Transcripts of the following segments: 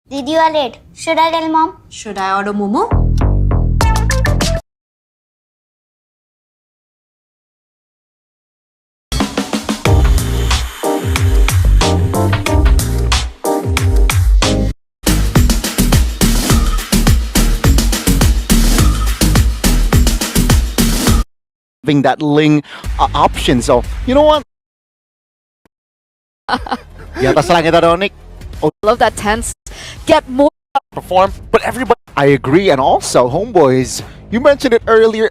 Did you are late? Should I tell mom? Should I order Momo? Having that link option. So, you know what? Di atas langit ada Onyx. Love that tense. Get more. Perform, but everybody. I agree, and also, homeboys, you mentioned it earlier.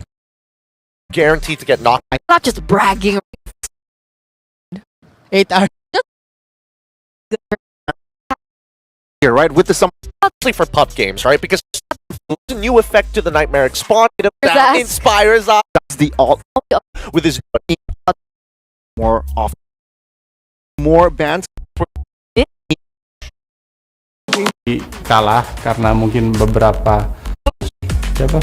Guaranteed to get knocked. Not just bragging. 8 hours. Here, right? With the some. Especially for pup games, right? Because a new effect to the Nightmare Spawn that That's- inspires us That's the alt with his more often. More bands. Kalah karena mungkin beberapa siapa?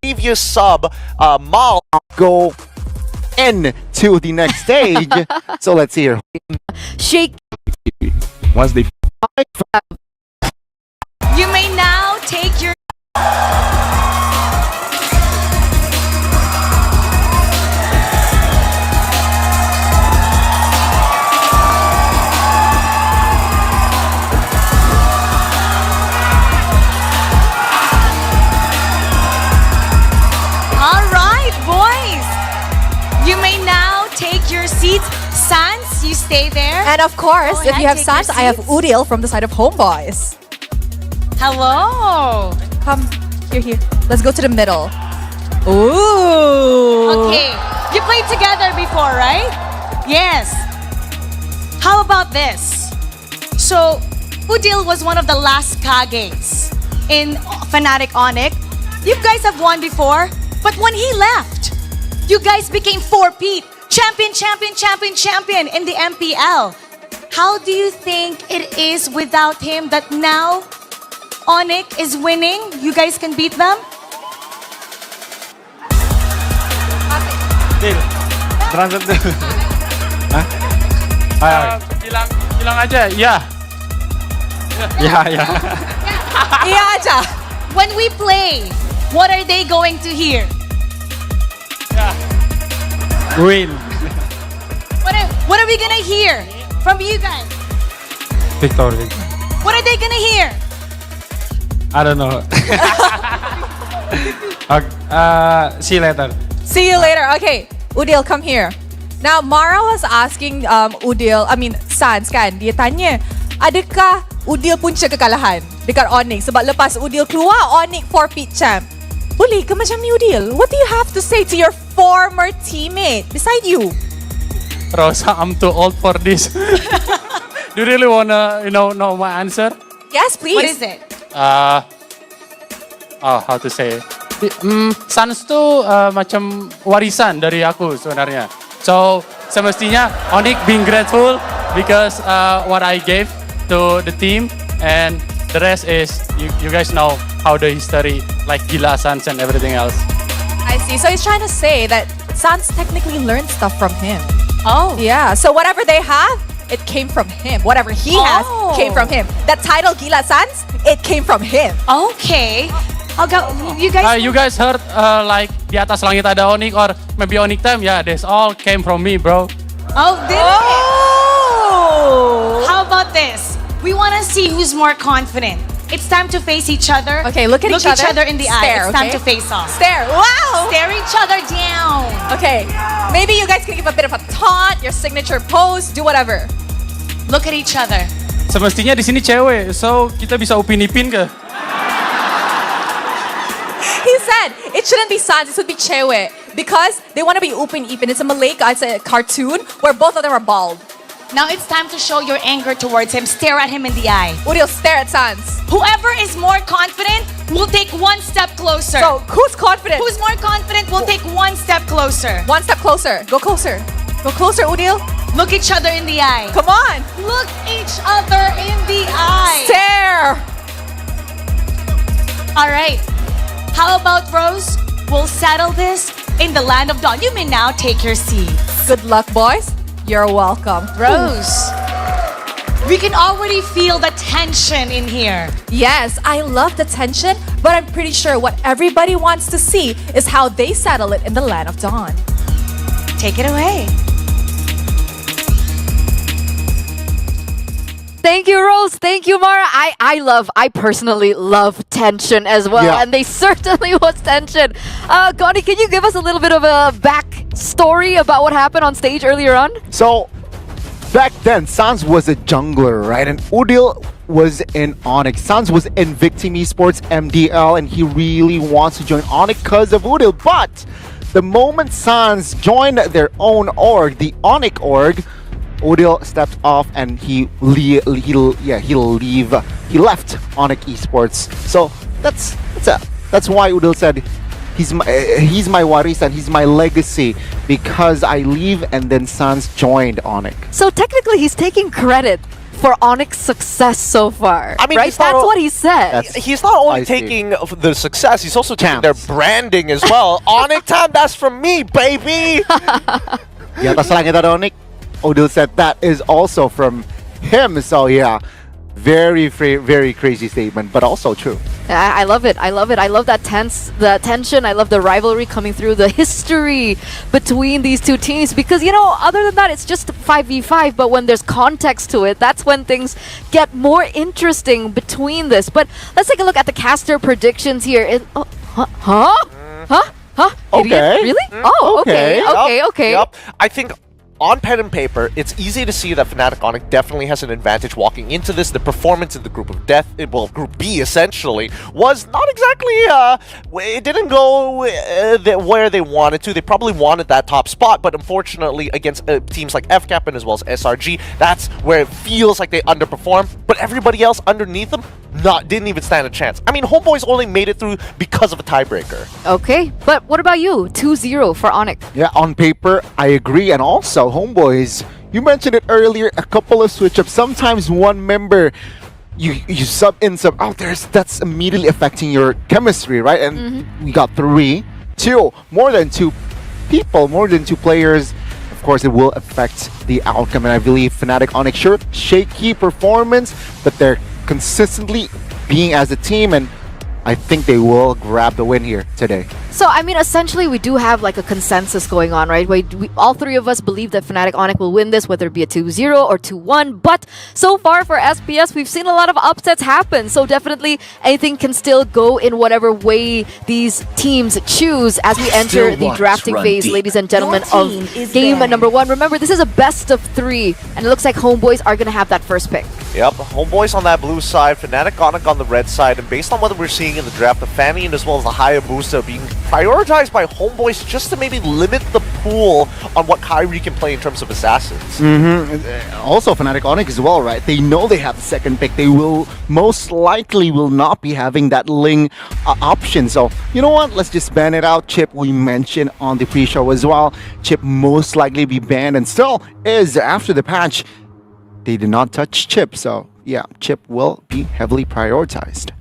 previous sub, Mal. Go into the next stage. So let's see here. Shake. Once they You may now take your... All right, boys. You may now take your seats. Sans, you stay there. And of course, Go if you ahead, have take your Sans, I have seats. Udil from the side of Homeboys. Hello. Come, here. Let's go to the middle. Ooh. Okay, you played together before, right? Yes. How about this? So, Udil was one of the last Kages in Fnatic Onyx. You guys have won before, but when he left, you guys became four-peat. Champion in the MPL. How do you think it is without him that now Onyx is winning? You guys can beat them? translate dulu. Hah? Bilang aja, ya. Ya. Iya aja. When we play, what are they going to hear? Win. What are we gonna hear from you guys? Victory. What are they gonna hear? I don't know. See you later. See you later. Okay, Udil, come here. Now, Mara was asking Sans kan, dia tanya, adakah Udil punca kekalahan dekat Onyx? Sebab lepas Udil keluar, Onyx forfeit champ. Boleh ke macam ni, Udil? What do you have to say to your former teammate beside you? Rosa, I'm too old for this. Do you really wanna, know my answer? Yes, please. What is it? How to say? Sans tuh macam warisan dari aku sebenarnya. So semestinya Onyx being grateful because what I gave to the team, and the rest is you guys know how the history like Gila Sans and everything else. I see. So he's trying to say that Sans technically learned stuff from him. Oh. Yeah, so whatever they have, it came from him. Whatever he has came from him. That title, Gila Sans, it came from him. Okay. I'll go. You guys. You guys heard like di atas langit ada Onyx or maybe Onyx time? Yeah, this all came from me, bro. Oh, did Oh! How about this? We want to see who's more confident. It's time to face each other. Okay, look at each other. in the eye. Stare, It's time okay? to face off. Stare. Wow! Stare each other down. Okay, maybe you guys can give a bit of a taunt, your signature pose, do whatever. Look at each other. Semestinya di sini cewek, so kita bisa upin-ipin ke? He said it shouldn't be Sans, it should be Chewe. Because they want to be Upin Ipin. It's a Malay, it's a cartoon where both of them are bald. Now it's time to show your anger towards him. Stare at him in the eye. Udil, stare at Sans. Whoever is more confident will take one step closer. So, who's confident? Who's more confident will take one step closer. One step closer. Go closer. Go closer, Udil. Look each other in the eye. Come on. Look each other in the eye. Stare. All right. How about Rose? We'll settle this in the land of dawn. You may now take your seat. Good luck, boys. You're welcome. Rose, We can already feel the tension in here. Yes, I love the tension, but I'm pretty sure what everybody wants to see is how they settle it in the land of Dawn. Take it away. Thank you, Rose. Thank you, Mara. I personally love tension as well. Yeah. And they certainly was tension. Connie, can you give us a little bit of a backstory about what happened on stage earlier on? So, back then, Sans was a jungler, right? And Udil was in Onyx. Sans was in Victim Esports MDL, and he really wants to join Onyx because of Udil. But the moment Sans joined their own org, the Onyx org, Udil stepped off and he left Onyx Esports. So that's why Udil said he's my warisan, he's my legacy because I leave and then Sans joined Onyx. So technically, he's taking credit for Onyx's success so far. I mean, right? he's not That's all- what he said. That's- He's not only I see. taking the success, he's also taking their Champs. branding as well. Onyx time, that's from me, baby! Di atas langit ada Onyx. Udil said that is also from him. So yeah, very crazy statement, but also true. I love it. I love it. I love that the tension. I love the rivalry coming through, the history between these two teams. Because, other than that, it's just 5v5. But when there's context to it, that's when things get more interesting between this. But let's take a look at the caster predictions here. Okay. Idiot? Really? Oh, okay. Okay. Okay. Yup. I think on pen and paper, it's easy to see that Fnatic Onyx definitely has an advantage walking into this. The performance in the group of death, well, Group B essentially, was not exactly, it didn't go where they wanted to. They probably wanted that top spot, but unfortunately against teams like FCAP and as well as SRG, that's where it feels like they underperform. But everybody else underneath them didn't even stand a chance. I mean, Homeboys only made it through because of a tiebreaker. Okay. But what about you? 2-0 for Onyx. Yeah, on paper, I agree. And also, Homeboys, you mentioned it earlier, a couple of switch-ups. Sometimes one member, you sub in, sub out, that's immediately affecting your chemistry, right? And we got 3, 2, more than 2 people, more than 2 players. Of course, it will affect the outcome. And I believe Fnatic Onyx, sure, shaky performance, but they're consistently being as a team, and I think they will grab the win here today. So, I mean, essentially, we do have like a consensus going on, right? We all three of us believe that Fnatic Onyx will win this, whether it be a 2-0 or 2-1. But so far for SPS, we've seen a lot of upsets happen. So definitely, anything can still go in whatever way these teams choose as we enter the drafting phase, ladies and gentlemen, of game number 1. Remember, this is a best of 3, and it looks like Homeboys are going to have that first pick. Yep, Homeboys on that blue side, Fnatic Onyx on the red side, and based on what we're seeing in the draft, the Fanny and as well as the Hayabusa being prioritized by Homeboys just to maybe limit the pool on what Kyrie can play in terms of assassins. Also, Fnatic Onyx as well, right? They know they have the second pick. They will most likely will not be having that Ling option. So, you know what? Let's just ban it out. Chip, we mentioned on the pre-show as well. Chip most likely be banned and still is after the patch. They did not touch Chip. So, yeah, Chip will be heavily prioritized.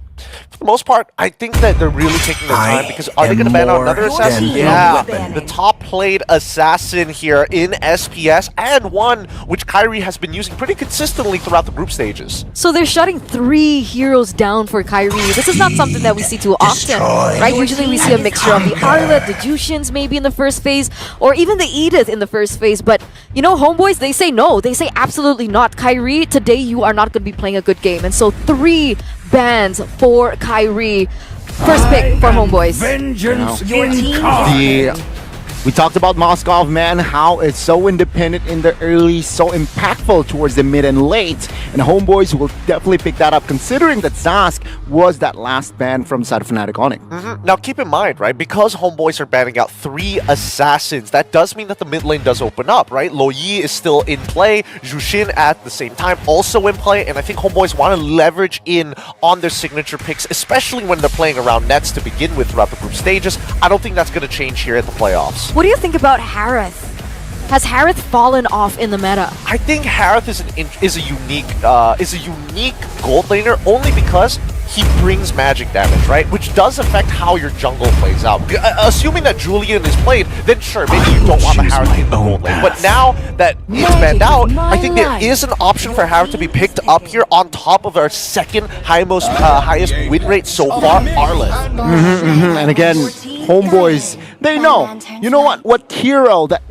For the most part, I think that they're really taking their time because are they going to ban out another assassin? Yeah, the top played assassin here in SPS and one which Kyrie has been using pretty consistently throughout the group stages. So they're shutting 3 heroes down for Kyrie. This is not something that we see too often, right? Usually we see a mixture of the Arlet, the Jushins maybe in the first phase, or even the Edith in the first phase. But, Homeboys, they say no. They say absolutely not. Kyrie, today you are not going to be playing a good game. And so 3 bans for Kyrie. First pick for Homeboys. We talked about Moskov, man, how it's so independent in the early, so impactful towards the mid and late. And Homeboys will definitely pick that up, considering that Zask was that last ban from side of Fnatic Onyx. Now keep in mind, right, because Homeboys are banning out 3 assassins, that does mean that the mid lane does open up, right? Lo Yi is still in play, Jushin at the same time also in play, and I think Homeboys want to leverage in on their signature picks, especially when they're playing around nets to begin with throughout the group stages. I don't think that's going to change here at the playoffs. What do you think about Harith? Has Harith fallen off in the meta? I think Harith is a unique gold laner only because he brings magic damage, right? Which does affect how your jungle plays out. Assuming that Julian is played, then sure, maybe you don't want the Harriet in the gold lane. But now that it's banned out, I think there is an option for Harriet to be picked up here on top of our second highest win rate so far, Arlen. And again, homeboys, they know. You know what hero that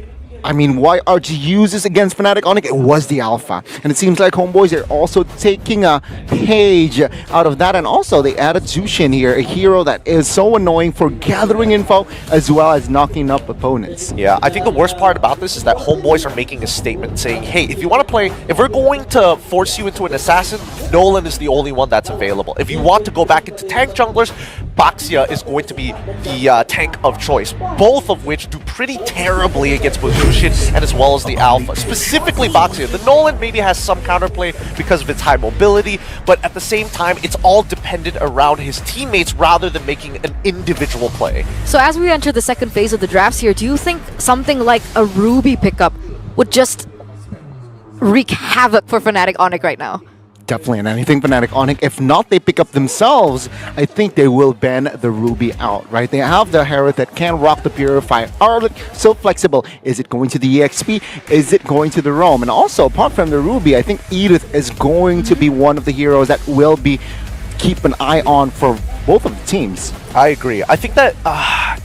YRG uses against Fnatic Onyx, it was the Alpha. And it seems like homeboys are also taking a page out of that. And also they added Zushin here, a hero that is so annoying for gathering info as well as knocking up opponents. Yeah, I think the worst part about this is that homeboys are making a statement saying, hey, if you want to play, if we're going to force you into an assassin, Nolan is the only one that's available. If you want to go back into tank junglers, Baxia is going to be the tank of choice, both of which do pretty terribly against Zushin and as well as the Alpha. Specifically Baxia. The Nolan maybe has some counterplay because of its high mobility, but at the same time, it's all dependent around his teammates rather than making an individual play. So as we enter the second phase of the drafts here, do you think something like a Ruby pickup would just wreak havoc for Fnatic Onyx right now? Definitely, and anything Fnatic Onyx, if not they pick up themselves, I think they will ban the Ruby out, right? They have the Herald that can rock the Purify. Arlet, so flexible. Is it going to the EXP? Is it going to the Roam? And also, apart from the Ruby, I think Edith is going to be one of the heroes that will be keep an eye on for both of the teams. I agree. I think that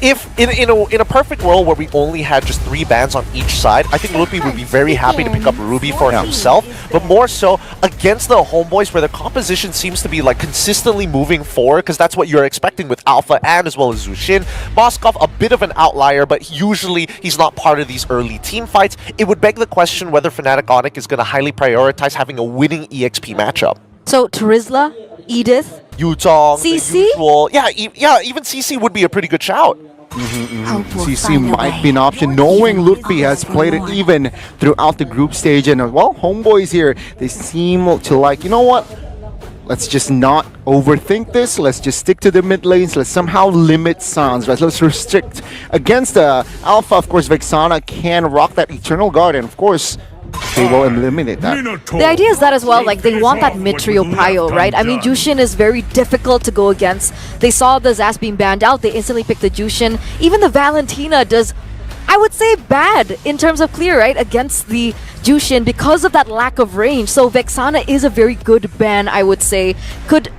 if in a perfect world where we only had just 3 bans on each side, I think Lupi would be very happy to pick up Ruby for himself, but more so against the homeboys where the composition seems to be like consistently moving forward, because that's what you're expecting with Alpha and as well as Zushin. Moskov, a bit of an outlier, but usually he's not part of these early team fights. It would beg the question whether Fnatic Onyx is going to highly prioritize having a winning EXP matchup. So Trizla, Edith, Yutong, CC? Even CC would be a pretty good shout. CC might be an option, knowing Lutfi has played it even throughout the group stage. And well, homeboys here, they seem to like, you know what? Let's just not overthink this. Let's just stick to the mid lanes. Let's somehow limit Sans. Right? Let's restrict against the Alpha. Of course, Vexana can rock that Eternal Guard, and of course, they will eliminate that. The idea is that as well, like they want that mid-trio prio, right? I mean, Jushin is very difficult to go against. They saw the Zas being banned out, they instantly picked the Jushin. Even the Valentina does, I would say, bad in terms of clear, right? Against the Jushin because of that lack of range. So Vexana is a very good ban, I would say. Could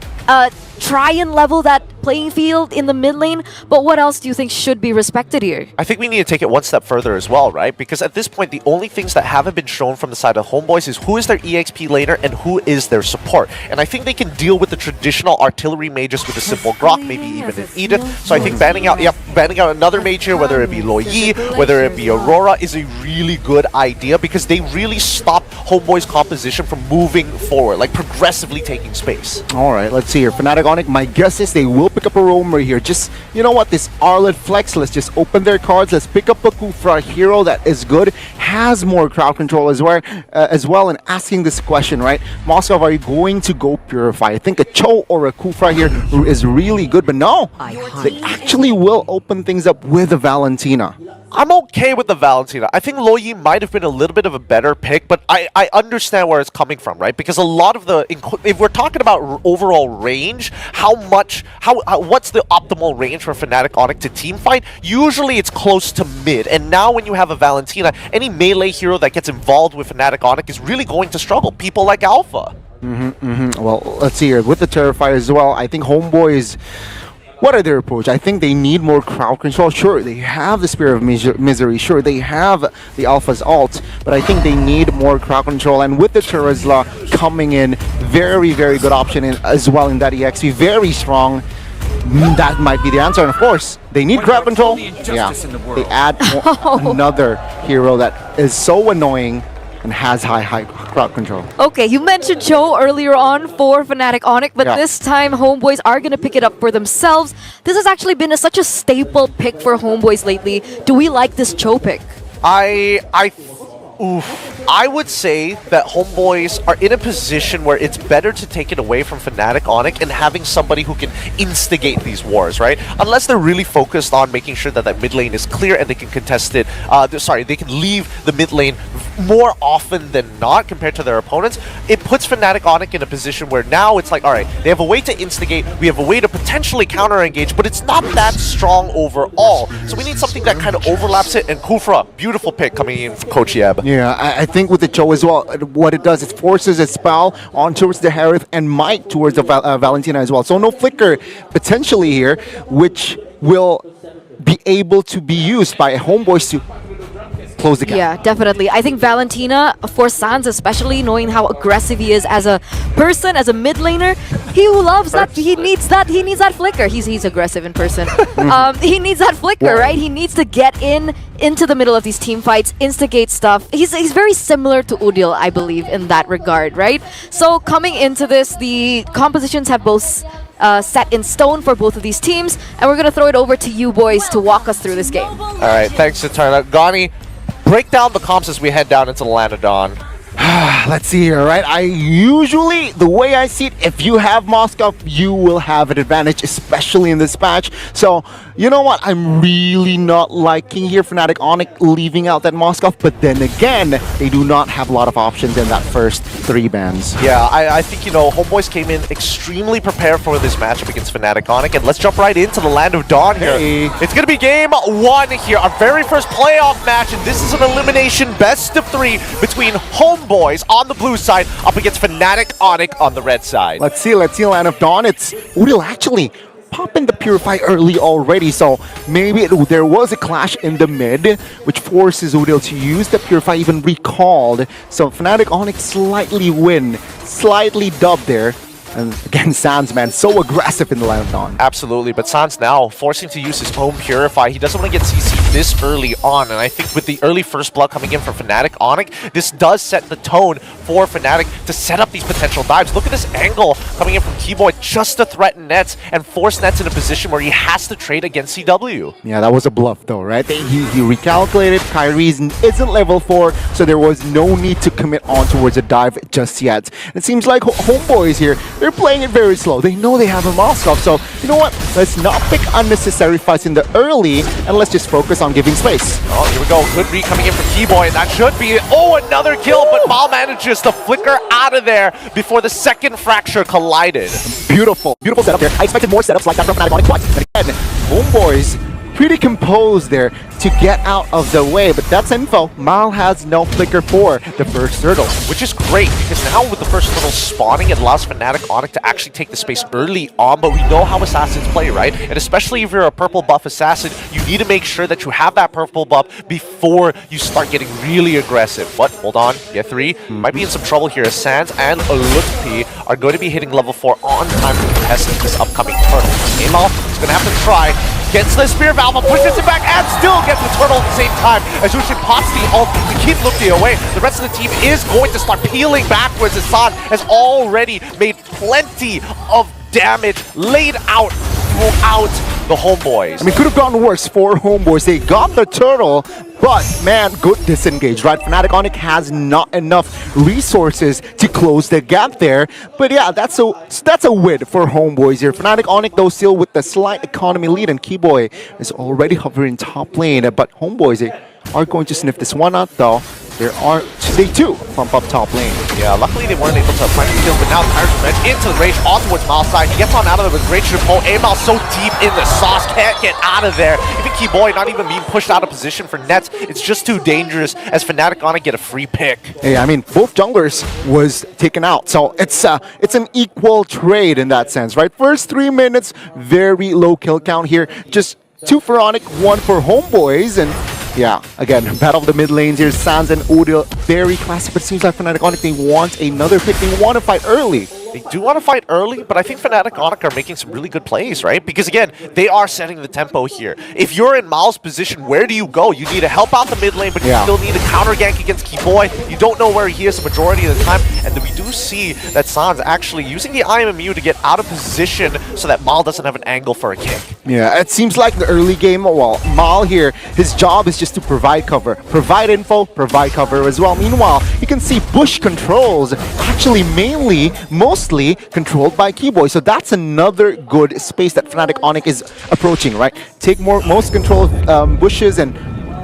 try and level that playing field in the mid lane, but what else do you think should be respected here? I think we need to take it one step further as well, right? Because at this point, the only things that haven't been shown from the side of homeboys is who is their EXP laner and who is their support. And I think they can deal with the traditional artillery mages with a simple Grok, maybe even an Edith. So I think banning out another mage here, whether it be Loyi, whether it be Aurora, is a really good idea because they really stop homeboys' composition from moving forward, like progressively taking space. All right, let's see here. Fnatic Onyx, my guess is they will pick up a roamer here. Just, you know what, this Arlet flex, let's just open their cards. Let's pick up a Kufra hero that is good, has more crowd control as well, and asking this question, right? Moskov, are you going to go Purify? I think a Cho or a Kufra here is really good, but no, they actually will open things up with a Valentina. I'm okay with the Valentina. I think Loyi might have been a little bit of a better pick, but I understand where it's coming from, right? Because a lot of the, if we're talking about overall range, what's the optimal range for Fnatic Onyx to team fight? Usually it's close to mid, and now when you have a Valentina, any melee hero that gets involved with Fnatic Onyx is really going to struggle. People like Alpha. Well, let's see here. With the Terrifier as well, I think homeboys, what are their approach? I think they need more crowd control. Sure, they have the Spear of Misery. Sure, they have the Alpha's ult, but I think they need more crowd control. And with the Terizla coming in, very, very good option as well in that EXP. Very strong. That might be the answer. And of course, they need crowd control. Yeah, they add another hero that is so annoying and has high crowd control. Okay, you mentioned Cho earlier on for Fnatic Onyx, but this time homeboys are going to pick it up for themselves. This has actually been such a staple pick for homeboys lately. Do we like this Cho pick? I would say that homeboys are in a position where it's better to take it away from Fnatic Onyx and having somebody who can instigate these wars, right? Unless they're really focused on making sure that that mid lane is clear and they can contest it. They can leave the mid lane more often than not compared to their opponents, it puts Fnatic Onic in a position where now it's like, all right, they have a way to instigate, we have a way to potentially counter-engage, but it's not that strong overall. So we need something that kind of overlaps it, and Kufra, beautiful pick coming in from Coach Yeb. Yeah, I think with the Cho as well, what it does is forces a spell on towards the Harith and Mike towards the Valentina as well. So no flicker potentially here, which will be able to be used by Homeboys to close the gap. Yeah, definitely. I think Valentina, for Sans especially, knowing how aggressive he is as a person, as a mid laner, he loves that. He needs that flicker. He's aggressive in person. He needs that flicker, right? He needs to get into the middle of these team fights, instigate stuff. He's very similar to Udil, I believe, in that regard, right? So coming into this, the compositions have both set in stone for both of these teams, and we're gonna throw it over to you boys to walk us through this game. All right, thanks to Turner. Gani, break down the comps as we head down into the land of Dawn. Let's see here, right? The way I see it, if you have Moskov, you will have an advantage, especially in this patch. So, you know what? I'm really not liking here Fnatic Onic leaving out that Moskov, but then again, they do not have a lot of options in that first 3 bans. Yeah, I think, you know, Homeboys came in extremely prepared for this matchup against Fnatic Onic, and let's jump right into the land of Dawn here. Hey. It's going to be game 1 here, our very first playoff match, and this is an elimination best of 3 between Homeboys on the blue side up against Fnatic Onic on the red side. Let's see Land of Dawn. It's Udil actually popping the Purify early already, so maybe there was a clash in the mid, which forces Udil to use the Purify, even recalled. So Fnatic Onic slightly dubbed there. And again, Sans, man, so aggressive in the Land of Dawn. Absolutely, but Sans now forcing to use his own Purify. He doesn't want to get CC'd this early on, and I think with the early first blood coming in from Fnatic Onic, this does set the tone for Fnatic to set up these potential dives. Look at this angle coming in from Keyboy just to threaten Nets and force Nets in a position where he has to trade against CW. Yeah, that was a bluff though, right? He recalculated. Kyrie isn't level 4, so there was no need to commit on towards a dive just yet. It seems like Homeboys here, they're playing it very slow. They know they have a Moskov, so you know what? Let's not pick unnecessary fights in the early, and let's just focus on giving space. Oh, here we go. Good read coming in from Keyboy, and that should be it. Oh, another kill, but Mal manages to flicker out of there before the second fracture collided. Beautiful setup there. I expected more setups like that from Fnatic Onic, but again, Homeboys pretty composed there to get out of the way, but that's info. Mal has no flicker for the first turtle. Which is great, because now with the first turtle spawning, it allows Fnatic Onic to actually take the space early on, but we know how assassins play, right? And especially if you're a purple buff assassin, you need to make sure that you have that purple buff before you start getting really aggressive. But hold on, yeah, 3 might be in some trouble here as Sans and Lutpi are going to be hitting level 4 on time to contest this upcoming turtle. Amal is going to have to try. Gets the Spear Valve, pushes it back, and still gets the turtle at the same time as Yushin pops the ult to keep Lupti away. The rest of the team is going to start peeling backwards as San has already made plenty of damage laid out throughout the Homeboys. I mean, could have gone worse for Homeboys. They got the turtle, but man, good disengage, right? Fnatic Onic has not enough resources to close the gap there. But yeah, that's a win for Homeboys here. Fnatic Onic, though, still with the slight economy lead, and Keyboy is already hovering top lane. But Homeboys, they are going to sniff this one out, though. They too pump up top lane. Yeah, luckily they weren't able to find the kills, but now Tyrant's Revenge into the range, on towards Mal's side. He gets on out of there with great pull. Amal so deep in the sauce, can't get out of there. Even Keyboy not even being pushed out of position for Nets. It's just too dangerous as Fnatic Onic get a free pick. Hey, I mean, both junglers was taken out, so it's an equal trade in that sense, right? First 3 minutes, very low kill count here. Just 2 for Onic, 1 for Homeboys, and yeah, again, battle of the mid lanes here. Sans and Udil, very classic, but it seems like Fnatic Onic, they want another pick. They want to fight early. They do want to fight early, but I think Fnatic Onic are making some really good plays, right? Because again, they are setting the tempo here. If you're in Mal's position, where do you go? You need to help out the mid lane, but you still need to counter gank against Keyboy. You don't know where he is the majority of the time, and then we do see that Sans actually using the IMMU to get out of position so that Mal doesn't have an angle for a kick. Yeah, it seems like the early game, well, Mal here, his job is just to provide cover. Provide info, provide cover as well. Meanwhile, you can see bush controls actually mostly controlled by Keyboy. So that's another good space that Fnatic Onic is approaching, right? Take most control of bushes and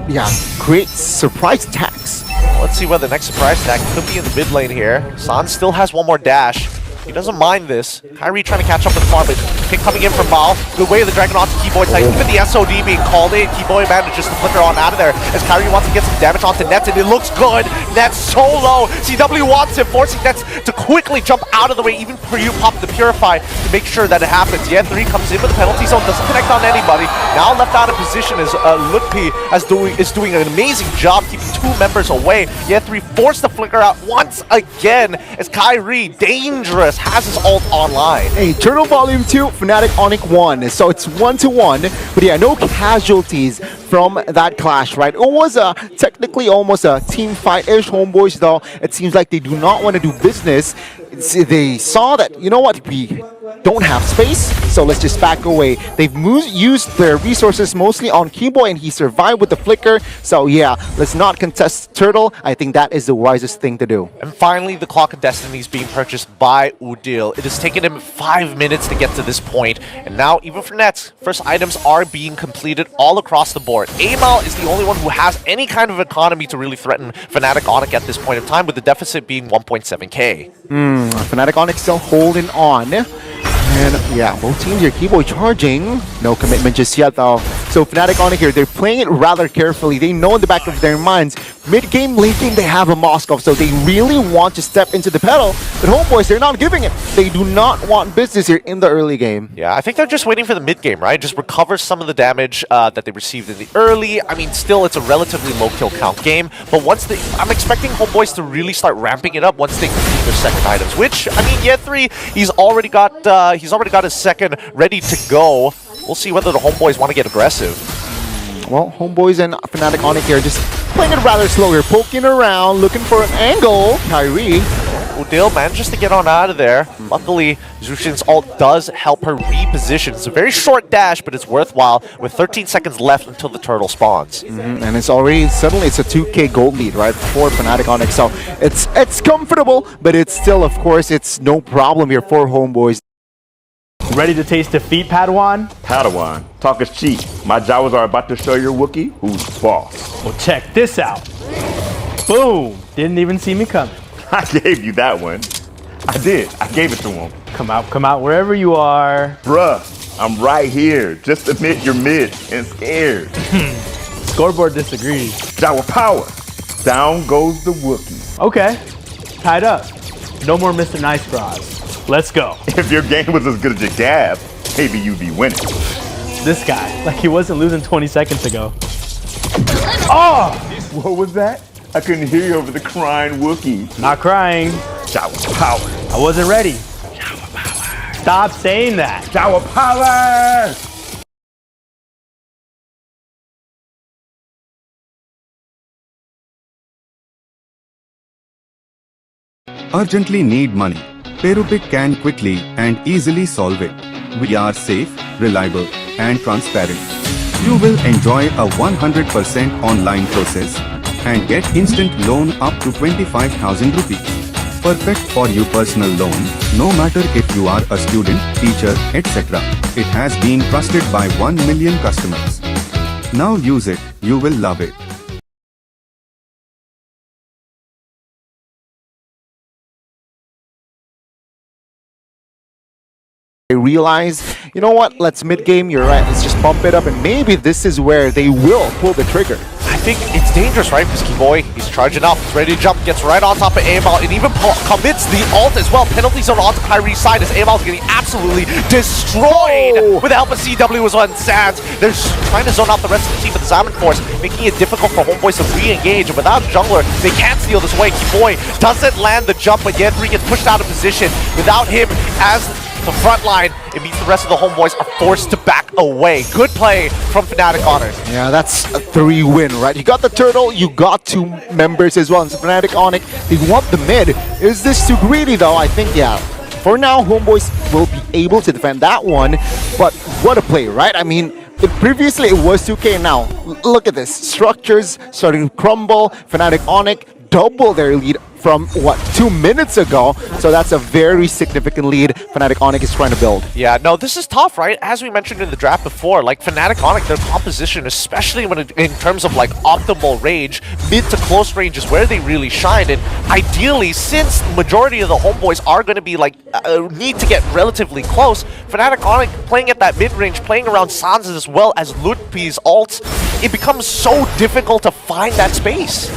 yeah, great surprise attacks. Let's see where the next surprise attack could be in the mid lane here. San still has one more dash. He doesn't mind this. Kyrie trying to catch up with the farm, but pick coming in from Bao. Good way of the Dragon onto Keyboy side. Even the SOD being called in. Keyboy manages to flicker on out of there as Kyrie wants to get some damage onto Nets, and it looks good. Nets so low. CW wants him, forcing Nets to quickly jump out of the way, even for you pop the Purify to make sure that it happens. Yeah, 3 comes in with the penalty zone, doesn't connect on anybody. Now left out of position is Lutpi is doing an amazing job keeping 2 members away. Yeah, 3 forced the flicker out once again as Kyrie, dangerous, has his ult online. Hey, Turtle Volume 2, Fnatic Onyx 1. So it's 1-1, but yeah, no casualties from that clash, right? It was technically almost a team fight-ish. Homeboys, though, it seems like they do not want to do business. They saw that, you know what, we don't have space, so let's just back away. They've used their resources mostly on Keyboy, and he survived with the flicker. So yeah, let's not contest Turtle. I think that is the wisest thing to do. And finally, the Clock of Destiny is being purchased by Udil. It has taken him 5 minutes to get to this point, and now even for Nets, first items are being completed all across the board. Amal is the only one who has any kind of economy to really threaten Fnatic Onyx at this point in time, with the deficit being 1.7k. Fnatic Onyx still holding on. And yeah, both teams here, Keyboy charging. No commitment just yet though. So Fnatic Onyx here, they're playing it rather carefully. They know in the back of their minds, mid-game, late game, they have a Moskov. So they really want to step into the pedal. But Homeboys, they're not giving it. They do not want business here in the early game. Yeah, I think they're just waiting for the mid-game, right? Just recover some of the damage that they received in the early. I mean, still, it's a relatively low kill count game. But once they, I'm expecting Homeboys to really start ramping it up once they complete their second items. Which, I mean, yeah, 3, he's already got his second ready to go. We'll see whether the Homeboys want to get aggressive. Well, Homeboys and Fnatic Onyx here just playing it rather slow here, poking around, looking for an angle. Kyrie. Udil manages to get on out of there. Luckily, Zushin's ult does help her reposition. It's a very short dash, but it's worthwhile with 13 seconds left until the turtle spawns. And it's already, suddenly it's a 2k gold lead, right, for Fnatic Onyx. So it's comfortable, but it's still, of course, it's no problem here for Homeboys. Ready to taste defeat, Padawan? Padawan, talk is cheap. My Jawas are about to show your Wookiee who's boss. Well, check this out. Boom! Didn't even see me coming. I gave you that one. I did. I gave it to him. Come out wherever you are. Bruh, I'm right here. Just admit you're mid and scared. Scoreboard disagrees. Jawa power. Down goes the Wookiee. Okay, tied up. No more Mr. Nice Bras. Let's go. If your game was as good as your gab, maybe you'd be winning. This guy, like he wasn't losing 20 seconds ago. Oh! What was that? I couldn't hear you over the crying Wookiee. Not crying. Jawa power. I wasn't ready. Jawa power. Stop saying that. Jawa power! Urgently need money. Perupic can quickly and easily solve it. We are safe, reliable, and transparent. You will enjoy a 100% online process and get instant loan up to 25,000 rupees. Perfect for your personal loan, no matter if you are a student, teacher, etc. It has been trusted by 1 million customers. Now use it, you will love it. They realize, you know what, let's mid-game, you're right, let's just bump it up, and maybe this is where they will pull the trigger. I think it's dangerous, right? Because Keyboy, he's charging up, he's ready to jump, gets right on top of Amal, and even commits the ult as well. Penalties are onto Kyrie's side as Amal's getting absolutely destroyed with the help of CW as well and Sands. They're trying to zone out the rest of the team with the Zaman Force, making it difficult for Homeboys to re-engage, and without Jungler, they can't steal this away. Keyboy doesn't land the jump, but Yen3 gets pushed out of position. Without him as the front line, it means the rest of the Homeboys are forced to back away. Good play from Fnatic Onyx. Yeah, that's a 3-win, right? You got the turtle, you got 2 members as well. And so Fnatic Onyx, they want the mid. Is this too greedy though? I think, yeah. For now, Homeboys will be able to defend that one. But what a play, right? I mean, previously it was 2k. Now, look at this. Structures starting to crumble. Fnatic Onyx double their lead from, what, 2 minutes ago. So that's a very significant lead Fnatic Onyx is trying to build. Yeah, no, this is tough, right? As we mentioned in the draft before, like Fnatic Onyx, their composition, especially when in terms of like optimal range, mid to close range is where they really shine. And ideally, since majority of the homeboys are going to be like need to get relatively close, Fnatic Onyx playing at that mid range, playing around Sans as well as Lutpi's ults, it becomes so difficult to find that space.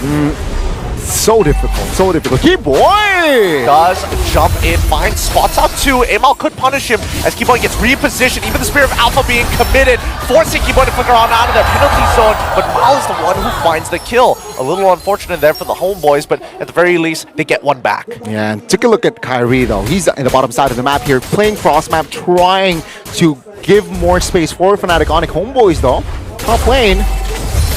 So difficult, so difficult. Keyboy does jump in, finds spots out too. Amal could punish him as Keyboy gets repositioned. Even the Spirit of Alpha being committed, forcing Keyboy to flicker on out of their penalty zone. But Mal is the one who finds the kill. A little unfortunate there for the homeboys, but at the very least, they get one back. Yeah, and take a look at Kyrie though. He's in the bottom side of the map here, playing cross map, trying to give more space for Fnatic Onyx. Homeboys though, top lane.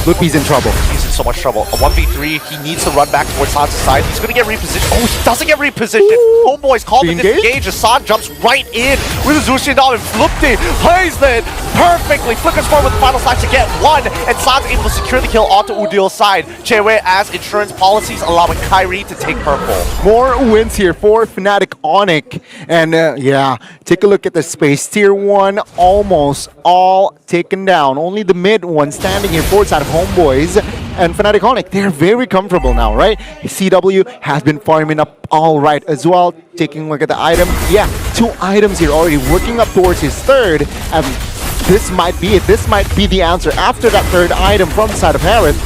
Lutpi's in trouble. He's in so much trouble. A 1v3, he needs to run back towards San's side. He's going to get repositioned. Oh, he doesn't get repositioned. Homeboys call to disengage as San jumps right in with a Zushin Dom and Flupti plays it perfectly. Flickers forward with the final slash to get one, and San's able to secure the kill onto Udil's side. Chewe as insurance policies allowing Kyrie to take purple. More wins here for Fnatic Onyx. And yeah, take a look at the space. Tier 1 almost all taken down. Only the mid one standing here forward side of Homeboys and Fnatic Onyx. They're very comfortable now, right? CW has been farming up all right as well. Taking a look at the item. Yeah, 2 items here already, working up towards his third. And this might be it. This might be the answer. After that third item from the side of Harris,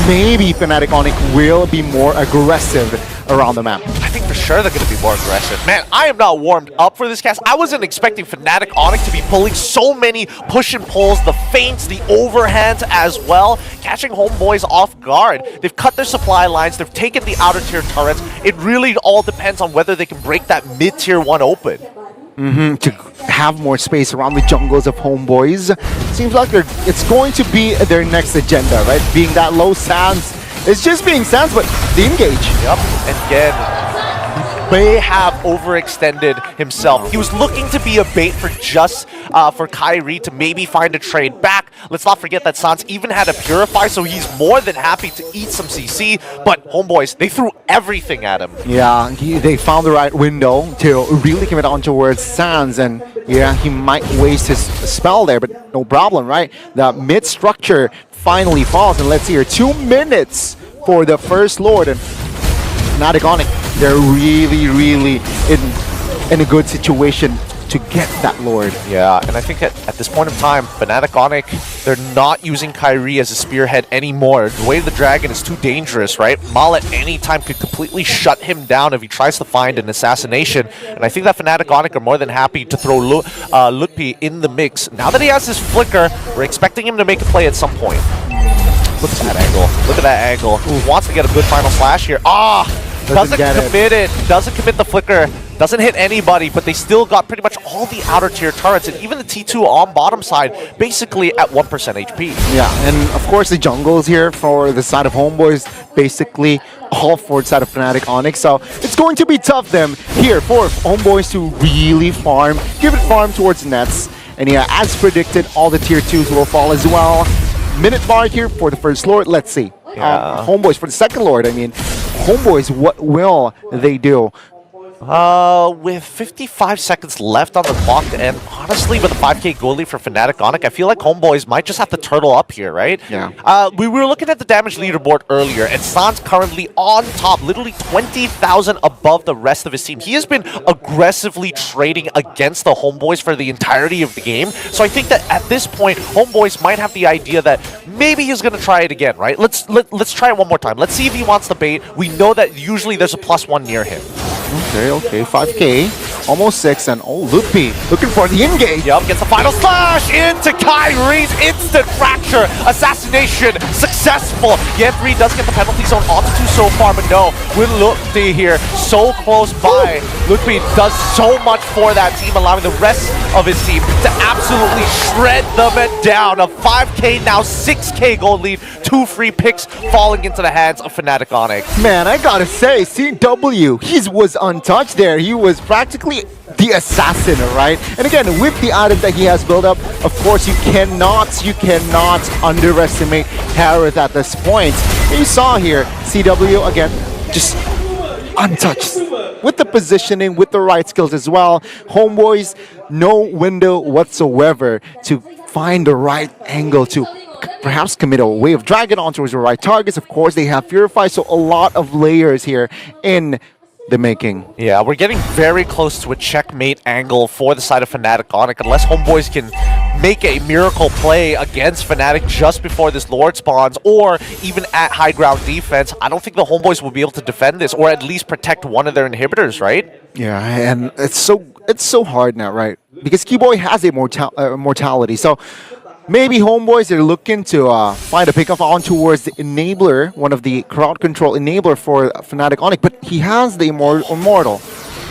maybe Fnatic Onyx will be more aggressive around the map. I think for sure they're going to be more aggressive. Man, I am not warmed up for this cast. I wasn't expecting Fnatic Onyx to be pulling so many push and pulls, the feints, the overhands as well, catching homeboys off guard. They've cut their supply lines, they've taken the outer tier turrets. It really all depends on whether they can break that mid-tier 1 open. To have more space around the jungles of Homeboys. Seems like it's going to be their next agenda, right? Being that low Sans. It's just being Sans, but the engage. Yep, and again, may have overextended himself. He was looking to be a bait for just for Kyrie to maybe find a trade back. Let's not forget that Sans even had a Purify, so he's more than happy to eat some CC. But homeboys, they threw everything at him. Yeah, they found the right window to really commit on towards Sans, and yeah, he might waste his spell there, but no problem, right? The mid structure finally falls, and let's see here, 2 minutes for the first Lord, and Fnatic Onyx, they're really in a good situation to get that Lord. Yeah, and I think at this point in time, Fnatic Onyx, they're not using Kyrie as a spearhead anymore. The way the dragon is too dangerous, right? Mal at any time could completely shut him down if he tries to find an assassination. And I think that Fnatic Onyx are more than happy to throw Lutpi in the mix. Now that he has his flicker, we're expecting him to make a play at some point. Look at that angle. Look at that angle. Ooh, wants to get a good final slash here. Doesn't commit it. Doesn't commit the flicker. Doesn't hit anybody, but they still got pretty much all the outer tier turrets, and even the T2 on bottom side, basically at 1% HP. Yeah, and of course the jungles here for the side of Homeboys, basically all forward side of Fnatic Onyx. So it's going to be tough them here for Homeboys to really farm, give it farm towards nets. And yeah, as predicted, all the tier 2s will fall as well. Minute mark here for the first Lord. Let's see. Yeah. Homeboys for the second Lord. I mean, Homeboys, what will they do? With 55 seconds left on the clock, and honestly, with a 5k goal lead for Fnatic Onyx, I feel like Homeboys might just have to turtle up here, right? Yeah. We were looking at the damage leaderboard earlier, and Sans currently on top, literally 20,000 above the rest of his team. He has been aggressively trading against the Homeboys for the entirety of the game, so I think that at this point, Homeboys might have the idea that maybe he's going to try it again, right? Let's try it one more time. Let's see if he wants the bait. We know that usually there's a +1 near him. Okay, 5k, almost 6, and oh, Lutpi looking for the engage. Yup, gets the final slash into Kyrie's instant fracture. Assassination successful. Yen3 does get the penalty zone onto 2 so far, but no, with Lutpi here so close by. Lutpi does so much for that team, allowing the rest of his team to absolutely shred them down. A 5k, now 6k gold lead, 2 free picks falling into the hands of Fnatic Onyx. Man, I gotta say, CW, he was untouched there. He was practically the assassin, right? And again, with the item that he has built up, of course, you cannot underestimate Harith at this point. You saw here, CW again, just untouched. With the positioning, with the right skills as well. Homeboys, no window whatsoever to find the right angle to perhaps commit a wave of dragon on towards the right targets. Of course, they have Purify, so a lot of layers here in the making. Yeah, we're getting very close to a checkmate angle for the side of Fnatic Onic, unless Homeboys can make a miracle play against Fnatic just before this Lord spawns, or even at high ground defense. I don't think the Homeboys will be able to defend this, or at least protect one of their inhibitors, right? Yeah, and it's so hard now, right? Because Keyboy has a mortality, so maybe Homeboys are looking to find a pickup on towards the enabler, one of the crowd control enabler for Fnatic Onic, but he has the immortal.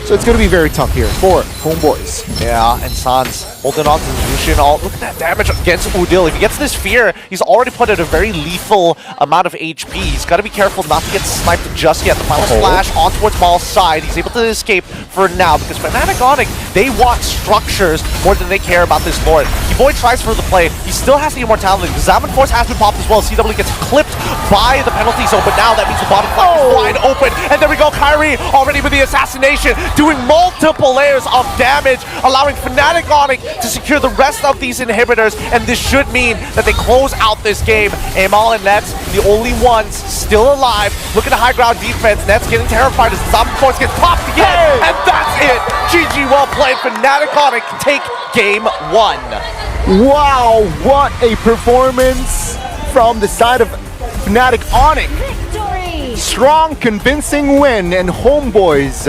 So it's going to be very tough here for Homeboys. Yeah, and Sans holding on to the Lucian. Look at that damage against Udil. If he gets this fear, he's already put at a very lethal amount of HP. He's got to be careful not to get sniped just yet. The final splash on towards Maul's side. He's able to escape for now because Fnatic Onic, they want structures more than they care about this Lord. Keyboy tries for the play. He still has the immortality. The Zaman Force has been popped as well. CW gets clipped by the penalty zone, but now that means the bottom flank is wide open. And there we go, Kyrie already with the assassination, doing multiple layers of damage, allowing Fnatic Onic to secure the rest of these inhibitors, and this should mean that they close out this game. Amal and Nets, the only ones still alive. Look at the high ground defense. Nets getting terrified as Zaman Force gets popped again, and that's it. GG, well played. Fnatic Onic take game 1. Wow, what a performance from the side of Fnatic Onic. Strong, convincing win, and Homeboys,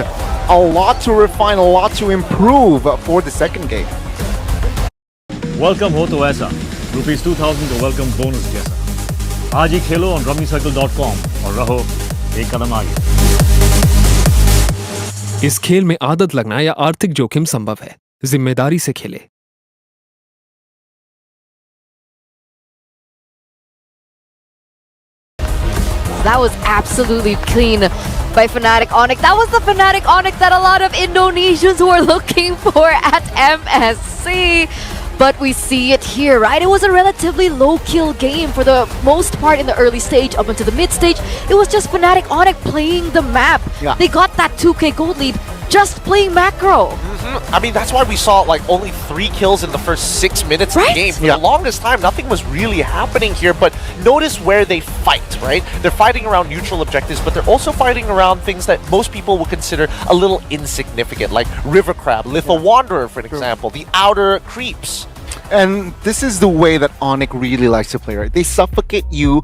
a lot to refine, a lot to improve for the second game. Welcome हो तो ऐसा ₹2000 का welcome bonus जैसा आज ही खेलो on rummycircle.com और रहो एक कदम आगे। इस खेल में आदत लगना या आर्थिक जोखिम संभव है, जिम्मेदारी से खेलें। That was absolutely clean by Fnatic Onic. That was the Fnatic Onic that a lot of Indonesians were looking for at MSC. But we see it here, right? It was a relatively low-kill game for the most part in the early stage. Up until the mid-stage, it was just Fnatic Onic playing the map. Yeah. They got that 2K gold lead just playing macro. I mean, that's why we saw like only 3 kills in the first 6 minutes of the game. For the longest time, nothing was really happening here, but notice where they fight, right? They're fighting around neutral objectives, but they're also fighting around things that most people would consider a little insignificant, like River Crab, Little Wanderer, for example, the outer creeps. And this is the way that Onic really likes to play, right? They suffocate you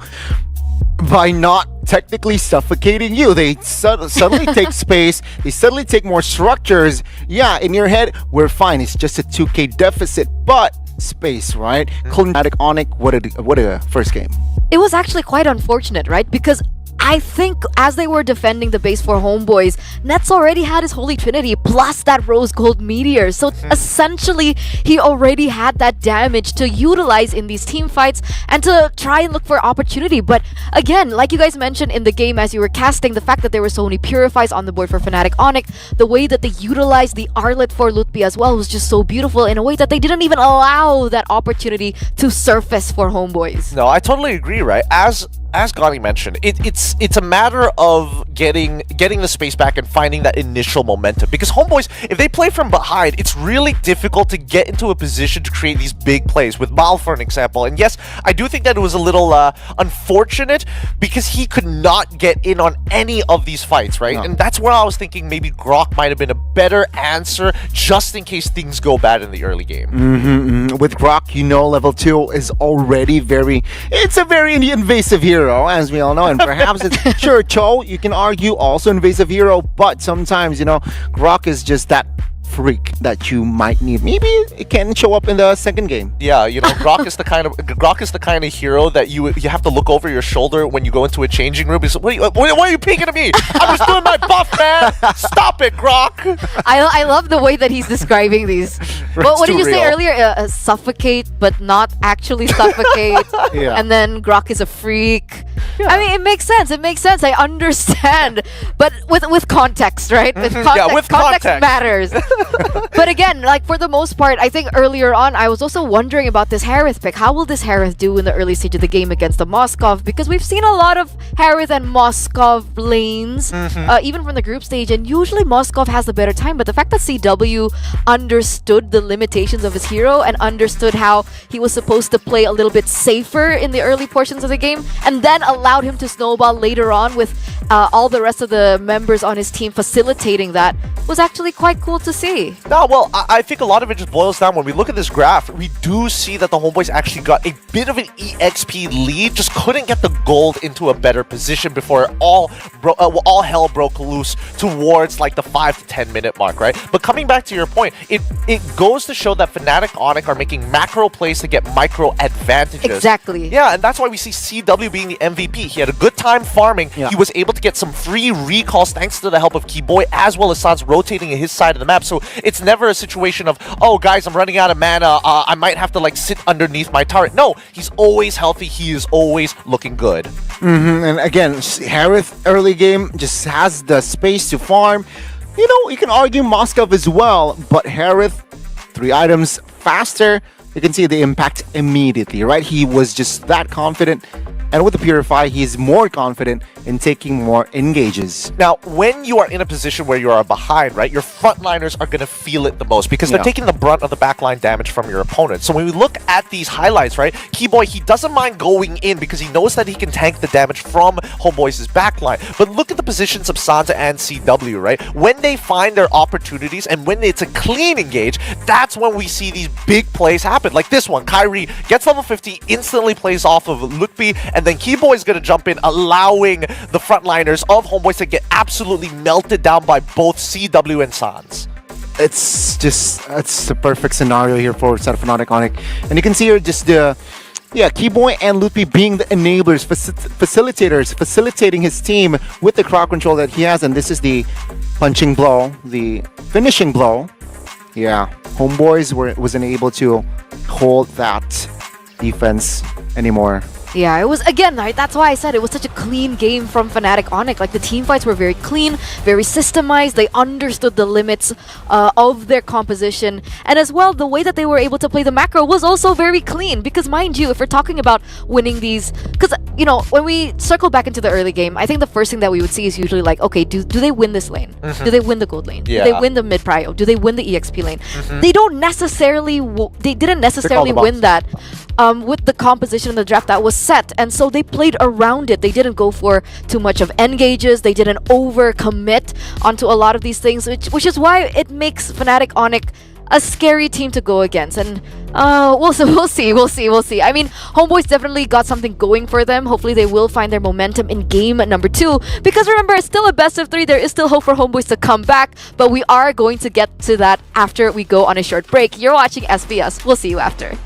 by not technically suffocating you. They suddenly take space, they suddenly take more structures. Yeah, in your head, we're fine. It's just a 2K deficit, but space, right? Fnatic Onic, what a first game. It was actually quite unfortunate, right? Because I think as they were defending the base for Homeboys, Nets already had his Holy Trinity plus that Rose Gold Meteor. So essentially, he already had that damage to utilize in these team fights and to try and look for opportunity. But again, like you guys mentioned in the game as you were casting, the fact that there were so many Purifies on the board for Fnatic Onic, the way that they utilized the Arlet for Lutpi as well was just so beautiful in a way that they didn't even allow that opportunity to surface for Homeboys. No, I totally agree, right? As Gani mentioned, it's a matter of getting the space back and finding that initial momentum. Because Homeboys, if they play from behind, it's really difficult to get into a position to create these big plays. With Mal, for an example, and yes, I do think that it was a little unfortunate because he could not get in on any of these fights, right? No. And that's where I was thinking maybe Grok might have been a better answer just in case things go bad in the early game. With Grok, you know, level 2 is already it's a very invasive hero, as we all know, and perhaps it's sure Cho, you can argue, also invasive hero, but sometimes, you know, Grok is just that freak that you might need. Maybe it can show up in the second game. Yeah, you know, Grok is the kind of hero that you have to look over your shoulder when you go into a changing room. What are you peeking at me? I'm just doing my buff, man. Stop it, Grok. I love the way that he's describing these. What did you say earlier? Suffocate, but not actually suffocate. Yeah. And then Grok is a freak. Yeah. I mean, it makes sense. It makes sense. I understand, but with context, right? With context, with context matters. But again, like for the most part, I think earlier on, I was also wondering about this Harith pick. How will this Harith do in the early stage of the game against the Moskov? Because we've seen a lot of Harith and Moskov lanes, even from the group stage, and usually Moskov has the better time. But the fact that CW understood the limitations of his hero and understood how he was supposed to play a little bit safer in the early portions of the game, and then allowed him to snowball later on with all the rest of the members on his team facilitating that, was actually quite cool to see. No, well, I think a lot of it just boils down when we look at this graph. We do see that the Homeboys actually got a bit of an EXP lead, just couldn't get the gold into a better position before all hell broke loose towards like the 5 to 10 minute mark, right? But coming back to your point, it goes to show that Fnatic Onic are making macro plays to get micro advantages. Exactly. Yeah, and that's why we see CW being the MVP. He had a good time farming. Yeah. He was able to get some free recalls thanks to the help of Keyboy as well as Sans rotating at his side of the map. So it's never a situation of, oh guys, I'm running out of mana, I might have to like sit underneath my turret. No, he's always healthy, he is always looking good. And again, Harith early game just has the space to farm. You know, you can argue Moskov as well, but Harith, 3 items faster. You can see the impact immediately, right? He was just that confident. And with the Purify, he's more confident in taking more engages. Now, when you are in a position where you are behind, right, your frontliners are going to feel it the most because they're taking the brunt of the backline damage from your opponent. So when we look at these highlights, right, Keyboy, he doesn't mind going in because he knows that he can tank the damage from Homeboys' backline. But look at the positions of Santa and CW, right? When they find their opportunities and when it's a clean engage, that's when we see these big plays happen. Like this one, Kyrie gets level 50, instantly plays off of Lukby, and then Keyboy is going to jump in, allowing the frontliners of Homeboys to get absolutely melted down by both CW and Sans. It's a perfect scenario here for Fnatic Onic. And you can see here just the Keyboy and Lutpi being the enablers, facilitators, facilitating his team with the crowd control that he has. And this is the punching blow, the finishing blow. Yeah, Homeboys wasn't able to hold that defense anymore. Yeah, it was, again, right, that's why I said it was such a clean game from Fnatic Onic. Like, the team fights were very clean, very systemized. They understood the limits of their composition. And as well, the way that they were able to play the macro was also very clean. Because, mind you, if we're talking about winning these... Because, you know, when we circle back into the early game, I think the first thing that we would see is usually like, okay, do they win this lane? Do they win the gold lane? Yeah. Do they win the mid-prio? Do they win the EXP lane? They don't necessarily... They didn't necessarily win that with the composition of the draft that was set, and so they played around it. They didn't go for too much of engages. They didn't overcommit onto a lot of these things, which is why it makes Fnatic Onic a scary team to go against. And we'll see. I mean, Homeboys definitely got something going for them. Hopefully they will find their momentum in game number 2, because remember, it's still a best of 3. There is still hope for Homeboys to come back, but we are going to get to that after we go on a short break. You're watching SBS. We'll see you after.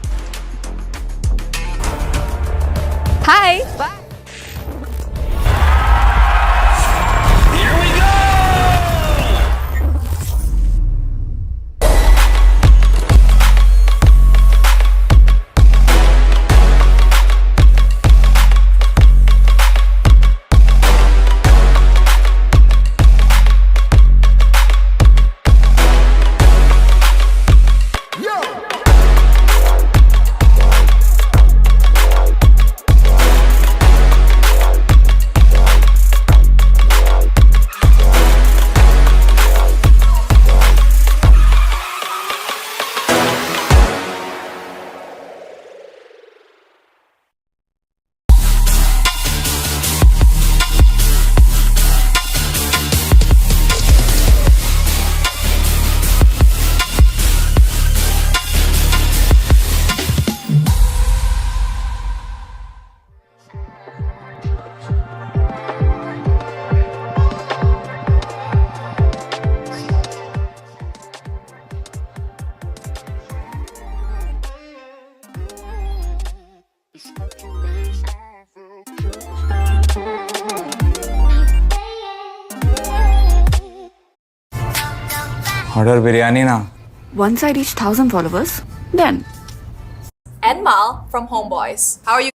Hi. Bye. Order biryani now. Once I reach 1,000 followers, then. And Mal from Homeboys. How are you?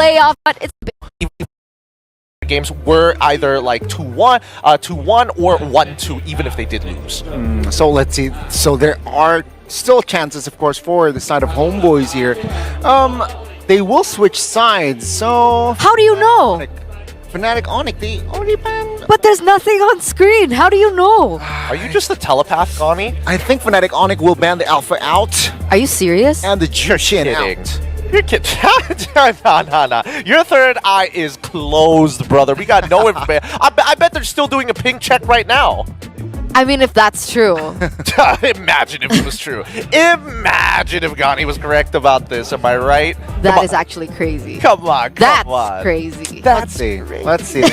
Playoff, but it's games were either like 2-1, 2-1 or 1-2, even if they did lose. So let's see. So there are still chances, of course, for the side of Homeboys here. They will switch sides. So How do you know? Fnatic Onyx, they already banned. But there's nothing on screen. How do you know? Are you just a telepath, Gani? I think Fnatic Onyx will ban the Alpha out Are you serious? and the Jirshin Kidding. out. You're kidding. Nah. Your third eye is closed, brother. We got no information. I bet they're still doing a ping check right now. I mean, if that's true. Imagine if it was true. Imagine if Gani was correct about this. Am I right? That is actually crazy. Come on. That's crazy. Let's see. Let's see.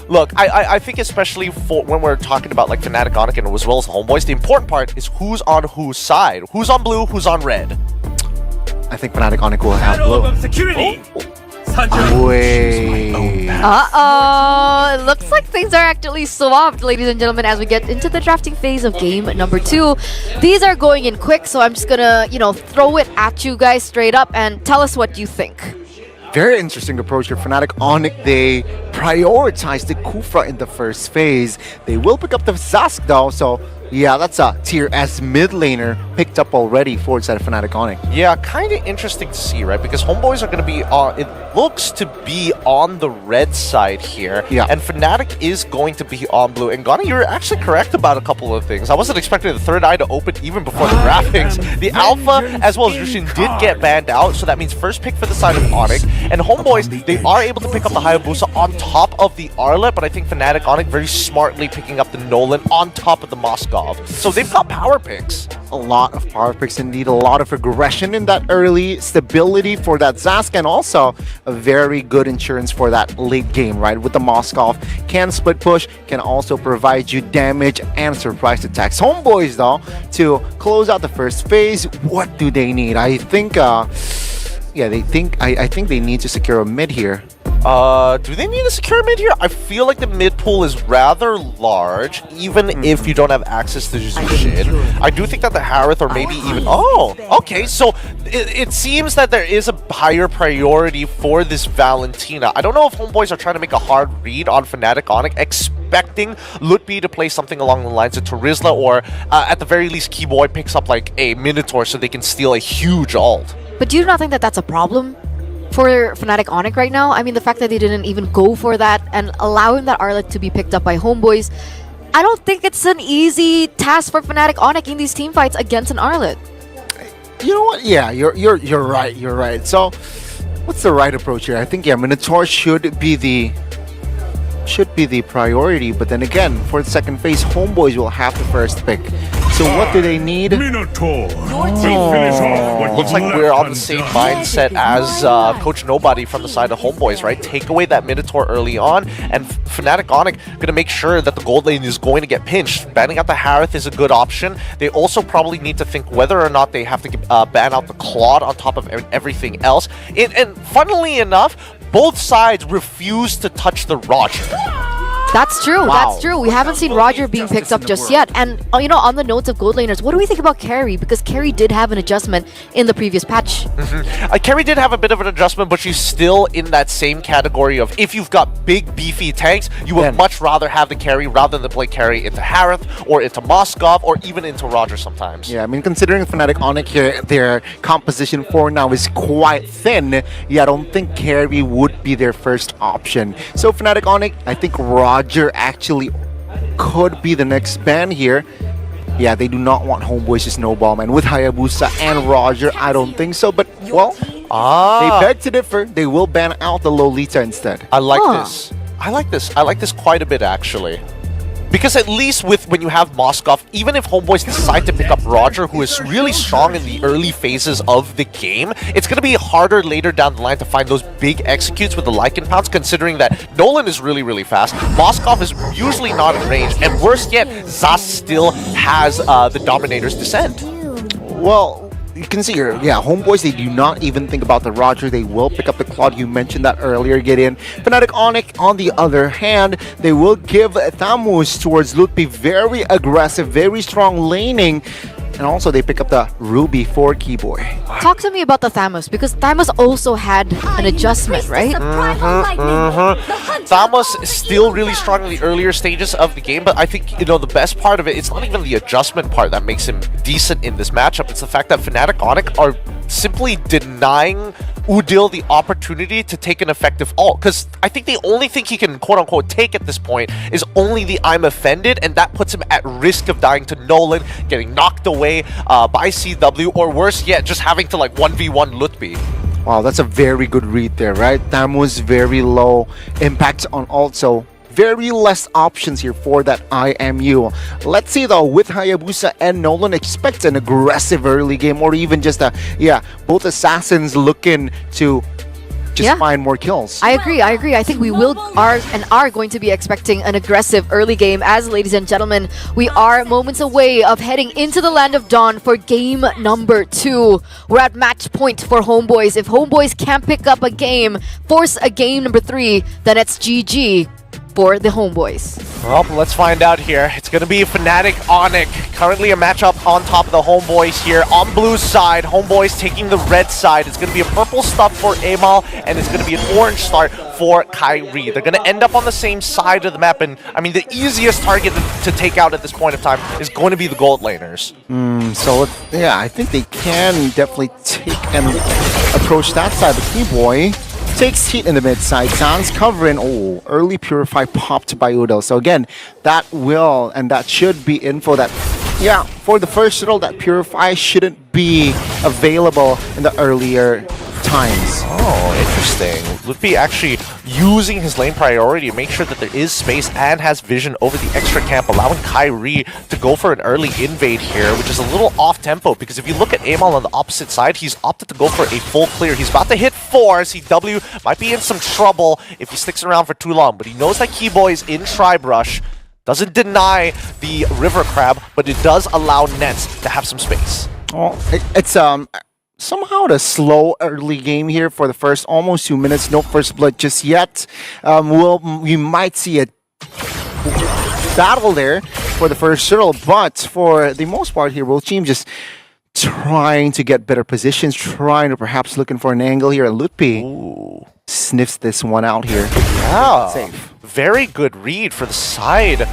Look, I think especially for when we're talking about like Fnatic Onyx and as well as Homeboys, the important part is who's on whose side. Who's on blue, who's on red. I think Fnatic Onyx will have blue. Wait. Uh-oh. It looks like things are actually swapped, ladies and gentlemen, as we get into the drafting phase of game number 2. These are going in quick, so I'm just gonna, throw it at you guys straight up and tell us what you think. Very interesting approach here. Fnatic Onyx, they prioritize the Kufra in the first phase. They will pick up the Zask though, so yeah, that's a tier S mid laner picked up already for the side of Fnatic Onyx. Yeah, kind of interesting to see, right? Because Homeboys are going to be on, it looks to be on the red side here. Yeah. And Fnatic is going to be on blue. And Gani, you're actually correct about a couple of things. I wasn't expecting the third eye to open even before the graphics. The Alpha as well as Jushin did get banned out, so that means first pick for the side of Onyx. And Homeboys, they are able to pick up the Hayabusa on top of the Arlet, but I think Fnatic Onyx very smartly picking up the Nolan on top of the Moskov. So they've got power picks. A lot of power picks indeed, a lot of aggression in that early, stability for that Zask, and also a very good insurance for that late game, right? With the Moskov, can split push, can also provide you damage and surprise attacks. Homeboys though, to close out the first phase, what do they need? I think, I think they need to secure a mid here. Do they need a secure mid here? I feel like the mid pool is rather large, even if you don't have access to Jushin. I do think that the Harith or maybe even... Oh, okay, so it seems that there is a higher priority for this Valentina. I don't know if Homeboys are trying to make a hard read on Fnatic Onyx, expecting Lutpi to play something along the lines of Terizla, or at the very least, Keyboy picks up like a Minotaur so they can steal a huge ult. But do you not think that that's a problem for Fnatic Onyx right now? I mean, the fact that they didn't even go for that and allowing that Arlet to be picked up by Homeboys, I don't think it's an easy task for Fnatic Onyx in these team fights against an Arlet. You know what? Yeah, you're right. You're right. So, what's the right approach here? I think Minotaur should be the priority, but then again, for the second phase, Homeboys will have the first pick. So what do they need? Minotaur will finish off what Looks like we're on the same mindset as Coach Nobody from the side of Homeboys, right? Take away that Minotaur early on, and Fnatic Onyx going to make sure that the gold lane is going to get pinched. Banning out the Harith is a good option. They also probably need to think whether or not they have to ban out the Claude on top of everything else. And funnily enough, both sides refuse to touch the Roger. That's true. Wow. That's true. We haven't seen Roger being picked up just yet. And on the notes of gold laners, what do we think about Carrie? Because Carrie did have an adjustment in the previous patch. Carrie did have a bit of an adjustment, but she's still in that same category of if you've got big beefy tanks, you would much rather have the carry rather than play carry into Harith or into Moskov or even into Roger sometimes. Yeah, I mean, considering Fnatic Onyx here, their composition for now is quite thin. Yeah, I don't think carry would be their first option. So Fnatic Onyx, I think Roger actually could be the next ban here. Yeah, they do not want Homeboys to snowball, man. With Hayabusa and Roger, I don't think so. But, well, they beg to differ. They will ban out the Lolita instead. I like this. I like this. I like this quite a bit, actually. Because at least when you have Moskov, even if Homeboys decide to pick up Roger, who is really strong in the early phases of the game, it's going to be harder later down the line to find those big executes with the Lycan Pounce, considering that Nolan is really, really fast. Moskov is usually not in range, and worse yet, Zas still has the Dominator's Descent. Well, you can see here, yeah, Homeboys, they do not even think about the Roger. They will pick up the Claude. You mentioned that earlier, Gideon. Fnatic Onyx, on the other hand, they will give Thamus towards Lutpi. Very aggressive, very strong laning. And also they pick up the Ruby for Keyboy. Talk to me about the Thamus, because Thamus also had an adjustment, right? Thamus is still really strong in the earlier stages of the game, but I think, you know, the best part of it, it's not even the adjustment part that makes him decent in this matchup. It's the fact that Fnatic Onic are simply denying Udil the opportunity to take an effective ult, because I think the only thing he can quote-unquote take at this point is only the I'm offended, and that puts him at risk of dying to Nolan, getting knocked away by CW, or worse yet, just having to like 1v1 Lutfi. Wow, that's a very good read there, right? Thamus very low impact on ult, so very less options here for that IMU. Let's see though, with Hayabusa and Nolan, expect an aggressive early game, or even just both assassins looking to just find more kills. I agree. I think we are going to be expecting an aggressive early game, as, ladies and gentlemen, we are moments away of heading into the Land of Dawn for game number 2. We're at match point for Homeboys. If Homeboys can't pick up a game, force a game number 3, then it's GG for the Homeboys. Well, let's find out here. It's going to be Fnatic Onic. Currently a matchup on top of the Homeboys here. On blue side, Homeboys taking the red side. It's going to be a purple stuff for Amal, and it's going to be an orange start for Kyrie. They're going to end up on the same side of the map, and I mean, the easiest target to take out at this point of time is going to be the gold laners. So, yeah, I think they can definitely take and approach that side. The Keyboy takes heat in the mid side. Sans covering. Oh, early Purify popped by Udo. So again, that will and that should be info that, yeah, for the first roll, that Purify shouldn't be available in the earlier times. Oh, interesting. Lutfi actually using his lane priority to make sure that there is space and has vision over the extra camp, allowing Kyrie to go for an early invade here, which is a little off-tempo, because if you look at Amal on the opposite side, he's opted to go for a full clear. He's about to hit 4. CW might be in some trouble if he sticks around for too long, but he knows that Keyboy is in Tribe Rush. Doesn't deny the River Crab, but it does allow Nets to have some space. Oh, it's somehow the slow early game here for the first almost 2 minutes. No first blood just yet. We might see a battle there for the first turtle, but for the most part here, World Team just trying to get better positions, trying to perhaps looking for an angle here. And Lutfi sniffs this one out here. Yeah, safe. Very good read for the side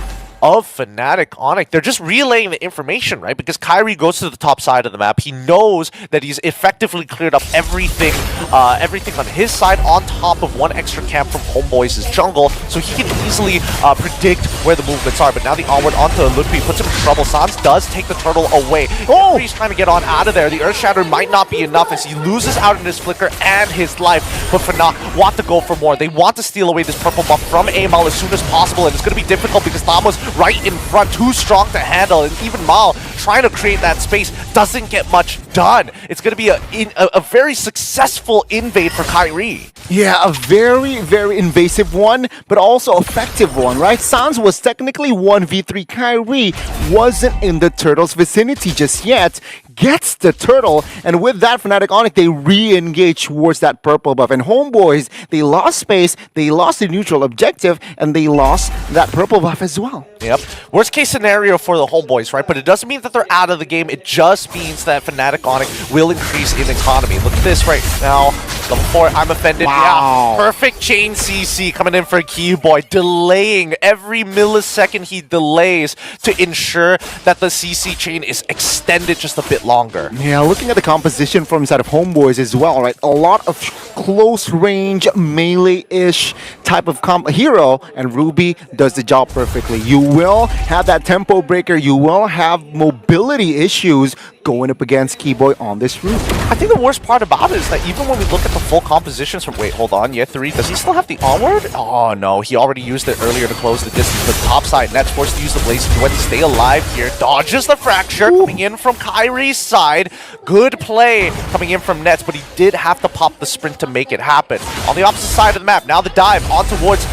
of Fnatic Onic. They're just relaying the information, right? Because Kyrie goes to the top side of the map. He knows that he's effectively cleared up everything on his side, on top of one extra camp from Homeboys' jungle, so he can easily predict where the movements are. But now the onward onto Lutfi puts him in trouble. Sans does take the turtle away. Oh! He's trying to get on out of there. The Earth Shatter might not be enough as he loses out in his flicker and his life. But Fnatic want to go for more. They want to steal away this purple buff from Amal as soon as possible, and it's going to be difficult because Thamos right in front, too strong to handle, and even Mal trying to create that space doesn't get much done. It's going to be a very successful invade for Kyrie. Yeah, a very, very invasive one, but also effective one, right? Sans was technically 1v3. Kyrie wasn't in the turtle's vicinity just yet. Gets the turtle, and with that, Fnatic Onic, they re-engage towards that purple buff. And Homeboys, they lost space, they lost the neutral objective, and they lost that purple buff as well. Yep. Worst case scenario for the Homeboys, right? But it doesn't mean that they're out of the game. It just means that Fnatic Onic will increase in economy. Look at this right now. Level 4, I'm offended. Wow. Yeah, perfect chain CC coming in for Keyboy, delaying every millisecond he delays to ensure that the CC chain is extended just a bit longer. Yeah, looking at the composition from inside of Homeboys as well, right? A lot of close range, melee-ish type of hero, and Ruby does the job perfectly. You will have that tempo breaker, you will have mobility issues going up against Keyboy on this route. I think the worst part about it is that even when we look at the full compositions from, wait, hold on, Yet3, does he still have the onward? Oh no, he already used it earlier to close the distance. The top side, Nets forced to use the Blaze to stay alive here. Dodges the fracture coming in from Kyrie's side. Good play coming in from Nets, but he did have to pop the sprint to make it happen. On the opposite side of the map, now the dive on towards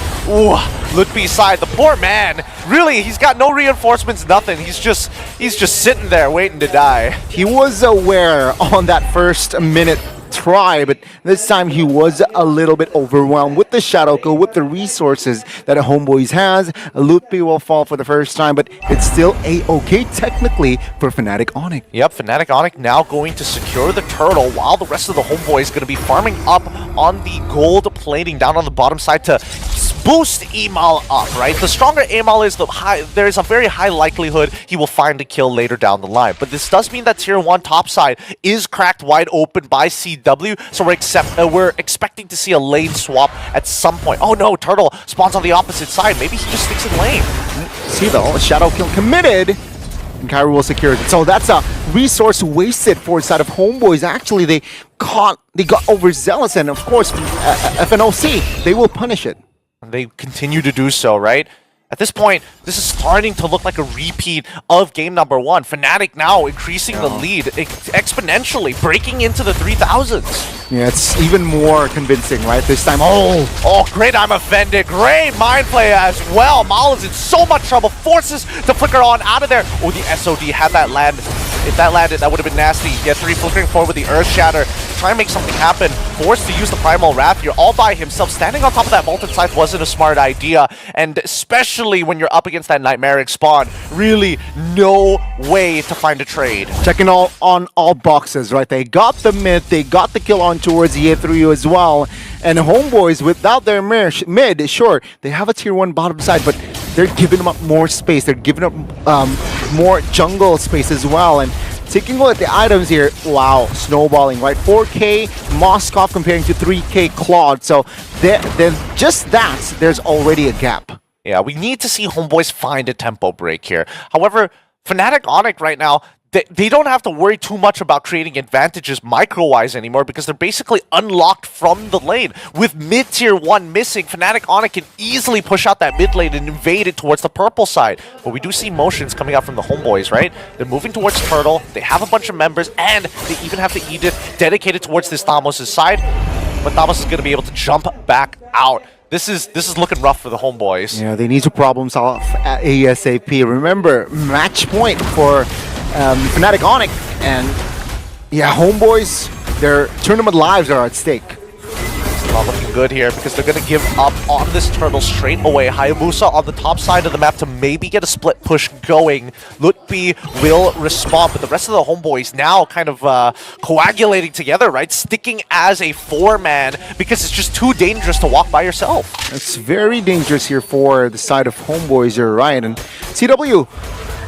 Lutfi's side. The poor man, really, he's got no reinforcements, nothing. He's just sitting there waiting to die. He was aware on that first minute try, but this time he was a little bit overwhelmed with the shadow kill, with the resources that Homeboys has. Lupi will fall for the first time, but it's still a-okay technically for Fnatic Onyx. Yep, Fnatic Onyx now going to secure the turtle while the rest of the Homeboys is going to be farming up on the gold plating down on the bottom side to boost Emal up, right? The stronger Emal is, there's a very high likelihood he will find a kill later down the line. But this does mean that Tier 1 top side is cracked wide open by CW, so we're expecting to see a lane swap at some point. Oh no, Turtle spawns on the opposite side. Maybe he just sticks in lane. See though, shadow kill committed. And Kyrie will secure it. So that's a resource wasted for the side of Homeboys. Actually, they got overzealous, and of course, FNOC, they will punish it. And they continue to do so, right? At this point, this is starting to look like a repeat of game number 1. Fnatic now increasing the lead exponentially, breaking into the 3000s. Yeah, it's even more convincing, right? This time, oh, great, I'm offended. Great mind play as well. Mal is in so much trouble, forces to flicker on out of there. Oh, the SOD had that land. If that landed, that would have been nasty. Yeah, 3 flickering forward with the Earth Shatter. Try and make something happen. Forced to use the Primal Wrath here all by himself. Standing on top of that Molten Scythe wasn't a smart idea. And especially when you're up against that Nightmaric spawn, really no way to find a trade. Checking on all boxes, right? They got the mid, they got the kill on towards the A3U as well. And Homeboys, without their mid, sure, they have a tier 1 bottom side, but they're giving them up more space. They're giving up more jungle space as well. And taking a look at the items here, wow, snowballing, right? 4K Moskov comparing to 3K Claude. So then just that, there's already a gap. Yeah, we need to see Homeboys find a tempo break here. However, Fnatic Onyx right now, they don't have to worry too much about creating advantages micro-wise anymore because they're basically unlocked from the lane. With mid-tier 1 missing, Fnatic Onyx can easily push out that mid lane and invade it towards the purple side. But we do see motions coming out from the Homeboys, right? They're moving towards Turtle, they have a bunch of members, and they even have the Edith dedicated towards this Thamos' side. But Thamos is going to be able to jump back out. This is looking rough for the Homeboys. Yeah, they need to problem solve at ASAP. Remember, match point for Fnatic Onyx, and yeah, Homeboys, their tournament lives are at stake. It's not looking good here because they're going to give up on this turtle straight away. Hayabusa on the top side of the map to maybe get a split push going. Lutfi will respond, but the rest of the Homeboys now kind of coagulating together, right? Sticking as a 4-man because it's just too dangerous to walk by yourself. It's very dangerous here for the side of Homeboys, you're right. And CW,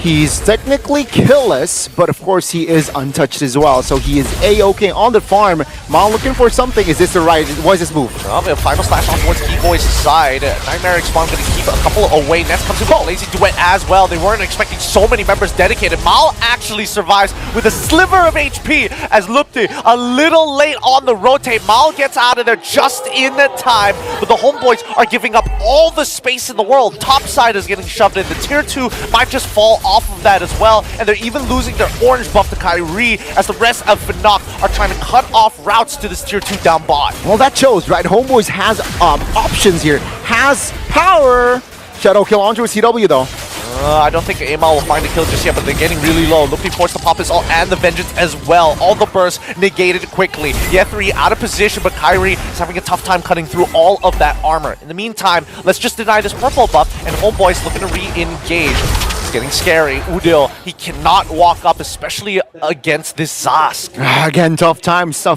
he's technically killless, but of course he is untouched as well. So he is a-okay on the farm. Mal looking for something. Is this the right? What is this move? A final slash on towards Keyboy's side. Nightmaric Spawn going to keep a couple away. Next comes in with Lazy Duet as well. They weren't expecting so many members dedicated. Mal actually survives with a sliver of HP as Lupti a little late on the rotate. Mal gets out of there just in time, but the Homeboys are giving up all the space in the world. Top side is getting shoved in. The tier 2 might just fall off of that as well, and they're even losing their orange buff to Kyrie as the rest of Fnatic are trying to cut off routes to this tier 2 down bot. Well, that shows, right? Homeboys has options here, has power. Shadow kill onto a CW though. I don't think Amal will find a kill just yet, but they're getting really low. Looking forced to pop his ult and the Vengeance as well. All the bursts negated quickly. Yethri out of position, but Kyrie is having a tough time cutting through all of that armor. In the meantime, let's just deny this purple buff, and Homeboys looking to re-engage. It's getting scary. Udil, he cannot walk up, especially against this Zask. Again, tough times for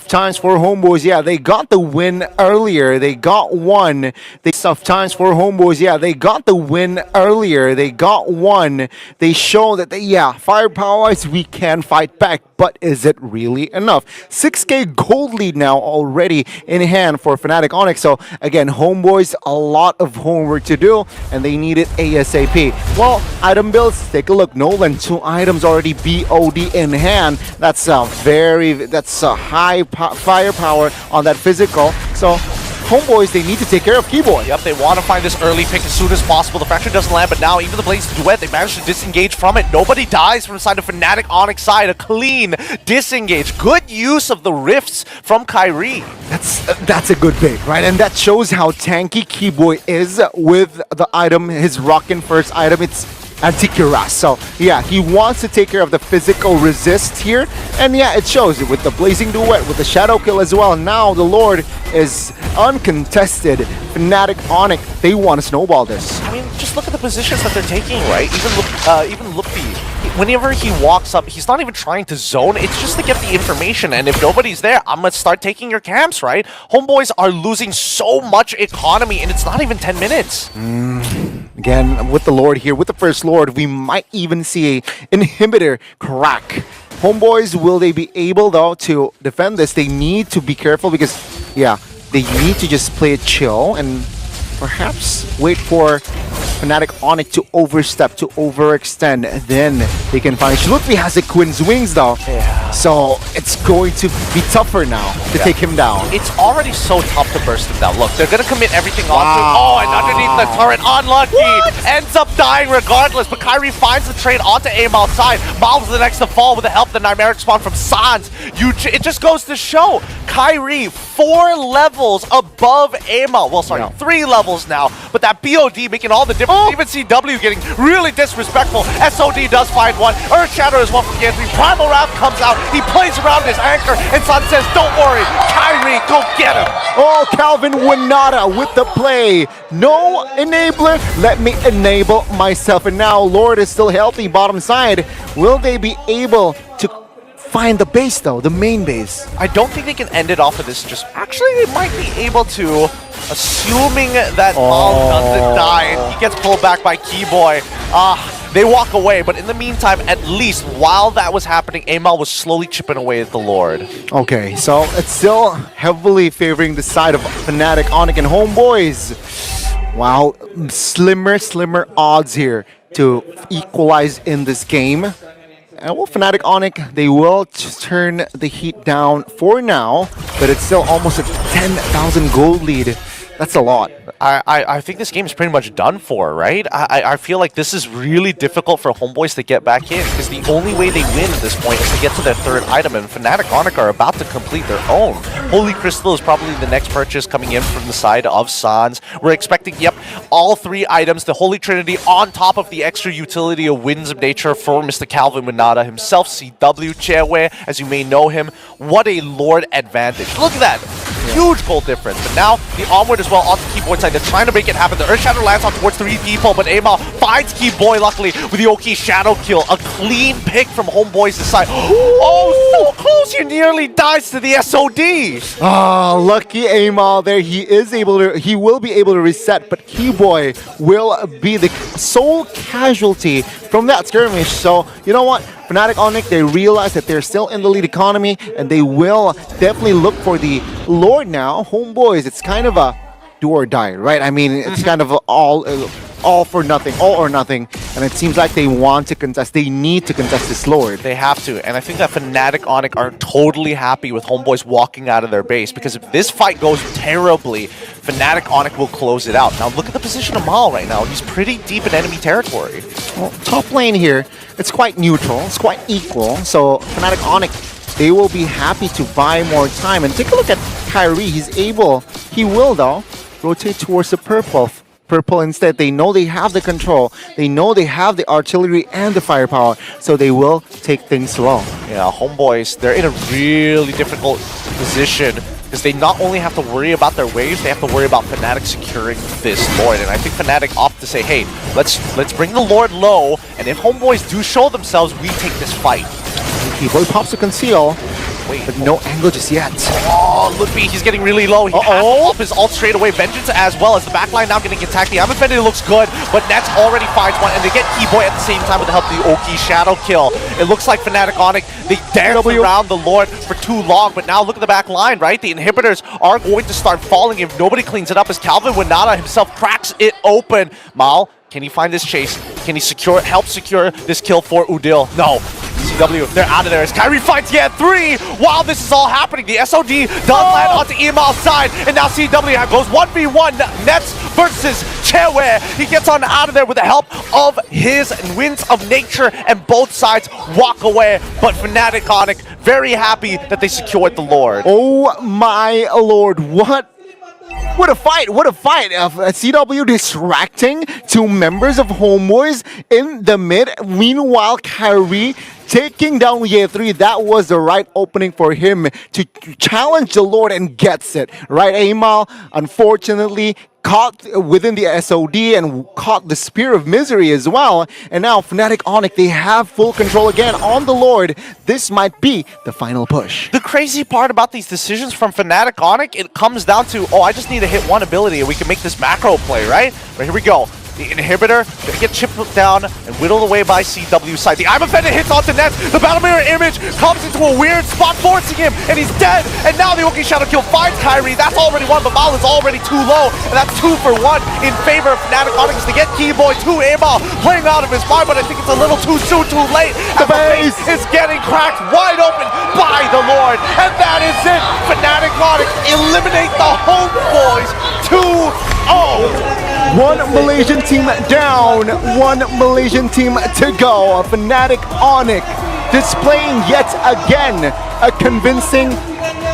Homeboys. Yeah, they got the win earlier. They got one. Tough times for Homeboys. Yeah, they got the win earlier. They got one. They show that, firepower-wise, we can fight back. But is it really enough? 6K gold lead now already in hand for Fnatic Onyx. So again, Homeboys, a lot of homework to do, and they need it ASAP. Well, item builds, take a look. Nolan, 2 items already BOD in hand. That's a high firepower on that physical. So Homeboys, they need to take care of Keyboy. Yep, they want to find this early pick as soon as possible. The Fracture doesn't land, but now even the Blaze Duet, they managed to disengage from it. Nobody dies from the side of Fnatic Onyx side. A clean disengage. Good use of the rifts from Kyrie. That's a good bait, right? And that shows how tanky Keyboy is with the item, his rockin' first item. It's Anticuras. So yeah, he wants to take care of the physical resist here. And yeah, it shows with the blazing duet, with the shadow kill as well. Now the Lord is uncontested. Fnatic Onic, they want to snowball this. I mean, just look at the positions that they're taking, right? Even Luffy, whenever he walks up, he's not even trying to zone. It's just to get the information. And if nobody's there, I'm going to start taking your camps, right? Homeboys are losing so much economy, and it's not even 10 minutes. Again, with the Lord here, with the first Lord, we might even see a inhibitor crack. Homeboys, will they be able, though, to defend this? They need to be careful because, yeah, they need to just play it chill and perhaps wait for Fnatic Onic to overstep, to overextend. Then they can find... Shlupi has a Quinn's Wings, though. Yeah. So it's going to be tougher now to take him down. It's already so tough to burst him down. Look, they're going to commit everything onto... Oh, and underneath the turret, unlucky! Ends up dying regardless, but Kyrie finds the trade onto aim outside. Miles the next to fall with the help of the Nightmaric spawn from Sans. It just goes to show, Kyrie, 4 levels above Amal. Well, sorry, 3 levels now, but that BOD making all the difference. Even CW getting really disrespectful. SOD does find one. Earth Shadow as well from Anthony. Primal Wrath comes out. He plays around his anchor, and Sun says, don't worry, Kyrie, go get him. Oh, Calvin Winata with the play. No enabler. Let me enable myself. And now Lord is still healthy bottom side. Will they be able to find the base, though, the main base? I don't think they can end it off of this. Just actually, they might be able to, assuming that Mal doesn't die and he gets pulled back by Keyboy. They walk away, but in the meantime, at least while that was happening, Amal was slowly chipping away at the Lord. Okay, so it's still heavily favoring the side of Fnatic Onic and Homeboys. Wow, slimmer odds here to equalize in this game. And well, Fnatic Onic, they will turn the heat down for now, but it's still almost a 10,000 gold lead. That's a lot. I think this game is pretty much done for, right? I feel like this is really difficult for Homeboys to get back in, because the only way they win at this point is to get to their third item, and Fnatic Onic are about to complete their own. Holy Crystal is probably the next purchase coming in from the side of Sans. We're expecting, yep, all 3 items, the Holy Trinity on top of the extra utility of Winds of Nature for Mr. Calvin Winata himself, CW Chairway, as you may know him. What a Lord advantage. Look at that. Huge goal difference. But now the onward as well onto Keyboy side. They're trying to make it happen. The Earth Shadow lands on towards 3 people, but Amal finds Keyboy luckily with the Oki Shadow kill. A clean pick from Homeboys' side. Oh, so close! He nearly dies to the SOD. Ah, lucky Amal there. He will be able to reset, but Keyboy will be the sole casualty from that skirmish. So you know what? Fnatic Onic, they realize that they're still in the lead economy, and they will definitely look for the Lord now. Homeboys, it's kind of a do or die, right? I mean, it's kind of all for nothing, all or nothing, and it seems like they want to contest. They need to contest this Lord. They have to, and I think that Fnatic Onic are totally happy with Homeboys walking out of their base, because if this fight goes terribly, Fnatic Onic will close it out. Now look at the position of Mal right now. He's pretty deep in enemy territory. Well, top lane here, it's quite neutral, it's quite equal, so Fnatic Onic, they will be happy to buy more time. And take a look at Kyrie. He will though rotate towards the purple instead. They know they have the control, they know they have the artillery and the firepower, so they will take things slow. Yeah, Homeboys, they're in a really difficult position, because they not only have to worry about their waves, they have to worry about Fnatic securing this Lord. And I think Fnatic opt to say, hey, let's bring the Lord low, and if Homeboys do show themselves, we take this fight. Keyboy pops to conceal. Wait, but no angle just yet. Oh, Ludwig, he's getting really low. He has to off his ult straight away. Vengeance as well as the backline now getting attacked. The Infinity looks good, but Nets already finds one, and they get Keyboy at the same time with the help of the Oki Shadow kill. It looks like Fnatic Onic, they danced around the Lord for too long, but now look at the back line, right? The inhibitors are going to start falling if nobody cleans it up, as Calvin Winata himself cracks it open. Mal, can he find this chase? Can he help secure this kill for Udil? No. CW, they're out of there as Kyrie fights yet 3 while this is all happening. The SOD does land onto Emal's side, and now CW goes 1v1 Nets versus Chewe. He gets on out of there with the help of his Winds of Nature, and both sides walk away, but Fnatic Onic very happy that they secured the Lord. Oh my lord, what a fight, what a fight. CW distracting two members of Homeboys in the mid. Meanwhile, Kyrie taking down Ye3. That was the right opening for him to challenge the Lord and gets it. Right, Amal? Unfortunately, caught within the SOD and caught the Spear of Misery as well. And now Fnatic Onyx, they have full control again on the Lord. This might be the final push. The crazy part about these decisions from Fnatic Onyx, it comes down to, oh, I just need to hit one ability and we can make this macro play, right? But here we go. The inhibitor gonna get chipped down and whittled away by CW side. The I'm offended hits onto Nets. The Battle Mirror image comes into a weird spot, forcing him, and he's dead. And now the Oki Shadow Kill finds Kyrie. That's already one, but Mal is already too low. And that's 2 for 1 in favor of Fnatic Onyx to get Keyboy to Amal, playing out of his mind, but I think it's a little too soon, too late. The face is getting cracked wide open by the Lord. And that is it. Fnatic Onyx eliminate the Homeboys 2-0. One Malaysian team down, one Malaysian team to go. A Fnatic Onyx displaying yet again a convincing,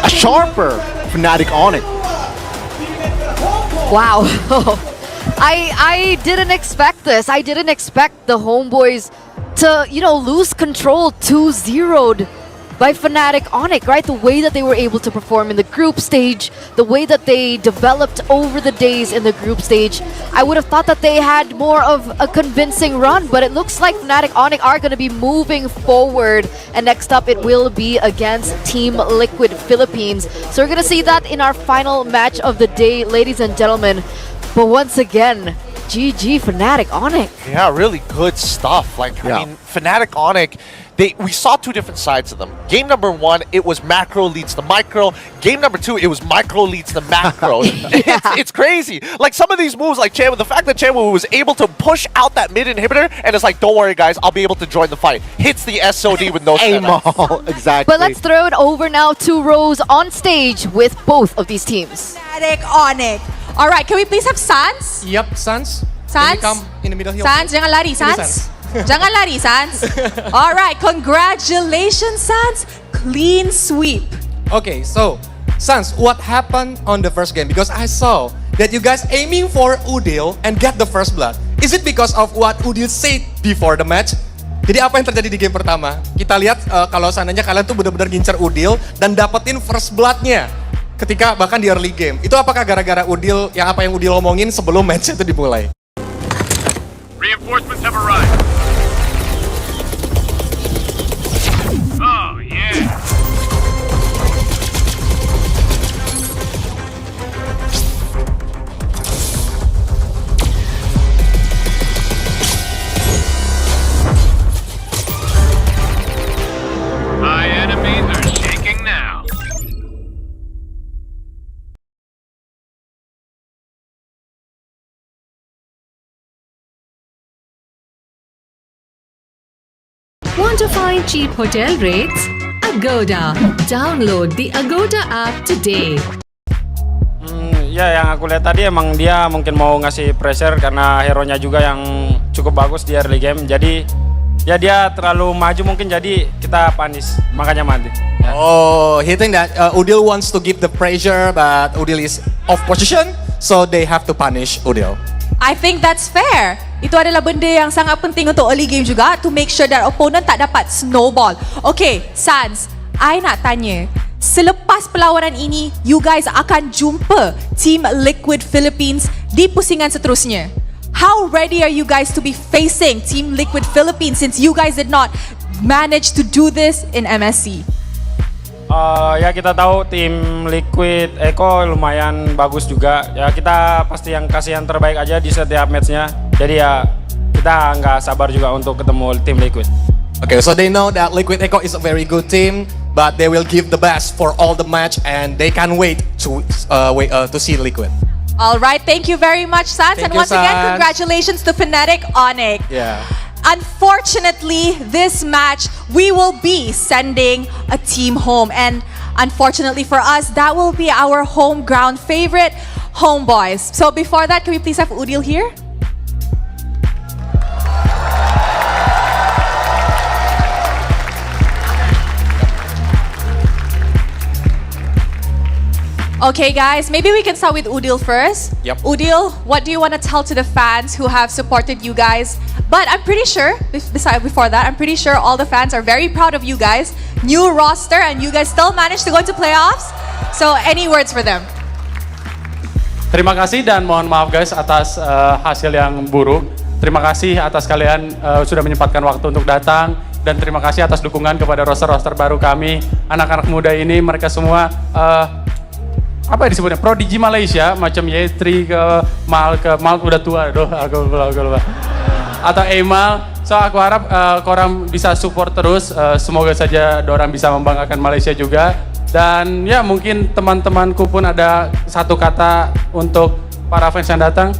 a sharper Fnatic Onyx. Wow. I didn't expect this. I didn't expect the Homeboys to, lose control 2-0'd by Fnatic Onyx, right? The way that they were able to perform in the group stage, the way that they developed over the days in the group stage, I would have thought that they had more of a convincing run, but it looks like Fnatic Onyx are going to be moving forward. And next up, it will be against Team Liquid Philippines. So we're going to see that in our final match of the day, ladies and gentlemen. But once again, GG Fnatic Onyx. Yeah, really good stuff. I mean, Fnatic Onyx, we saw two different sides of them. Game number 1, it was macro leads to micro. Game number 2, it was micro leads to macro. It's crazy. Like some of these moves, like Chanwu, the fact that Chanwu was able to push out that mid inhibitor and it's like, don't worry guys, I'll be able to join the fight. Hits the SOD with no Amal, exactly. But let's throw it over now to Rose on stage with both of these teams. Fnatic Onyx. All right, can we please have Sans? Yep, Sans. Sans? Can you come in the middle here? Sans, jangan lari, Sini, Sans. Jangan lari, Sans. All right, congratulations, Sans. Clean sweep. Okay, so, Sans, what happened on the first game? Because I saw that you guys aiming for Udil and get the first blood. Is it because of what Udil said before the match? Jadi apa yang terjadi di game pertama? Kita lihat kalau seandainya kalian tuh benar-benar ngincar Udil dan dapetin first blood-nya ketika bahkan di early game. Itu apakah gara-gara Udil, yang apa yang Udil omongin sebelum match itu dimulai? Reinforcements have arrived. Oh, yeah. My enemies are shaking now. Want to find cheap hotel rates? Agoda. Download the Agoda app today. Ya, yang aku lihat tadi emang dia mungkin mau ngasih pressure karena hero-nya juga yang cukup bagus di early game. Jadi ya dia terlalu maju mungkin, jadi kita punish, makanya mati. Ya. Oh, he think that Udil wants to give the pressure, but Udil is off position, so they have to punish Udil. I think that's fair. Itu adalah benda yang sangat penting untuk early game juga, to make sure that opponent tak dapat snowball. Okay, Sans, I nak tanya, selepas perlawanan ini, you guys akan jumpa Team Liquid Philippines di pusingan seterusnya. How ready are you guys to be facing Team Liquid Philippines since you guys did not manage to do this in MSC? Ya kita tahu tim Liquid Echo lumayan bagus juga. Ya kita pasti yang kasih yang terbaik aja di setiap matchnya. Jadi ya kita nggak sabar juga untuk ketemu tim Liquid. Okay, so they know that Liquid Echo is a very good team, but they will give the best for all the match, and they can't wait to see Liquid. All right, thank you very much, Sans, and once again, Sans. Congratulations to Fnatic Onyx. Yeah. Unfortunately, this match, we will be sending a team home. And unfortunately for us, that will be our home ground favorite, Homeboys. So before that, can we please have Udil here? Okay, guys, maybe we can start with Udil first. Yep. Udil, what do you want to tell to the fans who have supported you guys? But I'm pretty sure, before that, I'm pretty sure all the fans are very proud of you guys. New roster, and you guys still managed to go into playoffs. So, any words for them? Terima kasih dan mohon maaf guys atas hasil yang buruk. Terima kasih atas kalian sudah menyempatkan waktu untuk datang. Dan terima kasih atas dukungan kepada roster-roster baru kami. Anak-anak muda ini, mereka semua apa ya disebutnya, prodigi Malaysia, macam Yetri ke Mal udah tua, aku lupa. Atau Emal. So aku harap korang bisa support terus. Semoga saja dorang bisa membanggakan Malaysia juga. Dan ya mungkin teman-temanku pun ada satu kata untuk para fans yang datang.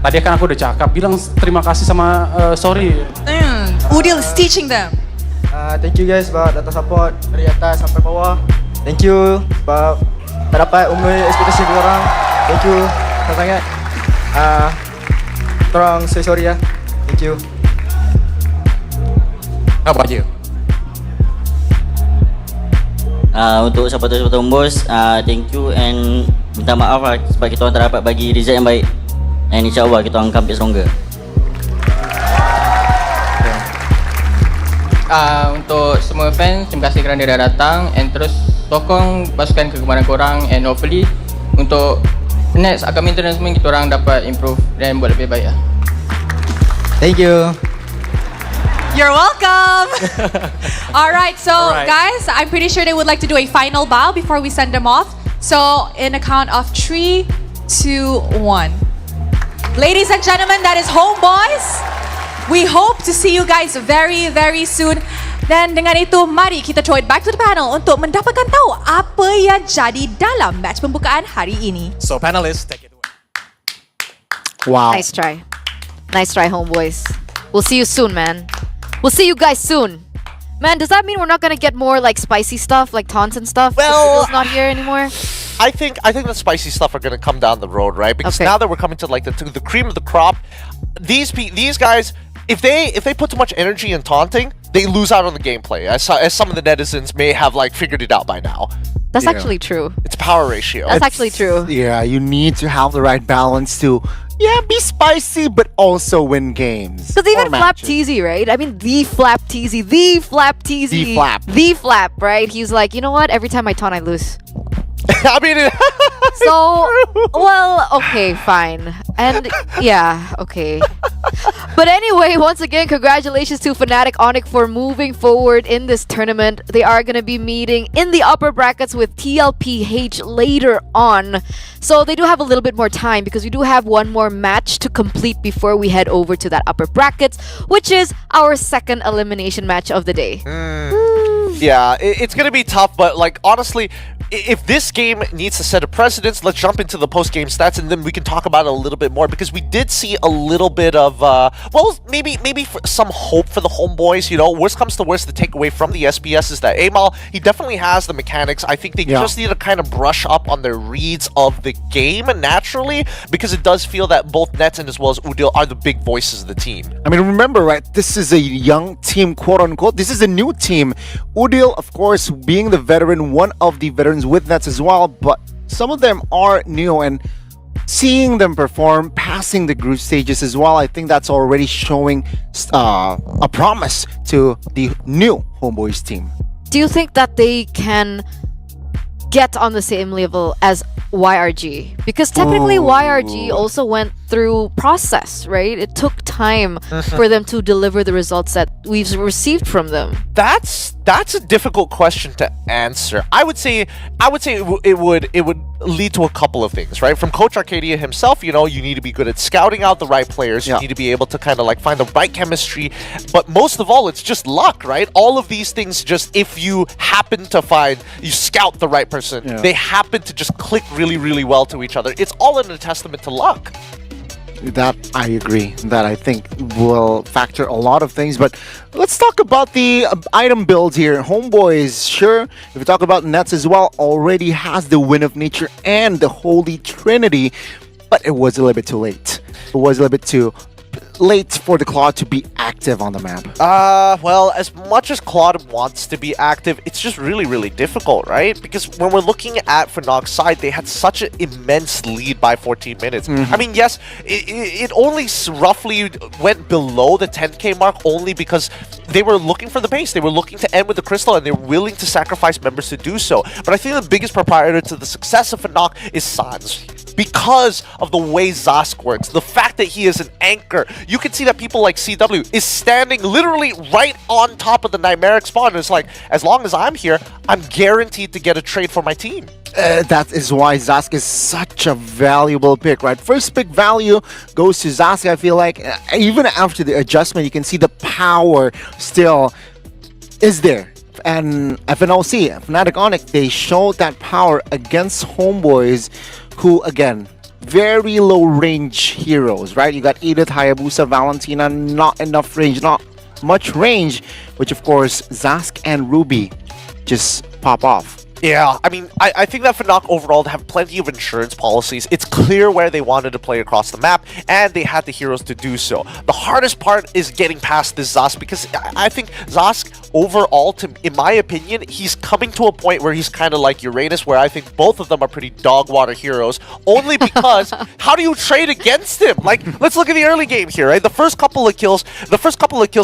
Tadi kan aku udah cakap, bilang terima kasih sama sorry. Udil is teaching them. Thank you guys sebab datang support dari atas sampai bawah. Thank you sebab tak dapat umur ekspektasi korang. Thank you sangat-sangat. Korang say sorry ya. Thank you. How about you? Untuk supporter-supporter Hombos, thank you and minta maaf lah sebab kita orang tak dapat bagi result yang baik. And insyaAllah kita orang come back stronger. Untuk semua fans, terima kasih kerana dah datang and terus sokong pasukan kegemaran korang and hopefully untuk next upcoming tournament kita orang dapat improve dan buat lebih baik lah. Thank you. You're welcome. All right, so guys, I'm pretty sure they would like to do a final bow before we send them off. So in a count of 3, 2, 1. Ladies and gentlemen, that is Homeboys. We hope to see you guys very, very soon. Dan dengan itu, mari kita throw it back to the panel untuk mendapatkan tahu apa yang jadi dalam match pembukaan hari ini. So panelists, take it away. Wow. Nice try. Nice try, Homeboys. We'll see you soon, man. We'll see you guys soon. Man, does that mean we're not gonna get more like spicy stuff, like taunts and stuff? Well, Udil's not here anymore. I think the spicy stuff are gonna come down the road, right? Because now that we're coming to like the cream of the crop, these guys, if they put too much energy in taunting, they lose out on the gameplay. As some of the netizens may have like figured it out by now. That's actually true. It's power ratio. That's actually true. Yeah, you need to have the right balance to, be spicy, but also win games. Because even Flap Teasy, right? I mean, the Flap Teasy, the Flap, right? He's like, you know what? Every time I taunt, I lose. I mean, so, well, okay, fine. And yeah, okay. But anyway, once again, congratulations to Fnatic Onyx for moving forward in this tournament. They are going to be meeting in the upper brackets with TLPH later on. So they do have a little bit more time because we do have one more match to complete before we head over to that upper brackets, which is our second elimination match of the day. Yeah, it's going to be tough, but like honestly, if this game needs to set a precedence, let's jump into the post-game stats and then we can talk about it a little bit more because we did see a little bit of, maybe some hope for the Homeboys. You know, worst comes to worst, the takeaway from the SBS is that Amal, he definitely has the mechanics. I think they just need to kind of brush up on their reads of the game naturally because it does feel that both Nets and as well as Udil are the big voices of the team. I mean, remember, right? This is a young team, quote unquote. This is a new team. Udil, of course, being the veteran, one of the veterans with Nets as well, but some of them are new, and seeing them perform, passing the group stages as well, I think that's already showing a promise to the new Homeboys team. Do you think that they can get on the same level as YRG? Because technically YRG also went through process, right? It took time for them to deliver the results that we've received from them. That's a difficult question to answer. I would say it would lead to a couple of things, right? From Coach Arcadia himself, you know, you need to be good at scouting out the right players. You need to be able to kind of like find the right chemistry. But most of all, it's just luck, right? All of these things, just if you happen to you scout the right person, they happen to just click really, really well to each other. It's all in a testament to luck. That I agree. That I think will factor a lot of things. But let's talk about the item build here. Homeboys, sure, if we talk about Nets as well, already has the Wind of Nature and the Holy Trinity, but it was a little bit too late. It was a little bit too late for the Claw to be active on the map? Well, as much as Claude wants to be active, it's just really, really difficult, right? Because when we're looking at Fnac's side, they had such an immense lead by 14 minutes. I mean, yes, it only roughly went below the 10k mark only because they were looking for the base. They were looking to end with the Crystal, and they're willing to sacrifice members to do so. But I think the biggest proprietor to the success of Fnac is Sans. Because of the way Zask works, the fact that he is an anchor, you can see that people like CW is standing literally right on top of the Nightmaric spawn. And it's like, as long as I'm here, I'm guaranteed to get a trade for my team. That is why Zask is such a valuable pick, right? First pick value goes to Zask. I feel like even after the adjustment, you can see the power still is there. And FNOC, Fnatic Onyx, they showed that power against Homeboys, who, again, very low range heroes, right? You got Edith, Hayabusa, Valentina, not enough range, not much range, which of course Zask and Ruby just pop off. Yeah, I mean, I think that Fnac overall have plenty of insurance policies. It's clear where they wanted to play across the map, and they had the heroes to do so. The hardest part is getting past this Zask, because I think Zask overall, in my opinion, he's coming to a point where he's kind of like Uranus, where I think both of them are pretty dog water heroes, only because how do you trade against him? Like, let's look at the early game here, right? The first couple of kills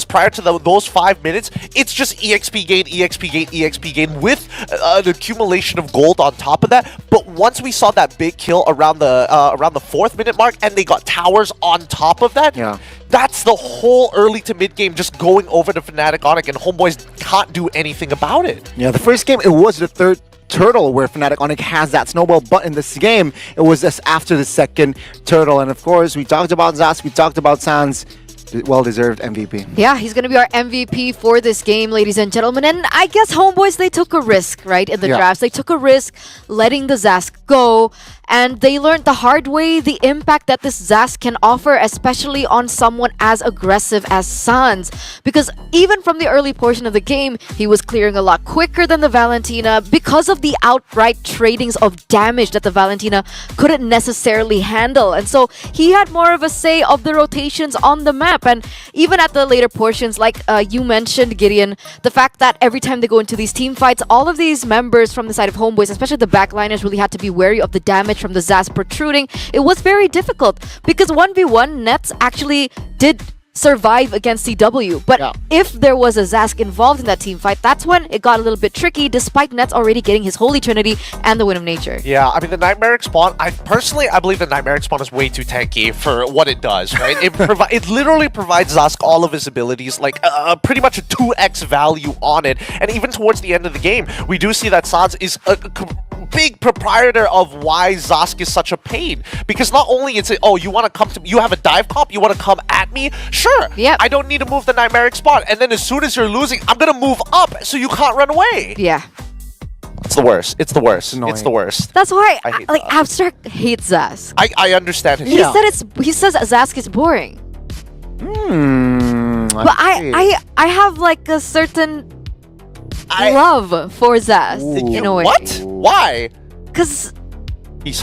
prior to those 5 minutes, it's just EXP gain, EXP gain, EXP gain with the accumulation of gold on top of that. But once we saw that big kill around the 4th minute mark, and they got towers on top of that, that's the whole early to mid game just going over to Fnatic Onyx, and Homeboys can't do anything about it. Yeah, the first game, it was the third turtle where Fnatic Onyx has that snowball, but in this game, it was just after the second turtle. And of course, we talked about Zask, we talked about Sans. Well-deserved MVP. Yeah, he's going to be our MVP for this game, ladies and gentlemen. And I guess Homeboys, they took a risk, right, in the drafts. They took a risk letting the Zask go. And they learned the hard way the impact that this Zask can offer, especially on someone as aggressive as Sans. Because even from the early portion of the game, he was clearing a lot quicker than the Valentina because of the outright tradings of damage that the Valentina couldn't necessarily handle. And so he had more of a say of the rotations on the map. And even at the later portions, like you mentioned, Gideon, the fact that every time they go into these team fights, all of these members from the side of Homeboys, especially the backliners, really had to be wary of the damage from the Zask protruding. It was very difficult because 1v1 Nets actually did survive against CW. But if there was a Zask involved in that team fight, that's when it got a little bit tricky, despite Nets already getting his Holy Trinity and the Wind of Nature. Yeah, I mean, the Nightmaric spawn, I believe the Nightmaric spawn is way too tanky for what it does, right? It literally provides Zask all of his abilities, like pretty much a 2x value on it. And even towards the end of the game, we do see that Sans is a big proprietor of why Zask is such a pain. Because not only is it, oh, you want to come to me, you have a dive comp, you want to come at me? Sure, I don't need to move the Nightmaric spawn. And then as soon as you're losing, I'm going to move up so you can't run away. Yeah. It's the worst. It's the worst. It's the worst. That's why Abstract hates Zask. I understand it. He says Zask is boring. But I have like a certain love for Zask in a way. What? Why? Because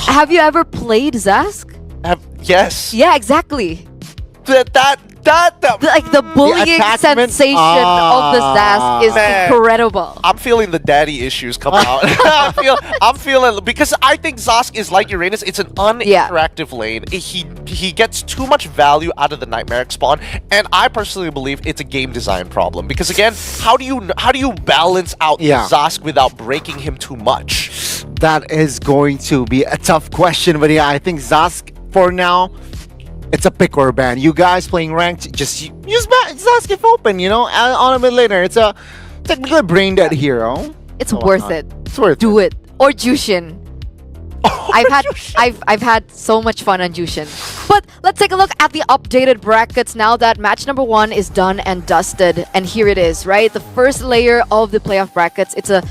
have you ever played Zask? Yes. Yeah, exactly. That like the bullying sensation of the Zask is incredible. I'm feeling the daddy issues come out. I'm feeling, because I think Zask is like Uranus. It's an uninteractive lane. He gets too much value out of the Nightmaric spawn, and I personally believe it's a game design problem. Because again, how do you balance out Zask without breaking him too much? That is going to be a tough question, but yeah, I think Zask for now, it's a pick or ban. You guys playing ranked, just use Zask if open, you know, on a mid laner. It's a technically brain dead hero. It's worth it. It's worth Do it. Or Jushin. I've had so much fun on Jushin. But let's take a look at the updated brackets now that match number 1 is done and dusted. And here it is, right? The first layer of the playoff brackets. It's an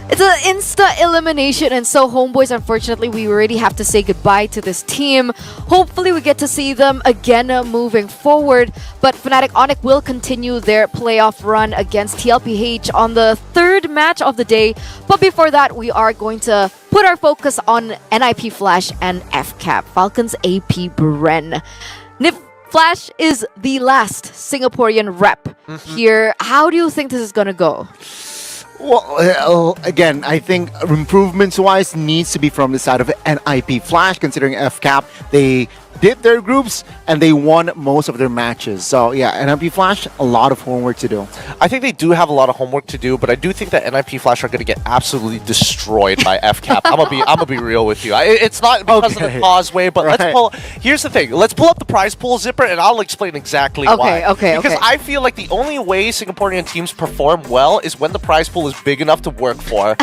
insta elimination, and so Homeboys, unfortunately, we already have to say goodbye to this team. Hopefully we get to see them again moving forward, but Fnatic Onyx will continue their playoff run against TLPH on the 3rd match of the day. But before that, we are going to put our focus on NIP Flash and FCAP, Falcons AP Bren. Nif, Flash is the last Singaporean rep here. How do you think this is gonna go? Well, again, I think improvements-wise needs to be from the side of NIP Flash, considering FCAP, they did their groups and they won most of their matches. So yeah, NIP Flash, a lot of homework to do. I think they do have a lot of homework to do, but I do think that NIP Flash are going to get absolutely destroyed by FCAP. I'm gonna be real with you. It's not because of the causeway, but let's pull. Here's the thing. Let's pull up the prize pool zipper, and I'll explain exactly why. Because I feel like the only way Singaporean teams perform well is when the prize pool is big enough to work for.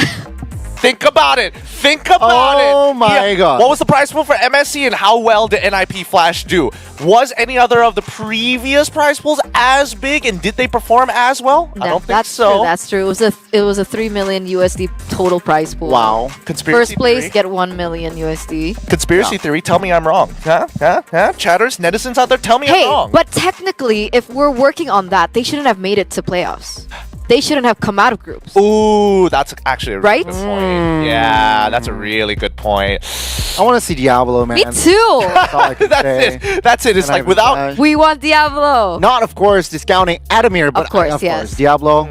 Think about it. Think about it. Oh my god. What was the prize pool for MSC and how well did NIP Flash do? Was any other of the previous prize pools as big and did they perform as well? I don't think so. True, that's true. It was a 3 million USD total prize pool. Wow. Conspiracy First place theory? get 1 million USD. Conspiracy theory, tell me I'm wrong. Huh? Chatters, netizens out there, tell me I'm wrong. But technically, if we're working on that, they shouldn't have made it to playoffs. They shouldn't have come out of groups. Ooh, that's actually a really right? good point. Yeah, that's a really good point. I want to see Diablo, man. Me too. That's it. It's like without... We want Diablo. Not, of course, discounting Adamir, but of course, Diablo.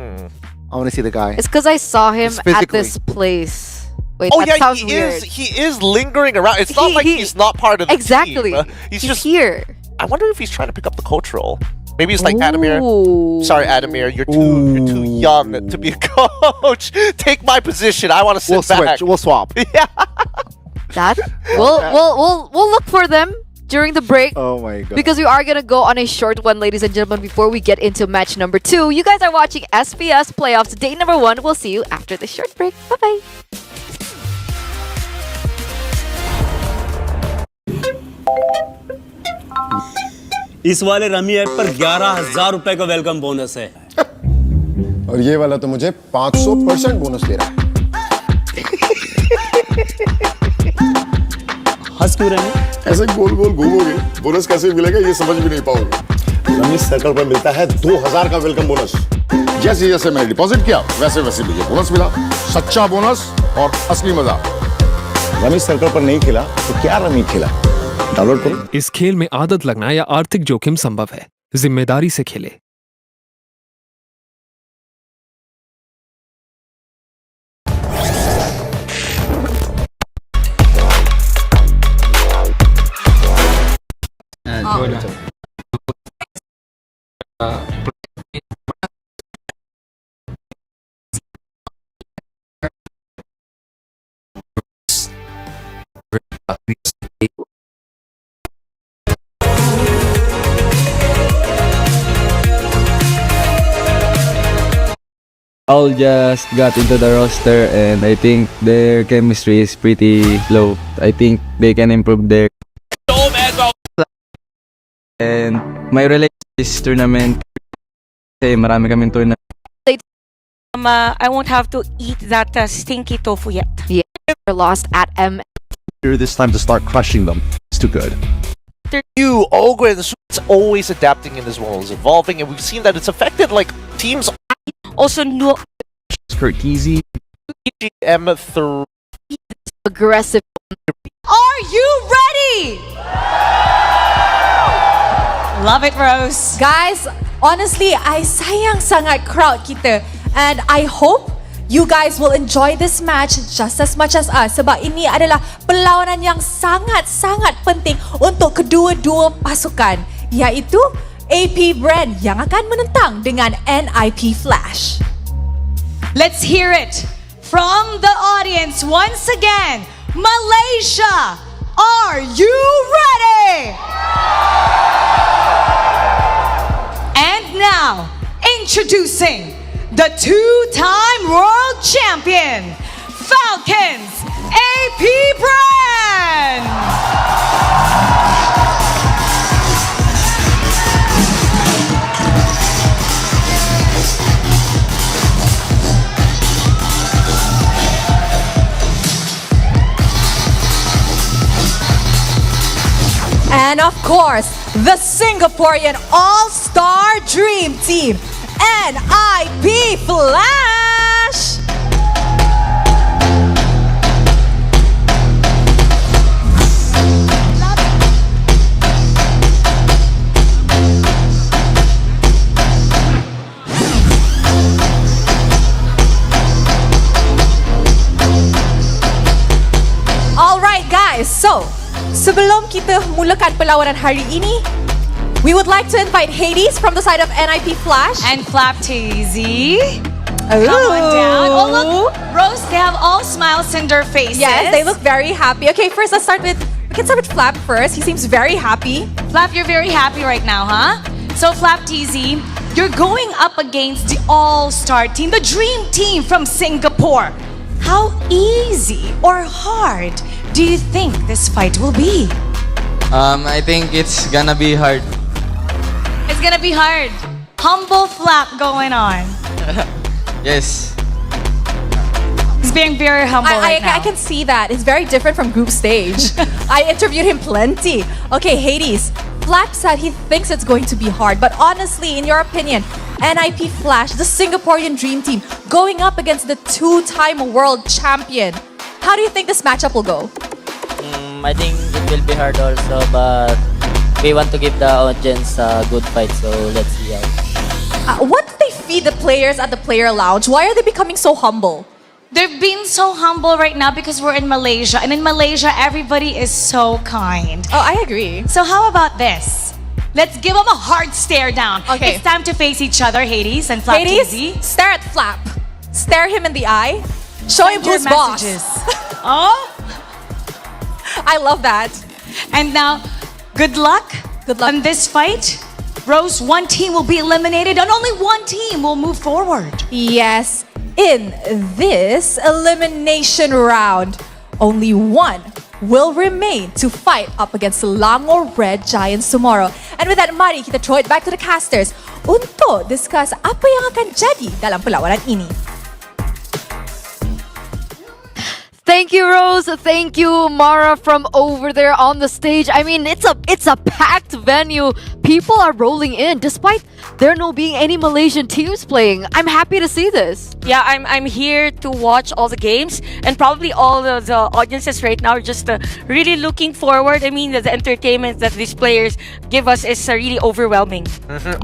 I want to see the guy. It's because I saw him at this place. Wait, that sounds weird. He is lingering around. It's not like he's not part of the team. He's just here. I wonder if he's trying to pick up the coach role. Maybe it's like Adamir. Sorry, Adamir, you're too young to be a coach. Take my position. I want to sit back. We'll swap. Yeah. We'll look for them during the break. Oh my god. Because we are gonna go on a short one, ladies and gentlemen, before we get into match number 2. You guys are watching SPS Playoffs Day number 1. We'll see you after the short break. Bye bye. इस वाले rummy app पर 11,000 रुपए का welcome bonus है और ये वाला तो मुझे 500% बोनस दे रहा है हंस क्यों रहे हैं? ऐसे गोल गोल घूमोगे बोनस कैसे मिलेगा ये समझ भी नहीं पाओगे रमी सर्कल पर मिलता है 2,000 का वेलकम बोनस जैसे जैसे मैंने डिपॉजिट किया वैसे वैसे मुझे बोनस मिला सच्चा बोनस और असली मजा रमी सर्कल पर नहीं खेला तो क्या रमी खेला डाउनलोड करो इस खेल में आदत लगना या आर्थिक जोखिम संभव है जिम्मेदारी से खेलें All just got into the roster and I think their chemistry is pretty low. I think they can improve their and my relation to this tournament kasi marami kaming tournament. I won't have to eat that stinky tofu yet. Yeah, they're lost at M. This time to start crushing them. It's too good. New Ogre, it's always adapting in this world, it's evolving, and we've seen that it's affected like teams. Also, no. Curtizi. M3. Aggressive. Are you ready? Love it, Rose. Guys, honestly, I sayang sangat crowd kita. And I hope you guys will enjoy this match just as much as us. Sebab ini adalah perlawanan yang sangat-sangat penting untuk kedua-dua pasukan. Iaitu AP Brand yang akan menentang dengan NIP Flash. Let's hear it from the audience once again. Malaysia, are you ready? And now, introducing the two-time world champion, Falcons, AP Brand! And of course, the Singaporean All-Star Dream Team, NIP Flash! Alright guys, so sebelum kita mulakan perlawanan hari ini, we would like to invite Hades from the side of NIP Flash. And Flap TZ. Come on down. Oh look, Rose, they have all smiles in their faces. Yes, they look very happy. Okay, first we can start with Flap first. He seems very happy. Flap, you're very happy right now, huh? So Flap TZ, you're going up against the all-star team, the dream team from Singapore. How easy or hard do you think this fight will be? I think it's gonna be hard. It's gonna be hard. Humble Flap going on. Yes. He's being very humble right now. I can see that. It's very different from group stage. I interviewed him plenty. Okay, Hades. Flap said he thinks it's going to be hard, but honestly, in your opinion, NIP Flash, the Singaporean dream team, going up against the two-time world champion, how do you think this matchup will go? I think it will be hard also, but we want to give the audience a good fight, so let's see how. What do they feed the players at the player lounge? Why are they becoming so humble? They're being so humble right now because we're in Malaysia. And in Malaysia, everybody is so kind. Oh, I agree. So how about this? Let's give them a hard stare down. Okay. It's time to face each other, Hades and Flap Hades, TZ. stare at Flap. Stare him in the eye. Show him Send your who's boss. messages. Oh, I love that. and now, good luck. Good luck on this fight. Rose, one team will be eliminated and only one team will move forward. Yes, in this elimination round, only one will remain to fight up against the Selangor Red Giants tomorrow. And with that, mari kita throw it back to the casters untuk discuss apa yang akan jadi dalam perlawanan ini. Thank you, Rose. Thank you, Mara, from over there on the stage. I mean, it's a packed venue. People are rolling in, despite there no being any Malaysian teams playing. I'm happy to see this. Yeah, I'm here to watch all the games, and probably all the audiences right now are just really looking forward. I mean, the entertainment that these players give us is really overwhelming.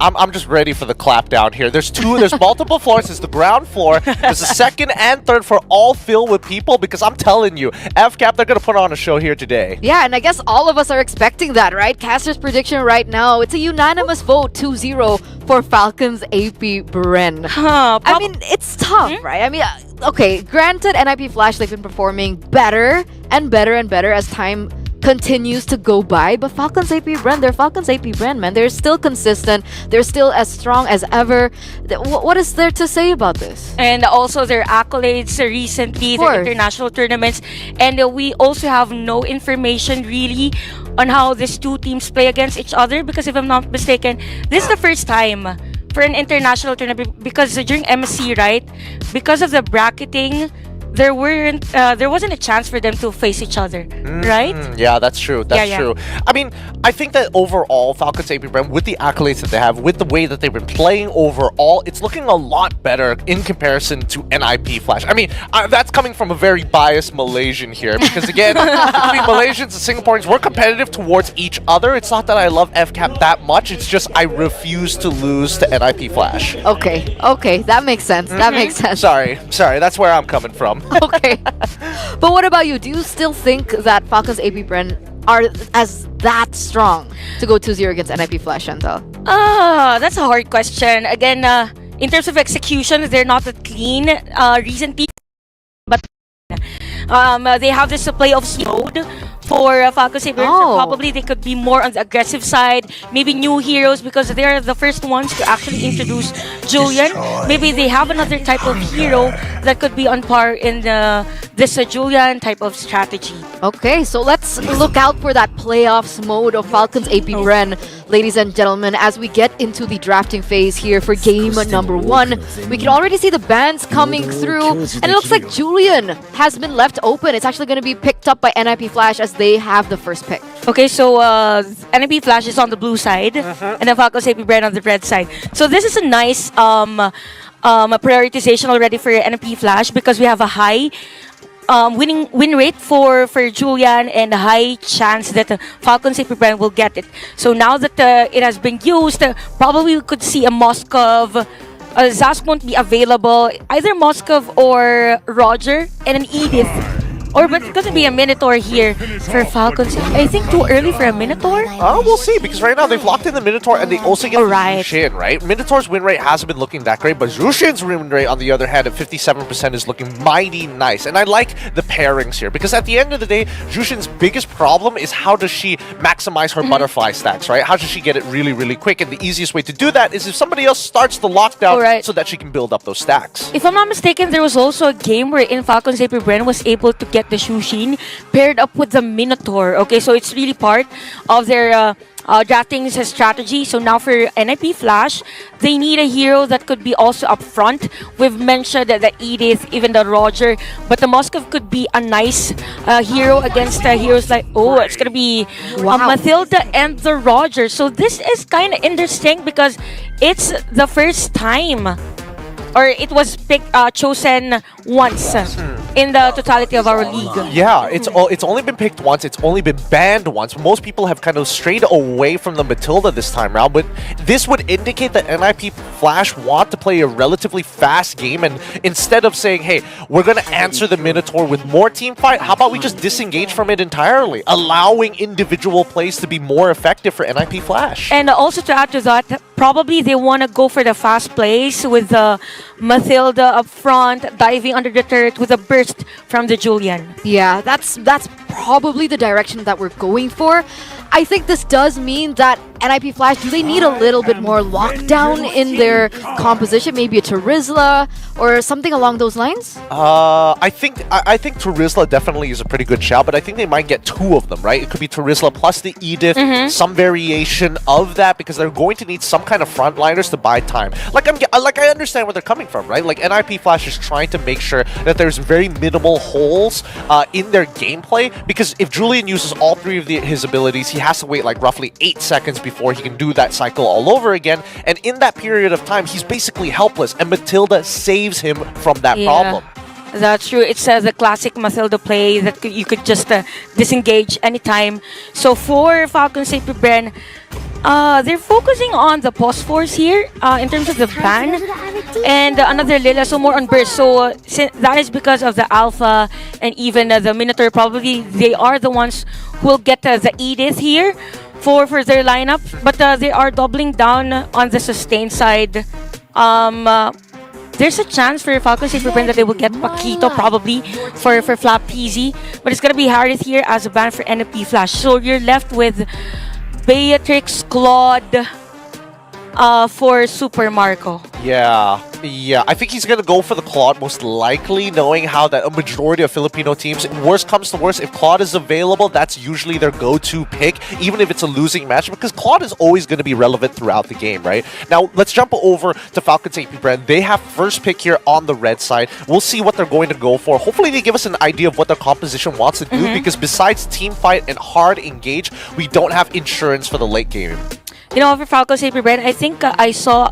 I'm just ready for the clap down here. There's multiple floors. There's the ground floor. There's the second and third floor, all filled with people, because I'm telling you, FCAP, they're gonna put on a show here today. Yeah, and I guess all of us are expecting that, right? Caster's prediction right now, it's a unanimous vote, 2-0 for Falcons AP Bren. I mean, it's tough, right? I mean, okay, granted, NIP Flash, they've been performing better and better and better as time continues to go by, but Falcons AP Bren, they're Falcons AP Bren, man. They're still consistent. They're still as strong as ever. What is there to say about this? And also their accolades recently, the international tournaments. And we also have no information really on how these two teams play against each other, because if I'm not mistaken, this is the first time for an international tournament, because during MSC, right, because of the bracketing, there wasn't a chance for them to face each other, right? Yeah, that's true. That's true. I mean, I think that overall, Falcons AP Bren, with the accolades that they have, with the way that they've been playing overall, it's looking a lot better in comparison to NIP Flash. I mean, that's coming from a very biased Malaysian here, because again, between Malaysians and Singaporeans, we're competitive towards each other. It's not that I love FCAP that much, it's just I refuse to lose to NIP Flash. Okay, that makes sense. That makes sense. Sorry, that's where I'm coming from. Okay. But what about you? Do you still think that Falcons AP Bren are as that strong to go 2-0 against NIP Flash, Chantal? That's a hard question. Again, in terms of execution, they're not that clean recently, but they have this play of mode for Falcons AP Bren, so probably they could be more on the aggressive side. Maybe new heroes, because they're the first ones to actually introduce Julian. Maybe they have another type of hero that could be on par in this Julian type of strategy. Okay, so let's look out for that playoffs mode of Falcons AP Bren, ladies and gentlemen, as we get into the drafting phase here for game number 1. We can already see the bans coming through, and it looks like Julian has been left open. It's actually going to be picked up by NIP Flash as they have the first pick. Okay, so NIP Flash is on the blue side, and then Falcons AP Bren on the red side. So this is a nice prioritization already for NIP Flash, because we have a high win rate for Julian and a high chance that Falcons AP Bren will get it. So now that it has been used, probably we could see a Moskov. Zask won't be available. Either Moskov or Roger, and an Edith Or but it's gonna be a Minotaur here for Falcons. I think too early for a Minotaur. We'll see, because right now they've locked in the Minotaur and they also get Zushin, right? Minotaur's win rate hasn't been looking that great, but Zushin's win rate, on the other hand, at 57% is looking mighty nice. And I like the pairings here, because at the end of the day, Zushin's biggest problem is how does she maximize her butterfly stacks, right? How does she get it really, really quick? And the easiest way to do that is if somebody else starts the lockdown so that she can build up those stacks. If I'm not mistaken, there was also a game where in Falcons AP Bren was able to get the Shushin paired up with the Minotaur. Okay, so it's really part of their drafting strategy. So now for NIP Flash, they need a hero that could be also up front. We've mentioned the Edith, even the Roger, but the Moskov could be a nice hero against heroes like, it's gonna be Mathilda and the Roger. So this is kind of interesting because it's the first time, or it was chosen once in the totality of our league. Yeah, it's only been picked once. It's only been banned once. Most people have kind of strayed away from the Matilda this time around, but this would indicate that NIP Flash want to play a relatively fast game, and instead of saying, hey, we're going to answer the Minotaur with more team fight, how about we just disengage from it entirely, allowing individual plays to be more effective for NIP Flash. And also to add to that, probably they want to go for the fast plays with the Mathilda up front, diving under the turret with a burst from the Julian. Yeah, that's probably the direction that we're going for. I think this does mean that NIP Flash, do they need a little bit more lockdown in their composition? Maybe a Terizla or something along those lines? I think Terizla definitely is a pretty good shout, but I think they might get two of them, right? It could be Terizla plus the Edith, some variation of that, because they're going to need some kind of frontliners to buy time. Like I understand where they're coming from, right? Like NIP Flash is trying to make sure that there's very minimal holes in their gameplay, because if Julian uses all three of his abilities, he has to wait like roughly 8 seconds before he can do that cycle all over again, and in that period of time he's basically helpless, and Matilda saves him from that problem. That's true. It's the classic Mathilda play that you could just disengage anytime. So for Falcons AP Bren, they're focusing on the pause force here in terms of the ban, and another Lila, so more on burst. So that is because of the Alpha and even the Minotaur. Probably they are the ones who will get the Edith here for their lineup, but they are doubling down on the sustain side. There's a chance for Falcons AP Bren that they will get Paquito probably for Flap Peasy, but it's gonna be Harith here as a ban for NFP Flash. So you're left with Beatrix, Claude, for Super Marco. Yeah, I think he's gonna go for the Claude most likely, knowing how that a majority of Filipino teams, worst comes to worst, if Claude is available, that's usually their go-to pick, even if it's a losing match, because Claude is always gonna be relevant throughout the game, right? Now, let's jump over to Falcons AP Bren. They have first pick here on the red side. We'll see what they're going to go for. Hopefully they give us an idea of what their composition wants to do, because besides team fight and hard engage, we don't have insurance for the late game. You know, for Falcons AP Bren, I think I saw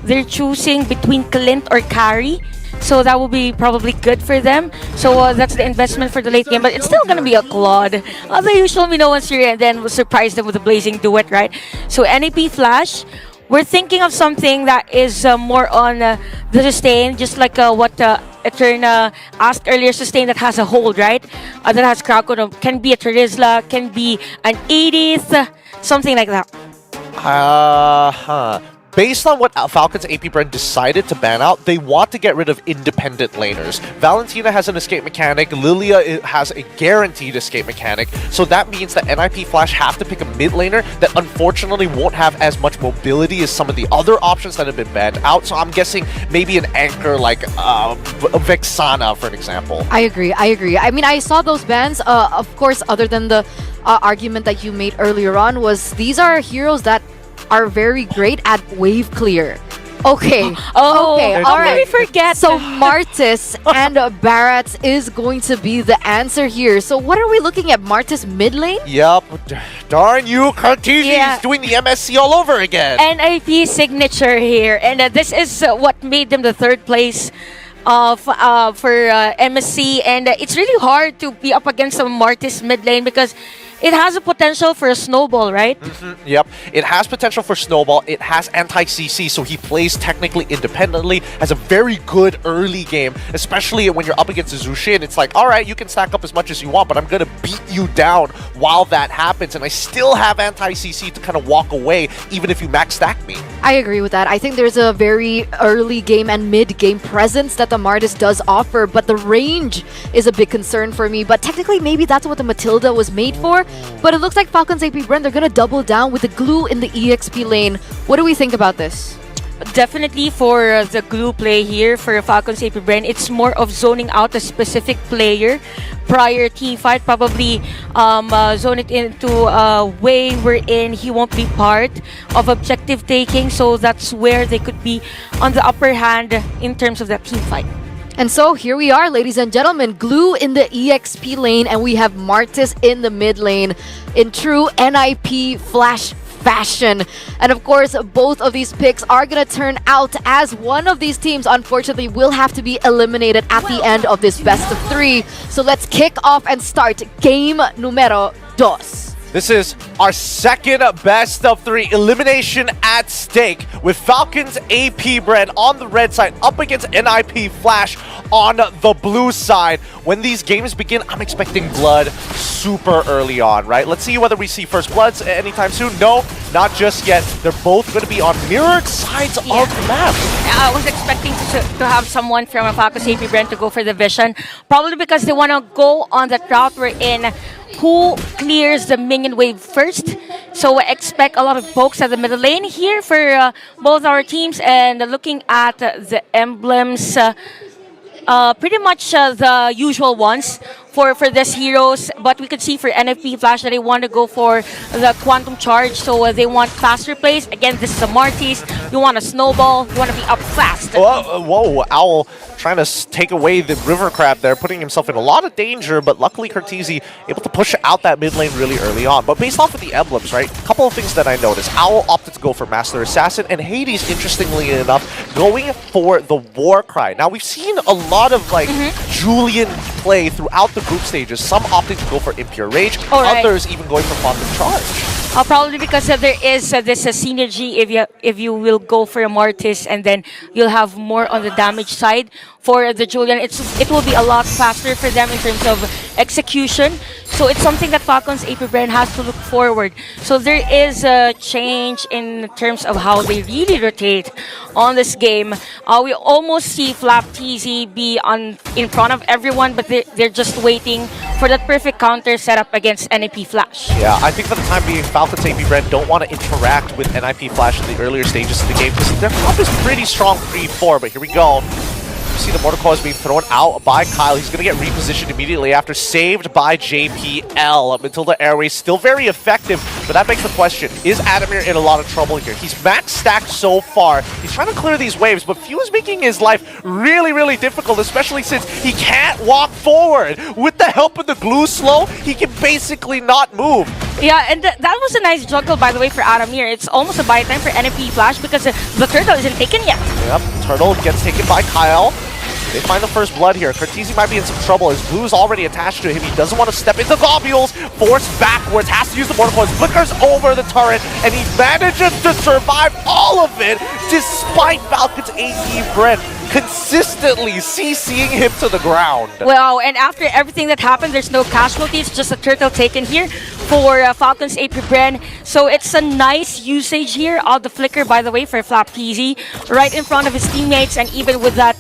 they're choosing between Clint or Carry. So that will be probably good for them. So that's the investment for the late game. But it's still going to be a Claude. They usually know once you're and then we'll surprise them with a Blazing Duet, right? So NAP Flash, we're thinking of something that is more on the sustain, just like what Eterna asked earlier, sustain that has a hold, right? That has Krakow. Can be a Terizla, can be an Edith, something like that. Based on what Falcons AP Bren decided to ban out, they want to get rid of independent laners. Valentina has an escape mechanic, Lilia has a guaranteed escape mechanic, so that means that NIP Flash have to pick a mid laner that unfortunately won't have as much mobility as some of the other options that have been banned out, so I'm guessing maybe an anchor like Vexana, for an example. I agree. I mean, I saw those bans, of course, other than the argument that you made earlier on, was these are heroes that are very great at wave clear. Okay. Okay. All right. We forget. So Martis and Barats is going to be the answer here. So what are we looking at? Martis mid lane? Yup. Darn you, Cartesian is doing the MSC all over again. NIP signature here, and this is what made them the third place for MSC, and it's really hard to be up against a Martis mid lane because it has a potential for a snowball, right? Yep, it has potential for snowball. It has anti-CC, so he plays technically independently. Has a very good early game, especially when you're up against Zushin. It's like, all right, you can stack up as much as you want, but I'm gonna beat you down while that happens, and I still have anti-CC to kind of walk away, even if you max stack me. I agree with that. I think there's a very early game and mid-game presence that the Martis does offer, but the range is a big concern for me. But technically, maybe that's what the Matilda was made for. But it looks like Falcons AP Bren, they're gonna double down with the glue in the EXP lane. What do we think about this? Definitely for the glue play here for Falcons AP Bren, it's more of zoning out a specific player prior team fight. Probably zone it into a way wherein he won't be part of objective taking. So that's where they could be on the upper hand in terms of that team fight. And so here we are, ladies and gentlemen, glue in the EXP lane, and we have Martis in the mid lane in true NIP Flash fashion. And of course, both of these picks are gonna turn out as one of these teams, unfortunately, will have to be eliminated at the end of this best of 3. So let's kick off and start game numero 2. This is our second best of 3 elimination at stake, with Falcons AP Bren on the red side up against NIP Flash on the blue side. When these games begin, I'm expecting blood super early on, right? Let's see whether we see first bloods anytime soon. No, not just yet. They're both going to be on mirrored sides of the map. I was expecting to have someone from Falcons AP Bren to go for the vision, probably because they want to go on the route we're in. Who clears the minion wave first? So I expect a lot of pokes at the middle lane here for both our teams. And looking at the emblems, pretty much the usual ones for these heroes. But we could see for NFP Flash that they want to go for the Quantum Charge. So they want faster plays. Again, this is a Martis. You want a snowball. You want to be up fast. Whoa, Owl trying to take away the River Crab there, putting himself in a lot of danger, but luckily Cortese able to push out that mid lane really early on. But based off of the emblems, right, a couple of things that I noticed. Owl opted to go for Master Assassin, and Hades, interestingly enough, going for the War Cry. Now, we've seen a lot of, like, Julian play throughout the group stages, some opting to go for Impure Rage, others even going for Quantum Charge. Probably because there is this synergy if you will go for a Martis, and then you'll have more on the damage side for the Julian. It will be a lot faster for them in terms of execution. So it's something that Falcons AP Bren has to look forward. So there is a change in terms of how they really rotate on this game. We almost see Flap TZ be in front of everyone, but they're just waiting for that perfect counter setup against NIP Flash. Yeah, I think for the time being, Falcons AP Bren don't want to interact with NIP Flash in the earlier stages of the game because their comp is pretty strong 3-4, but here we go. You see the Mortal Coil is being thrown out by Kyle. He's going to get repositioned immediately after, saved by JPL. Matilda Airways still very effective, but that begs the question, is Adamir in a lot of trouble here? He's max stacked so far. He's trying to clear these waves, but Few is making his life really, really difficult, especially since he can't walk forward. With the help of the glue slow, he can basically not move. Yeah, and that was a nice juggle, by the way, for Adamir. It's almost a buy time for NFP Flash because the turtle isn't taken yet. Yep, turtle gets taken by Kyle. They find the first blood here. Cortese might be in some trouble. His blue is already attached to him. He doesn't want to step into globules. Forced backwards. Has to use the Mortal Coil. Flickers over the turret. And he manages to survive all of it despite Falcon's AP Bren consistently CCing him to the ground. Wow, and after everything that happened, there's no casualties. Just a turtle taken here for Falcon's AP Bren. So it's a nice usage here of the flicker, by the way, for Flap TZ. Right in front of his teammates, and even with that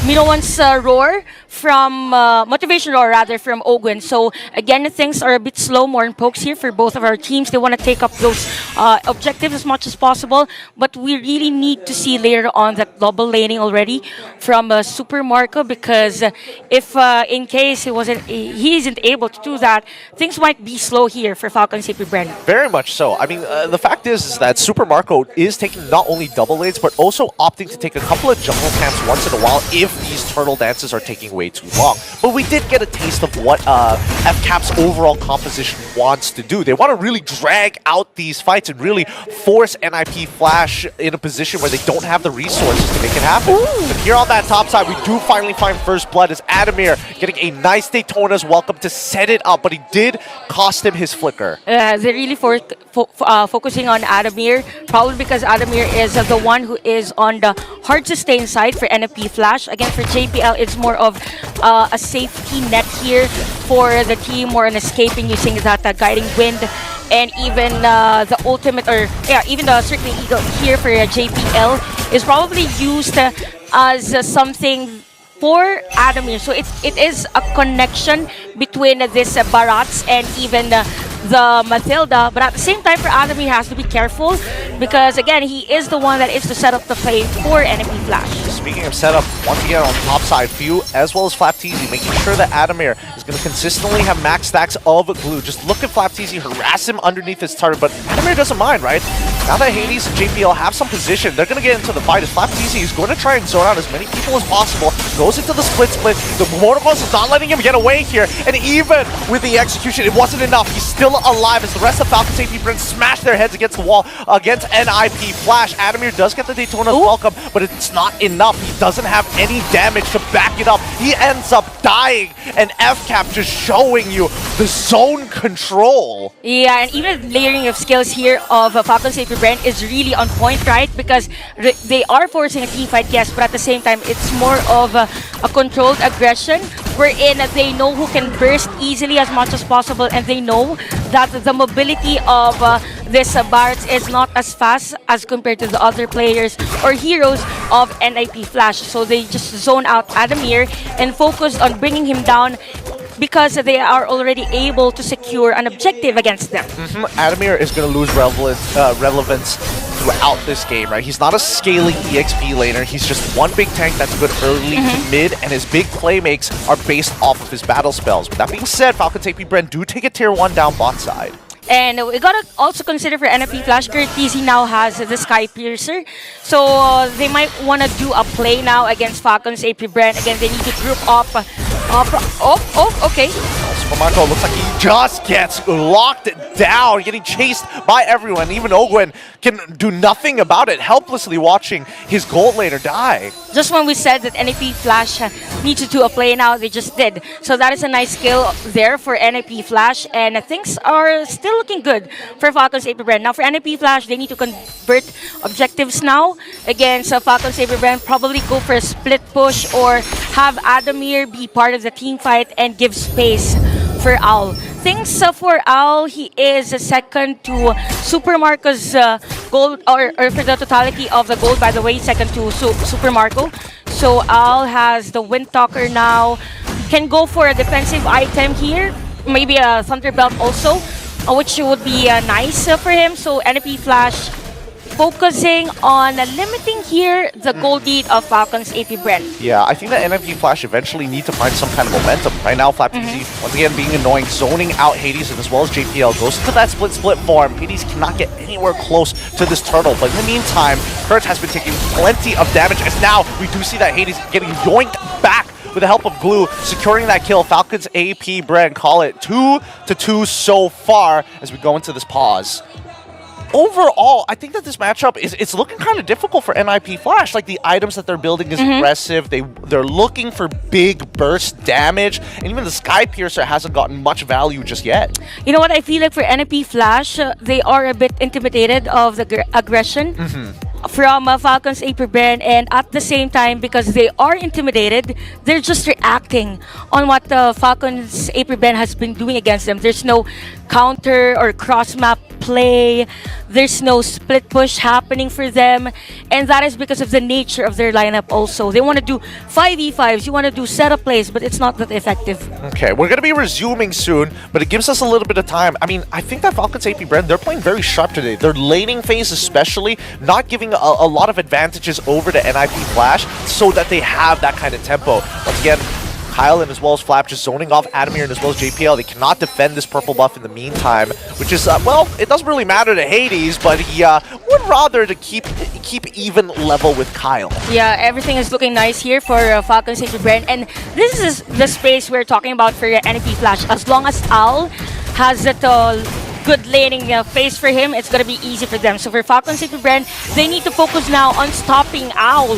Minowan's roar from Motivation Roar rather from Ogwen. So again, things are a bit slow, more in pokes here for both of our teams. They want to take up those objectives as much as possible, but we really need to see later on that double laning already from Super Marco, because if in case he isn't able to do that, things might be slow here for Falcons AP Bren. Very much so. I mean, the fact is that Super Marco is taking not only double lanes, but also opting to take a couple of jungle camps once in a while if these turtle dances are taking way too long. But we did get a taste of what FCAP's overall composition wants to do. They want to really drag out these fights. point and really force NIP Flash in a position where they don't have the resources to make it happen. But here on that top side, we do finally find first blood as Adamir getting a nice Daytona's welcome to set it up, but he did cost him his flicker. They're really focusing on Adamir, probably because Adamir is the one who is on the hard sustain side for NFP Flash. Again, for JPL, it's more of a safety net here for the team, more on escaping using that guiding wind. And even the ultimate, or yeah, even the Circling Eagle here for JPL is probably used as something for Adamir. So it is a connection between this Barats and even the Matilda, but at the same time for Adamir, he has to be careful because again, he is the one that is to set up the play for NFP Flash. Speaking of setup, once again on top side, Few as well as Flapteezy, making sure that Adamir is going to consistently have max stacks of glue. Just look at Flapteezy, harass him underneath his turret, but Adamir doesn't mind, right? Now that Hades and JPL have some position, they're going to get into the fight as Flapteezy is going to try and zone out as many people as possible. Goes into the split. The Mortals is not letting him get away here, and even with the execution, it wasn't enough. He's still alive as the rest of Falcon Safety Brand smash their heads against the wall against NIP Flash. Adamir does get the Daytona's welcome, but it's not enough. He doesn't have any damage to back it up. He ends up dying, and FCAP just showing you the zone control. Yeah, and even layering of skills here of Falcon Safety Brand is really on point, right? Because they are forcing a team fight, yes, but at the same time, it's more of a controlled aggression wherein they know who can burst easily as much as possible, and they know that the mobility of this Barats is not as fast as compared to the other players or heroes of NIP Flash. So they just zone out Adamir and focus on bringing him down because they are already able to secure an objective against them. Adamir is going to lose relevance throughout this game, right? He's not a scaling EXP laner. He's just one big tank that's good early to mid, and his big play makes are based off of his battle spells. But that being said, Falcon Safety Brand do take a tier 1 down bot side. And we gotta also consider for NFP Flash, Curtis now has the Sky Piercer. So they might want to do a play now against Falcon's AP Brand. Again, they need to group up. Okay. Super Marco looks like he just gets locked down, getting chased by everyone. Even Ogwen can do nothing about it, helplessly watching his gold laner die. Just when we said that NFP Flash needs to do a play now, they just did. So that is a nice skill there for NFP Flash, and things are still looking good for Falcon's AP Brand. Now for NFP Flash, they need to convert objectives now against Falcon's AP Brand. Probably go for a split push or have Adamir be part of the team fight and give space for Owl. Things for Owl, he is second to Super Marco's gold, or for the totality of the gold, by the way, second to Super Marco. So Owl has the Wind Talker now. Can go for a defensive item here, maybe a Thunder Belt also, which would be nice for him. So NFP Flash focusing on limiting here the gold lead of Falcon's AP Brand. Yeah, I think that NFP Flash eventually need to find some kind of momentum. Right now, Flapteezy, once again, being annoying, zoning out Hades, and as well as JPL, goes into that split form. Hades cannot get anywhere close to this turtle, but in the meantime, Kurt has been taking plenty of damage, as now we do see that Hades getting yoinked back with the help of Glue, securing that kill. Falcon's AP Brand call it 2-2 so far as we go into this pause. Overall, I think that this matchup it's looking kind of difficult for NIP Flash. Like, the items that they're building is aggressive. They're looking for big burst damage, and even the Sky Piercer hasn't gotten much value just yet. You know what? I feel like for NIP Flash, they are a bit intimidated of the aggression from Falcon's AP Brand, and at the same time, because they are intimidated, they're just reacting on what the Falcon's AP Brand has been doing against them. There's no counter or cross-map play. There's no split push happening for them, and that is because of the nature of their lineup also. They want to do 5v5s, you want to do setup plays, but it's not that effective. Okay, we're going to be resuming soon, but it gives us a little bit of time. I mean, I think that Falcon's AP Brand, they're playing very sharp today. Their laning phase especially, not giving a lot of advantages over to NIP Flash so that they have that kind of tempo. Once again, Kyle and as well as Flap just zoning off Adamir and as well as JPL. They cannot defend this purple buff in the meantime, which is, well, it doesn't really matter to Hades, but he would rather to keep even level with Kyle. Yeah, everything is looking nice here for Falcon's AP Brand, and this is the space we're talking about for NFP Flash. As long as Owl has that good laning phase for him, it's gonna be easy for them. So for Falcons AP Brand, they need to focus now on stopping Owl.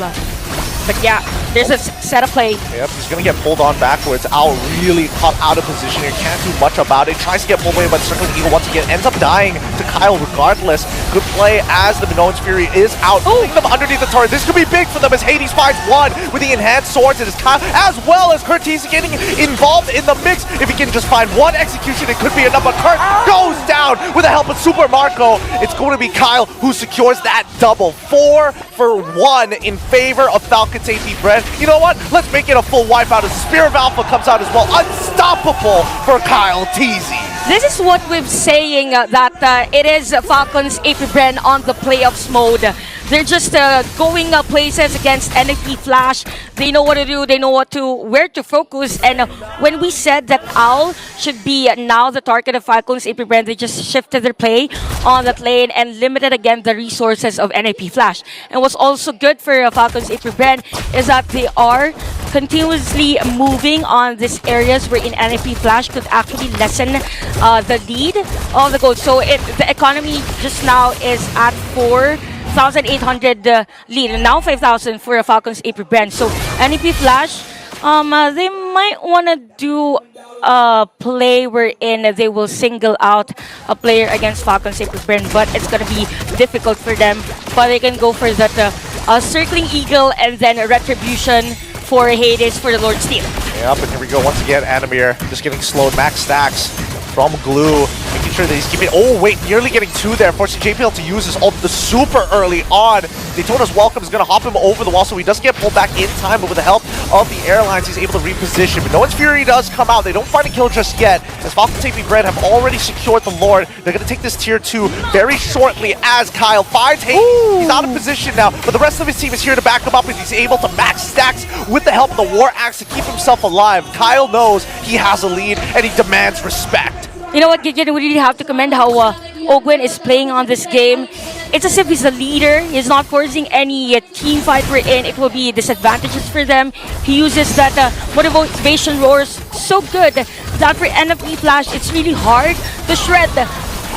But yeah, there's a setup play. Yep, he's gonna get pulled on backwards. Owl really caught out of position here, can't do much about it. Tries to get pulled away, but Circling Eagle once again ends up dying to Kyle regardless. Good play as the Minoan's Fury is out, pulling them underneath the turret. This could be big for them as Hades finds one with the enhanced swords. It is Kyle as well as Curtis getting involved in the mix. If he can just find one execution, it could be enough. But Kurt goes down with the help of Super Marco. It's going to be Kyle who secures that double. 4 for 1 in favor of Falcons AP Brand. You know what? Let's make it a full wipeout as Spear of Alpha comes out as well. Unstoppable for Kyle TZ. This is what we're saying that it is Falcons AP Brand on the playoffs mode. They're just going places against NFP Flash. They know what to do. They know where to focus. And when we said that Owl should be now the target of Falcons AP Brand, they just shifted their play on that lane and limited again the resources of NFP Flash. And what's also good for Falcons AP Brand is that they are continuously moving on these areas wherein NFP Flash could actually lessen the lead of the goal. So the economy just now is at 4,800 lead, and now 5,000 for a Falcons AP Brand. So NEP Flash, they might want to do a play wherein they will single out a player against Falcons AP Brand, but it's going to be difficult for them. But they can go for that Circling Eagle and then a Retribution for Hades for the Lord Steel. Yep, and here we go once again. Animir just getting slowed. Max stacks from Glue, making sure that he's keeping. Oh wait, nearly getting 2 there, forcing JPL to use his ult super early on. Daytona's Welcome is going to hop him over the wall, so he doesn't get pulled back in time, but with the help of the airlines, he's able to reposition. But Minoan's Fury does come out. They don't find a kill just yet, as Falcons AP Brand have already secured the Lord. They're going to take this tier 2 very shortly as Kyle finds Hades. He's out of position now, but the rest of his team is here to back him up, and he's able to max stacks with the help of the War Axe to keep himself alive. Kyle knows he has a lead, and he demands respect. You know what, Gideon, we really have to commend how Ogwen is playing on this game. It's as if he's a leader. He's not forcing any team fight we're in. It will be disadvantages for them. He uses that motivation roars so good that for NFP Flash, it's really hard to shred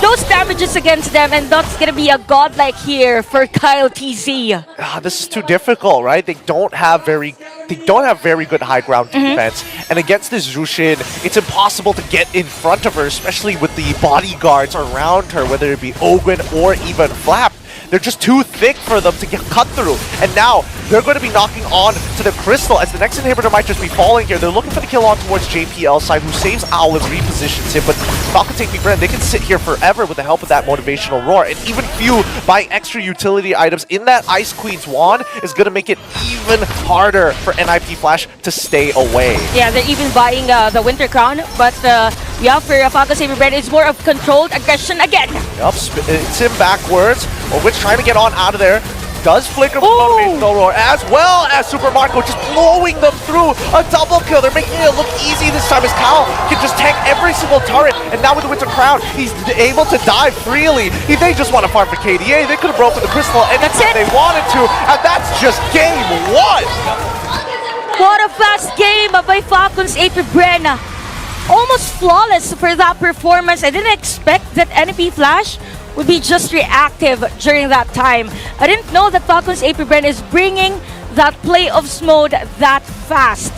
those damages against them, and that's gonna be a godlike here for Kyle TZ. This is too difficult, right? They don't have very good high ground defense, and against this Zushin, it's impossible to get in front of her, especially with the bodyguards around her, whether it be Ogwen or even Flap. They're just too thick for them to get cut through. And now they're going to be knocking on to the Crystal as the next inhibitor might just be falling here. They're looking for the kill on towards JPL's side, who saves Owl and repositions him. But Falcons AP Brand, they can sit here forever with the help of that motivational roar. And even few buying extra utility items in that Ice Queen's wand is going to make it even harder for NIP Flash to stay away. Yeah, they're even buying the Winter Crown, but yeah, for Falcons AP Brand, it's more of controlled aggression again. Yup, it's him backwards. Which trying to get on out of there. Does flicker with motivational roar, as well as Super Marco just blowing them through a double kill. They're making it look easy this time as Kyle can just tank every single turret. And now with the Winter Crown, he's able to die freely. If they just want to farm for KDA, they could have broken the Crystal anytime they wanted to. And that's just game 1. What a fast game by Falcons AP Brand. Almost flawless for that performance. I didn't expect that NP Flash would be just reactive during that time. I didn't know that Falcons AP Brand is bringing that playoffs mode that fast.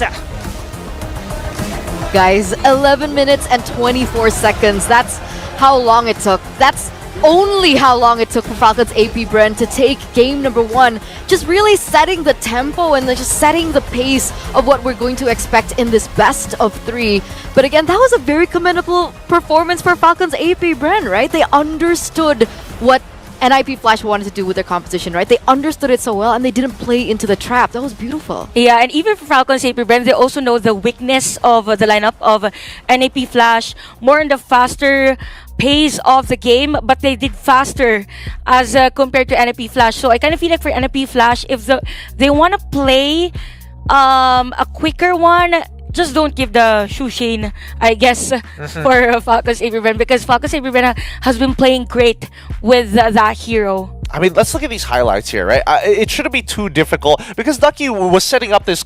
Guys, 11 minutes and 24 seconds. That's how long it took. That's only how long it took for Falcons AP Brand to take game number 1. Just really setting the tempo and just setting the pace of what we're going to expect in this best of 3. But again, that was a very commendable performance for Falcons AP Brand, right? They understood what NIP Flash wanted to do with their composition, right? They understood it so well and they didn't play into the trap. That was beautiful. Yeah, and even for Falcons AP Brand, they also know the weakness of the lineup of NIP Flash, more in the faster pace of the game, but they did faster as compared to NIP Flash. So I kind of feel like for NIP Flash, if they want to play a quicker one, just don't give the Shushin, I guess, for Falcons AP Bren, because Falcons AP Bren has been playing great with that hero. I mean, let's look at these highlights here, right? It shouldn't be too difficult because Ducky was setting up this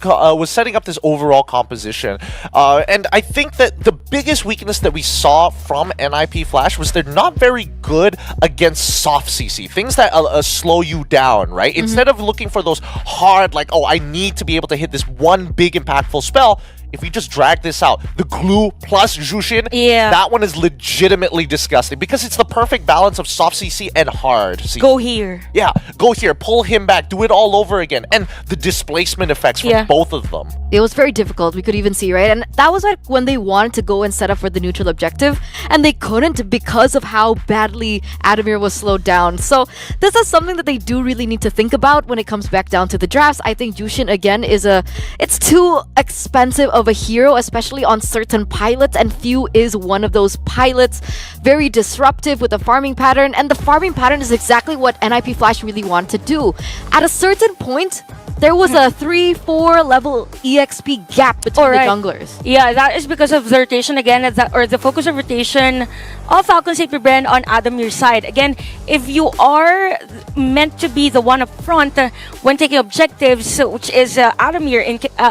overall composition, and I think that the biggest weakness that we saw from NIP Flash was they're not very good against soft CC, things that slow you down, right? Instead of looking for those hard, like, oh, I need to be able to hit this one big impactful spell. If we just drag this out, the glue plus Jushin, that one is legitimately disgusting because it's the perfect balance of soft CC and hard CC. Go here. Yeah, go here, pull him back, do it all over again. And the displacement effects from both of them. It was very difficult, we could even see, right? And that was like when they wanted to go and set up for the neutral objective, and they couldn't because of how badly Adamir was slowed down. So this is something that they do really need to think about when it comes back down to the drafts. I think Jushin, again, it's too expensive of a hero, especially on certain pilots, and Few is one of those pilots. Very disruptive with the farming pattern, and the farming pattern is exactly what NIP Flash really want to do. At a certain point, there was a 3-4 level EXP gap between the junglers. Yeah, that is because of the rotation again, or the focus of rotation of Falcons AP Bren on Adamir's side. Again, if you are meant to be the one up front when taking objectives, which is Adamir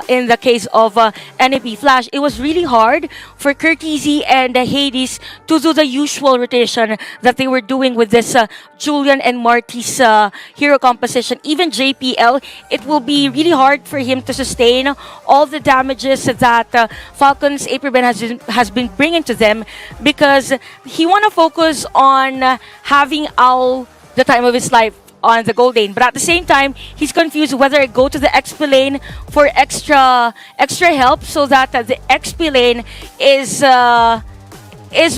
in the case of NAP Flash, it was really hard for Curtizy and Hades to do the usual rotation that they were doing with this Julian and Marty's hero composition. Even JPL, it will be really hard for him to sustain all the damages that Falcons AP Bren has been bringing to them, because he want to focus on having all the time of his life on the gold lane, but at the same time he's confused whether to go to the XP lane for extra help, so that the XP lane is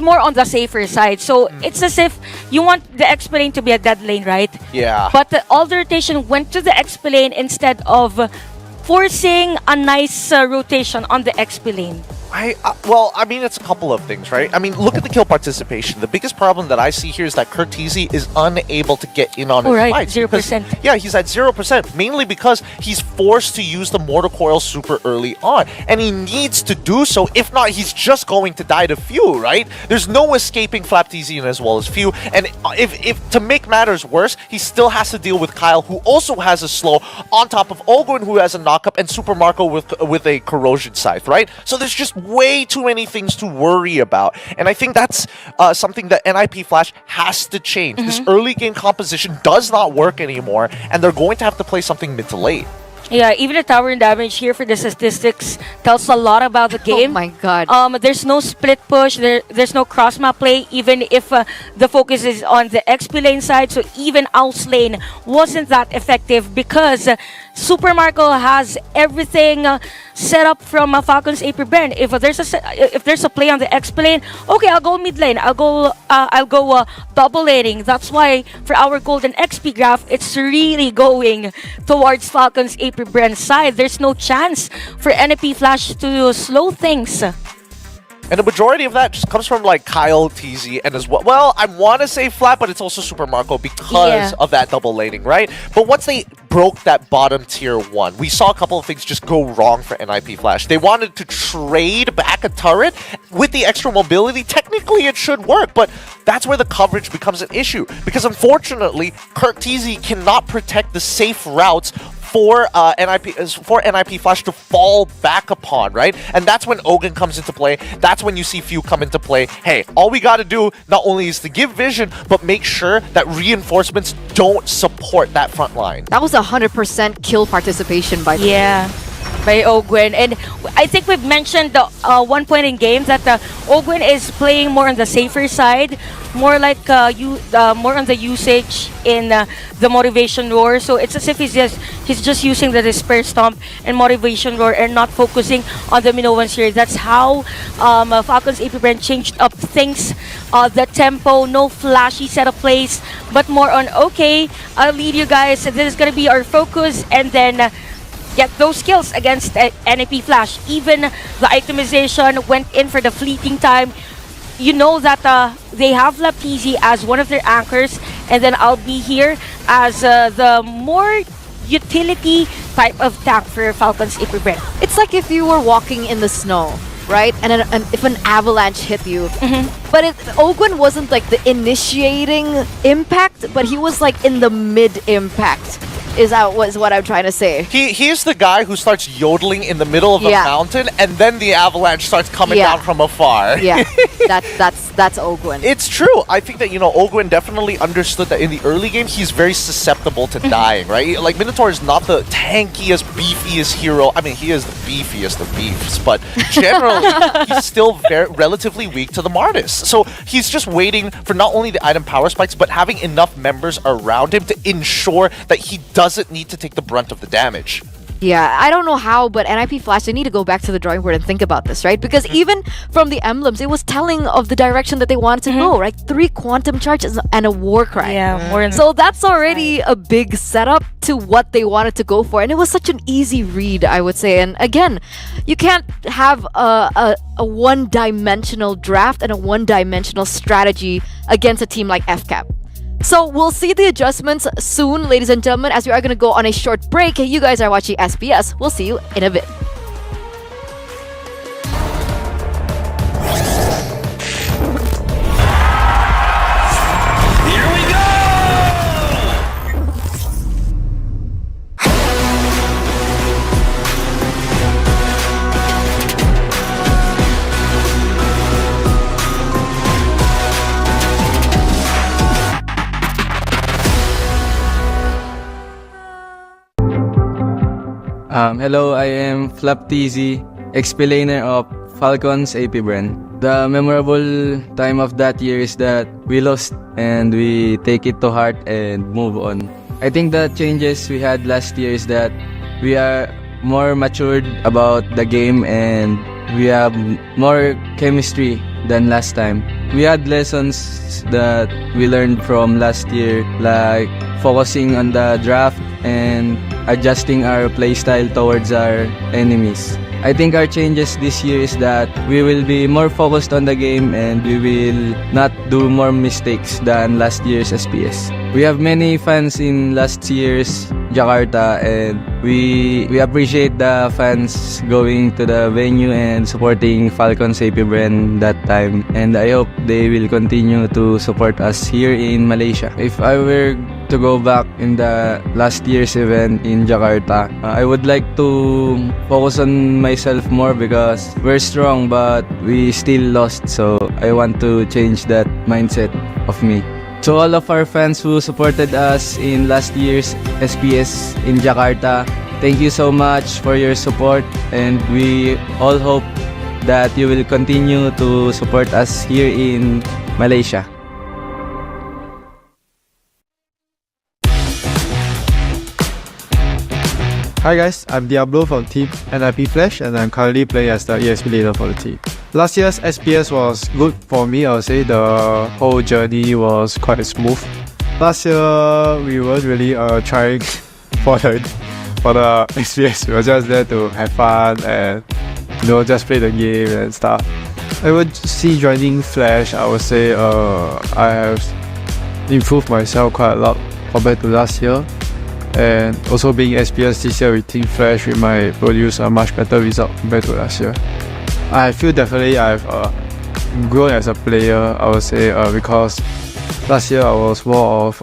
more on the safer side. So it's as if you want the XP lane to be a dead lane, right? Yeah. But all the rotation went to the XP lane instead of forcing a nice rotation on the XP lane. Well, I mean, it's a couple of things, right? I mean, look at the kill participation. The biggest problem that I see here is that Curtizy is unable to get in on his fights. 0%. Yeah, he's at 0%, mainly because he's forced to use the Mortar Coil super early on. And he needs to do so. If not, he's just going to die to Few, right? There's no escaping Flaptizian as well as Few. And if to make matters worse, he still has to deal with Kyle, who also has a slow, on top of Ogwen, who has a knockup, and Super Marco with a corrosion scythe, right? So there's just way too many things to worry about, and I think that's something that NIP Flash has to change. This early game composition does not work anymore, and they're going to have to play something mid to late. Yeah, even the tower and damage here for the statistics tells a lot about the game. Oh my god. There's no split push, there's no cross map play, even if the focus is on the XP lane side. So even Owl's lane wasn't that effective because Super Marco has everything set up from Falcons AP Bren. If there's a play on the XP lane, okay, I'll go mid lane. I'll go double laning. That's why for our golden XP graph, it's really going towards Falcons AP Bren side. There's no chance for NP Flash to slow things. And the majority of that just comes from like Kyle, TZ, and as well. Well, I want to say Flat, but it's also Super Marco because of that double laning, right? But once they broke that bottom tier 1, we saw a couple of things just go wrong for NIP Flash. They wanted to trade back a turret with the extra mobility. Technically, it should work, but that's where the coverage becomes an issue. Because unfortunately, Kurt TZ cannot protect the safe routes for NIP Flash to fall back upon, right? And that's when Ogun comes into play. That's when you see Few come into play. Hey, all we got to do not only is to give vision, but make sure that reinforcements don't support that front line. That was 100% kill participation by the way. By Ogwen. And I think we've mentioned the one point in game that Ogwen is playing more on the safer side, more like more on the usage in the motivation roar. So it's as if he's just using the despair stomp and motivation roar and not focusing on the Minoans here. That's how Falcons AP Bren changed up things. The tempo, no flashy setup plays, but more on, okay, I'll lead you guys. This is gonna be our focus, and then get those kills against NAP Flash. Even the itemization went in for the fleeting time. You know that they have Laptizi as one of their anchors, and then I'll be here as the more utility type of tank for Falcon's AP Brand. It's like if you were walking in the snow, right? And if an avalanche hit you. But Ogwen wasn't like the initiating impact, but he was like in the mid-impact. Is what I'm trying to say. He's the guy who starts yodeling in the middle of a mountain, and then the avalanche starts coming down from afar. Yeah, that's Ogwen. It's true. I think that, Ogwen definitely understood that in the early game, he's very susceptible to dying, right? Like, Minotaur is not the tankiest, beefiest hero. I mean, he is the beefiest of beefs, but generally, he's still relatively weak to the Martis. So he's just waiting for not only the item power spikes, but having enough members around him to ensure that he doesn't need to take the brunt of the damage. Yeah, I don't know how, but NIP Flash, they need to go back to the drawing board and think about this, right? Because even from the emblems, it was telling of the direction that they wanted to go, right? 3 quantum charges and a war cry. Yeah, so that's already a big setup to what they wanted to go for. And it was such an easy read, I would say. And again, you can't have a one-dimensional draft and a one-dimensional strategy against a team like FCAP. So we'll see the adjustments soon, ladies and gentlemen, as we are going to go on a short break. You guys are watching SPS. We'll see you in a bit. Hello, I am Flap TZ, explainer of Falcon's AP brand. The memorable time of that year is that we lost and we take it to heart and move on. I think the changes we had last year is that we are more matured about the game and we have more chemistry than last time. We had lessons that we learned from last year, like focusing on the draft and adjusting our playstyle towards our enemies. I think our changes this year is that we will be more focused on the game and we will not do more mistakes than last year's SPS. We have many fans in last year's Jakarta and we appreciate the fans going to the venue and supporting Falcon's AP brand that time, and I hope they will continue to support us here in Malaysia. If I were to go back in the last year's event in Jakarta, I would like to focus on myself more because we're strong but we still lost, so I want to change that mindset of me. To all of our fans who supported us in last year's SPS in Jakarta, thank you so much for your support, and we all hope that you will continue to support us here in Malaysia. Hi guys, I'm Diablo from Team NIP Flash and I'm currently playing as the EXP leader for the team. Last year's SPS was good for me. I would say the whole journey was quite smooth. Last year we weren't really trying for the SPS. We were just there to have fun and just play the game and stuff. I would see joining Flash, I would say I have improved myself quite a lot compared to last year. And also being SPS this year with Team Flash, we might produce a much better result compared to last year. I feel definitely I've grown as a player, I would say, because last year I was more of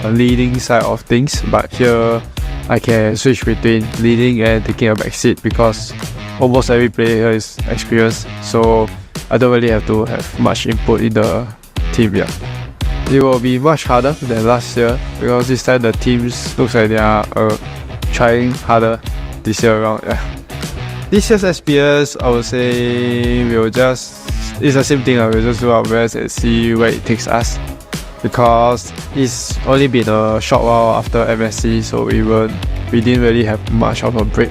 a leading side of things, but here I can switch between leading and taking a back seat because almost every player here is experienced, so I don't really have to have much input in the team yet. It will be much harder than last year because this time the teams looks like they are trying harder this year around. Yeah. This year's SPS, I would say it's the same thing. We'll just do our best and see where it takes us because it's only been a short while after MSC, so we didn't really have much of a break.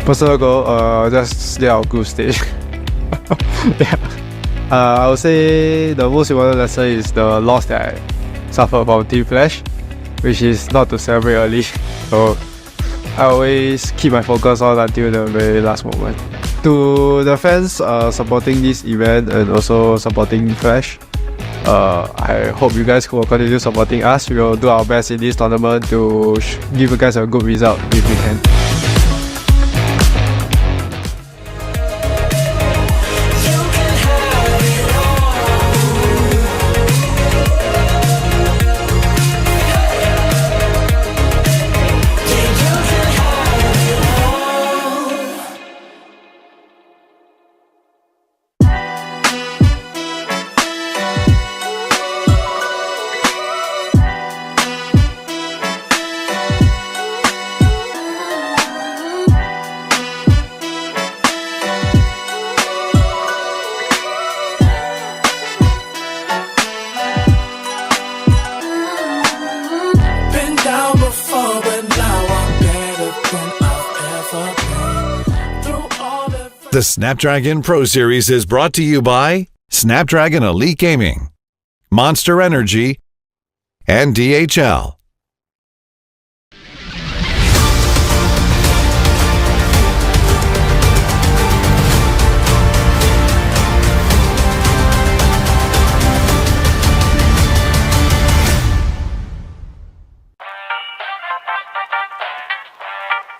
Personal goal, just stay our group stage. Yeah. I would say the most important lesson is the loss that I suffered from Team Flash, which is not to celebrate early. So I always keep my focus on until the very last moment. To the fans supporting this event and also supporting Flash, I hope you guys will continue supporting us. We will do our best in this tournament to give you guys a good result if we can. The Snapdragon Pro Series is brought to you by Snapdragon Elite Gaming, Monster Energy, and DHL.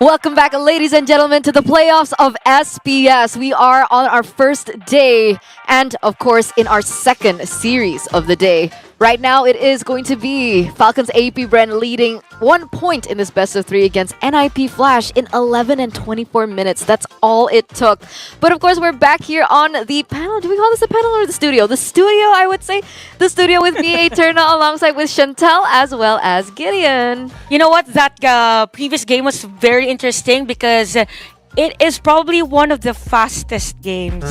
Welcome back, ladies and gentlemen, to the playoffs of SPS. We are on our first day and, of course, in our second series of the day. Right now, it is going to be Falcons AP Bren leading 1 point in this best of 3 against NIP Flash in 11 and 24 minutes. That's all it took. But of course, we're back here on the panel. Do we call this a panel or the studio? The studio, I would say. The studio with me, Eterna, alongside with Chantel, as well as Gideon. You know what? That previous game was very interesting because it is probably one of the fastest games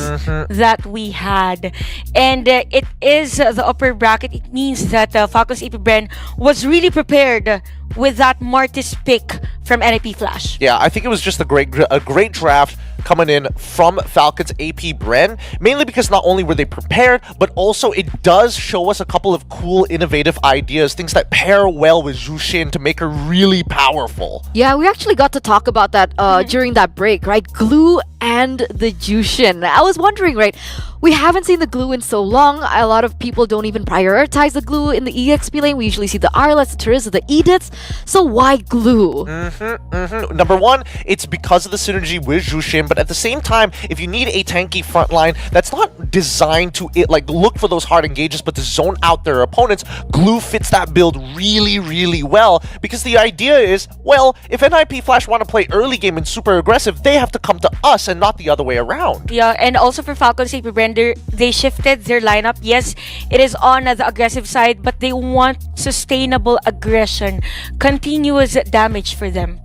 that we had. And it is the upper bracket. It means that Falcons AP Bren was really prepared with that Martis pick from NIP Flash. Yeah, I think it was just a great draft coming in from Falcons AP Bren, mainly because not only were they prepared, but also it does show us a couple of cool, innovative ideas, things that pair well with Jushin to make her really powerful. Yeah, we actually got to talk about that during that break, right? Glue and the Jushin. I was wondering, right? We haven't seen the glue in so long. A lot of people don't even prioritize the glue in the EXP lane. We usually see the Arlets, the Teresa, the Ediths. So why glue? Number one, it's because of the synergy with Jushin, but at the same time, if you need a tanky frontline that's not designed to look for those hard engages, but to zone out their opponents, glue fits that build really, really well. Because the idea is, well, if NIP Flash want to play early game and super aggressive, they have to come to us and not the other way around. Yeah, and also for Falcons AP Bren, they shifted their lineup. Yes, it is on the aggressive side, but they want sustainable aggression, continuous damage for them.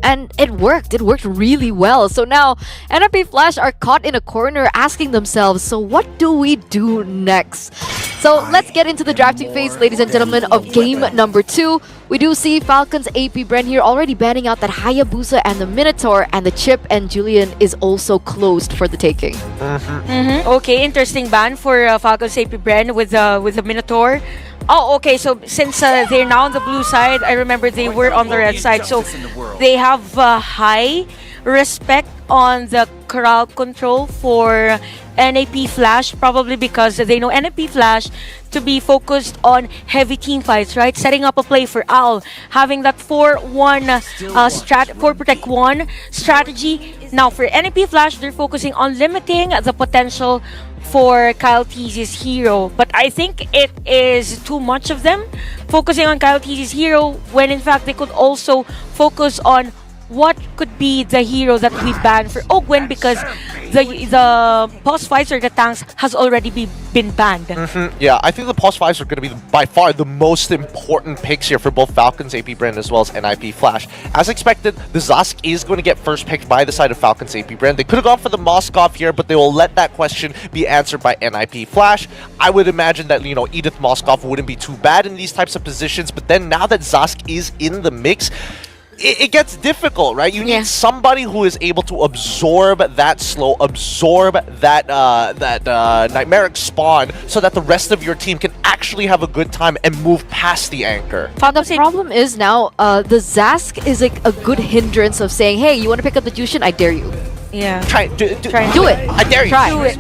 And it worked. It worked really well. So now, NIP Flash are caught in a corner asking themselves, so what do we do next? So let's get into the drafting phase, ladies and gentlemen, of game number 2. We do see Falcons AP Bren here already banning out that Hayabusa and the Minotaur, and the Chip and Julian is also closed for the taking. Okay, interesting ban for Falcons AP Bren with the Minotaur. Oh, okay. So since they're now on the blue side, I remember they were on the red side. So they have high respect on the corral control for NAP Flash, probably because they know NAP Flash to be focused on heavy team fights, right? Setting up a play for Owl, having that 4-1 4 protect 1 strategy. Now for NAP Flash, they're focusing on limiting the potential for Kyle Tease's hero, but I think it is too much of them focusing on Kyle Tease's hero when in fact they could also focus on what could be the hero that we ban for Ogwen, because the pulse fights or the tanks has already been banned. Yeah, I think the pulse fights are going to be by far the most important picks here for both Falcons AP Bren as well as NIP Flash. As expected, the Zask is going to get first picked by the side of Falcons AP Bren. They could have gone for the Moskov here, but they will let that question be answered by NIP Flash. I would imagine that, you know, Edith Moskov wouldn't be too bad in these types of positions, but then now that Zask is in the mix, it gets difficult, right? You need somebody who is able to absorb that slow, absorb that nightmaric spawn, so that the rest of your team can actually have a good time and move past the anchor. The problem is now the Zask is like a good hindrance of saying, hey, you want to pick up the Jushin? I dare you. Yeah. Try Do it. I dare you. Try. Do it.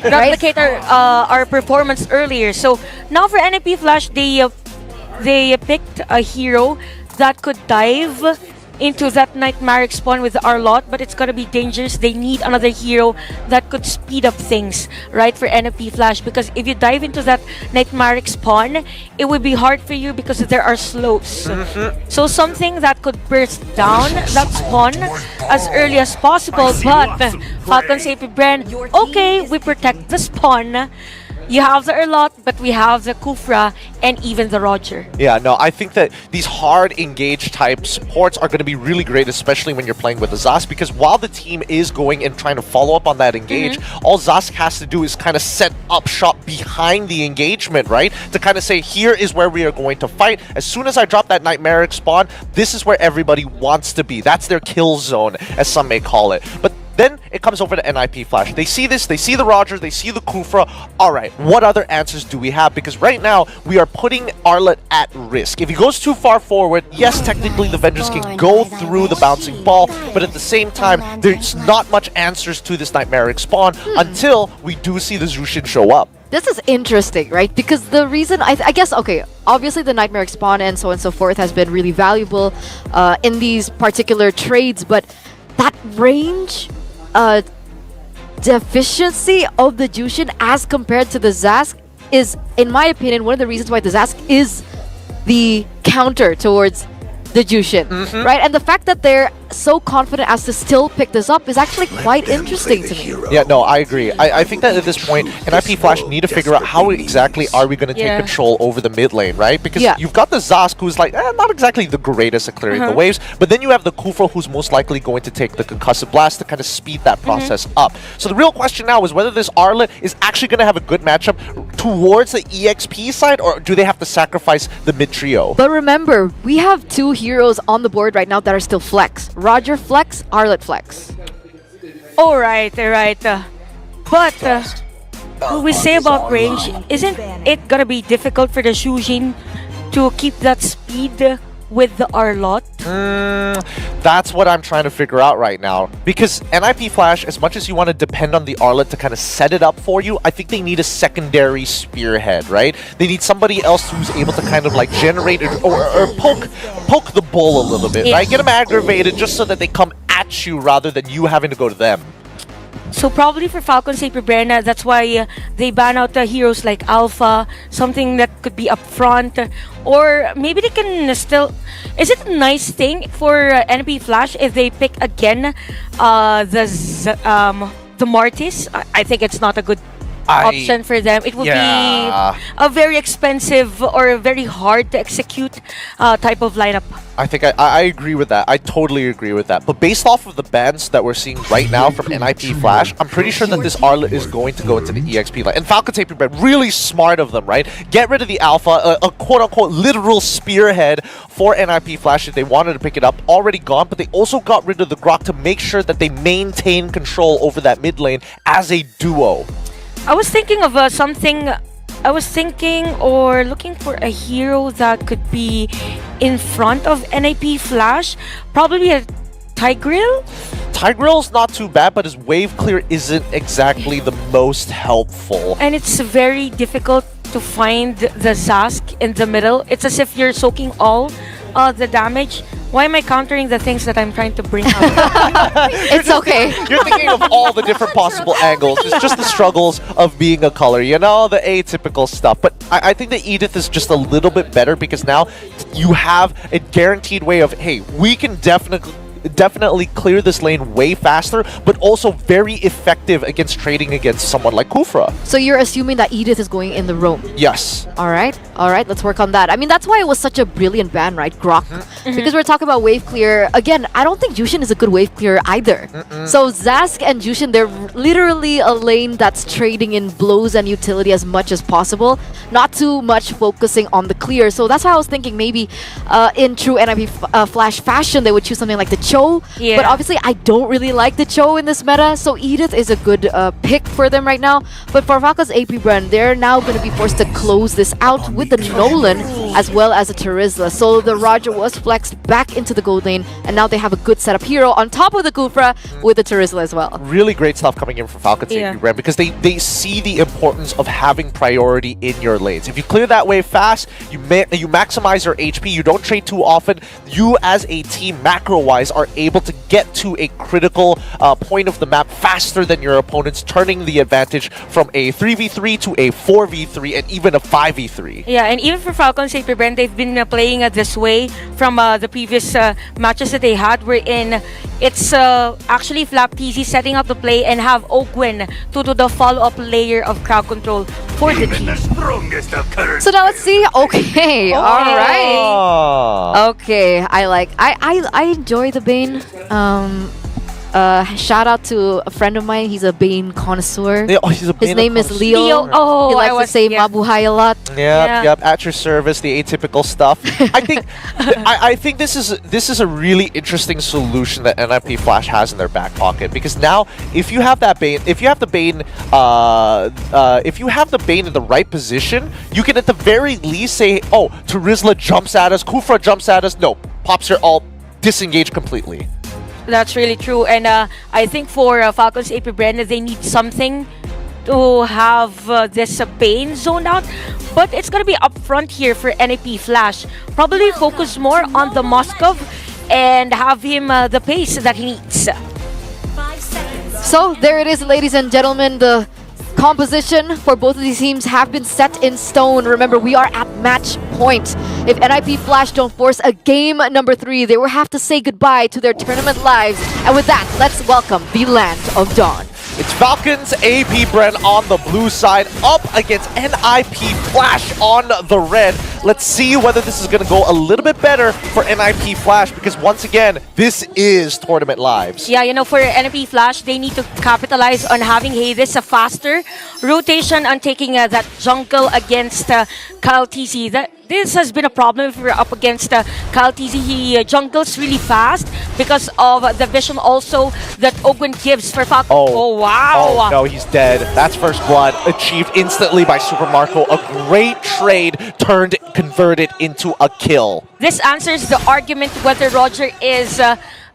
Replicate our performance earlier. So now for NIP Flash, they picked a hero that could dive into that Nightmaric spawn with Arlott, but it's gonna be dangerous. They need another hero that could speed up things, right, for NFP Flash, because if you dive into that Nightmaric spawn, it would be hard for you because there are slopes. So something that could burst down that spawn as early as possible, but Falcon Safety Bren, okay, we protect the spawn. You have the Arlott, but we have the Kufra and even the Roger. Yeah, no, I think that these hard engage type supports are going to be really great, especially when you're playing with the Zask, because while the team is going and trying to follow up on that engage, all Zask has to do is kind of set up shop behind the engagement, right? To kind of say, here is where we are going to fight. As soon as I drop that Nightmaric spawn, this is where everybody wants to be. That's their kill zone, as some may call it. But then it comes over to NIP Flash. They see this, they see the Rogers, they see the Kufra. All right, what other answers do we have? Because right now, we are putting Arlott at risk. If he goes too far forward, yes, technically the Vengeance can go through the bouncing ball, but at the same time, there's not much answers to this Nightmaric spawn until we do see the Zushin show up. This is interesting, right? Because the reason, I guess, okay, obviously the Nightmaric spawn and so on and so forth has been really valuable in these particular trades, but that range deficiency of the Jushin as compared to the Zask is, in my opinion, one of the reasons why the Zask is the counter towards the Jushin, right? And the fact that they're so confident as to still pick this up is actually quite interesting to me. Yeah, no, I agree. I think that at this point, NIP Flash need to figure out how exactly are we going to take control over the mid lane, right? Because you've got the Zask, who's like, not exactly the greatest at clearing the waves, but then you have the Kufra, who's most likely going to take the Concussive Blast to kind of speed that process up. So the real question now is whether this Arlott is actually going to have a good matchup towards the EXP side, or do they have to sacrifice the mid trio? But remember, we have two heroes on the board right now that are still flex. Roger flex, Arlott flex. Alright. But what we say about range, isn't it gonna be difficult for the Shujin to keep that speed with the Arlott? That's what I'm trying to figure out right now. Because NIP Flash, as much as you want to depend on the Arlott to kind of set it up for you, I think they need a secondary spearhead, right? They need somebody else who's able to kind of like generate or poke the bull a little bit, right? Get them aggravated just so that they come at you rather than you having to go to them. So probably for Falcon Saber Brenna, that's why they ban out the heroes like Alpha, something that could be up front, or maybe they can still. Is it a nice thing for NP Flash if they pick again the Mortis? I think it's not a good option for them. It would be a very expensive or very hard to execute type of lineup. I think I agree with that. I totally agree with that. But based off of the bans that we're seeing right now from NIP Flash, I'm pretty sure that this Arlott is going to go into the EXP line. And Falcon Tape Band, really smart of them, right? Get rid of the Alpha, a quote-unquote literal spearhead for NIP Flash if they wanted to pick it up. Already gone, but they also got rid of the Grok to make sure that they maintain control over that mid lane as a duo. I was thinking of something. I was thinking or looking for a hero that could be in front of NIP Flash. Probably a Tigreal? Tigreal's not too bad, but his wave clear isn't exactly the most helpful. And it's very difficult to find the Zask in the middle. It's as if you're soaking all the damage. Why am I countering the things that I'm trying to bring up? It's okay. You're thinking of all the different possible angles. It's just the struggles of being a color, you know, the atypical stuff. But I think that Edith is just a little bit better because now you have a guaranteed way of, hey, we can definitely clear this lane way faster, but also very effective against trading against someone like Kufra. So you're assuming that Edith is going in the roam? Yes. All right, let's work on that. I mean, that's why it was such a brilliant ban, right? Grok. Because we're talking about wave clear. Again, I don't think Jushin is a good wave clear either. So Zask and Jushin, they're literally a lane that's trading in blows and utility as much as possible. Not too much focusing on the clear. So that's why I was thinking maybe in true NIP Flash fashion, they would choose something like the Cho. But obviously, I don't really like the Cho in this meta. So Edith is a good pick for them right now. But for Falca's AP Brand, they're now going to be forced to close this out with the Nolan. as well as a Terizla. So the Roger was flexed back into the gold lane, and now they have a good setup hero on top of the Kufra with the Terizla as well. Really great stuff coming in from Falcons AP Brand, because they see the importance of having priority in your lanes. If you clear that wave fast, you maximize your HP, you don't trade too often, you as a team macro-wise are able to get to a critical point of the map faster than your opponents, turning the advantage from a 3v3 to a 4v3 and even a 5v3. Yeah, and even for Falcons AP Brand, they've been playing this way from the previous matches that they had, wherein it's actually Flap TZ setting up the play and have Ogwin to do the follow-up layer of crowd control for the team. So now let's see. Okay, all right. Okay, I enjoy the Bane. Shout out to a friend of mine. He's a Bane connoisseur. Yeah, he's a Bane His name is connoisseur. Leo. He likes to say Mabuhay a lot. Yep, at your service, the atypical stuff. I think this is a really interesting solution that NIP Flash has in their back pocket, because now if you have that Bane, if you have the Bane in the right position, you can at the very least say, oh, Terizla jumps at us, Kufra jumps at us. No, pops your ult, disengage completely. That's really true, and I think for Falcons AP Brand, they need something to have this Bane zoned out, but it's gonna be upfront here for NAP Flash. Probably focus more on the Moskov and have him the pace that he needs. So there it is, ladies and gentlemen. The composition for both of these teams have been set in stone. Remember, we are at match point. If NIP Flash don't force a game number 3, they will have to say goodbye to their tournament lives. And with that, let's welcome the Land of Dawn. It's Falcons AP Brand on the blue side up against NIP Flash on the red. Let's see whether this is going to go a little bit better for NIP Flash, because once again, this is tournament lives. Yeah, you know, for NIP Flash, they need to capitalize on having Hades a faster rotation on taking that jungle against Kyle TZ. This has been a problem if we're up against Kyle TZ. He jungles really fast because of the vision also that Ogwin gives for Falcon. Oh, wow. Oh, no, he's dead. That's first blood achieved instantly by Super Marco. A great trade converted into a kill. This answers the argument whether Roger is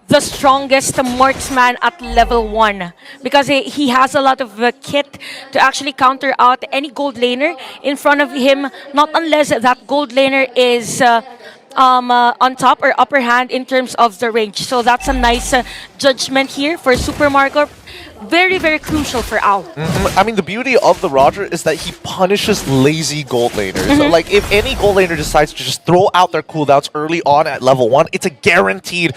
the strongest marksman at level 1, because he has a lot of kit to actually counter out any gold laner in front of him, not unless that gold laner is on top or upper hand in terms of the range. So that's a nice judgment here for Super Marco. Very, very crucial for Al. I mean, the beauty of the Roger is that he punishes lazy gold laners. So, like, if any gold laner decides to just throw out their cooldowns early on at level 1, it's a guaranteed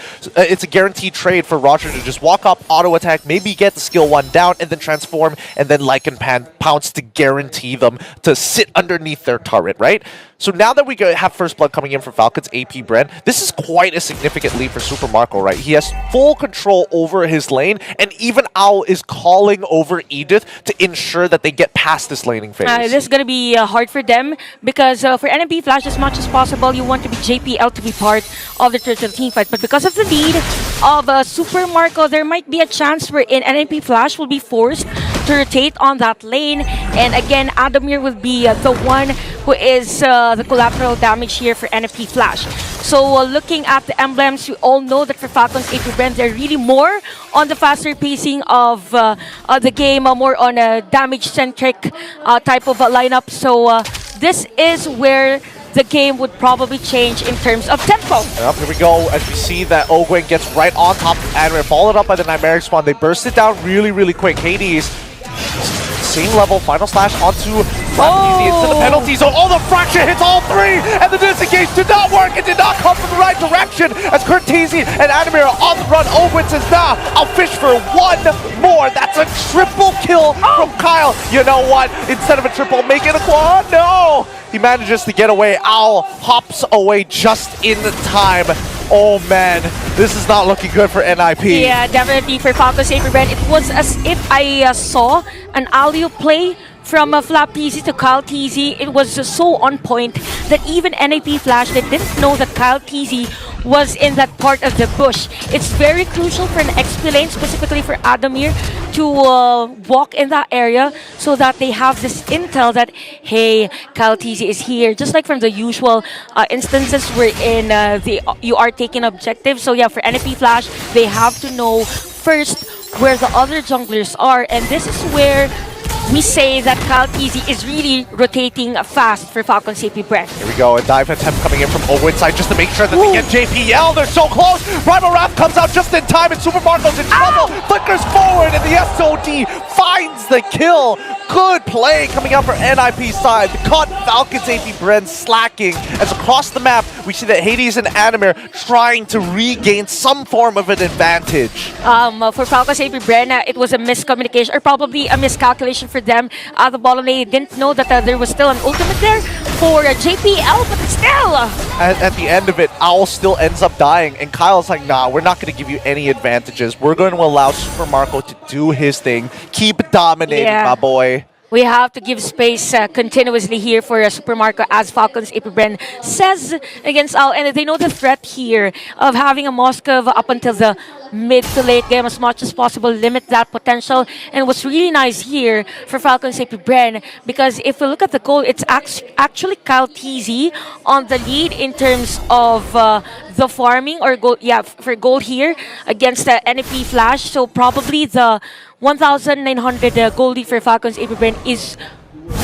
trade for Roger to just walk up, auto attack, maybe get the skill 1 down, and then transform, and then Lycan pounce to guarantee them to sit underneath their turret, right? So now that we have first blood coming in from Falcons AP Brand, this is quite a significant lead for Super Marco, right? He has full control over his lane, and even Owl is calling over Edith to ensure that they get past this laning phase. This is going to be hard for them, because for NMP Flash, as much as possible, you want to be JPL to be part of the team fight. But because of the lead of Super Marco, there might be a chance wherein NMP Flash will be forced to rotate on that lane. And again, Adamir will be the one who is the collateral damage here for NFP Flash. So looking at the emblems, you all know that for Falcons AP Brand, they're really more on the faster pacing of the game, more on a damage-centric type of lineup. So this is where the game would probably change in terms of tempo. Yep, here we go, as we see that Ogwen gets right on top of Adamir, followed up by the Nightmaric Spawn. They burst it down really, really quick. Hades, same level, final slash onto Easy into the penalty zone. Oh, the fraction hits all 3, and the disengage did not work. It did not come from the right direction as Cortese and Adamir are on the run. Ogwen says, nah, I'll fish for one more. That's a triple kill from Kyle. You know what? Instead of a triple, make it a quad. No! He manages to get away. Owl hops away just in the time. Oh man, this is not looking good for NIP. Yeah, definitely for Falcons AP Brand. It was as if I saw an alley play from Flap TZ to Kyle TZ. It was so on point that even NIP Flash, they didn't know that Kyle TZ was in that part of the bush. It's very crucial for an XP lane, specifically for Adamir, to walk in that area so that they have this intel that, hey, Kyle TZ is here. Just like from the usual instances wherein you are taking objectives. So yeah, for NFP Flash, they have to know first where the other junglers are. And this is where we say that Kyle TZ is really rotating fast for Falcons AP Bren. Here we go, a dive attempt coming in from Ogo inside just to make sure that they get JPL. They're so close. Primal Wrath comes out just in time and Super Marco's in trouble. Flickers forward and the SOD finds the kill. Good play coming out for NIP side. The caught Falcons AP Bren slacking as across the map we see that Hades and Adamir trying to regain some form of an advantage. For Falcons AP Bren, it was a miscommunication or probably a miscalculation for them. At the bottom lane, they didn't know that there was still an ultimate there for JPL, but still! At the end of it, Owl still ends up dying, and Kyle's like, nah, we're not going to give you any advantages. We're going to allow Super Marco to do his thing. Keep dominating, my boy. We have to give space continuously here for Super Marco as Falcons AP Bren says against Owl. And they know the threat here of having a Moskov up until the mid to late game as much as possible, limit that potential. And what's really nice here for Falcons AP Bren, because if we look at the goal, it's actually Kyle TZ on the lead in terms of the farming or goal, for gold here against the NFP Flash. So probably the 1,900 gold lead for Falcons AP Bren is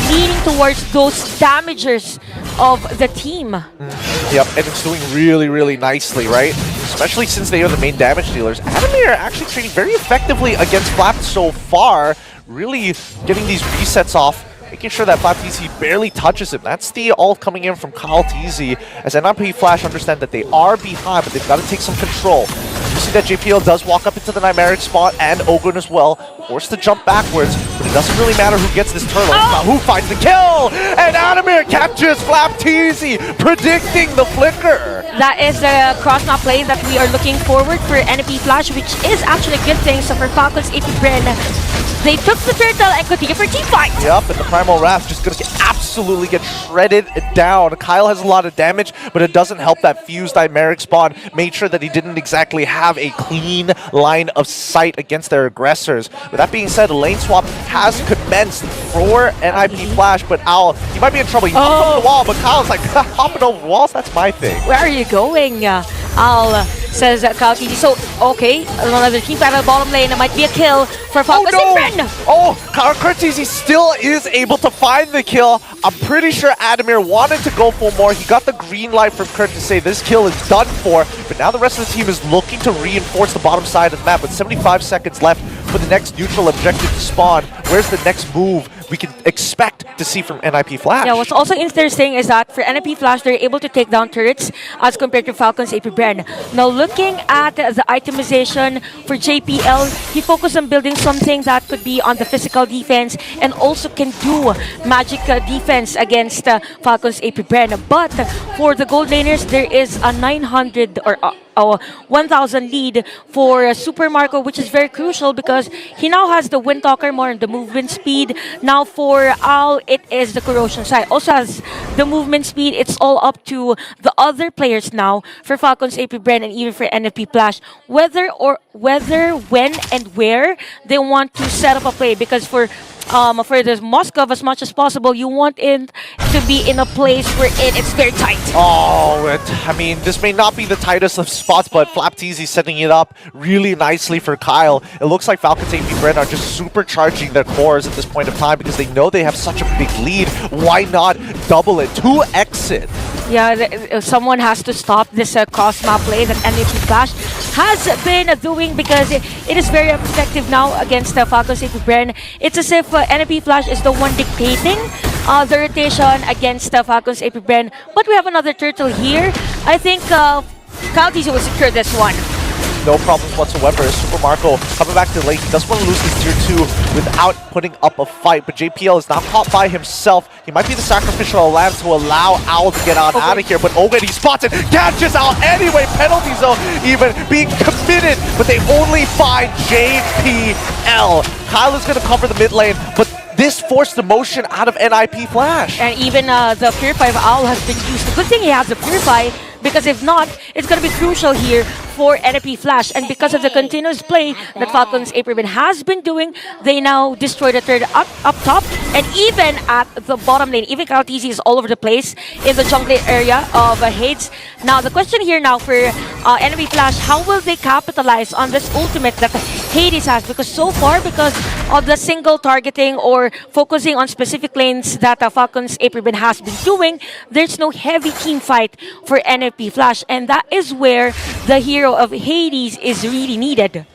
leaning towards those damagers of the team. Yep, and it's doing really, really nicely, right? Especially since they are the main damage dealers. Adamir actually trading very effectively against Flap so far, really getting these resets off, making sure that Flap TZ barely touches him. That's the ult coming in from Kyle TZ as NIP Flash understand that they are behind, but they've got to take some control. You see that JPL does walk up into the Nightmaric spot and Ogun as well, forced to jump backwards, but it doesn't really matter who gets this turtle. It's about who finds the kill! And Adamir catches Flap TZ, predicting the flicker. That is the cross-map play that we are looking forward for NFP Flash, which is actually a good thing. So for Falcons AP Bren, they took the turtle and continue for team fight. Yep, and the Primal Wrath just gonna absolutely get shredded down. Kyle has a lot of damage, but it doesn't help that fused Chimeric spawn made sure that he didn't exactly have a clean line of sight against their aggressors. With that being said, a lane swap has commenced for NIP Flash, but Owl, he might be in trouble. He hopped over the wall, but Kyle's like, hopping over walls, that's my thing. Where are you going? Owl says Kyle TZ. So, okay, another team battle bottom lane. It might be a kill for Falcons AP Bren. Oh, Kurtizi still is able to find the kill. I'm pretty sure Adamir wanted to go for more. He got the green light from Kurt to say this kill is done for, but now the rest of the team is looking to reinforce the bottom side of the map with 75 seconds left for the next neutral objective to spawn. Where's the next move we can expect to see from NIP Flash? Yeah, what's also interesting is that for NIP Flash, they're able to take down turrets as compared to Falcons AP Bren. Now, looking at the itemization for JPL, he focused on building something that could be on the physical defense and also can do magic defense against Falcons AP Bren. But for the gold laners, there is a 900 or 1,000 lead for Super Marco, which is very crucial because he now has the Wind Talker more on the movement speed. Now for Owl, it is the Corrosion side. Also has the movement speed. It's all up to the other players now for Falcons AP Bren and even for NFP Flash, whether, when, and where they want to set up a play. Because for the Moskov, as much as possible, you want it to be in a place where it's very tight. I mean, this may not be the tightest of spots, but Flap TZ setting it up really nicely for Kyle. It looks like Falcons AP Bren are just supercharging their cores at this point of time because they know they have such a big lead. Why not double it? 2x it. Yeah, someone has to stop this cross-map play that NFP Flash has been doing because it is very effective now against Falcons AP Bren. It's as if NFP Flash is the one dictating the rotation against Falcons AP Bren. But we have another turtle here. I think Kyle TZ will secure this one. No problems whatsoever. Super Marco coming back to the lane. He doesn't want to lose this tier 2 without putting up a fight. But JPL is not caught by himself. He might be the sacrificial lamb to allow Owl to get out of here. But Ogun, he spots it, catches Owl anyway. Penalty zone even being committed. But they only find JPL. Kyle is going to cover the mid lane, but this forced the motion out of NIP Flash. And even the Purify of Owl has been used. The good thing he has the Purify. Because if not, it's going to be crucial here for NFP Flash. And because of the continuous play that Falcons April has been doing, they now destroy the third up top. And even at the bottom lane, even Kaltizi is all over the place in the jungle area of Hades. Now, the question here now for NFP Flash, how will they capitalize on this ultimate that Hades has? Because so far, because of the single targeting or focusing on specific lanes that Falcons April has been doing, there's no heavy team fight for NFP Flash. And that is where the hero of Hades is really needed.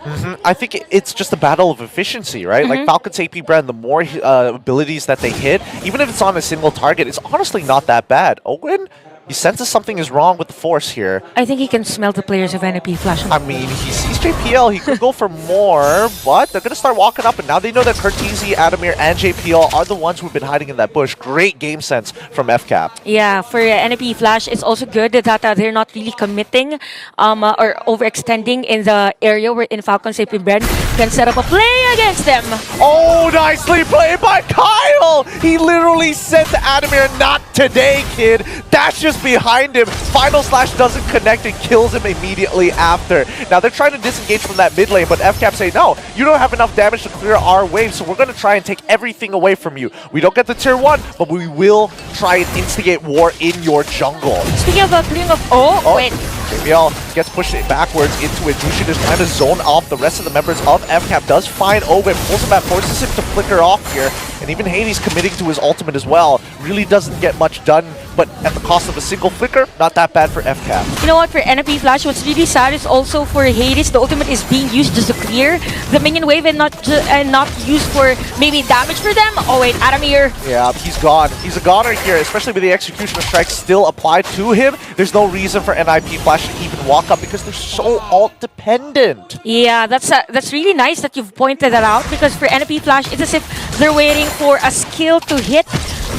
I think it's just a battle of efficiency, right? Like Falcons AP brand, the more abilities that they hit, even if it's on a single target, it's honestly not that bad. Owen, he senses something is wrong with the force here. I think he can smell the players of NFP Flash. I mean, he sees JPL, he could go for more, but they're going to start walking up, and now they know that Kurtizi, Adamir, and JPL are the ones who've been hiding in that bush. Great game sense from FCAP. Yeah, for NFP Flash, it's also good that they're not really committing or overextending in the area where in Falcons AP Brand can set up a play against them. Oh, nicely played by Kyle! He literally said to Adamir, not today, kid. That's just behind him. Final Slash doesn't connect and kills him immediately after. Now, they're trying to disengage from that mid lane, but FCAP say, no, you don't have enough damage to clear our wave, so we're going to try and take everything away from you. We don't get the tier 1, but we will try and instigate war in your jungle. Speaking of clearing of... wait. JBL gets pushed backwards into it. Jushin is trying to zone off the rest of the members of FCAP. Does find Owen, pulls him back, forces him to flicker off here. And even Hades committing to his ultimate as well. Really doesn't get much done, but at the cost of a single flicker, not that bad for FCAP. You know what, for NFP Flash, what's really sad is also for Hades, the ultimate is being used just to clear the minion wave and not used for maybe damage for them. Oh wait, Adamir. Yeah, he's gone. He's a goner here, especially with the Executioner Strike still applied to him. There's no reason for NIP Flash to even walk up because they're so alt-dependent. Yeah, that's really nice that you've pointed that out, because for NFP Flash, it's as if they're waiting for a skill to hit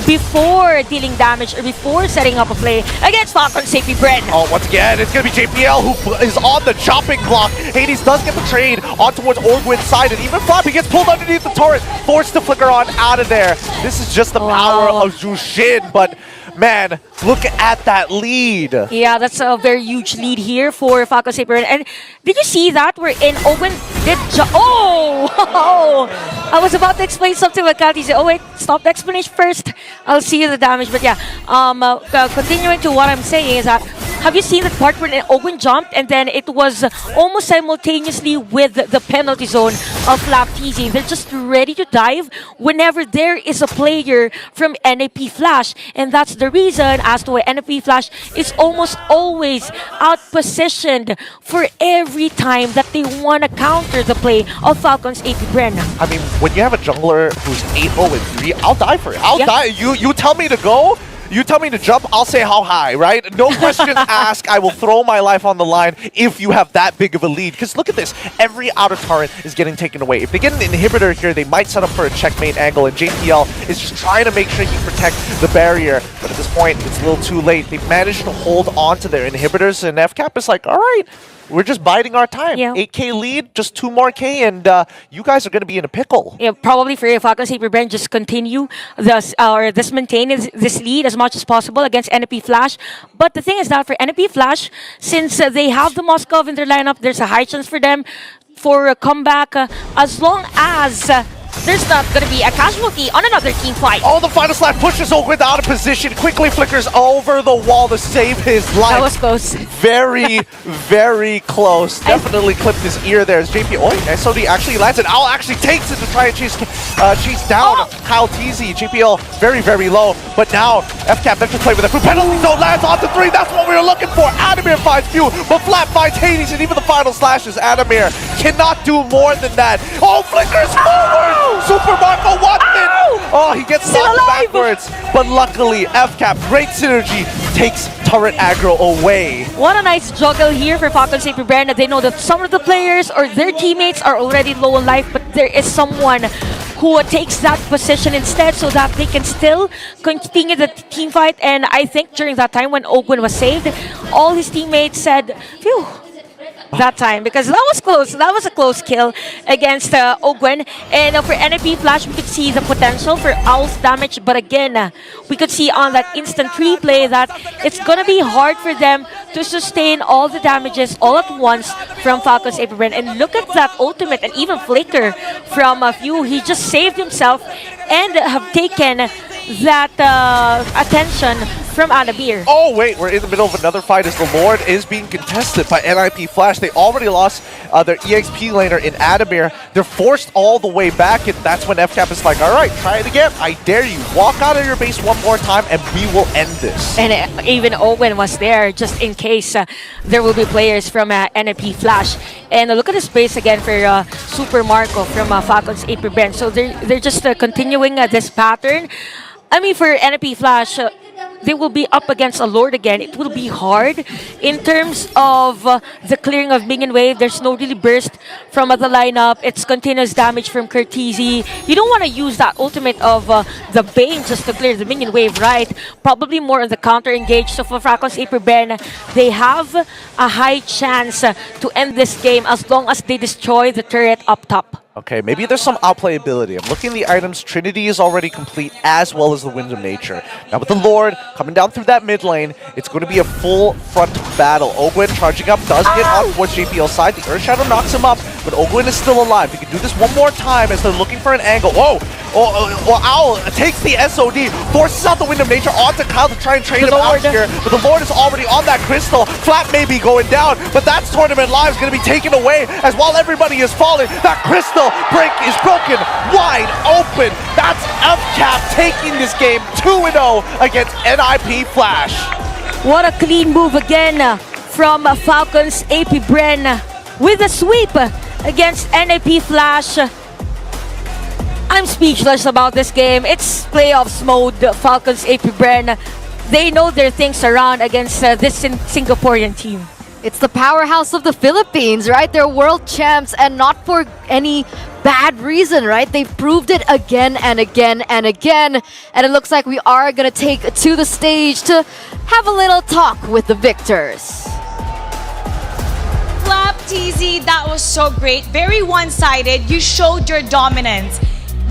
before dealing damage or before setting up a play against Falcons AP Brand. Oh, once again, it's going to be JPL who is on the chopping block. Hades does get the trade on towards Orgwin's side, and even Floppy gets pulled underneath the turret, forced to flicker on out of there. This is just the power of Jushin, but man, look at that lead. Yeah, that's a very huge lead here for Falcons AP Brand. And did you see that? We're in Owen did I was about to explain something with Kalti. Oh wait, stop the explanation first. I'll see the damage. But yeah, continuing to what I'm saying is that, have you seen the part where Owen jumped and then it was almost simultaneously with the penalty zone of Flapteasy? They're just ready to dive whenever there is a player from NAP Flash, and that's the reason as to why NAP Flash is almost always out-positioned for every time that they want to counter the play of Falcons AP Bren. I mean, when you have a jungler who's 8-0-3, I'll die for it. I'll die. You tell me to go. You tell me to jump, I'll say how high, right? No questions asked. I will throw my life on the line if you have that big of a lead. Because look at this. Every outer turret is getting taken away. If they get an inhibitor here, they might set up for a checkmate angle. And JPL is just trying to make sure he protects the barrier. But at this point, it's a little too late. They've managed to hold on to their inhibitors. And FCAP is like, all right, we're just biding our time. 8K lead, just 2 more K, and you guys are going to be in a pickle. Yeah, probably for Falcons AP Bren, just continue this maintain this lead as much as possible against NP Flash. But the thing is that for NP Flash, since they have the Moskov in their lineup, there's a high chance for them for a comeback as long as there's not going to be a casualty on another team fight. Oh, the final slap pushes Ogwin out of position, quickly flickers over the wall to save his life. That was close. Very, very close. Definitely clipped his ear there as JP. Oh, SOD actually lands it. Owl actually takes it to try and chase down Kyle TZ. JPL very, very low. But now, FCAP then to play with it. Penalty zone lands onto 3. That's what we were looking for. Adamir finds Few, but Flap finds Hades, and even the final slashes. Adamir cannot do more than that. Oh, flickers forward! Super Marco Watson! Oh, he gets knocked backwards. But luckily, FCAP, great synergy, takes turret aggro away. What a nice juggle here for Falcons AP Brand. They know that some of the players or their teammates are already low on life, but there is someone who takes that position instead so that they can still continue the team fight. And I think during that time when Ogwin was saved, all his teammates said, phew, that time because that was close. That was a close kill against Ogwen. And for NIP Flash, we could see the potential for Owl's damage. But again, we could see on that instant replay that it's going to be hard for them to sustain all the damages all at once from Falcon's AP Bren. And look at that ultimate and even flicker from Few. He just saved himself and have taken that attention from Adabir. Oh wait, we're in the middle of another fight as the Lord is being contested by NIP Flash. They already lost their EXP laner in Adamir. They're forced all the way back, and that's when FCAP is like, all right, try it again. I dare you. Walk out of your base one more time, and we will end this. And even Owen was there just in case there will be players from NIP Flash. And look at the space again for Super Marco from Falcon's AP Bren. So they're just continuing this pattern. I mean, for NIP Flash, they will be up against a Lord again. It will be hard in terms of the clearing of minion wave. There's no really burst from the lineup. It's continuous damage from Curtizi. You don't want to use that ultimate of the Bane just to clear the minion wave, right? Probably more on the counter engage. So for Falcon's AP Bren, they have a high chance to end this game as long as they destroy the turret up top. Okay, maybe there's some outplayability. I'm looking at the items. Trinity is already complete, as well as the Wind of Nature. Now with the Lord coming down through that mid lane, it's going to be a full front battle. Ogwyn charging up, does get on towards JPL's side. The Earth Shadow knocks him up, but Ogwyn is still alive. He can do this one more time as they're looking for an angle. Whoa! Owl takes the SOD, forces out the Wind of Nature onto Kyle to try and trade him out here. But the Lord is already on that crystal. Flat may be going down, but that's Tournament Live is going to be taken away as while everybody is falling, that crystal break is broken wide open. That's FCAP taking this game 2-0 against NIP Flash. What a clean move again from Falcon's AP Bren with a sweep against NIP Flash. I'm speechless about this game. It's playoffs mode. Falcon's AP Bren, they know their things around against this Singaporean team. It's the powerhouse of the Philippines, right? They're world champs, and not for any bad reason, right? They've proved it again and again and again. And it looks like we are going to take to the stage to have a little talk with the victors. Flap, TZ, that was so great. Very one-sided. You showed your dominance.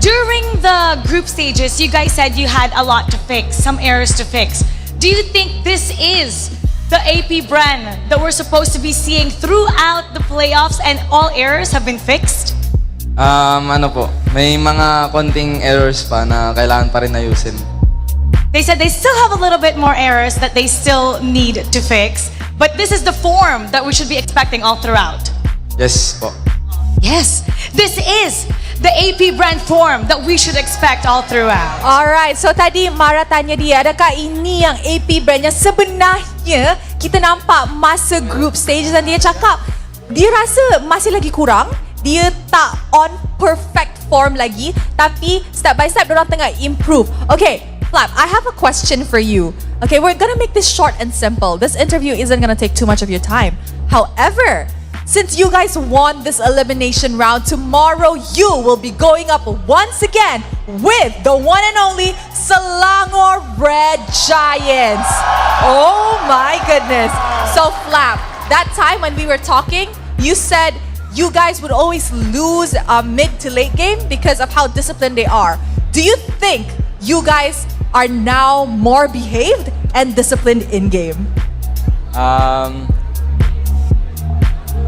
During the group stages, you guys said you had a lot to fix, some errors to fix. Do you think this is the AP Bren that we're supposed to be seeing throughout the playoffs and all errors have been fixed? Ano po, may mga konting errors pa na kailangan pa rin ayusin. They said they still have a little bit more errors that they still need to fix, but this is the form that we should be expecting all throughout. Yes po. Yes, this is the AP Bren form that we should expect all throughout. Alright, so tadi Mara tanya dia, adakah ini yang AP Bren yang sebenarnya kita nampak masa group stage, dan dia cakap dia rasa masih lagi kurang, dia tak on perfect form lagi, tapi step by step diorang tengah improve. Okay, Flap, I have a question for you. Okay, we're gonna make this short and simple. This interview isn't gonna take too much of your time. However, since you guys won this elimination round, tomorrow you will be going up once again with the one and only Selangor Red Giants. Oh my goodness. So Flap, that time when we were talking, you said you guys would always lose mid to late game because of how disciplined they are. Do you think you guys are now more behaved and disciplined in game?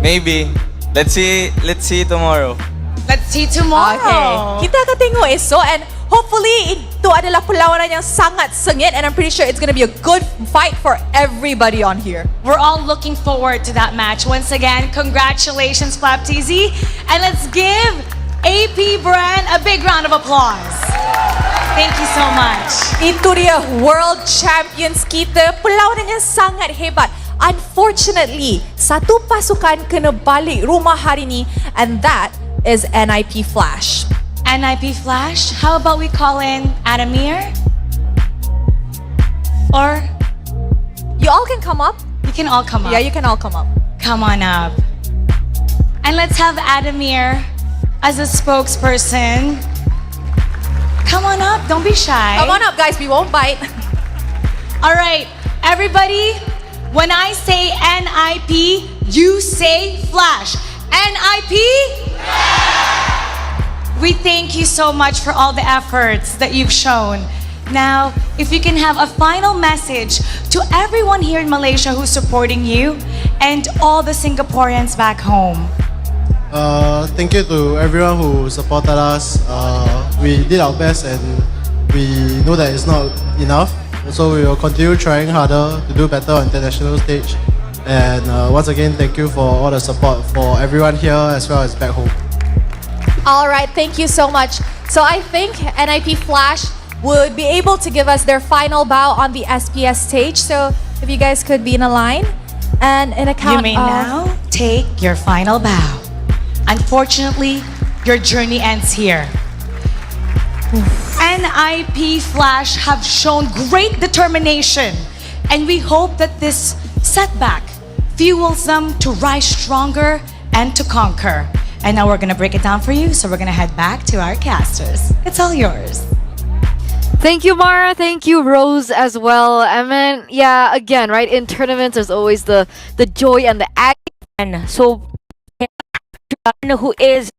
Maybe. Let's see tomorrow. Let's see tomorrow. Okay. Kita akan tengok esok, and hopefully itu adalah perlawanan yang sangat sengit, and I'm pretty sure it's going to be a good fight for everybody on here. We're all looking forward to that match. Once again, congratulations, Flap TZ. And let's give AP Bren a big round of applause. Thank you so much. Itu dia world champions kita. Perlawanan yang sangat hebat. Unfortunately, satu pasukan kena balik rumah hari ni, and that is NIP Flash. NIP Flash? How about we call in Adamir? Or? You all can come up. You can all come up. Yeah, you can all come up. Come on up. And let's have Adamir as a spokesperson. Come on up, don't be shy. Come on up, guys, we won't bite. All right, everybody, when I say NIP, You say Flash. NIP? We thank you so much for all the efforts that you've shown. Now, if you can have a final message to everyone here in Malaysia who's supporting you and all the Singaporeans back home. Thank you to everyone who supported us. We did our best and we know that it's not enough. So we will continue trying harder to do better on international stage. And once again, thank you for all the support for everyone here as well as back home. All right, thank you so much. So I think NIP Flash would be able to give us their final bow on the SPS stage. So if you guys could be in a line and in a count You may now take your final bow. Unfortunately, your journey ends here. NIP Flash have shown great determination, and we hope that this setback fuels them to rise stronger and to conquer. And now we're gonna break it down for you, so we're gonna head back to our casters. It's all yours. Thank you, Mara. Thank you, Rose, as well. I mean, yeah, again, right, in tournaments, there's always the joy and the agony. So, who is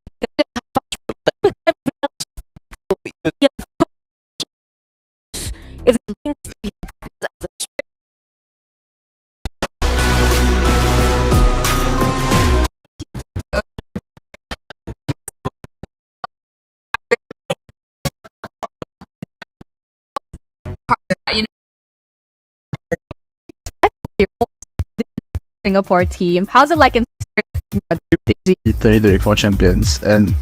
Singapore team. How's it like in 2024 champions and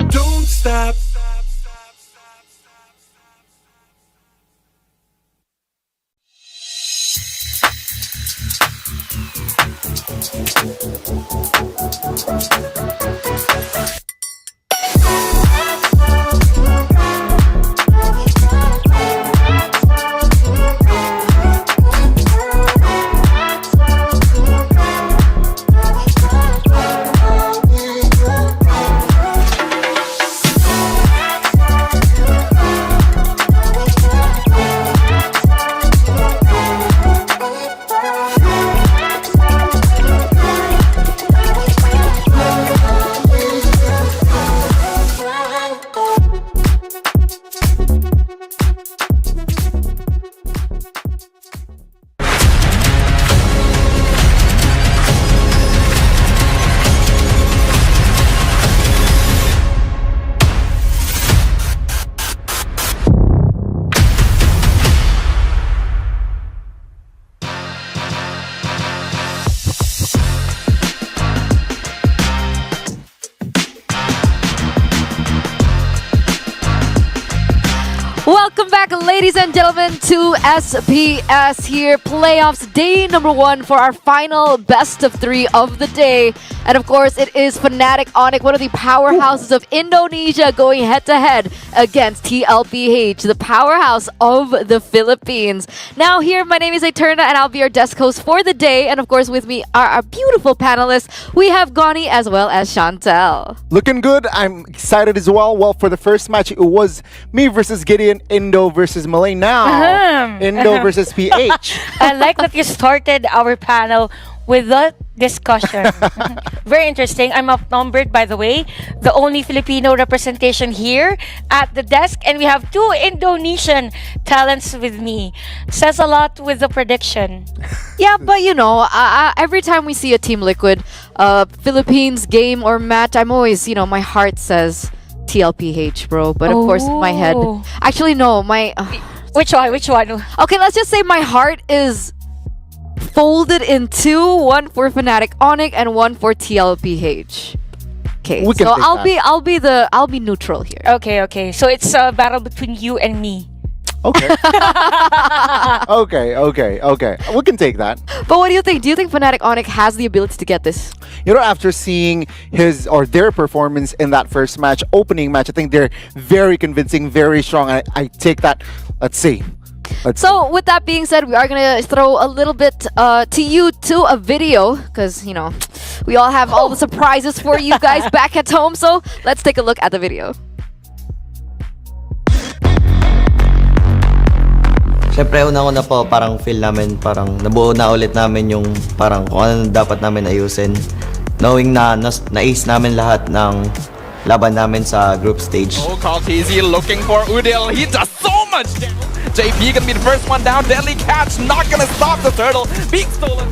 Don't stop. Welcome back, ladies and gentlemen, to SPS here. Playoffs day number 1 for our final best of 3 of the day. And of course, it is Fnatic Onyx, one of the powerhouses of Indonesia, going head-to-head against TLPH, the powerhouse of the Philippines. Now here, my name is Eterna, and I'll be your desk host for the day. And of course, with me are our beautiful panelists. We have Goni as well as Chantel. Looking good. I'm excited as well. Well, for the first match, it was me versus Gideon, Indo versus Malay. Now, Indo versus PH. I like that you started our panel with that discussion. Very interesting. I'm outnumbered, by the way. The only Filipino representation here at the desk, and we have 2 Indonesian talents with me. Says a lot with the prediction. Yeah, but you know, every time we see a Team Liquid Philippines game or match, I'm always, my heart says TLPH, bro. But of course, my head. Actually, no, my. Which one? Which one? Okay, let's just say my heart is folded in 2, one for Fnatic Onyx and one for TLPH. Okay, We can so take I'll be neutral here. Okay. So it's a battle between you and me. Okay. okay. We can take that. But what do you think? Do you think Fnatic Onyx has the ability to get this? After seeing his or their performance in that first match, opening match, I think they're very convincing, very strong. I take that. Let's see. So with that being said, we are gonna throw a little bit to a video, because we all have all the surprises for you guys back at home. So let's take a look at the video. Siyempre, una-una po, parang feel namin, parang nabuo na ulit namin yung parang kung ano dapat namin ayusin. Knowing na na-ace namin lahat ng laban namin sa group stage. Oh, Carl TZ looking for Udil. He does so much damage. JP gonna be the first one down. Deadly catch, not gonna stop the turtle. Being stolen.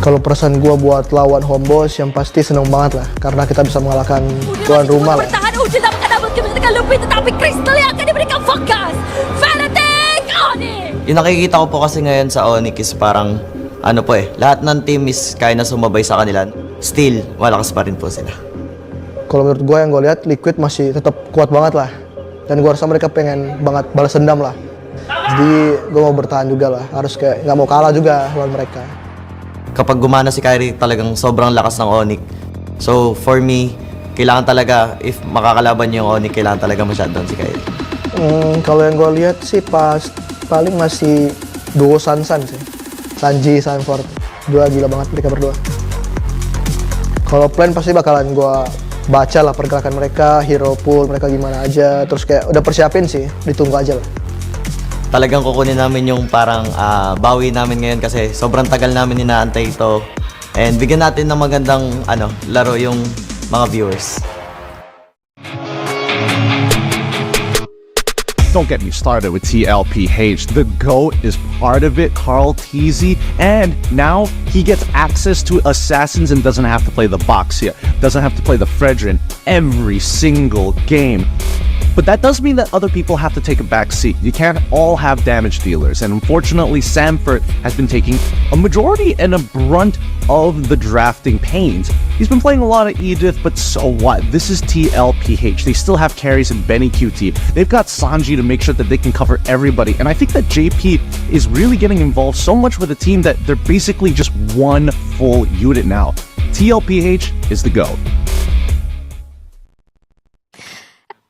Kalau perasaan gue buat lawan Homeboys yang pasti seneng banget lah, karena kita bisa mengalahkan tuan rumah lah. Bertahan Udil dapat dapat kemenangan lebih, tetapi Crystal yang akan diberikan fokus. Fanatic Onyx. Yung nakikita ko po kasi ngayon sa Onyx is parang ano po lahat ng team is kaya na sumabay sa kanila. Still, malakas pa rin po sila. Kalau menurut gue yang gue lihat Liquid masih tetap kuat banget lah, dan gue rasa mereka pengen banget balas dendam lah. Jadi gue mau bertahan juga lah, harus kayak nggak mau kalah juga lawan mereka. Kapag gumana si Kyrie, talagang sobrang lakas ng Onyx. So, for me, kailangan talaga, if makakalaban yung Onyx, kailangan talaga ma-shutdown si Kyrie. Kalau yang gue lihat sih paling masih duo Sansan sih. Sanji, Sanford. Dua gila banget mereka berdua. Kalau plan pasti bakalan gue baca lah pergerakan mereka, hero pool, mereka gimana aja. Terus kayak udah persiapin sih, ditunggu aja lah. Talagang kukunin namin yung parang bawi namin ngayon kasi sobrang tagal namin inaantay ito. And bigyan natin ng magandang laro yung mga viewers. Don't get me started with TLPH. The GOAT is part of it, Carl TZ, and now he gets access to assassins and doesn't have to play the Boxia, doesn't have to play the Fredrin every single game. But that does mean that other people have to take a back seat. You can't all have damage dealers, and unfortunately Samford has been taking a majority and a brunt of the drafting pains. He's been playing a lot of Edith, but so what? This is TLPH. They still have carries in Benny QT. They've got Sanji to make sure that they can cover everybody, and I think that JP is really getting involved so much with the team that they're basically just one full unit now. TLPH is the GOAT.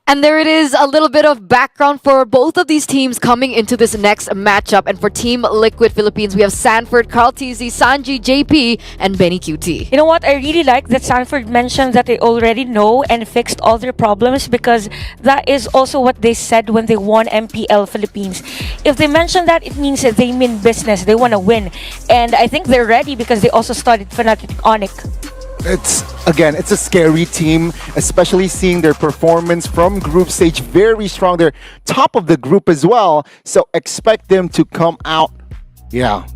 And there it is, a little bit of background for both of these teams coming into this next matchup. And for Team Liquid Philippines, we have Sanford, Carl TZ, Sanji, JP, and Benny QT. You know what? I really like that Sanford mentioned that they already know and fixed all their problems, because that is also what they said when they won MPL Philippines. If they mention that, it means that they mean business. They want to win. And I think they're ready because they also started Fnatic Onyx. It's a scary team, especially seeing their performance from group stage. Very strong. They're top of the group as well. So expect them to come out,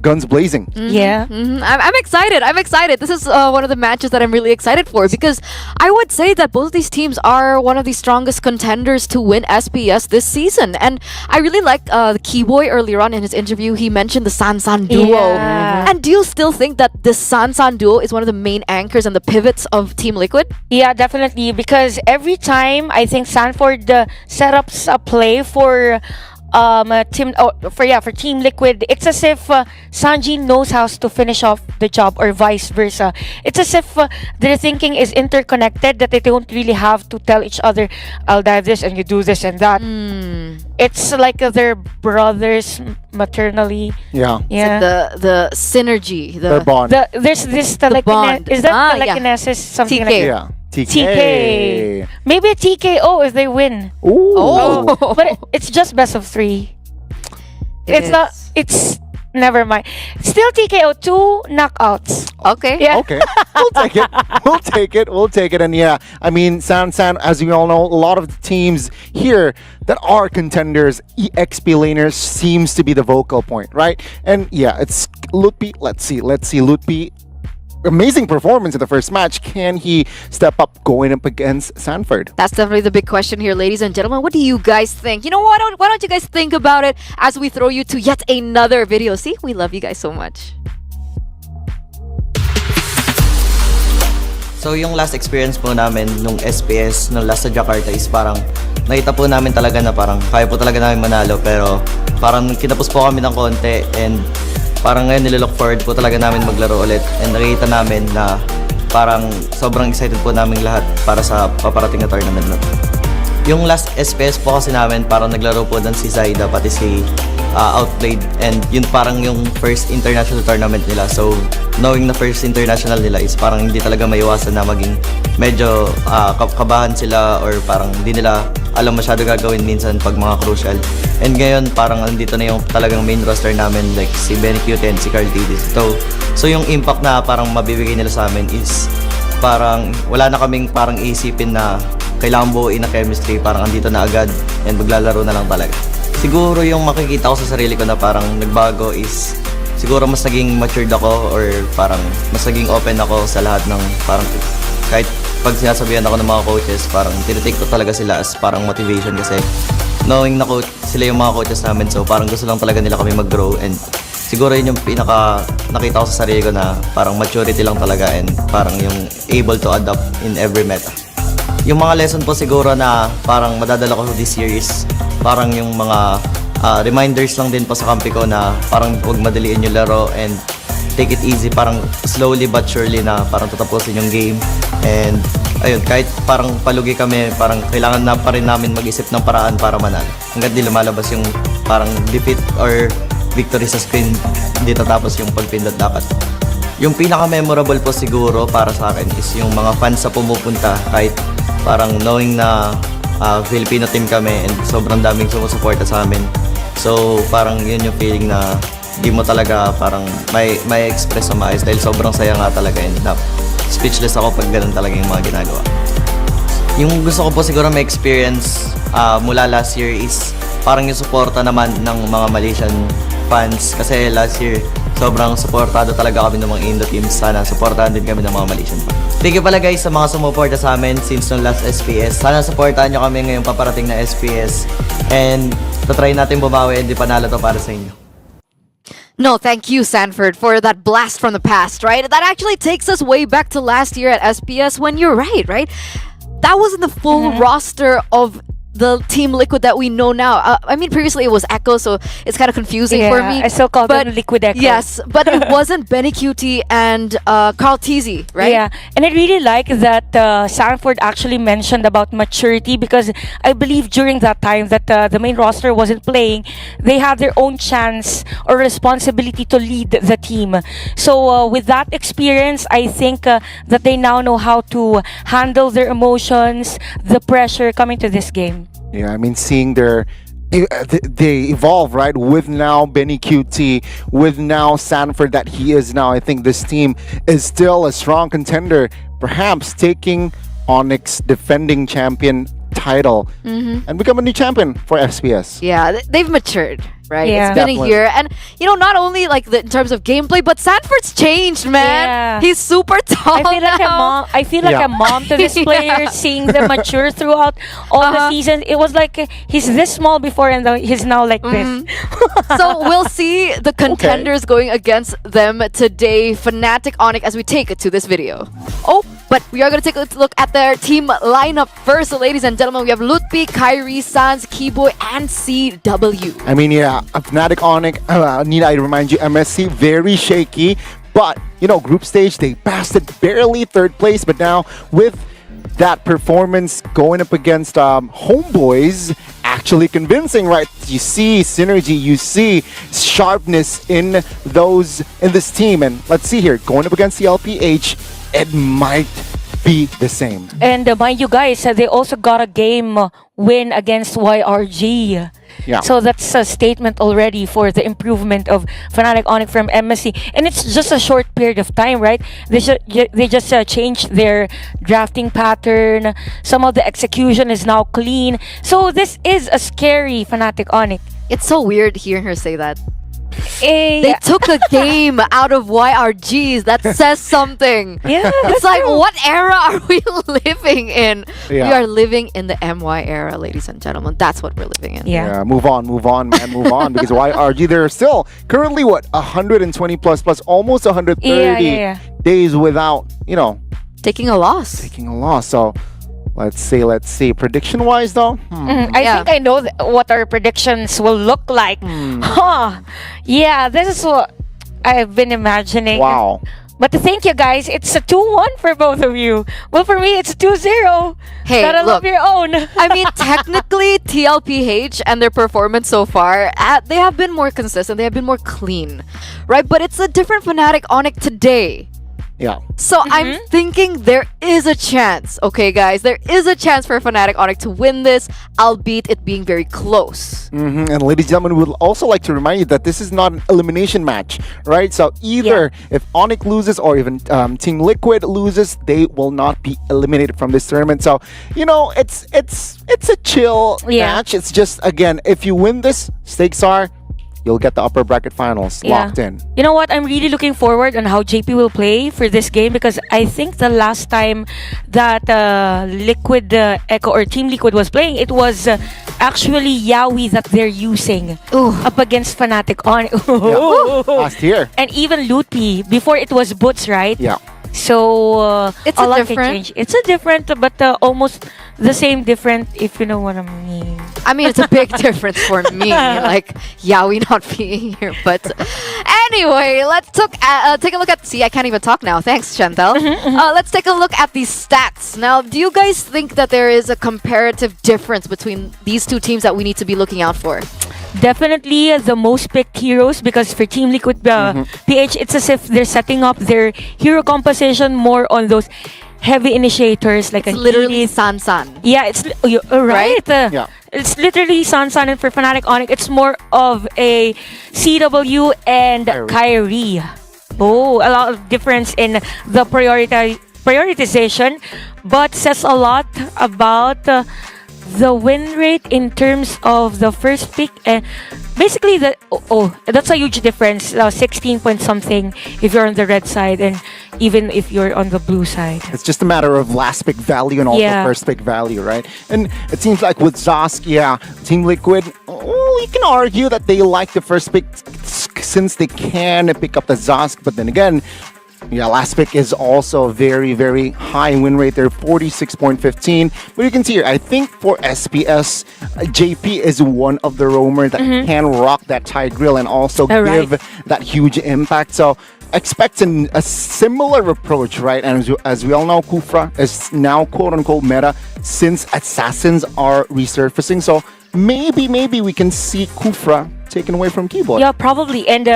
guns blazing. Yeah. I'm excited. I'm excited. This is one of the matches that I'm really excited for, because I would say that both of these teams are one of the strongest contenders to win SPS this season. And I really like the Keyboy earlier on in his interview. He mentioned the Sansan duo. Yeah. And do you still think that this Sansan duo is one of the main anchors and the pivots of Team Liquid? Yeah, definitely. Because every time I think Sanford set up a play for for Team Liquid, it's as if Sanji knows how to finish off the job, or vice versa. It's as if their thinking is interconnected, that they don't really have to tell each other, I'll dive this and you do this and that. It's like they're brothers maternally. Yeah. It's like the synergy, Their bond. There's this bond. is that telekinesis, something TK. like that? Yeah. TK. Maybe a TKO if they win. Ooh. Oh. But it's just best of 3. It's never mind. Still TKO, 2 knockouts. Okay. Yeah. Okay. We'll take it. And I mean, San, as you all know, a lot of the teams here that are contenders, EXP laners seems to be the vocal point, right? And it's Lutpi. Let's see Lutpi. Amazing performance in the first match. Can he step up going up against Sanford? That's definitely the big question here, ladies and gentlemen. What do you guys think? You know, why don't you guys think about it as we throw you to yet another video? See, we love you guys so much. So yung last experience po namin nung SPS, nung last sa Jakarta is parang nakita po namin talaga na parang kaya po talaga namin manalo, pero parang kinapos po kami ng konti, and parang ngayon nililook forward po talaga namin maglaro ulit, and nakita namin na parang sobrang excited po namin lahat para sa paparating na tournament na to. Yung last SPS po kasi namin, parang naglaro po doon si Zaida pati si outplayed, and yun parang yung first international tournament nila. So knowing na first international nila is parang hindi talaga maiwasan na maging medyo kabahan sila, or parang hindi nila alam masyado gagawin minsan pag mga crucial. And ngayon parang andito na yung talagang main roster namin, like si Benny Cute and si Carl Tidis. So yung impact na parang mabibigay nila sa amin is parang wala na kaming parang isipin na kailangan buuin na chemistry, parang andito na agad and maglalaro na lang talaga. Siguro yung makikita ko sa sarili ko na parang nagbago is siguro mas naging matured ako, or parang mas naging open ako sa lahat ng parang kahit pag sinasabihan ako ng mga coaches, parang tinitake ko talaga sila as parang motivation, kasi knowing na sila yung mga coaches namin, so parang gusto lang talaga nila kami mag-grow. And siguro yun yung pinaka nakita ko sa sarili ko na parang maturity lang talaga, and parang yung able to adapt in every meta. Yung mga lesson po siguro na parang madadala ko this year is parang yung mga reminders lang din po sa kampi ko na parang huwag madaliin yung laro and take it easy, parang slowly but surely na parang tatapusin yung game. And ayun, kahit parang palugi kami, parang kailangan na pa rin namin mag-isip ng paraan para manalo. Hanggang di lumalabas yung parang defeat or victory sa screen, hindi tatapos yung pagpindot dapat. Yung pinaka-memorable po siguro para sa akin is yung mga fans sa pumupunta, kahit parang knowing na Filipino team kami and sobrang daming sumusuporta sa amin. So parang yun yung feeling na di mo talaga parang may express sa maayos, dahil sobrang saya nga talaga, and speechless ako pag ganun talaga yung mga ginagawa. Yung gusto ko po siguro may experience mula last year is parang yung suporta naman ng mga Malaysian fans, kasi last year sobrang suportado talaga kami ng mga Indo teams. Sana suportahan din kami ng mga Malaysian fans. Thank you pala guys sa mga sumuporta sa amin since nung last SPS. Sana suportahan nyo kami ngayong paparating na SPS, and tatry natin bumawi, hindi panalo to para sa inyo. No, thank you, Sanford, for that blast from the past, right? That actually takes us way back to last year at SPS when you're right? That wasn't the full roster of the Team Liquid that we know now. I mean, previously it was Echo, so it's kind of confusing for me. I still call them Liquid Echo. Yes, but it wasn't Benny Cutie and Carl Teasy, right? Yeah, and I really like that Sanford actually mentioned about maturity, because I believe during that time that the main roster wasn't playing, they had their own chance or responsibility to lead the team. So with that experience, I think that they now know how to handle their emotions, the pressure coming to this game. Yeah, I mean, seeing they evolve, right? With now Benny QT, with now Sanford that he is now, I think this team is still a strong contender, perhaps taking Onyx defending champion title and become a new champion for SPS. Yeah, they've matured, right? Yeah. It's been Definitely. a year. And, you know, not only like in terms of gameplay, but Sanford's changed, man. Yeah. He's super tall I feel like a now. mom. I feel like Yeah. a mom to this Yeah. player, seeing them mature throughout all the seasons. It was like he's this small before, and he's now like this. So we'll see the contenders going against them today. Fnatic Onyx as we take it to this video. Oh, but we are going to take a look at their team lineup first. So ladies and gentlemen, we have Lutpi, Kyrie, Sans, Keyboy, and CW. I mean, yeah, Fnatic Onyx, need I remind you, MSC, very shaky. But, you know, group stage, they passed it barely third place. But now, with that performance going up against Homeboys, actually convincing, right? You see synergy, you see sharpness in this team. And let's see here, going up against the LPH, it might be the same. And mind you guys, they also got a game win against YRG. Yeah. So that's a statement already for the improvement of Fnatic Onyx from MSC. And it's just a short period of time, right? They just changed their drafting pattern. Some of the execution is now clean. So this is a scary Fnatic Onyx. It's so weird hearing her say that. Eh, They took a game out of YRGs. That says something. Yeah, It's like, what era are we living in? We Yeah. are living in the MY era, ladies and gentlemen. That's what we're living in. Yeah. Move on, man, move on. Because YRG, they're still currently, 120 plus, almost 130 Yeah. days without, Taking a loss. taking a loss. So, let's see. Prediction-wise, though, I Yeah. think I know what our predictions will look like. Huh. Yeah, this is what I've been imagining. wow. But thank you guys. It's a 2-1 for both of you. Well, for me, it's 2-0. Hey, Gotta love look. your own. I mean, technically, TLPH and their performance so far, they have been more consistent. They have been more clean, right? But it's a different Fnatic Onyx today. Yeah. So I'm thinking there is a chance, okay, guys? There is a chance for Fnatic Onyx to win this, albeit it being very close. And ladies and gentlemen, we would also like to remind you that this is not an elimination match, right? So either if Onyx loses or even Team Liquid loses, they will not be eliminated from this tournament. So, you know, it's a chill match. It's just, again, if you win this, stakes are you'll get the upper bracket finals locked in. You know what? I'm really looking forward on how JP will play for this game because I think the last time that Liquid Echo or Team Liquid was playing, it was actually Yaoi that they're using up against Fnatic on last year. And even Lootpi before it was Boots, right? Yeah. So it's a a lot can different. change. It's a different, but almost the same different, if you know what I mean. I mean, it's a big difference for me, like Yaoi not being here. But anyway, let's take a look at. See, I can't even talk now. Thanks, Chantel. Let's take a look at these stats. Now, do you guys think that there is a comparative difference between these two teams that we need to be looking out for? Definitely the most picked heroes because for Team Liquid PH, it's as if they're setting up their hero composition more on those heavy initiators like It's literally San. Yeah, it's you're right. Yeah. It's literally San, and for Fnatic Onyx, it's more of a CW and Kyrie. Oh, a lot of difference in the prioritization, but says a lot about the win rate in terms of the first pick. Basically, that's a huge difference. 16 point something if you're on the red side, and even if you're on the blue side. It's just a matter of last pick value and also first pick value, right? And it seems like with Zosk, Team Liquid, you can argue that they like the first pick since they can pick up the Zosk, but then again, last pick is also a very, very high win rate there, 46.15. But you can see here, I think for SPS, JP is one of the roamers that can rock that tie grill and also give that huge impact. So expect a similar approach, right? And as we all know, Kufra is now quote-unquote meta since assassins are resurfacing. So maybe we can see Kufra taken away from Keyboard. Yeah, probably. And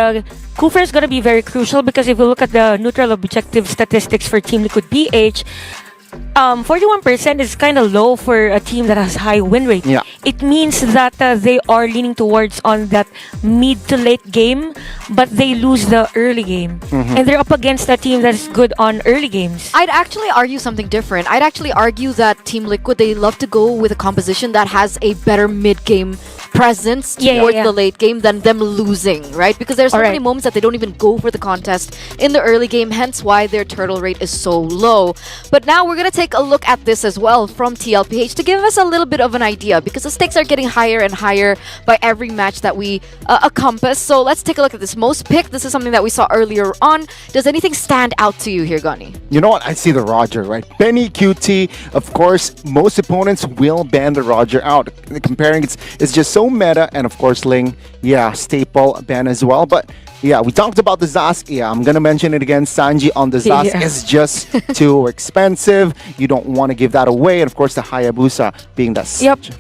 Kufra is going to be very crucial because if you look at the neutral objective statistics for Team Liquid PH, 41% is kind of low for a team that has high win rate. Yeah. It means that they are leaning towards on that mid to late game, but they lose the early game. And they're up against a team that is good on early games. I'd actually argue something different. I'd actually argue that Team Liquid, they love to go with a composition that has a better mid-game presence towards the late game than them losing, right? Because there's so many moments that they don't even go for the contest in the early game, hence why their turtle rate is so low. But now we're going to take a look at this as well from TLPH to give us a little bit of an idea because the stakes are getting higher and higher by every match that we encompass. So let's take a look at this most pick. This is something that we saw earlier on. Does anything stand out to you here, Gani? You know what? I see the Roger, right? Benny, QT, of course, most opponents will ban the Roger out. Comparing, it's just so meta, and of course, Ling, staple ban as well. But we talked about the Zosk. I'm gonna mention it again. Sanji on the Zosk is just too expensive. You don't want to give that away, and of course, the Hayabusa being that.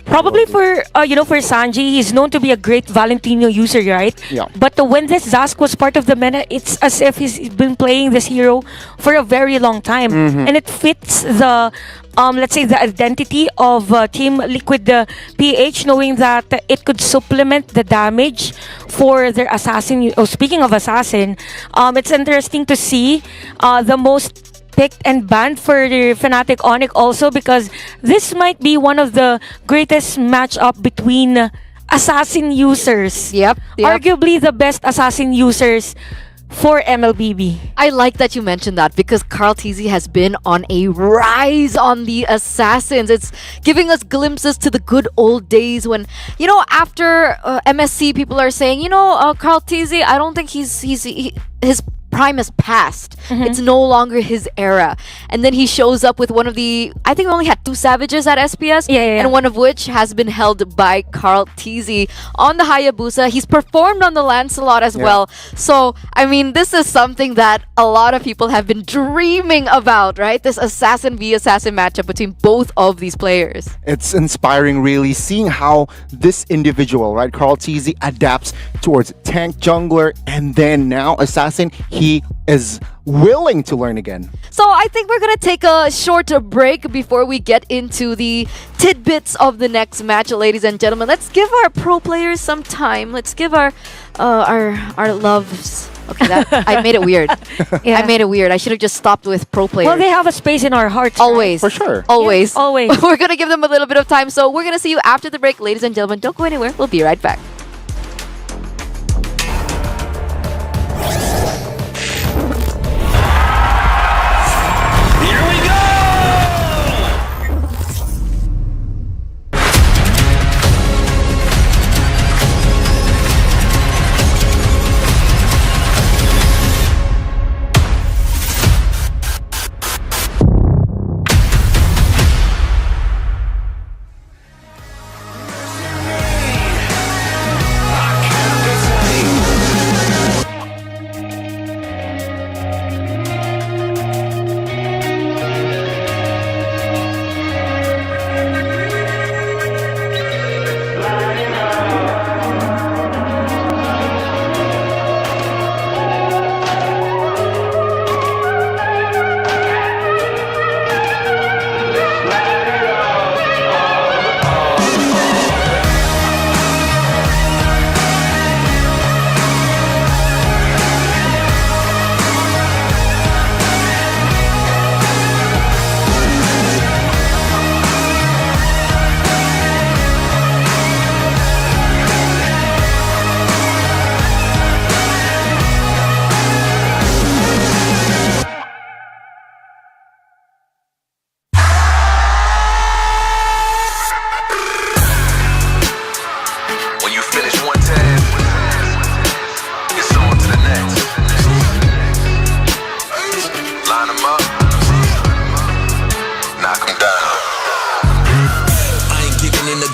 Probably for for Sanji, he's known to be a great Valentino user, right? Yeah. But when this Zosk was part of the meta, it's as if he's been playing this hero for a very long time, and it fits the let's say the identity of Team Liquid PH, knowing that it could supplement the damage for their assassin. Speaking of assassin, it's interesting to see the most picked and banned for the Fnatic Onyx also, because this might be one of the greatest matchup between assassin users. Arguably the best assassin users for MLBB. I like that you mentioned that because Carl TZ has been on a rise on the assassins. It's giving us glimpses to the good old days when, after MSC, people are saying, Carl TZ, I don't think his prime has passed. It's no longer his era. And then he shows up with one of the, I think we only had 2 Savages at SPS, and one of which has been held by Carl Teasy on the Hayabusa. He's performed on the Lancelot as well. So, I mean, this is something that a lot of people have been dreaming about, right? This assassin v assassin matchup between both of these players. It's inspiring, really, seeing how this individual, right, Carl Teasy, adapts towards tank jungler, and then now assassin, he is willing to learn again. So I think we're gonna take a short break before we get into the tidbits of the next match, ladies and gentlemen. Let's give our pro players some time. Let's give our loves. Okay, that I made it weird. I made it weird. I should have just stopped with pro players. Well, they have a space in our hearts. Always. For sure. Always. Yes, always. We're gonna give them a little bit of time. So we're gonna see you after the break, ladies and gentlemen. Don't go anywhere. We'll be right back.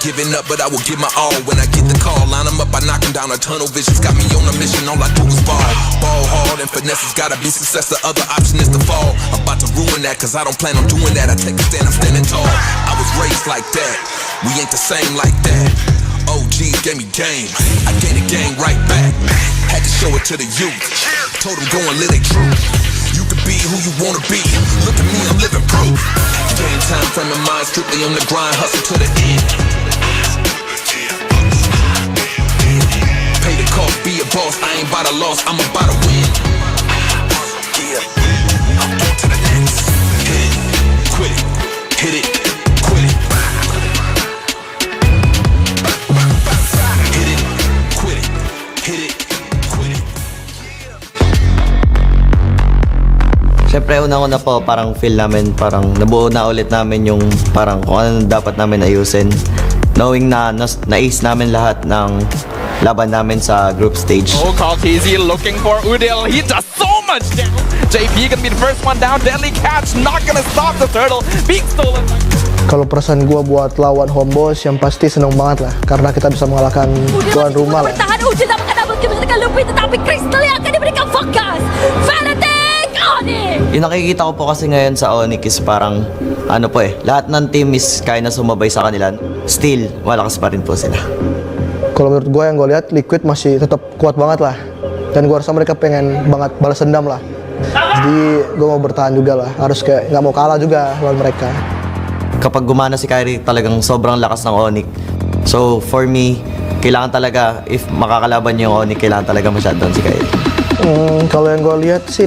Giving up, but I will give my all when I get the call. Line them up, I knock them down. A tunnel vision's got me on a mission. All I do is ball. Ball hard and finesse has gotta be success. The other option is to fall. I'm about to ruin that, cause I don't plan on doing that. I take a stand, I'm standing tall. I was raised like that. We ain't the same like that. OGs gave me game. I gave the game right back. Had to show it to the youth. Told them go and live they truth. You can be who you wanna be. Look at me, I'm living proof. Game time, frame of mind, strictly on the grind, hustle to the end. Pay the cost, be a boss. I ain't about a loss, I'm about to win. Yeah, I'm on to the next. Hit it, quit it, hit it, quit it. Hit it, quit it, hit it, quit it. Siyempre, una-una po, parang feel namin, parang nabuo na ulit namin yung parang kung ano dapat namin ayusin. Knowing na na-ace namin lahat ng laban namin sa group stage. Oh, Carl Teasy looking for Udil. He does so much damage. JP gonna be the first one down. Deadly catch, not gonna stop the turtle. Being stolen. Kalau perasaan gue buat lawan Homeboys yang pasti seneng banget lah, karena kita bisa mengalahkan tuan rumah lah. Bertahan Udil dapat mengalahkan lebih, tetapi Crystal yang akan diberikan fokus. Fanatic Onyx! Yung nakikita ko po kasi ngayon sa Onyx is parang ano po lahat ng team is kaya na sumabay sa kanila. Still, malakas pa rin po sila. Kalau menurut gue yang gue lihat Liquid masih tetap kuat banget lah, dan gue rasa mereka pengen banget balas dendam lah. Jadi gue mau bertahan juga lah, harus kayak nggak mau kalah juga lawan mereka. Kapag gumana si Kyrie, talagang sobrang lakas ng Onyx. So for me, kailangan talaga, if makakalaban niyo yung Onyx, kailangan talaga ma-shutdown si Kyrie. Kalau yang gue lihat sih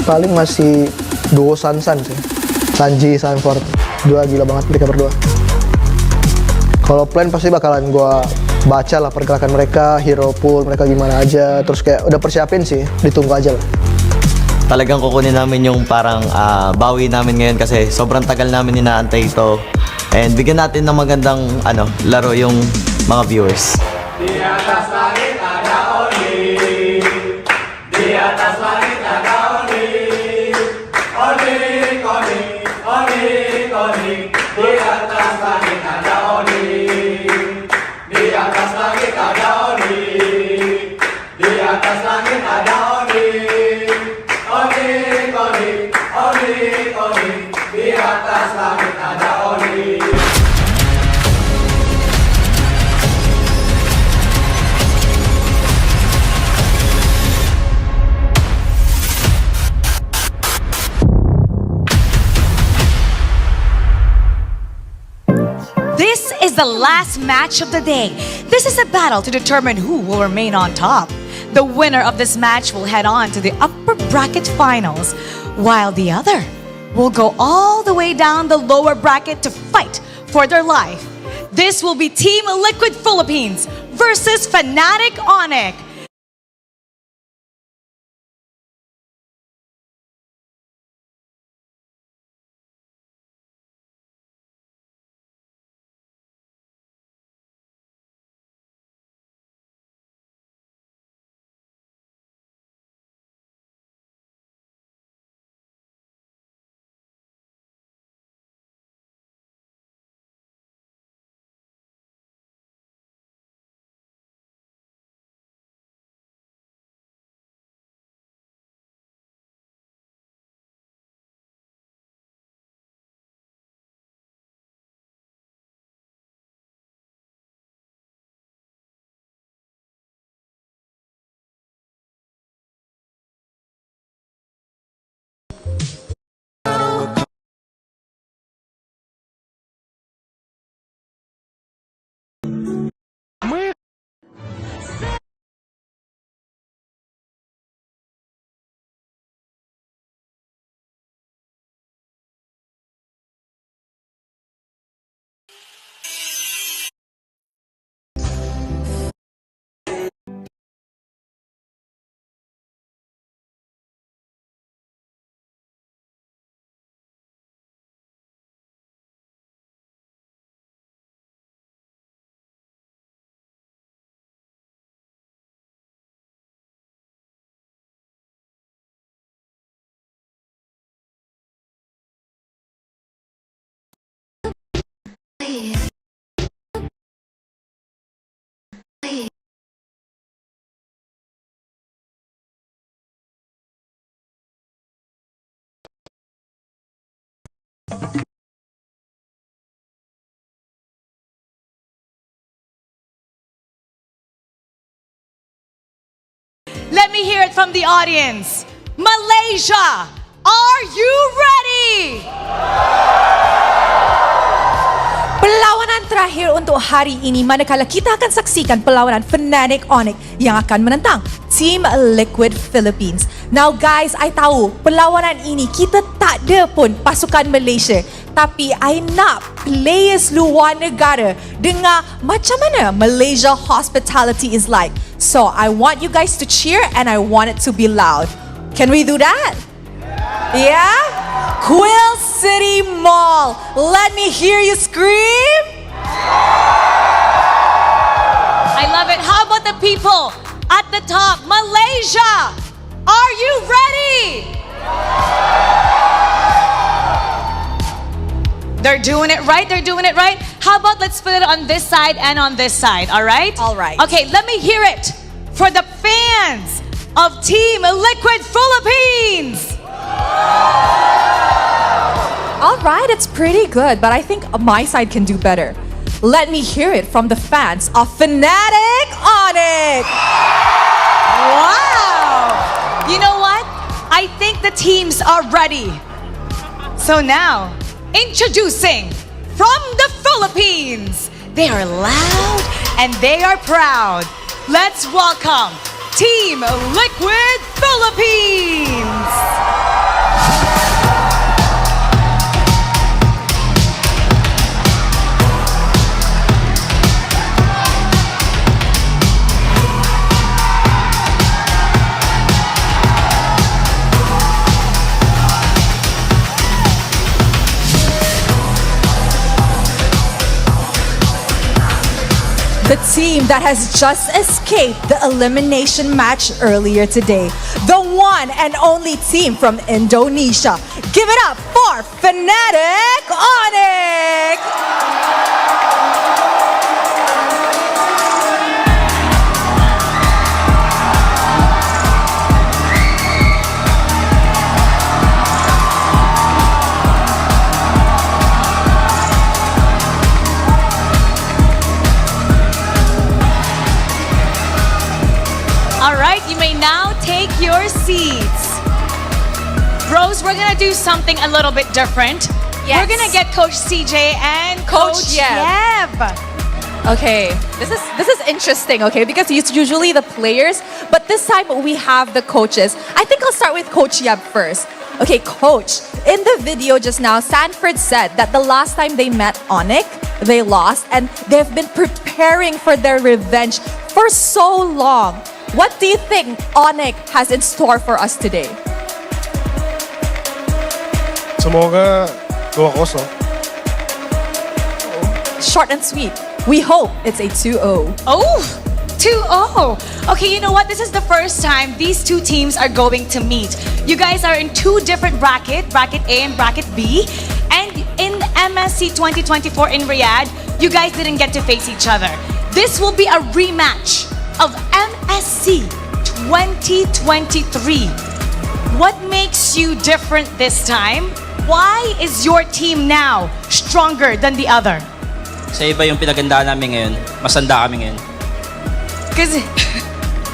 paling masih duo Sansan sih, Sanji, Sanford, dua gila banget mereka berdua. Kalau plan pasti bakalan gue baca lah pergerakan mereka, hero pool mereka gimana aja, terus kayak udah persiapin sih, ditunggu aja lah. Talagang kukunin namin yung parang bawi namin ngayon kasi sobrang tagal namin inaantay ito, and bigyan natin ng magandang laro yung mga viewers. Di atas langit ada Oli, di atas langit ada This is the last match of the day. This is a battle to determine who will remain on top. The winner of this match will head on to the upper bracket finals, while the other will go all the way down the lower bracket to fight for their life. This will be Team Liquid Philippines versus Fnatic Onyx. Let me hear it from the audience. Malaysia, are you ready? Perlawanan terakhir untuk hari ini, manakala kita akan saksikan perlawanan Fnatic Onyx yang akan menentang Team Liquid Philippines. Now guys, I tahu perlawanan ini kita tak ada pun pasukan Malaysia. Tapi I nak players luar negara dengar macam mana Malaysia hospitality is like. So I want you guys to cheer and I want it to be loud. Can we do that? Yeah? Quill City Mall. Let me hear you scream. I love it. How about the people at the top? Malaysia, are you ready? They're doing it right. They're doing it right. How about let's put it on this side and on this side, all right? All right. Okay, let me hear it for the fans of Team Liquid Philippines. All right, it's pretty good, but I think my side can do better. Let me hear it from the fans of Fnatic Onyx. Wow! You know what? I think the teams are ready. So now, introducing from the Philippines. They are loud and they are proud. Let's welcome Team Liquid Philippines. The team that has just escaped the elimination match earlier today. The one and only team from Indonesia. Give it up for Fnatic Onyx! All right, you may now take your seats. Bros, we're gonna do something a little bit different. We're gonna get Coach CJ and Coach Yeb. Okay, this is interesting, okay, because it's usually the players, but this time we have the coaches. I think I'll start with Coach Yeb first. Okay, Coach, in the video just now, Sanford said that the last time they met Onyx, they lost, and they've been preparing for their revenge for so long. What do you think Onyx has in store for us today? Semoga gawa ko so. Short and sweet. We hope it's a 2-0. Oh, 2-0. Okay, you know what? This is the first time these two teams are going to meet. You guys are in two different bracket A and bracket B. And in MSC 2024 in Riyadh, you guys didn't get to face each other. This will be a rematch of MSC 2023. What makes you different this time? Why is your team now stronger than the other? Sa iba yung pinagandaan namin ngayon, masanda kami ngayon. Because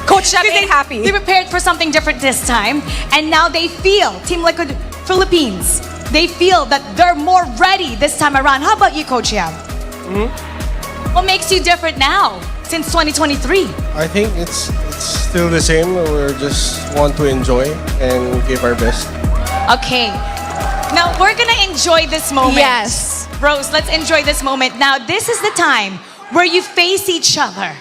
Coach Yeb ain't happy. They prepared for something different this time, and now they feel, Team Liquid Philippines, they feel that they're more ready this time around. How about you, Coach Yeb? What makes you different now, since 2023? I think it's still the same. We just want to enjoy and give our best. Okay. Now, we're gonna enjoy this moment. Yes. Rose, let's enjoy this moment. Now, this is the time where you face each other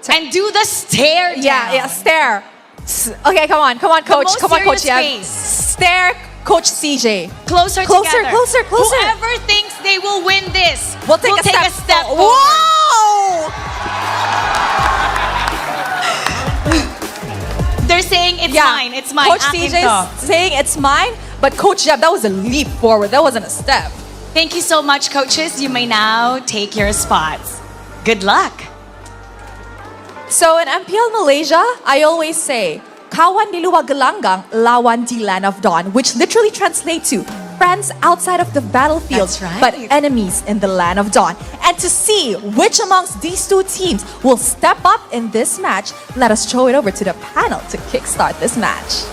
and do the stare down. Yeah, stare. Okay, come on, Coach. most Come on, Coach serious Yeb. face. Stare, Coach CJ. Closer Closer. together. Whoever thinks they will win this, We'll take a step forward. Whoa! They're saying it's mine. It's mine. Coach Akin CJ to. is saying it's mine, but Coach Yeb, that was a leap forward. That wasn't a step. Thank you so much, coaches. You may now take your spots. Good luck. So in MPL Malaysia, I always say, Kawan di luar gelanggang, lawan di land of dawn, which literally translates to friends outside of the battlefield, That's right. but enemies in the land of dawn. And to see which amongst these two teams will step up in this match, let us throw it over to the panel to kickstart this match.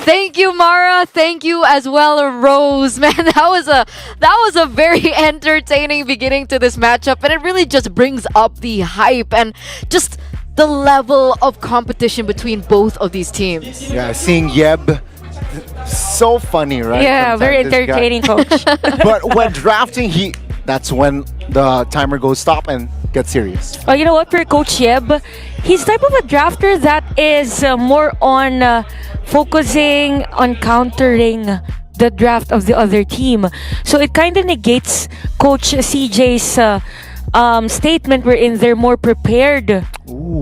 Thank you, Mara. Thank you as well, Rose. Man, that was a very entertaining beginning to this matchup, and it really just brings up the hype and just the level of competition between both of these teams. Yeah, seeing Yeb, so funny, right? Yeah, Sometimes very this guy. entertaining, coach. But when drafting, that's when the timer goes stop and gets serious. Oh, you know what, for Coach Yeb, he's type of a drafter that is more on focusing on countering the draft of the other team. So it kind of negates Coach CJ's statement wherein they're more prepared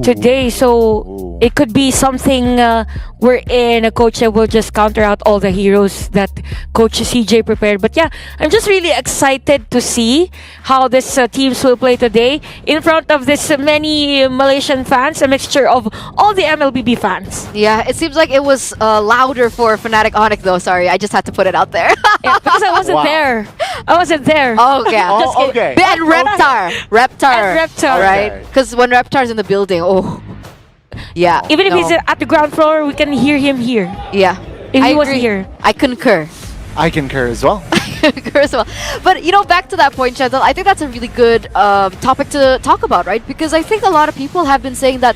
today. So it could be something wherein a coach will just counter out all the heroes that Coach CJ prepared. But yeah, I'm just really excited to see how this teams will play today in front of this many Malaysian fans, a mixture of all the MLBB fans. Yeah, it seems like it was louder for Fnatic Onyx though. Sorry, I just had to put it out there. Yeah, because I wasn't there. I wasn't there. Oh, okay. Oh, okay. And Reptar. And Reptar. Right? Because when Reptar's in the building, yeah. Even if no. he's at the ground floor, we can hear him here. Yeah. If I he wasn't agree. here. I concur. I concur as well. But back to that point, Chantal, I think that's a really good topic to talk about, right? Because I think a lot of people have been saying that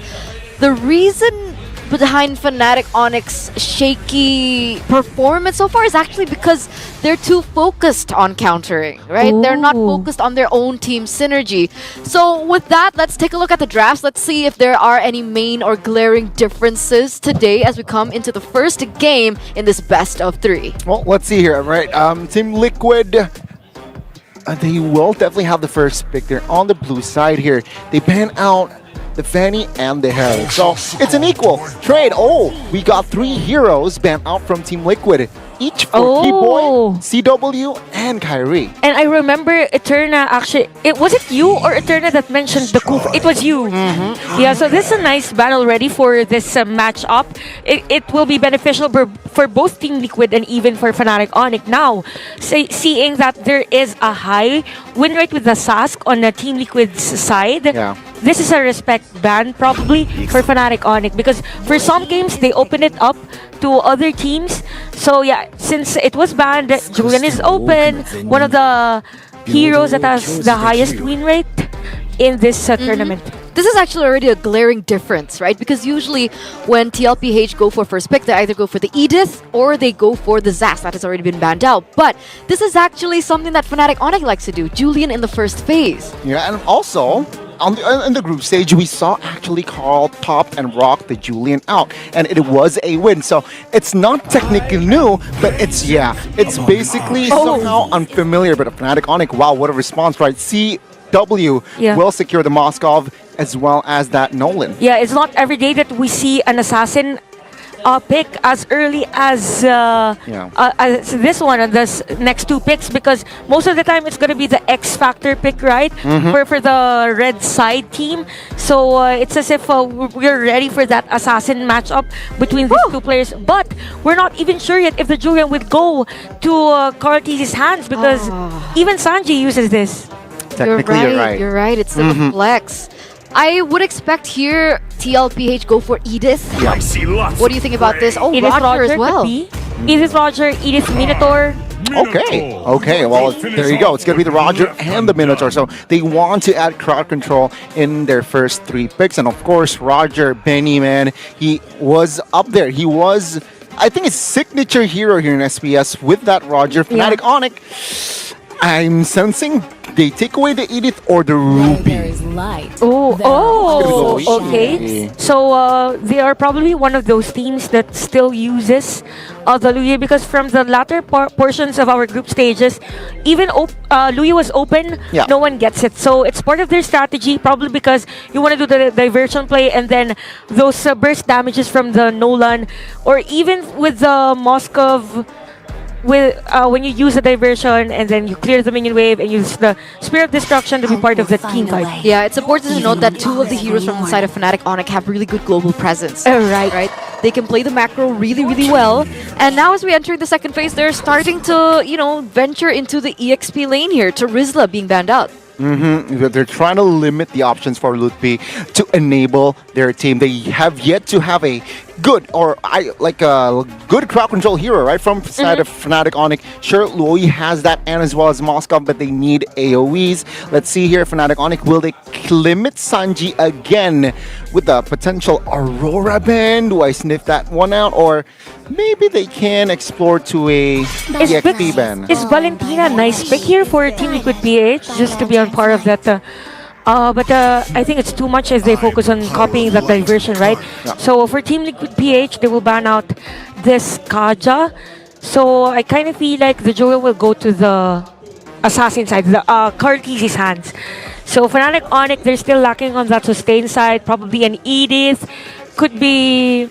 the reason behind Fnatic Onyx shaky performance so far is actually because they're too focused on countering, right? They're not focused on their own team synergy. So with that, let's take a look at the drafts. Let's see if there are any main or glaring differences today as we come into the first game in this best of 3. Well, let's see here, right? Team Liquid, they will definitely have the first pick. They're on the blue side here. They ban out the Fanny and the Herald. So it's an equal trade. Oh, we got 3 heroes banned out from Team Liquid. Each for Keyboy, CW, and Kyrie. And I remember Eterna actually, was it you or Eterna that mentioned the coup? It was you. Yeah, so this is a nice battle ready for this match-up. It will be beneficial for both Team Liquid and even for Fnatic Onyx. Now, seeing that there is a high win rate with the Sask on the Team Liquid's side, this is a respect ban probably for Fnatic Onyx because for some games they open it up to other teams. So yeah, since it was banned, Julian is open, one of the heroes that has the highest win rate in this tournament. This is actually already a glaring difference, right? Because usually when TLPH go for first pick, they either go for the Edith or they go for the Zas that has already been banned out. But this is actually something that Fnatic Onyx likes to do. Julian in the first phase. Yeah, and also in the group stage, we saw actually Carl top and rock the Julian out, and it was a win. So it's not technically new, but it's basically somehow unfamiliar. But Fnatic Onyx, wow, what a response, right? CW will secure the Moskov as well as that Nolan. Yeah, it's not every day that we see an assassin pick as early as this one and this next two picks, because most of the time it's going to be the X Factor pick, right? For the red side team. So it's as if we're ready for that assassin matchup between these two players. But we're not even sure yet if the Julian would go to Carl T's hands, because even Sanji uses this. Technically, you're right. You're right. It's still a flex. I would expect here TLPH go for Edith. What do you think about this? Oh, Edith Roger as well. Edith Roger, Edith Minotaur. Okay, well, there you go. It's going to be the Roger and the Minotaur. So they want to add crowd control in their first three picks. And of course, Roger, Benny, man, he was up there. He was, I think, his signature hero here in SPS with that Roger. Fnatic Onyx, I'm sensing they take away the Edith or the Ruby. Okay. So they are probably one of those teams that still uses the Luya, because from the latter portions of our group stages, even Luya was open, no one gets it. So it's part of their strategy, probably because you want to do the diversion play, and then those burst damages from the Nolan, or even with the Moskov. When you use a diversion and then you clear the minion wave and use the Spear of Destruction to be part of the team fight. Yeah, it's important to note that two of the heroes from the side of Fnatic Onyx have really good global presence. Right. They can play the macro really, really well. And now as we enter the second phase, they're starting to, venture into the EXP lane here. To Rizla being banned out. They're trying to limit the options for Lutpi to enable their team. They have yet to have a good good crowd control hero, right? From the side of Fnatic Onyx. Sure, Luoyi has that, and as well as Moskov, but they need AoEs. Let's see here, Fnatic Onyx, will they limit Sanji again with the potential Aurora ban? Do I sniff that one out? Or maybe they can explore to a EXP ban. Is Valentina nice pick here for Team Liquid PH, just to be on par of that? But I think it's too much as they focus on copying that diversion, right? So for Team Liquid PH, they will ban out this Kaja. So I kind of feel like the Joel will go to the assassin side, the Carl hands. So Fnatic Onyx, they're still lacking on that sustain side. Probably an Edith, could be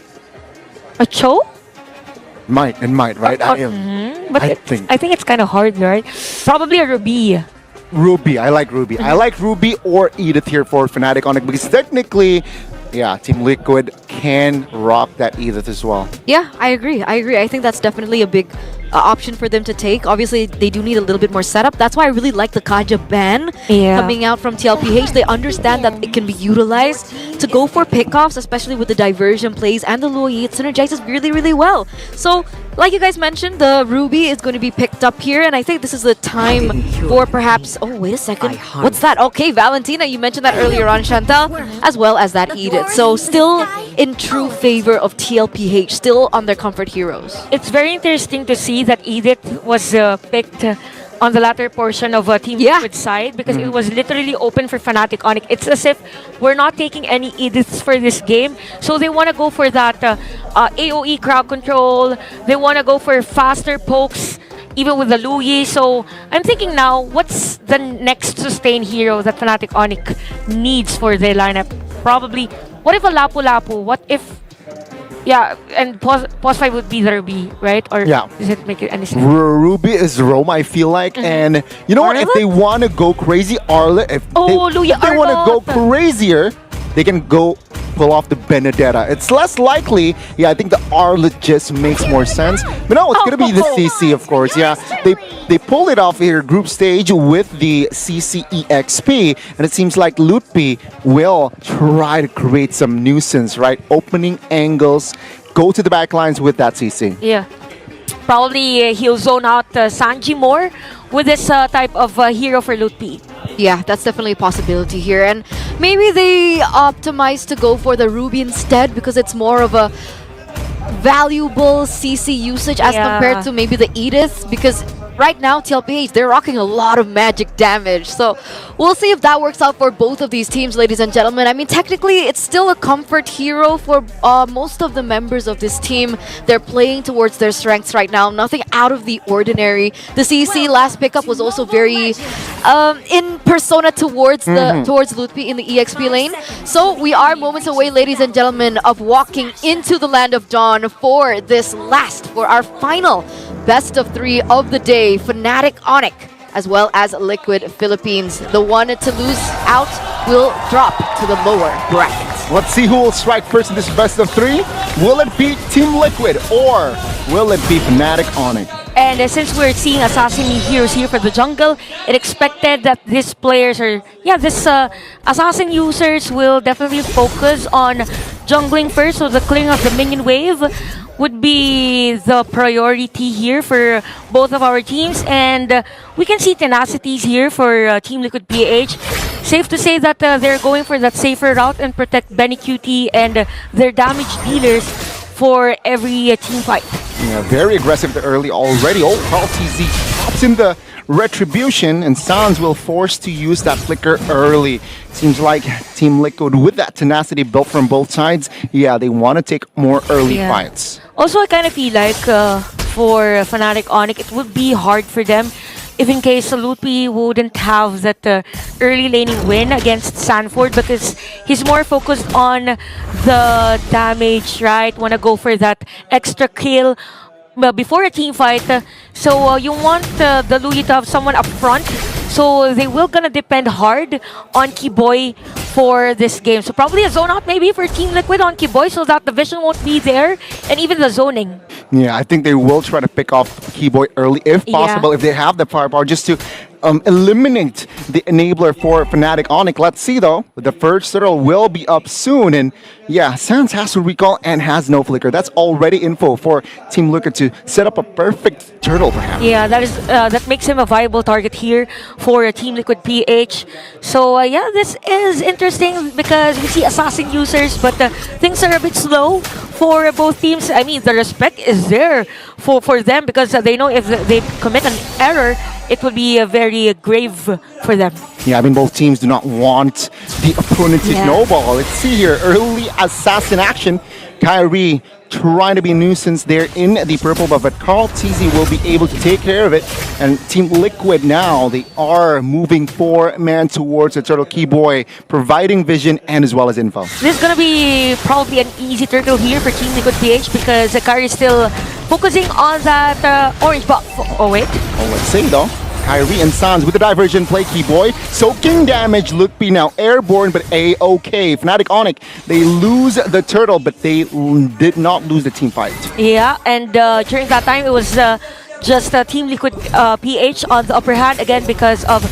a Cho. Might, right? But I think it's kind of hard, right? Probably a Ruby. I like Ruby. I like Ruby or Edith here for Fnatic Onyx, because technically, Team Liquid can rock that Edith as well. Yeah, I agree. I think that's definitely a big option for them to take. Obviously, they do need a little bit more setup. That's why I really like the Kaja ban coming out from TLPH. They understand that it can be utilized to go for pickoffs, especially with the diversion plays and the Luoyi. It synergizes really, really well. So, like you guys mentioned, the Ruby is going to be picked up here, and I think this is the time for perhaps... Oh, wait a second. What's that? Okay, Valentina, you mentioned that earlier on, Chantal, as well as that Edith. So, still in true favor of TLPH, still on their comfort heroes. It's very interesting to see that Edith was picked on the latter portion of Team Liquid side, because it was literally open for Fnatic Onyx. It's as if we're not taking any Ediths for this game, so they want to go for that AoE crowd control. They want to go for faster pokes, even with the Luyi. So I'm thinking now, what's the next sustain hero that Fnatic Onyx needs for their lineup? Probably, what if a Lapu Lapu? What if... and pause 5 would be the Ruby, right? Or does it make any sense? Ruby is Rome, I feel like. And you know what? If they want to go crazy, Arlet, if they want to go crazier, they can go pull off the Benedetta. It's less likely. I think the Arlet just makes more sense. But no, it's going to be the CC, of course. They pulled it off here, group stage, with the CCEXP. And it seems like Lutpi will try to create some nuisance, right? Opening angles go to the back lines with that CC. Yeah. Probably he'll zone out Sanji more with this type of hero for Loot P. Yeah, that's definitely a possibility here. And maybe they optimize to go for the Ruby instead because it's more of a valuable CC usage as compared to maybe the Edith, because right now TLPH, they're rocking a lot of magic damage. So we'll see if that works out for both of these teams, ladies and gentlemen. I mean, technically it's still a comfort hero for most of the members of this team. They're playing towards their strengths right now, nothing out of the ordinary. The CC last pickup was also very in persona towards the towards Lutpi in the EXP lane. So we are moments away, ladies and gentlemen, of walking into the Land of Dawn for this last, for our final best of 3 of the day. Fnatic Onic as well as Liquid Philippines. The one to lose out will drop to the lower bracket. Let's see who will strike first in this best of 3. Will it be Team Liquid or will it be Fnatic Onic? And since we're seeing assassin heroes here for the jungle, it expected that these players are, assassin users will definitely focus on jungling first. So the clearing of the minion wave would be the priority here for both of our teams. And we can see tenacities here for Team Liquid PH. Safe to say that they're going for that safer route and protect Benny QT and their damage dealers for every team fight. Yeah, very aggressive early already. Oh, Carl TZ pops in the retribution, and Sans will force to use that flicker early. Seems like Team Liquid, with that tenacity built from both sides, they want to take more early fights. Also, I kind of feel like for Fnatic Onic, it would be hard for them if in case Lutpi wouldn't have that early laning win against Sanford, because he's more focused on the damage, right? Want to go for that extra kill before a team fight. So you want the Louis to have someone up front. So they will gonna depend hard on Kiboy for this game. So probably a zone out maybe for Team Liquid on Kiboy so that the vision won't be there, and even the zoning. Yeah, I think they will try to pick off Keyboy early if possible, if they have the firepower, just to eliminate the enabler for Fnatic Onic. Let's see though, the first turtle will be up soon, and Sans has to recall and has no flicker. That's already info for Team Liquid to set up a perfect turtle for him. Yeah, that makes him a viable target here for Team Liquid PH. So this is interesting because we see assassin users, but things are a bit slow for both teams. I mean, the respect is there for them because they know if they commit an error, it will be very grave for them. Yeah, I mean, both teams do not want the opponent to snowball. Let's see here, early assassin action. Kyrie trying to be a nuisance there in the purple buff, but Carl TZ will be able to take care of it. And Team Liquid now, they are moving 4-man towards the turtle. Keyboy providing vision and as well as info. This is going to be probably an easy turtle here for Team Liquid PH because Kyrie is still focusing on that orange buff. Oh, wait. Oh, let's see though. Kyrie and Sans with the diversion play. Keyboy soaking damage. Lutpi now airborne, but A-okay. Fnatic Onic, they lose the turtle, but they did not lose the team fight. Yeah, and during that time, it was just Team Liquid PH on the upper hand again because of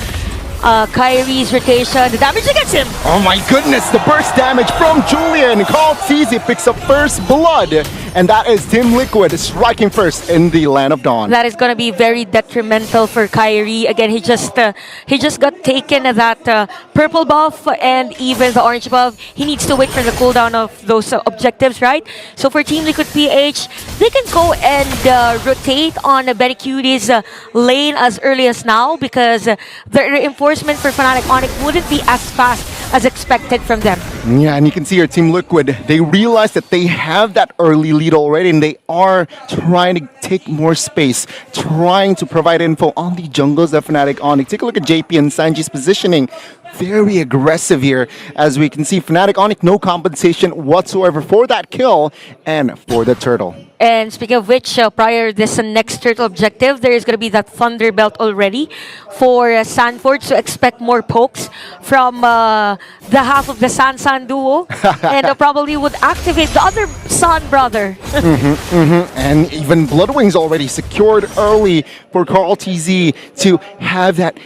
Kyrie's rotation. The damage against him. Oh my goodness, the burst damage from Julian. Carl TZ picks up first blood. And that is Team Liquid striking first in the Land of Dawn. That is going to be very detrimental for Kyrie. Again, he just got taken that purple buff and even the orange buff. He needs to wait for the cooldown of those objectives, right? So for Team Liquid PH, they can go and rotate on Benny Cutie's lane as early as now because the reinforcement for Fnatic Onic wouldn't be as fast as expected from them. Yeah, and you can see here, Team Liquid, they realize that they have that early lead already, and they are trying to take more space, trying to provide info on the jungles of Fnatic Onic. Take a look at JP and Sanji's positioning. Very aggressive here, as we can see Fnatic Onic, no compensation whatsoever for that kill and for the turtle. And speaking of which, prior this next turtle objective, there is going to be that Thunder Belt already for Sanford, so expect more pokes from the half of the San duo, and probably would activate the other San brother. And even Bloodwings already secured early for Carl TZ to have that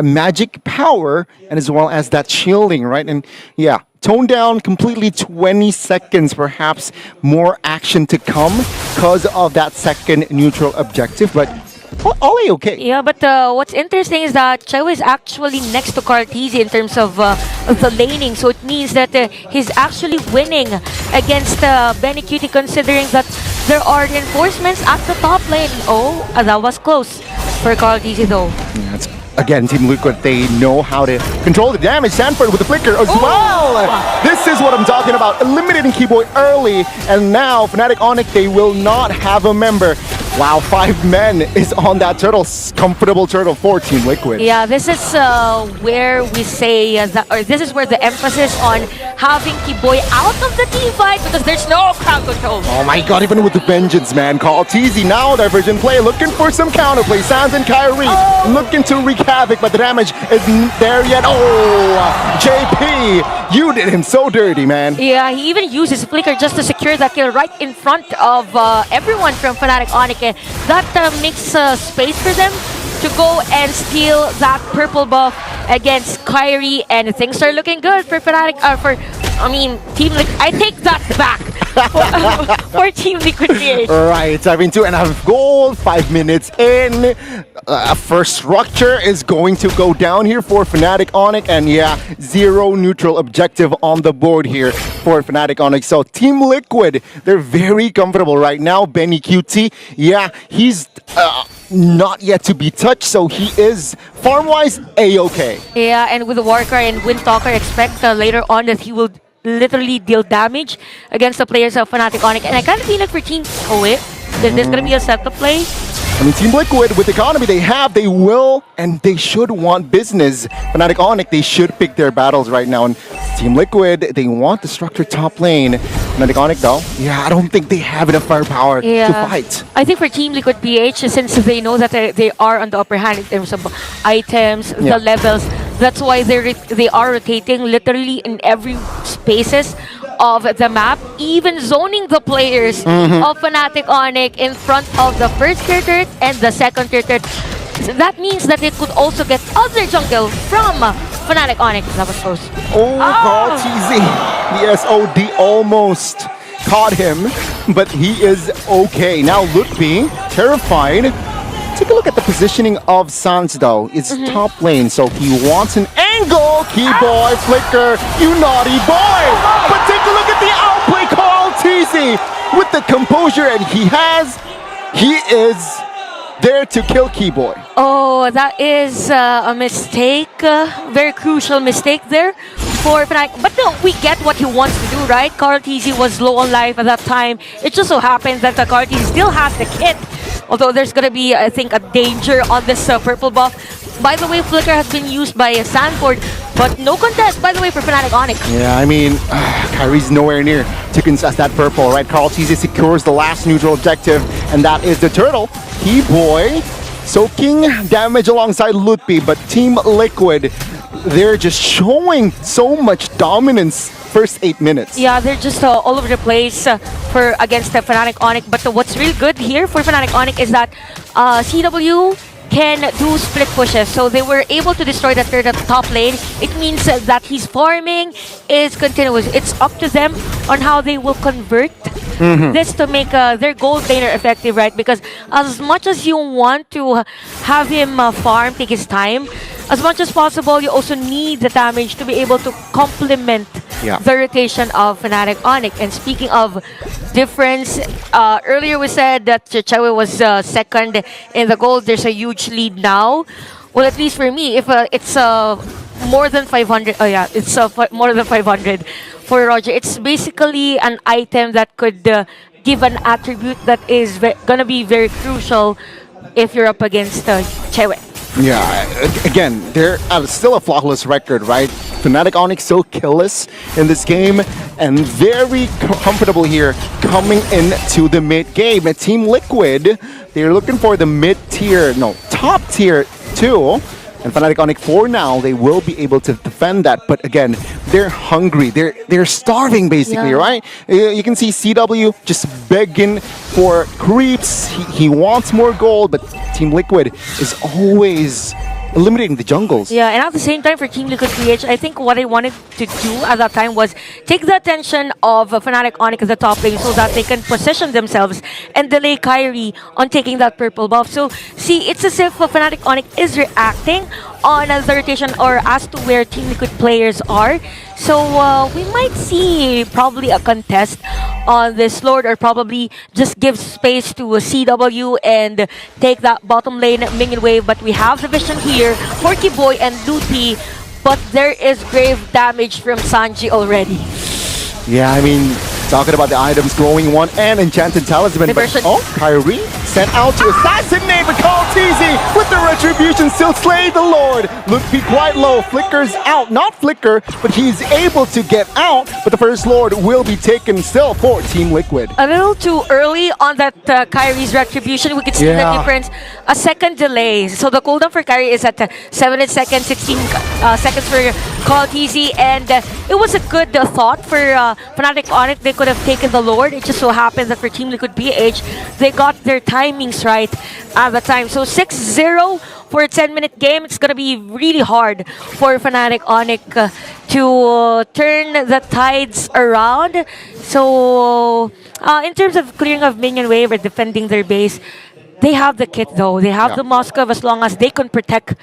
magic power and as as well as that shielding, right? And yeah, tone down completely 20 seconds, perhaps more action to come because of that second neutral objective, but all okay. Yeah, but what's interesting is that Chewe is actually next to Cartesi in terms of the laning, so it means that he's actually winning against Benny Cutie, considering that there are reinforcements at the top lane. Oh, that was close for Cartesi though. Yeah, again, Team Liquid, they know how to control the damage. Sanford with the flicker as well. This is what I'm talking about. Eliminating Keyboy early, and now Fnatic Onyx, they will not have a member. Wow, 5 men is on that turtle. Comfortable turtle for Team Liquid. Yeah, this is where we say or this is where the emphasis on having Keyboy out of the team fight, because there's no crowd control. Oh my god, even with the vengeance, man. Call TZ now, divergent play, looking for some counterplay. Sans and Kyrie looking to wreak havoc, but the damage isn't there yet. Oh, JP, you did him so dirty, man. Yeah, he even used his flicker just to secure that kill right in front of everyone from Fnatic Onyx. That makes space for them to go and steal that purple buff against Kyrie, and things are looking good for Fnatic. Team Liquid. I take that back for Team Liquid PH. Right, I mean, 2.5 gold, 5 minutes in. First structure is going to go down here for Fnatic Onyx, and yeah, 0 neutral objective on the board here for Fnatic Onyx. So Team Liquid, they're very comfortable right now. Benny QT, yeah, he's not yet to be touched, so he is farm-wise A-okay. Yeah, and with the Warcry and Windtalker, expect later on that he will literally deal damage against the players of Fnatic Onyx. And I kind of feel like for Team Oe, there's going to be a setup play. I mean, Team Liquid, with the economy they will, and they should want business. Fnatic Onyx, they should pick their battles right now. And Team Liquid, they want the structure top lane. Fnatic Onyx, though, yeah, I don't think they have enough firepower to fight. I think for Team Liquid PH, since they know that they are on the upper hand in terms of items, the levels, that's why they are rotating literally in every spaces of the map, even zoning the players of Fnatic Onyx in front of the first tier turret and the second tier turret. So that means that they could also get other jungle from Fnatic Onyx. That was close. Carl TZ, the SOD almost caught him, but he is okay. Now Lutfi, terrified. Take a look at the positioning of Sans though. It's top lane, so he wants an angle. Keyboy, flicker, you naughty boy! But take a look at the outplay, Carl TZ with the composure, and he is there to kill Keyboy. Oh, that is a mistake. Very crucial mistake there for Fnatic. But no, we get what he wants to do, right? Carl TZ was low on life at that time. It just so happens that Carl TZ still has the kit. Although there's going to be, I think, a danger on this purple buff. By the way, Flicker has been used by Sanford, but no contest, by the way, for Fnatic Onyx. Yeah, I mean, Kyrie's nowhere near to contest that purple, right? Carl TZ secures the last neutral objective, and that is the turtle. Keyboy soaking damage alongside Lutfi, but Team Liquid, they're just showing so much dominance first 8 minutes. Yeah, they're just all over the place against the Fnatic Onyx. But what's really good here for Fnatic Onyx is that CW can do split pushes. So they were able to destroy that third at the top lane. It means that his farming is continuous. It's up to them on how they will convert this to make their gold laner effective, right? Because as much as you want to have him farm, take his time, as much as possible, you also need the damage to be able to complement the rotation of Fnatic Onyx. And speaking of difference, earlier we said that Chewe was second in the gold. There's a huge lead now. Well, at least for me, if it's more than 500, it's more than 500 for Roger. It's basically an item that could give an attribute that is gonna be very crucial if you're up against Chewe. Yeah, again, they're still a flawless record, right? Fnatic Onyx still killless in this game, and very comfortable here coming into the mid game. And Team Liquid, they're looking for the top tier 2. And Fnatic Onyx, for now, they will be able to defend that. But again, they're hungry. They're starving, basically, right? You can see CW just begging for creeps. He wants more gold, but Team Liquid is always eliminating the jungles. Yeah, and at the same time for Team Liquid PH, I think what I wanted to do at that time was take the attention of Fnatic Onyx at the top lane so that they can position themselves and delay Kyrie on taking that purple buff. So, see, it's as if Fnatic Onyx is reacting on the rotation or as to where Team Liquid players are. So, we might see probably a contest on this Lord, or probably just give space to a CW and take that bottom lane minion wave. But we have the vision here, Porky Boy and Luti, but there is grave damage from Sanji already. Yeah, I mean, talking about the items, glowing one and enchanted talisman. But, Kyrie sent out to assassinate the Call TZ with the retribution, still slay the Lord. Luti quite low, flickers out, not flicker, but he's able to get out. But the first Lord will be taken still for Team Liquid. A little too early on that Kyrie's retribution. We could see the difference. A second delay. So the cooldown for Kyrie is at 7 seconds, 16 seconds for Call TZ. And it was a good thought for Fnatic Onyx. They could have taken the Lord. It just so happens that for Team Liquid PH, they got their timings right at the time. So 6-0 for a 10-minute game. It's going to be really hard for Fnatic Onyx to turn the tides around. So in terms of clearing of minion wave or defending their base, they have the kit though. They have the Moskov. As long as they can protect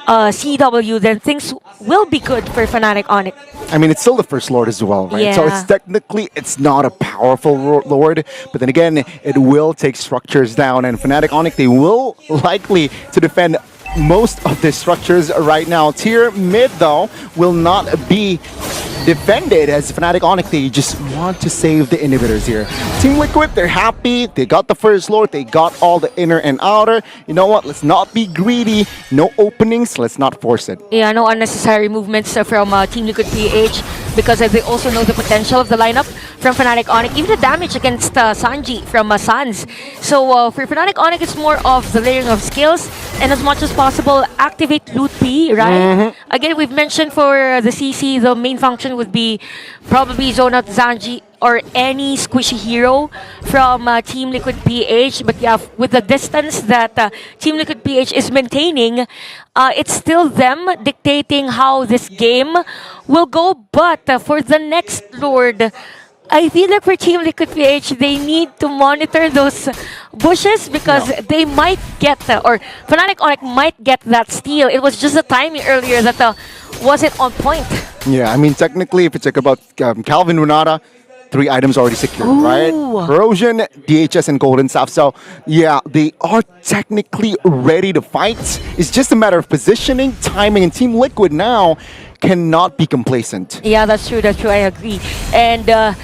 CW, then things will be good for Fnatic Onyx. I mean, it's still the first Lord as well, right? So it's technically, it's not a powerful Lord, but then again, it will take structures down, and Fnatic Onyx, they will likely to defend most of the structures right now. Tier mid, though, will not be defended as Fnatic Onyx. They just want to save the inhibitors here. Team Liquid, they're happy. They got the first Lord. They got all the inner and outer. You know what? Let's not be greedy. No openings. Let's not force it. Yeah, no unnecessary movements from Team Liquid PH, because they also know the potential of the lineup from Fnatic Onyx. Even the damage against Sanji from Sans. So for Fnatic Onyx, it's more of the layering of skills, and as much as possible, activate Loot P, right? Again, we've mentioned for the CC, the main function would be probably zone out Sanji or any squishy hero from Team Liquid PH. But yeah, with the distance that Team Liquid PH is maintaining, it's still them dictating how this game will go. But for the next Lord, I feel like for Team Liquid PH, they need to monitor those bushes, because they might get, or Fnatic Onyx might get that steal. It was just the timing earlier that wasn't on point. Yeah, I mean, technically, if you talk about Calvin Renata, 3 items already secured, right? Corrosion, DHS, and Golden Staff. So, yeah, they are technically ready to fight. It's just a matter of positioning, timing, and Team Liquid now cannot be complacent. Yeah, that's true. That's true. I agree. And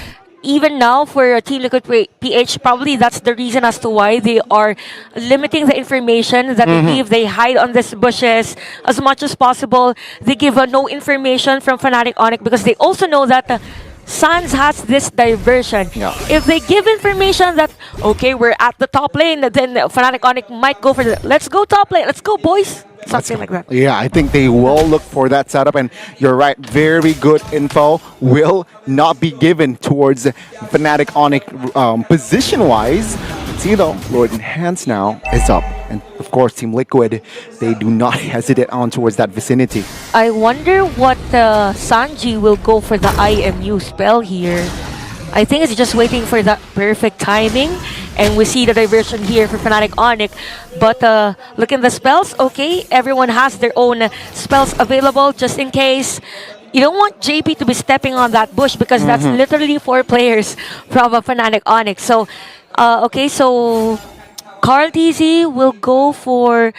even now for Team Liquid PH, probably that's the reason as to why they are limiting the information that they give. They hide on these bushes as much as possible. They give no information from Fnatic Onyx, because they also know that Sans has this diversion. If they give information that, okay, we're at the top lane, then Fnatic Onyx might go for the, let's go top lane, let's go boys. Something like that. Yeah, I think they will look for that setup, and you're right, very good info will not be given towards Fnatic Onyx position-wise. See though, Lord Enhance now is up, and of course Team Liquid, they do not hesitate on towards that vicinity. I wonder what Sanji will go for the IMU spell here. I think it's just waiting for that perfect timing, and we see the diversion here for Fnatic Onyx. But look at the spells. Okay, everyone has their own spells available just in case. You don't want JP to be stepping on that bush, because that's literally 4 players from Fnatic Onyx. So, okay, so Carl TZ will go for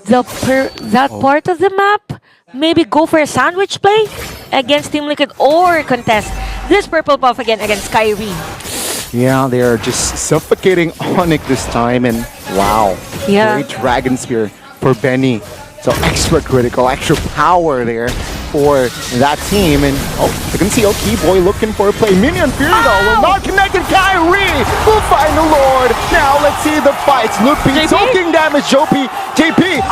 that part of the map. Maybe go for a sandwich play against Team Liquid, or contest this purple buff again against Kyrie. Yeah, they are just suffocating Onyx this time, and wow. Yeah. Great Dragon Spear for Benny. So extra critical, extra power there. for that team. And you can see Keyboy looking for a play. Minion Fury though will not connect, and Kyrie will find the Lord. Now let's see the fights. Lupi soaking damage. JP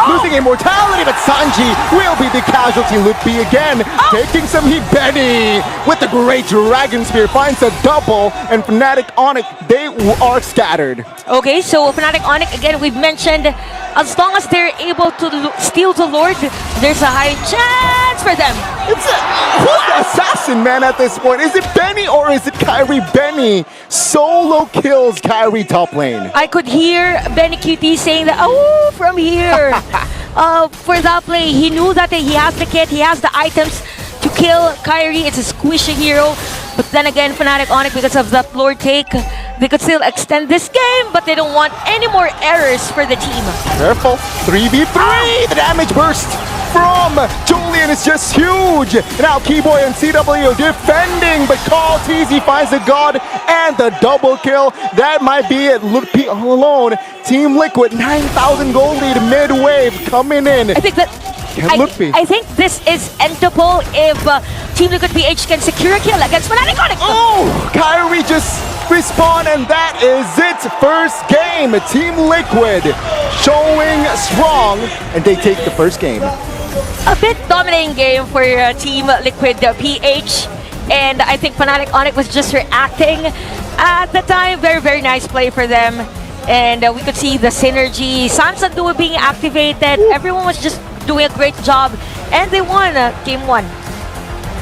losing immortality, but Sanji will be the casualty. Lupi again taking some heat. Benny with the great Dragon Spear finds a double, and Fnatic Onyx, they are scattered. Okay, so Fnatic Onyx, again, we've mentioned, as long as they're able to steal the Lord, there's a high chance for them. Who's the assassin, man, at this point? Is it Benny or is it Kyrie? Benny solo kills Kyrie top lane. I could hear Benny QT saying that, oh, from here. For that play, he knew that he has the kit, he has the items to kill Kyrie. It's a squishy hero. But then again, Fnatic Onyx, because of that Lord take, they could still extend this game, but they don't want any more errors for the team. Careful. 3v3. The damage burst from Julian is just huge. Now Keyboy and CW defending, but Call TZ finds the God and the double kill. That might be it. Lupi all alone. Team Liquid, 9,000 gold lead mid-wave coming in. I think that I think this is endable if Team Liquid PH can secure a kill against Fnatic Onyx. Oh! Kyrie just respawned, and that is it. First game. Team Liquid showing strong, and they take the first game. A bit dominating game for Team Liquid PH. And I think Fnatic Onyx was just reacting at the time. Very, very nice play for them. And we could see the synergy. Sansa Duo being activated. Everyone was just doing a great job, and they won game 1.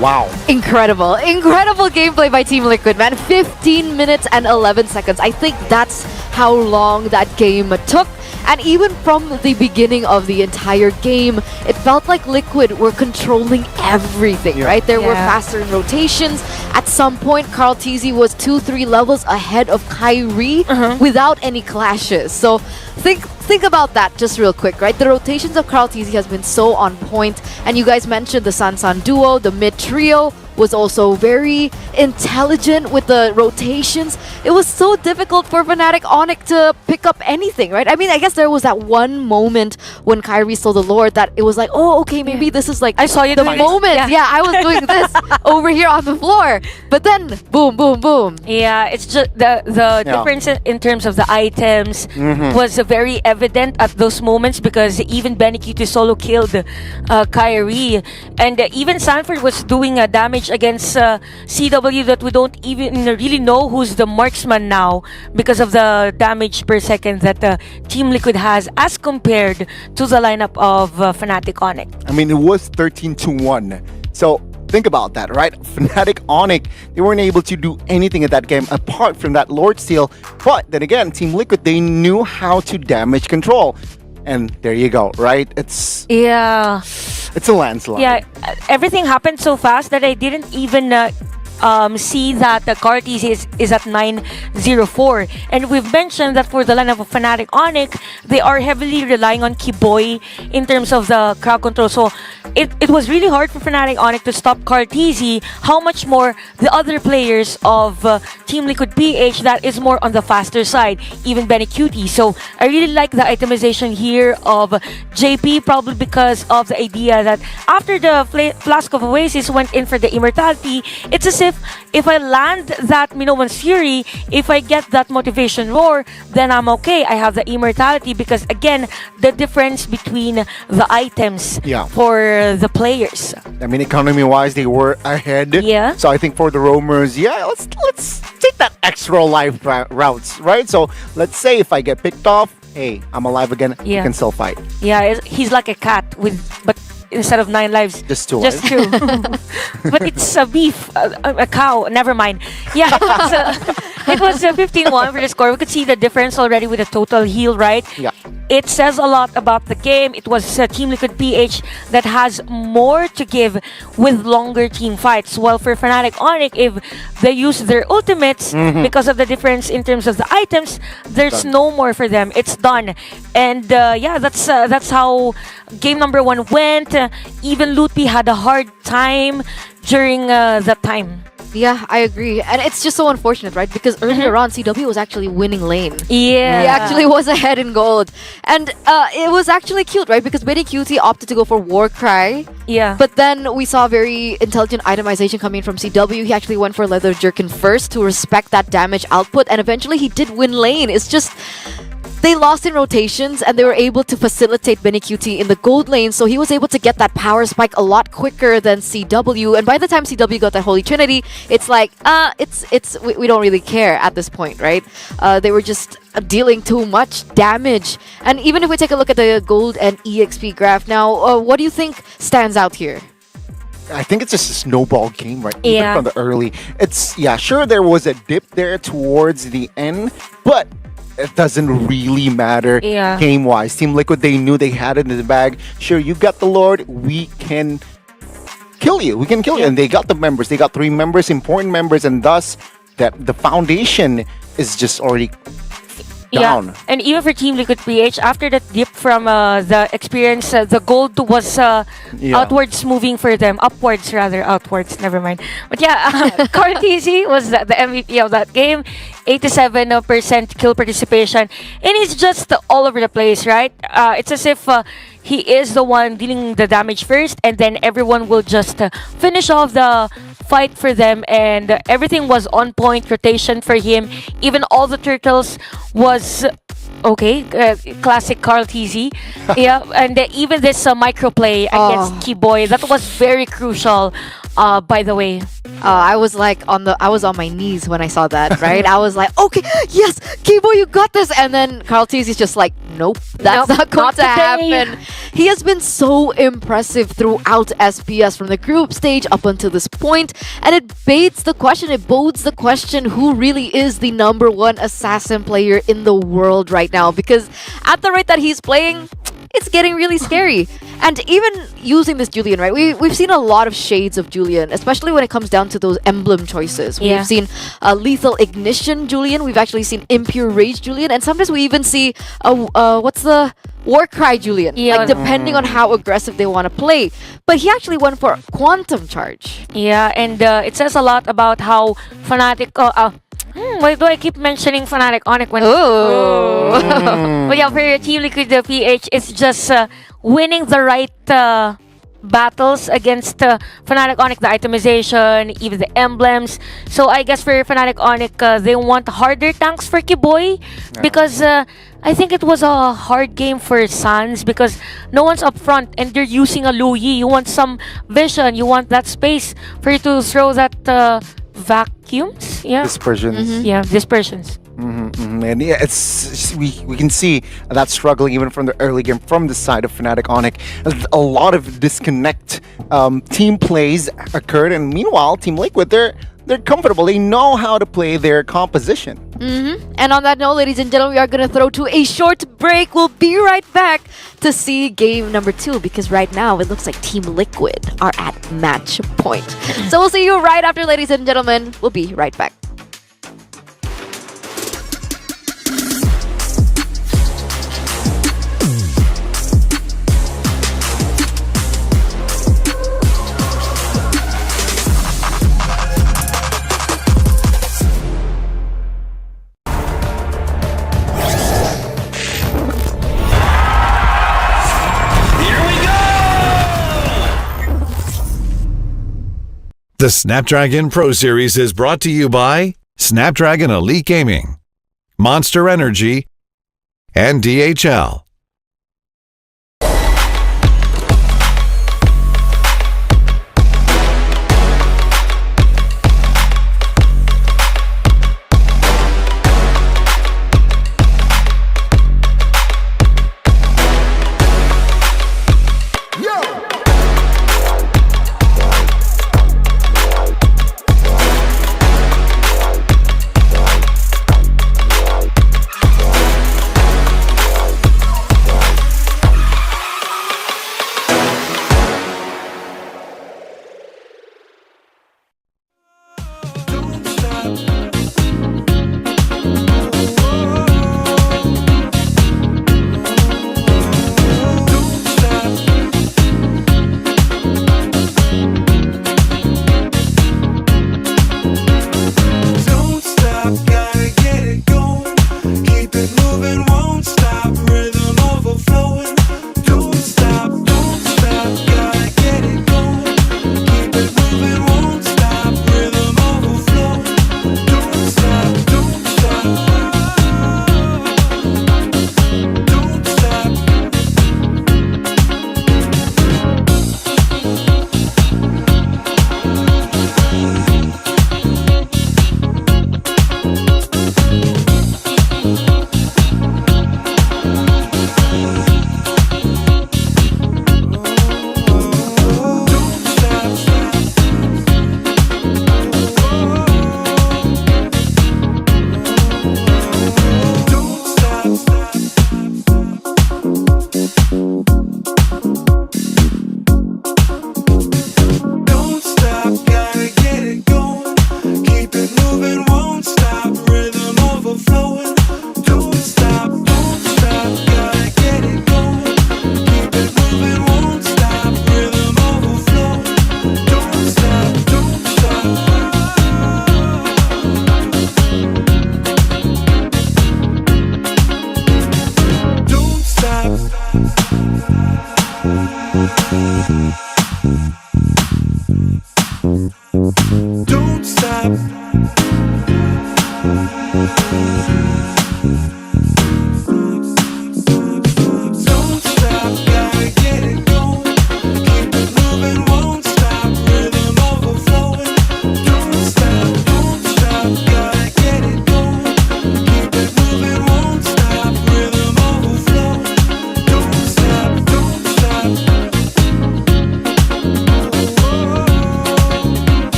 Wow. Incredible gameplay by Team Liquid, man. 15 minutes and 11 seconds. I think that's how long that game took. And even from the beginning of the entire game, it felt like Liquid were controlling everything, right? There were faster rotations. At some point, Carl TZ was 2-3 levels ahead of Kyrie without any clashes. So think about that just real quick, right? The rotations of Carl TZ has been so on point. And you guys mentioned the Sansan duo, the mid trio was also very intelligent with the rotations. It was so difficult for Fnatic Onyx to pick up anything, right? I mean, I guess there was that one moment when Kyrie stole the Lord that it was like, oh, okay, maybe this is like I saw you the doing moment. this. Yeah, I was doing this over here on the floor. But then, boom, boom, boom. Yeah, it's just the difference in terms of the items was very evident at those moments, because even Benny Q2 solo killed Kyrie. And even Sanford was doing damage against CW that we don't even really know who's the marksman now, because of the damage per second that Team Liquid has as compared to the lineup of Fnatic Onyx. I mean, it was 13-1. So think about that, right? Fnatic Onyx, they weren't able to do anything in that game apart from that Lord Steal. But then again, Team Liquid, they knew how to damage control. And there you go, right? It's a landslide. Yeah, everything happened so fast that I didn't even see that the Cartes is at 904. And we've mentioned that for the lineup of Fnatic Onyx, they are heavily relying on Keyboy in terms of the crowd control. So it was really hard for Fnatic Onyx to stop Cartesi. How much more the other players of Team Liquid PH that is more on the faster side, even Benny Cutie. So I really like the itemization here of JP, probably because of the idea that after the Flask of Oasis went in for the Immortality, it's as if I land that Minowan's Fury, if I get that Motivation Roar, then I'm okay. I have the Immortality, because again, the difference between the items for the players. I mean, economy-wise, they were ahead. Yeah. So I think for the roamers, let's take that extra life routes, right? So let's say if I get picked off, hey, I'm alive again. You can still fight. Yeah, he's like a cat but instead of 9 lives, just 2 just 2. But it's a beef, a cow. Never mind. Yeah, it was 15-1 for the score. We could see the difference already with the total heal, right? Yeah. It says a lot about the game. It was Team Liquid PH that has more to give with longer team fights. While for Fnatic Onyx, if they use their ultimates, because of the difference in terms of the items, there's no more for them. It's done. And that's how game number 1 went. Even Lutpi had a hard time during that time. Yeah, I agree. And it's just so unfortunate, right? Because earlier on, CW was actually winning lane. Yeah. He actually was ahead in gold. And it was actually cute, right? Because Benny QT opted to go for Warcry. Yeah. But then we saw very intelligent itemization coming from CW. He actually went for Leather Jerkin first to respect that damage output. And eventually he did win lane. It's just... They lost in rotations and they were able to facilitate Benny QT in the gold lane, so he was able to get that power spike a lot quicker than CW. And by the time CW got that Holy Trinity, it's like, we don't really care at this point, right? They were just dealing too much damage. And even if we take a look at the gold and EXP graph now, what do you think stands out here? I think it's just a snowball game, right? Yeah. Even from the early. Sure, there was a dip there towards the end, but it doesn't really matter game-wise. Team Liquid, they knew they had it in the bag. Sure, you got the Lord, we can kill you. We can kill you. And they got the members. They got 3 members, important members, and thus that the foundation is just already down. Yeah. And even for Team Liquid PH, after that dip from the experience, the gold was outwards moving for them. Upwards, rather. Outwards. Never mind. But yeah, Carl TZ was the MVP of that game. 87% kill participation. And he's just all over the place, right? It's as if he is the one dealing the damage first, and then everyone will just finish off the fight for them, and everything was on point. Rotation for him, even all the turtles was okay. Classic Carl TZ. Yeah, and even this microplay against Keyboy, that was very crucial. By the way, I was on my knees when I saw that, right? I was like, okay, yes, Keyboy, you got this. And then Carl TZ is just like, nope, that's not going to happen. He has been so impressive throughout SPS from the group stage up until this point, and it bodes the question, who really is the #1 assassin player in the world right now? Because at the rate that he's playing, it's getting really scary. And even using this Julian, right? We've seen a lot of shades of Julian, especially when it comes down to those emblem choices. We've seen Lethal Ignition Julian. We've actually seen Impure Rage Julian. And sometimes we even see, what's the Warcry Julian? Yeah. Like, depending on how aggressive they want to play. But he actually went for Quantum Charge. Yeah, and it says a lot about how Fnatic... why do I keep mentioning Fnatic Onyx when... But yeah, for Team Liquid PH, it's just winning the right battles against Fnatic Onyx, the itemization, even the emblems. So I guess for Fnatic Onyx, they want harder tanks for Keyboy, because I think it was a hard game for Sans, because no one's up front and they're using a Luyi. You want some vision, you want that space for you to throw that vacuums, dispersions. Yeah, dispersions. And yeah, it's we can see that struggling even from the early game from the side of Fnatic Onyx. A lot of disconnect team plays occurred, and meanwhile, Team Liquid, they're comfortable. They know how to play their composition. And on that note, ladies and gentlemen, we are going to throw to a short break. We'll be right back to see game number 2, because right now it looks like Team Liquid are at match point. So we'll see you right after, ladies and gentlemen. We'll be right back. The Snapdragon Pro Series is brought to you by Snapdragon Elite Gaming, Monster Energy, and DHL.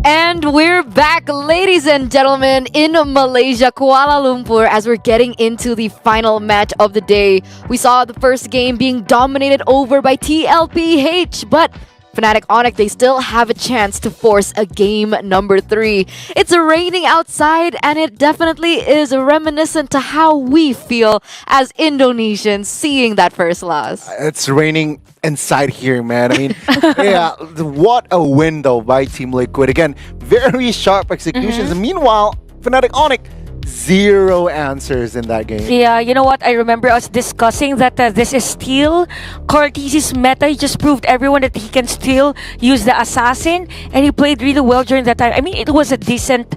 And we're back, ladies and gentlemen, in Malaysia, Kuala Lumpur, as we're getting into the final match of the day. We saw the first game being dominated over by TLPH, but Fnatic Onyx, they still have a chance to force a game number 3. It's raining outside, and it definitely is reminiscent to how we feel as Indonesians seeing that first loss. It's raining inside here, man. I mean, yeah, what a win though by Team Liquid. Again, very sharp executions. Meanwhile, Fnatic Onyx, 0 answers in that game. Yeah, you know what? I remember us discussing that this is still Cortez's meta. He just proved everyone that he can still use the assassin, and he played really well during that time. I mean, it was a decent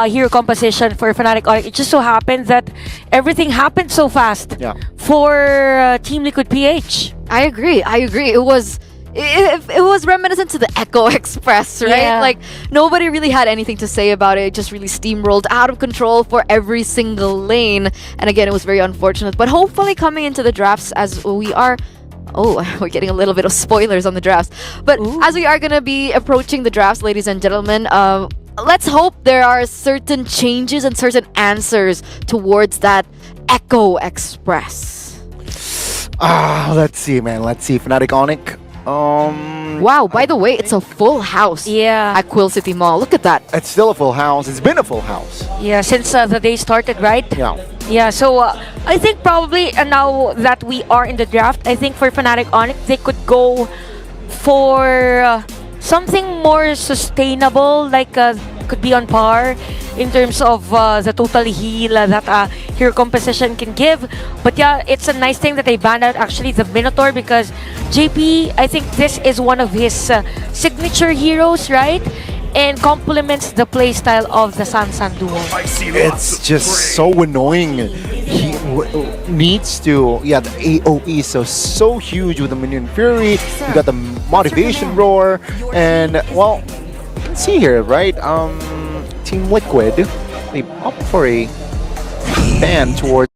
hero composition for Fnatic Onyx. It just so happened that everything happened so fast for Team Liquid PH. I agree. It was reminiscent to the Echo Express, right? Yeah. Like, nobody really had anything to say about it. It just really steamrolled out of control for every single lane. And again, it was very unfortunate. But hopefully coming into the drafts, as we are... Oh, we're getting a little bit of spoilers on the drafts. But as we are going to be approaching the drafts, ladies and gentlemen, let's hope there are certain changes and certain answers towards that Echo Express. Let's see, man. Let's see. Fnatic Onyx. Wow, by the way, it's a full house at Quill City Mall. Look at that. It's still a full house. It's been a full house. Yeah, since the day started, right? Yeah. Yeah, so I think probably now that we are in the draft, I think for Fnatic Onyx, they could go for something more sustainable, like could be on par in terms of the total heal that hero composition can give. But yeah, it's a nice thing that they banned out actually the Minotaur, because JP, I think this is one of his signature heroes, right? And complements the playstyle of the Sansan duo. It's just so annoying. He needs to, the AoE so huge with the Minion Fury. You got the motivation roar, and well, you can see here, right? Team Liquid, they opt for a ban towards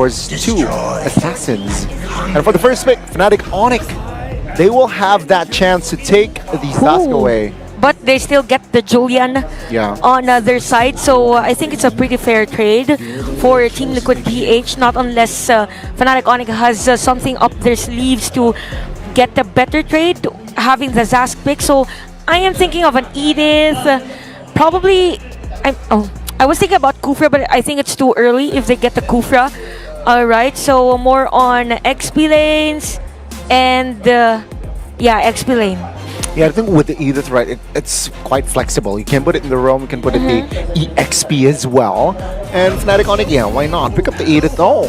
towards 2 assassins. And for the first pick, Fnatic Onyx, they will have that chance to take the Zask away. But they still get the Julian Yeah. on their side, so I think it's a pretty fair trade for Team Liquid PH, not unless Fnatic Onyx has something up their sleeves to get a better trade, having the Zask pick. So I am thinking of an Edith, probably. I was thinking about Kufra, but I think it's too early if they get the Kufra. Alright, so more on XP lanes and XP lane. Yeah, I think with the Edith, right, it's quite flexible. You can put it in the roam, you can put it in the EXP as well. And Fnatic Onyx, yeah, why not? Pick up the Edith. No,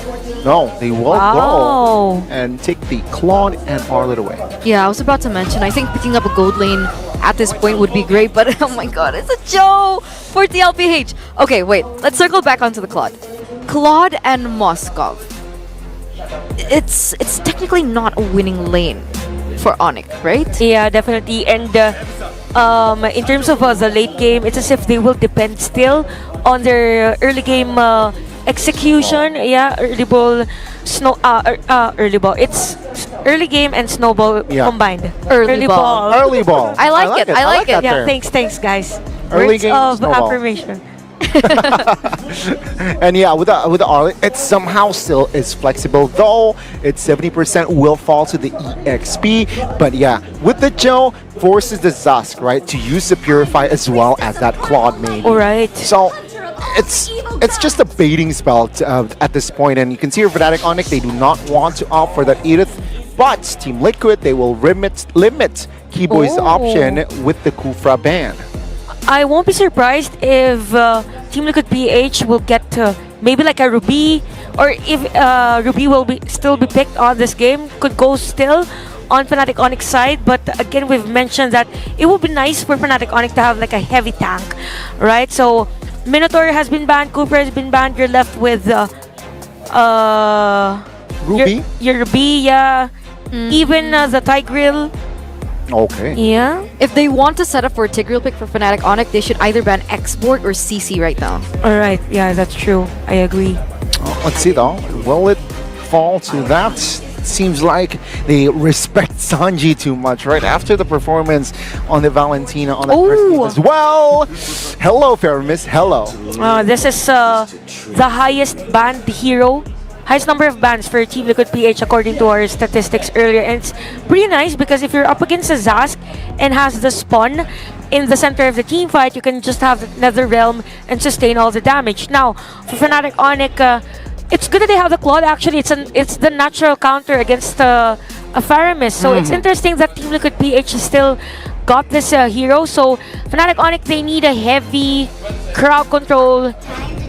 they will go and take the Claude and Arlet away. Yeah, I was about to mention, I think picking up a gold lane at this point would be great, but oh my god, it's a Joe for TLPH. Okay, wait, let's circle back onto the Claude. Claude and Moskov. It's technically not a winning lane for Onyx, right? Yeah, definitely. And in terms of the late game, it's as if they will depend still on their early game execution. Yeah, early ball, early ball. It's early game and snowball combined. Early ball. Early ball. I like it. I like it. Yeah, thanks, guys. Early Words game, of snowball. affirmation. And yeah, with the Arlet, it somehow still is flexible, though it's 70% will fall to the EXP. But yeah, with the Joe, forces the Zask, right, to use the Purify as well as that Claude main. Alright. So it's just a baiting spell at this point, and you can see here Fnatic Onyx, they do not want to opt for that Edith, but Team Liquid, they will limit Keyboy's option with the Kufra ban. I won't be surprised if Team Liquid PH will get maybe like a Ruby, or if Ruby will still be picked on this game, could go still on Fnatic Onyx side. But again, we've mentioned that it would be nice for Fnatic Onyx to have like a heavy tank, right? So Minotaur has been banned, Cooper has been banned. You're left with Ruby. Your Ruby, yeah. Even the Tigreal. Okay. Yeah. If they want to set up for a Tigreal pick for Fnatic Onyx, they should either ban Xborg or CC right now. Alright, yeah, that's true. I agree. Let's see though, will it fall to that? Seems like they respect Sanji too much, right? After the performance on the Valentina on the first as well. Hello, Faramis. Hello. This is the highest banned hero. Highest number of bans for Team Liquid PH according to our statistics earlier. And it's pretty nice because if you're up against a Zask and has the spawn in the center of the team fight, you can just have the Nether Realm and sustain all the damage. Now, for Fnatic Onyx, it's good that they have the Claude. Actually, it's the natural counter against a Faramis. So it's interesting that Team Liquid PH still got this hero. So Fnatic Onyx, they need a heavy crowd control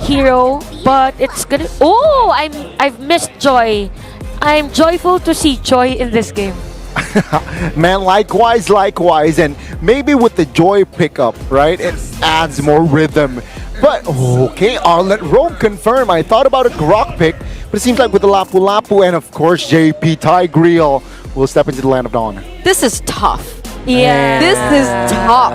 hero, but it's gonna. Oh, I've missed Joy. I'm joyful to see Joy in this game. Man, likewise, and maybe with the Joy pickup, right? It adds more rhythm. But okay, I'll let Rogue confirm. I thought about a Grok pick, but it seems like with the Lapu Lapu and of course JP Tigreal will step into the land of dawn. This is tough. Yeah. This is tough,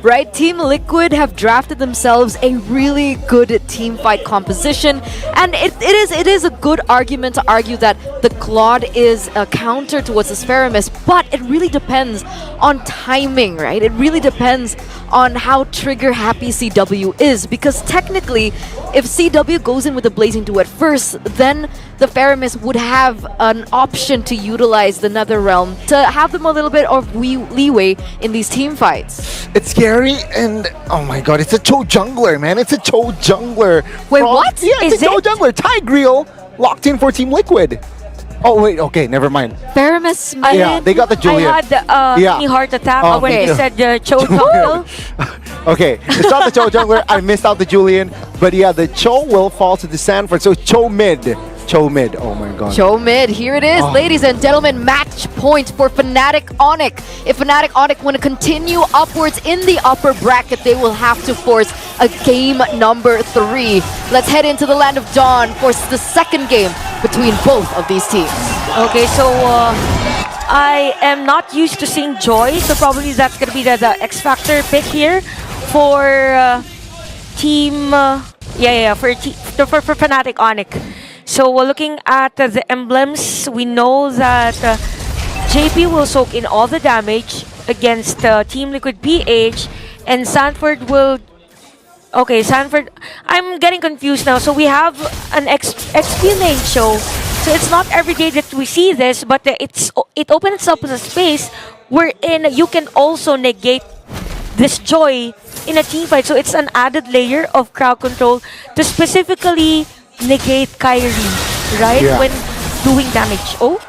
right? Team Liquid have drafted themselves a really good team fight composition, and it is a good argument to argue that the Claude is a counter towards the Spheramis, but it really depends on timing, right? It really depends on how trigger happy CW is, because technically, if CW goes in with the Blazing Duet first, then the Faramis would have an option to utilize the Netherrealm to have them a little bit of leeway in these team fights. It's scary, and oh my god, it's a Cho jungler, man. It's a Cho jungler. Wait, what? Yeah, it's a Cho jungler. Tigreal locked in for Team Liquid. Oh wait, okay, never mind. Faramis, yeah, they got the Julian. I had mini heart attack when you said Cho jungler. Okay, it's not the Cho jungler. I missed out the Julian, but yeah, the Cho will fall to the Sanford. So Cho mid. Cho mid, oh my god. Cho mid, here it is, ladies and gentlemen, match point for Fnatic Onyx. If Fnatic Onyx want to continue upwards in the upper bracket, they will have to force a game number 3. Let's head into the land of dawn for the second game between both of these teams. Okay, so I am not used to seeing Joy, so probably that's gonna be the X Factor pick here for team. For Fnatic Onyx. So looking at the emblems, we know that JP will soak in all the damage against Team Liquid PH, and Sanford will... Okay, Sanford... I'm getting confused now. So we have an XP lane show. So it's not every day that we see this, but it opens up a space wherein you can also negate this joy in a team fight. So it's an added layer of crowd control to specifically negate Kyrie, right? Yeah. When doing damage. Oh?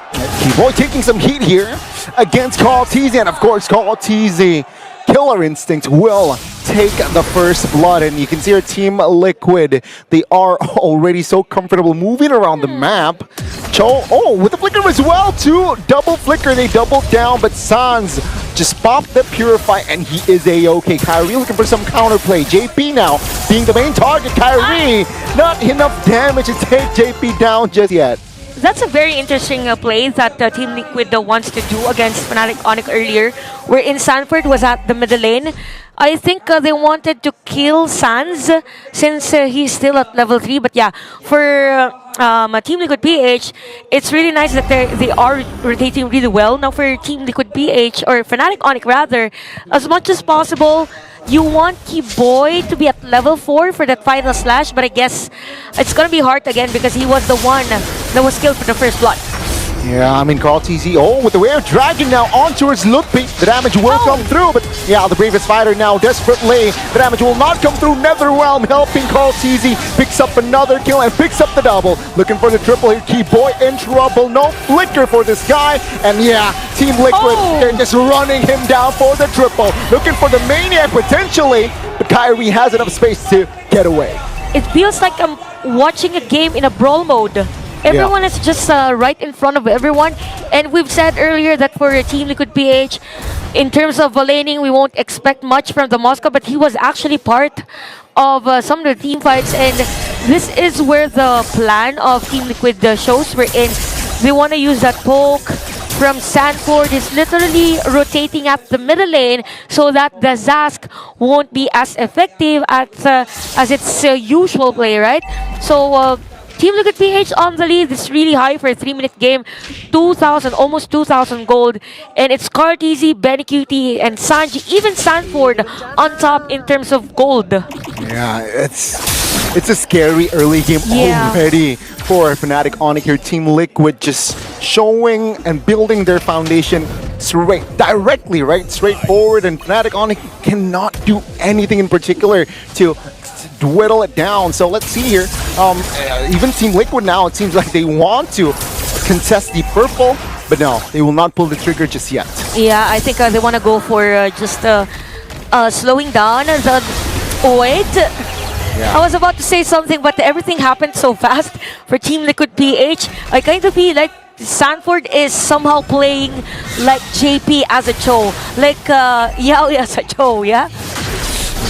Boy taking some heat here against Carl Teasy, and of course Carl Teasy, Killer Instinct will take the first blood, and you can see our Team Liquid. They are already so comfortable moving around the map. Cho, with the flicker as well too. Double flicker, they doubled down, but Sans just popped the Purify, and he is a-okay. Kyrie looking for some counterplay. JP now being the main target. Kyrie, not enough damage to take JP down just yet. That's a very interesting play that Team Liquid wants to do against Fnatic Onyx earlier, wherein Sanford was at the middle lane. I think they wanted to kill Sans since he's still at level 3. But yeah, for Team Liquid PH, it's really nice that they are rotating really well. Now for Team Liquid PH, or Fnatic Onyx rather, as much as possible, you want Keyboy to be at level 4 for that final slash, but I guess it's gonna be hard again because he was the one that was killed for the first blood. Yeah, I mean, Carl TZ, with the Rare Dragon now on towards Ludwig. The damage will come through, but yeah, the bravest fighter now desperately. The damage will not come through. Netherwhelm helping Carl TZ. Picks up another kill and picks up the double. Looking for the triple here. Keyboy in trouble. No flicker for this guy. And yeah, Team Liquid, they're just running him down for the triple. Looking for the Maniac potentially, but Kyrie has enough space to get away. It feels like I'm watching a game in a brawl mode. Everyone is just right in front of everyone. And we've said earlier that for Team Liquid PH, in terms of laning, we won't expect much from the Moscow, but he was actually part of some of the team fights. And this is where the plan of Team Liquid shows. We're in. They want to use that poke from Sanford. Is literally rotating at the middle lane so that the Zask won't be as effective as its usual play, right? So Team Liquid PH on the lead. It's really high for a 3-minute game. 2,000, almost 2,000 gold. And it's Carteezy, Benny QT, and Sanji, even Sanford on top in terms of gold. Yeah, it's a scary early game already for Fnatic Onyx here. Team Liquid just showing and building their foundation directly, right? Straightforward, and Fnatic Onyx cannot do anything in particular to whittle it down. So let's see here. Even Team Liquid now, it seems like they want to contest the purple, but no, they will not pull the trigger just yet. Yeah, I think they want to go for just slowing down the... Wait. I was about to say something, but everything happened so fast for Team Liquid PH. I kind of feel like Sanford is somehow playing like JP as a Cho, like Yao as a Cho, yeah?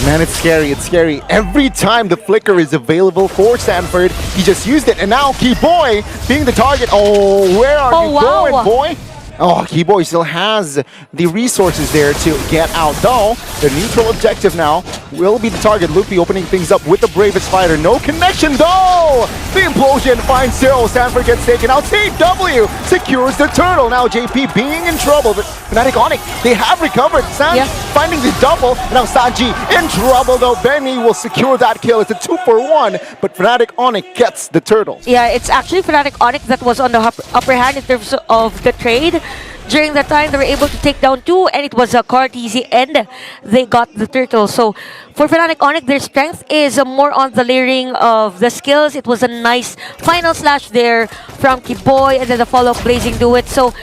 Man, it's scary, it's scary. Every time the flicker is available for Sanford, he just used it. And now Keyboy being the target. Oh, where are you going, boy? Oh, Keyboy still has the resources there to get out. Though, the neutral objective now will be the target. Luffy opening things up with the bravest fighter. No connection, though! The implosion finds Zero. Sanford gets taken out. TW secures the turtle. Now JP being in trouble, but Fnatic Onyx, they have recovered. Sans finding the double. Now Sanji in trouble, though. Benny will secure that kill. It's a 2-for-1, but Fnatic Onyx gets the turtle. Yeah, it's actually Fnatic Onyx that was on the upper hand in terms of the trade. During that time, they were able to take down 2, and it was a Carteezy, and they got the turtle. So for Fnatic Onyx, their strength is more on the layering of the skills. It was a nice final slash there from Keyboy, and then the follow-up Blazing Duet. So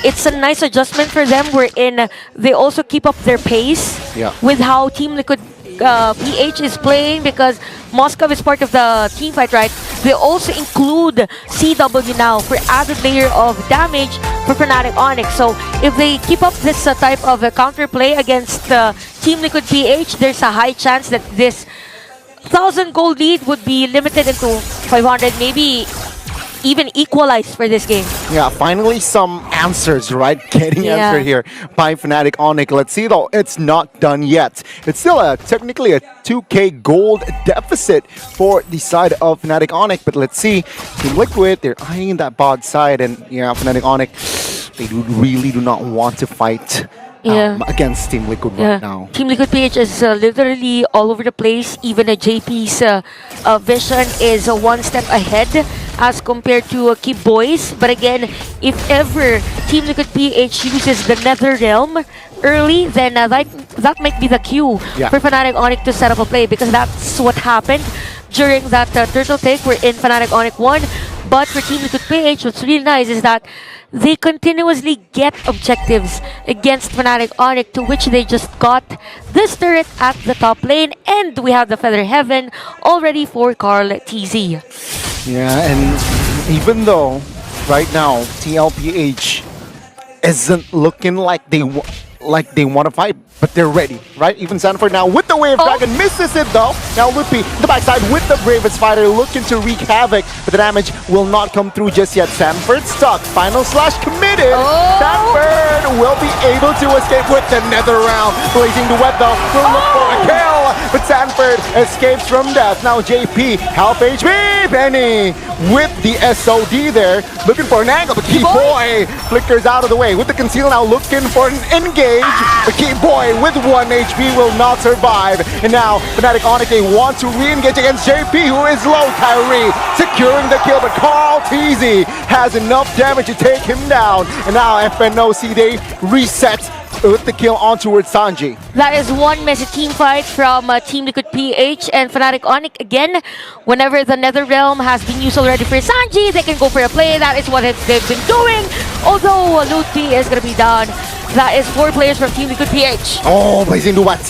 it's a nice adjustment for them, wherein they also keep up their pace with how Team Liquid PH is playing, because Moscow is part of the team fight, right? They also include CW now for added layer of damage for Fnatic Onyx. So if they keep up this type of counterplay against Team Liquid PH, there's a high chance that this 1,000 gold lead would be limited into 500, maybe even equalize for this game. Yeah, finally some answers, right? Getting Yeah. answer here by Fnatic Onyx. Let's see though, it's not done yet. It's still technically a 2K gold deficit for the side of Fnatic Onyx, but let's see. Team Liquid, they're eyeing that bot side, and yeah, Fnatic Onyx, they really do not want to fight against Team Liquid right now. Team Liquid PH is literally all over the place. Even JP's vision is one step ahead as compared to Key Boys. But again, if ever Team Liquid PH uses the Nether Realm early, then that might be the cue for Fnatic Onyx to set up a play, because that's what happened during that turtle take wherein Fnatic Onyx won. But for Team Liquid PH, what's really nice is that they continuously get objectives against Fnatic Onyx, to which they just got this turret at the top lane, and we have the Feather Heaven already for Carl TZ. Yeah, and even though right now TLPH isn't looking like they want to fight, but they're ready, right? Even Sanford now with the Wave Dragon misses it though. Now Lupi, the backside with the Bravest Fighter looking to wreak havoc, but the damage will not come through just yet. Sanford stuck. Final slash committed. Sanford will be able to escape with the Nether Realm. Blazing the web though, will look for a kill, but Sanford escapes from death. Now JP, half HP, Penny with the SOD there, looking for an angle, but Key Boy flickers out of the way with the conceal now, looking for an engage. The Key Boy with 1 HP will not survive. And now Fnatic Onyx, they want to re-engage against JP, who is low. Kyrie securing the kill, but Carl TZ has enough damage to take him down. And now FNOC, they reset with the kill on towards Sanji. That is one messy team fight from Team Liquid PH and Fnatic Onyx. Again, whenever the Nether Realm has been used already for Sanji, they can go for a play. That is what they've been doing. Although Luti is going to be down. That is 4 players from Team Liquid PH. Oh, blazing the what?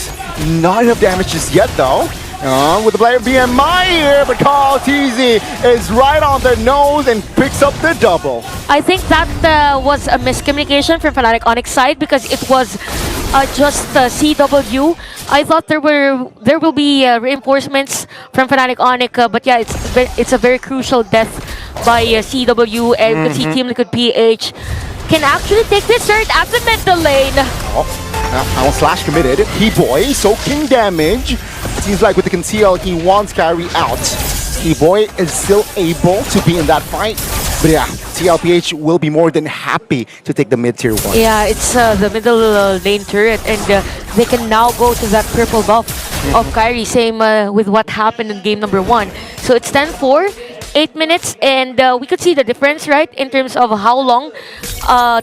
Not enough damage just yet though. With the player BMI here, but Carl TZ is right on their nose and picks up the double. I think that was a miscommunication from Fnatic Onyx side, because it was just CW. I thought there will be reinforcements from Fnatic Onyx, but yeah, it's a very crucial death by CW, and you can see Team Liquid PH can actually take this turret at the middle lane. Final slash committed. Key Boy soaking damage. Seems like with the conceal, he wants Kyrie out. Key Boy is still able to be in that fight. But yeah, TLPH will be more than happy to take the mid-tier one. Yeah, it's the middle lane turret, and they can now go to that purple buff of Kyrie. Same with what happened in game number 1. So it's 10-4. 8 minutes, and we could see the difference, right, in terms of how long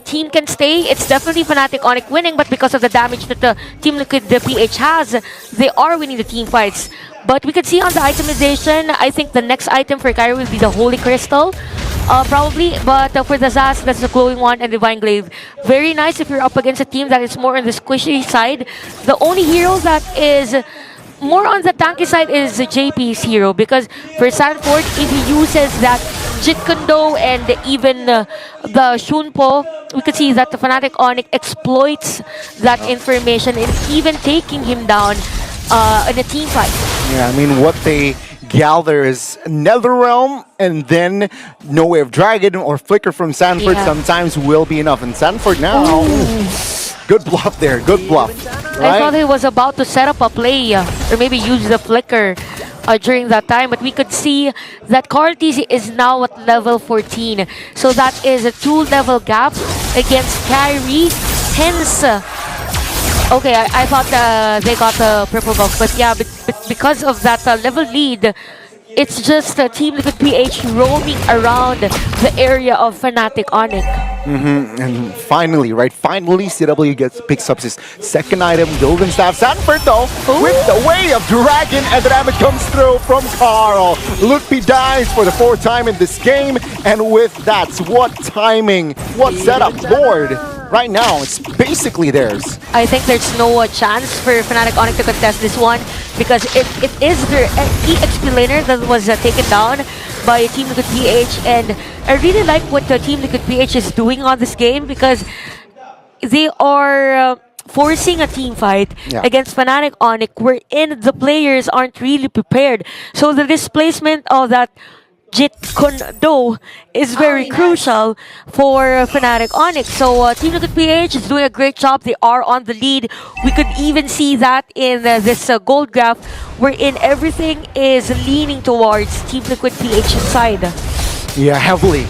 team can stay. It's definitely Fnatic Onyx winning, but because of the damage that the Team Liquid PH has, they are winning the team fights. But we could see on the itemization, I think the next item for Kyrie will be the Holy Crystal, probably. But for the Zaz, that's the Glowing One and Divine Glaive. Very nice if you're up against a team that is more on the squishy side. The only hero that is more on the tanky side is JP's hero, because for Sanford, if he uses that Jit Kundo and even the Shunpo, we could see that the Fnatic Onyx exploits that information and even taking him down in a team fight. Yeah, I mean, what they gather is Nether Realm, and then No Way of Dragon or Flicker from Sanford sometimes will be enough. And Sanford now, good bluff there, good bluff. Right? I thought he was about to set up a play or maybe use the Flicker during that time, but we could see that Carl TZ is now at level 14. So that is a 2-level gap against Kyrie. Hence, okay, I thought they got the purple buff, but yeah, but because of that level lead, it's just Team Liquid PH roaming around the area of Fnatic Onyx. And finally, right? Finally, CW picks up his second item, Golden Staff. Sanford, though, with the Way of Dragon, and the damage comes through from Carl. Lutpi dies for the 4th time in this game, and with that, what timing, what setup, board. Right now, it's basically theirs. I think there's no chance for Fnatic Onyx to contest this one, because it is their EXP laner that was taken down by Team Liquid PH, and I really like what Team Liquid PH is doing on this game, because they are forcing a team fight against Fnatic Onyx, wherein the players aren't really prepared. So the displacement of that Jit Kondo is very crucial for Fnatic Onyx. So Team Liquid PH is doing a great job. They are on the lead. We could even see that in this gold graph, wherein everything is leaning towards Team Liquid PH's side. Yeah, heavily.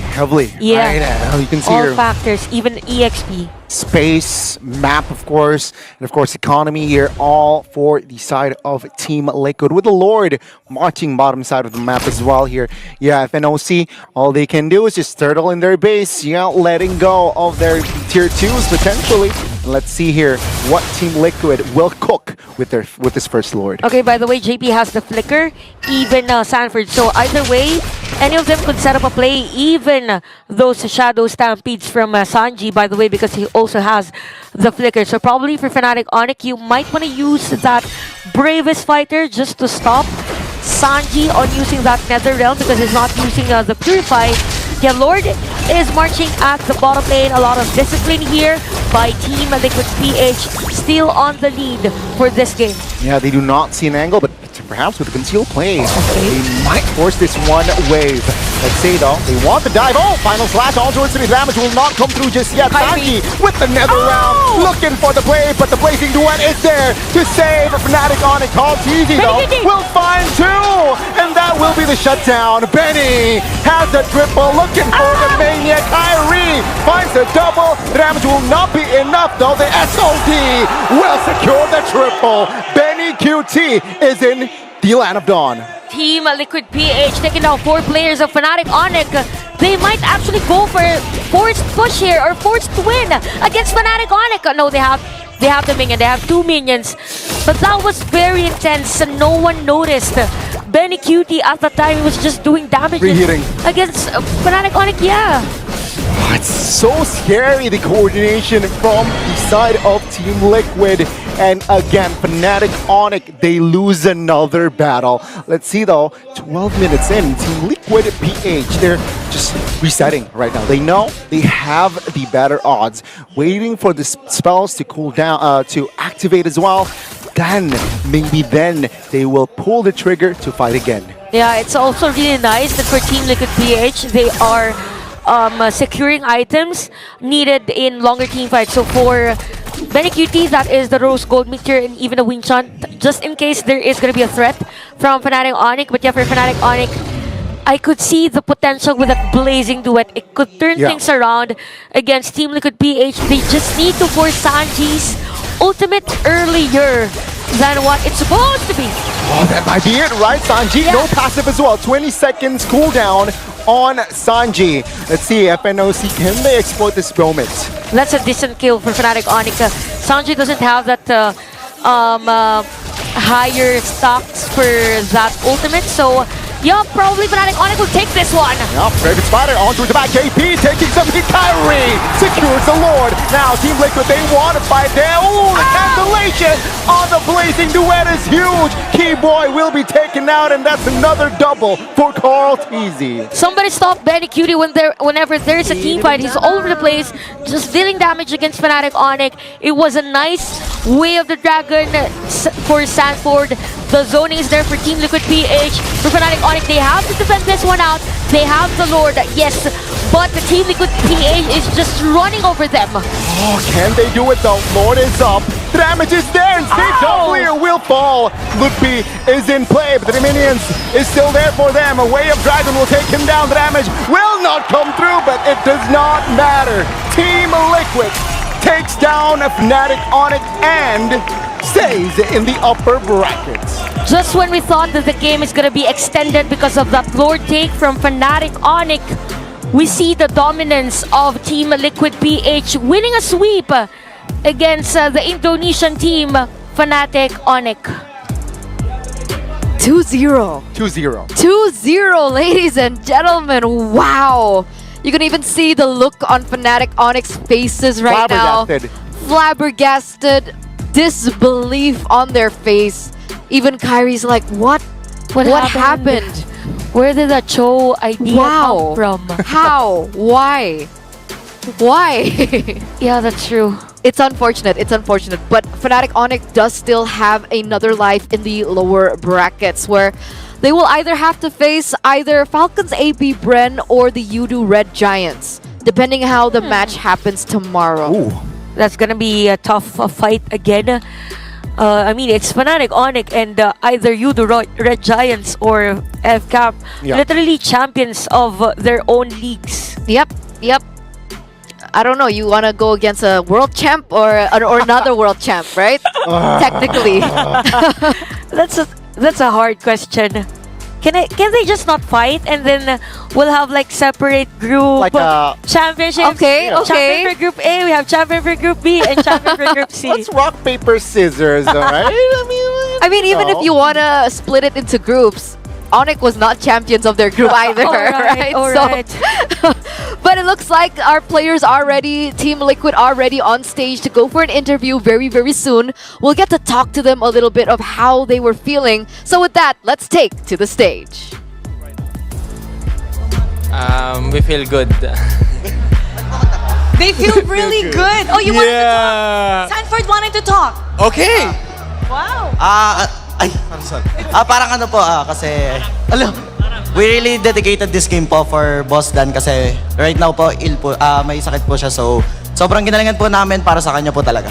Yeah. Right, you can see all here. factors, even EXP. Space, map, of course, and of course, economy here, all for the side of Team Liquid, with the Lord marching bottom side of the map as well here. Yeah, FNOC, all they can do is just turtle in their base, letting go of their tier 2s potentially. And let's see here what Team Liquid will cook with this first Lord. Okay, by the way, JP has the flicker, even Sanford. So either way, any of them could set up a play, even those shadow stampedes from Sanji, by the way, because he also has the flicker. So probably for Fnatic Onyx, you might want to use that bravest fighter just to stop Sanji on using that Nether Realm, because he's not using the Purify. Yeah, Lord is marching at the bottom lane. A lot of discipline here by Team Liquid PH, still on the lead for this game. Yeah, they do not see an angle, but perhaps with a concealed play, they might force this one wave. Let's see though, they want the dive. Oh, final slash, all towards the damage will not come through just yet. Sanji with the Nether Realm, looking for the play, but the Blazing Duet is there to save Fnatic Onyx. Call easy though, will find two, and that will be the shutdown. Benny has a triple, looking for the Maniac. Kyrie finds a double. The damage will not be enough though. The SOD will secure the triple. Benny QT is in the Land of Dawn. Team Liquid PH taking down 4 players of Fnatic Onyx. They might actually go for forced push here or forced win against Fnatic Onyx. No, they have the minion. They have 2 minions. But that was very intense and no one noticed. Benny Cutie at the time was just doing damage against Fnatic Onyx. Yeah. It's so scary, the coordination from the side of Team Liquid. And again, Fnatic Onyx, they lose another battle. Let's see though, 12 minutes in, Team Liquid PH, they're just resetting right now. They know they have the better odds, waiting for the spells to cool down, to activate as well. Then, maybe then, they will pull the trigger to fight again. Yeah, it's also really nice that for Team Liquid PH, they are securing items needed in longer team fights. So for Benny QT, that is the Rose Gold Meteor and even a Wing Chun, just in case there is going to be a threat from Fnatic Onyx. But yeah, for Fnatic Onyx, I could see the potential with that Blazing Duet. It could turn things around against Team Liquid PH. They just need to force Sanji's ultimate earlier than what it's supposed to be. Oh, that might be it, right? Sanji, no passive as well. 20 seconds cooldown on Sanji. Let's see, FNOC, can they exploit this moment? That's a decent kill for Fnatic Onyx. Sanji doesn't have that higher stocks for that ultimate, so yeah, probably Fnatic Onyx will take this one. Yep, Raven Spider onto the back. KP taking some heat. Kyrie secures the Lord. Now Team Liquid, they want to fight there. Ooh, the cancellation on the Blazing Duet is huge. Keyboy will be taken out, and that's another double for Carl Teasy. Somebody stop Benny Cutie whenever there's a team fight. He's all over the place, just dealing damage against Fnatic Onyx. It was a nice Way of the Dragon for Sanford. The zoning is there for Team Liquid PH. For Fnatic Onyx, they have to defend this one out. They have the Lord, yes, but the Team Liquid PH is just running over them. Oh, can they do it though? Lord is up. The damage is there, and Steve Clear will fall. Ludpi is in play, but the minions is still there for them. A Way of Dragon will take him down. The damage will not come through, but it does not matter. Team Liquid takes down Fnatic Onyx and stays in the upper brackets. Just when we thought that the game is going to be extended because of that Lord take from Fnatic Onyx, we see the dominance of Team Liquid PH winning a sweep against the Indonesian team, Fnatic Onyx. 2-0. 2-0. 2-0, ladies and gentlemen. Wow. You can even see the look on Fnatic Onyx faces right now. Flabbergasted. Disbelief on their face. Even Kyrie's like, what? What happened? Where did that Cho idea come from? How? Why? Why? Yeah, that's true. It's unfortunate. It's unfortunate. But Fnatic Onyx does still have another life in the lower brackets where they will either have to face either Falcons AP Bren or the Udu Red Giants, depending how the match happens tomorrow. That's gonna be a tough fight again. I mean, it's Fnatic, Onyx, and either you, the Red Giants, or FCAP, literally champions of their own leagues. Yep. I don't know. You want to go against a world champ or another world champ, right? Technically. That's a hard question. Can they just not fight and then we'll have like separate group championships? Okay. Champion for Group A, we have champion for Group B, and champion for Group C. Let's rock, paper, scissors, all right? I mean, even if you want to split it into groups, Onyx was not champions of their group either, right? But it looks like our players are ready, Team Liquid are ready on stage to go for an interview very, very soon. We'll get to talk to them a little bit of how they were feeling. So with that, let's take to the stage. We feel good. They feel really good. Oh, you wanted to talk? Sanford wanted to talk. Okay. Wow. Parang ano po, kasi, we really dedicated this game po for Boss Dan kasi right now po, may sakit po siya. So, sobrang ginalingan po namin para sa kanya po talaga.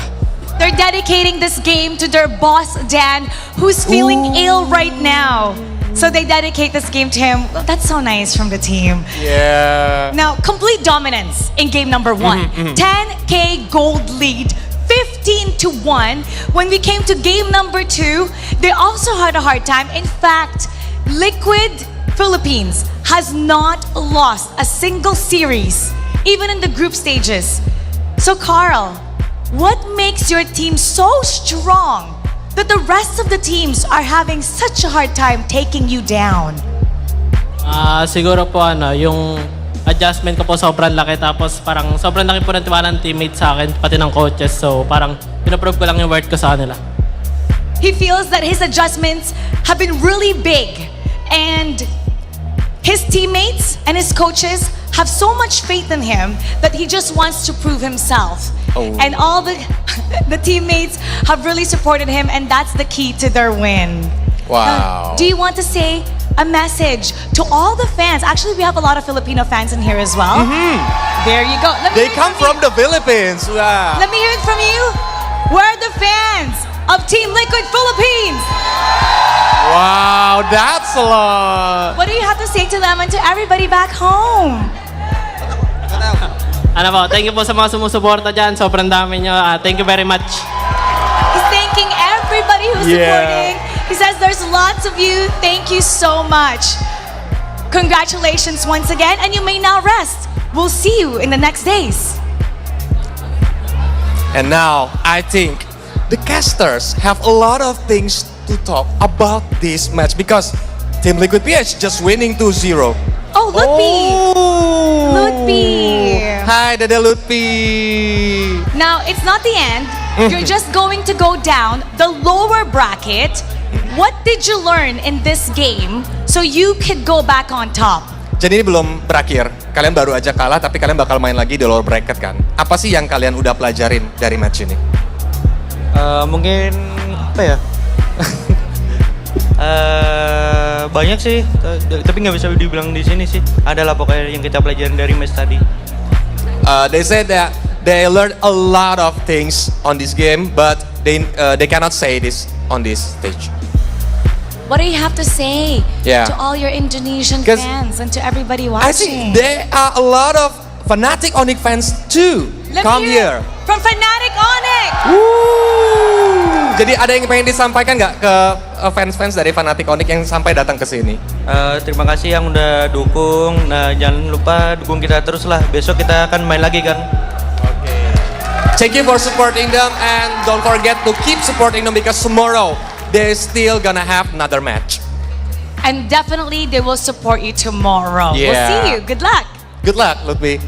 They're dedicating this game to their boss, Dan, who's feeling ill right now. So they dedicate this game to him. That's so nice from the team. Yeah. Now, complete dominance in game number 1. 10K gold lead. 15-1. When we came to game number 2, they also had a hard time. In fact, Liquid Philippines has not lost a single series, even in the group stages. So Carl, what makes your team so strong that the rest of the teams are having such a hard time taking you down? Siguro po yung adjustment ko po sobrang laki, tapos parang sobrang laki po ng tiwala ng teammates sa akin, pati ng coaches. So parang pinaprove ko lang yung worth ko sa kanila. He feels that his adjustments have been really big, and his teammates and his coaches have so much faith in him that he just wants to prove himself. And all the teammates have really supported him, and that's the key to their win. Wow. Do you want to say a message to all the fans? Actually, we have a lot of Filipino fans in here as well. There you go. They come from the Philippines. Wow. Let me hear it from you. Where are the fans of Team Liquid Philippines? Wow, that's a lot. What do you have to say to them and to everybody back home? Thank you po sa mga sumusuporta dyan. Sobrang dami nyo. Thank you very much. He's thanking everybody who's supporting. He says there's lots of you. Thank you so much. Congratulations once again, and you may now rest. We'll see you in the next days. And now, I think the casters have a lot of things to talk about this match because Team Liquid PH just winning 2-0. Oh, Lutfi! Hi, Dada Lutfi! Now, it's not the end. You're just going to go down the lower bracket. What did you learn in this game so you could go back on top? Jadi ini belum berakhir. Kalian baru aja kalah, tapi kalian bakal main lagi di lower bracket kan? Apa sih yang kalian udah pelajarin dari match ini? Mungkin apa ya? Banyak sih, tapi nggak bisa dibilang di sini sih. Adalah pokoknya yang kita pelajarin dari match tadi. They said that they learned a lot of things on this game, but they cannot say this on this stage. What do you have to say Yeah. to all your Indonesian 'Cause fans and to everybody I watching? think there are a lot of Fnatic Onyx fans too. Let Come me hear here. it from Fnatic Onyx. Jadi ada yang pengen disampaikan nggak ke fans-fans dari Fnatic Onyx yang sampai datang ke sini? Terima kasih yang udah dukung. Nah, jangan lupa dukung kita terus lah. Besok kita akan main lagi kan. Thank you for supporting them and don't forget to keep supporting them because tomorrow they're still gonna have another match. And definitely they will support you tomorrow. We'll Yeah. see you. Good luck. Good luck, Lutfi.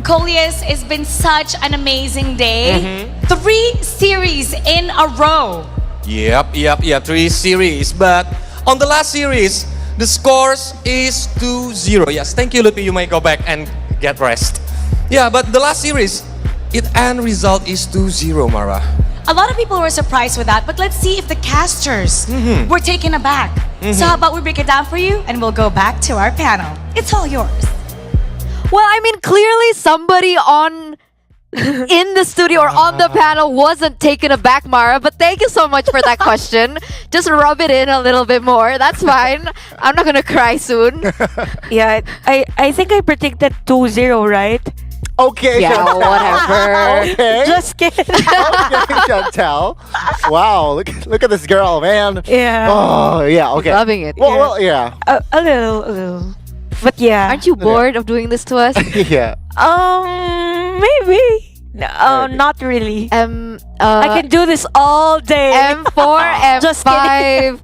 Coleus, it's been such an amazing day. 3 series in a row. Yep, 3 series. But on the last series, the scores is 2-0. Yes, thank you, Lutfi. You may go back and get rest. Yeah, but the last series, its end result is 2-0, Mara. A lot of people were surprised with that, but let's see if the casters were taken aback. So how about we break it down for you and we'll go back to our panel. It's all yours. Well, I mean, clearly somebody in the studio or on the panel wasn't taken aback, Mara, but thank you so much for that question. Just rub it in a little bit more. That's fine. I'm not gonna cry soon. Yeah, I think I predicted 2-0, right? Okay, Yeah, Chantel. whatever. Okay. Just kidding. Okay, Chantel. Wow, look at this girl, man. Yeah. Oh, yeah, okay. Loving it. Well, yeah. A little. But yeah. Aren't you bored of doing this to us? Yeah. Maybe. No, not really. I can do this all day. M4, Just M5.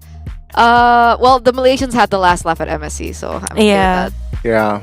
Well, the Malaysians had the last laugh at MSC, so I'm okay with that. Yeah.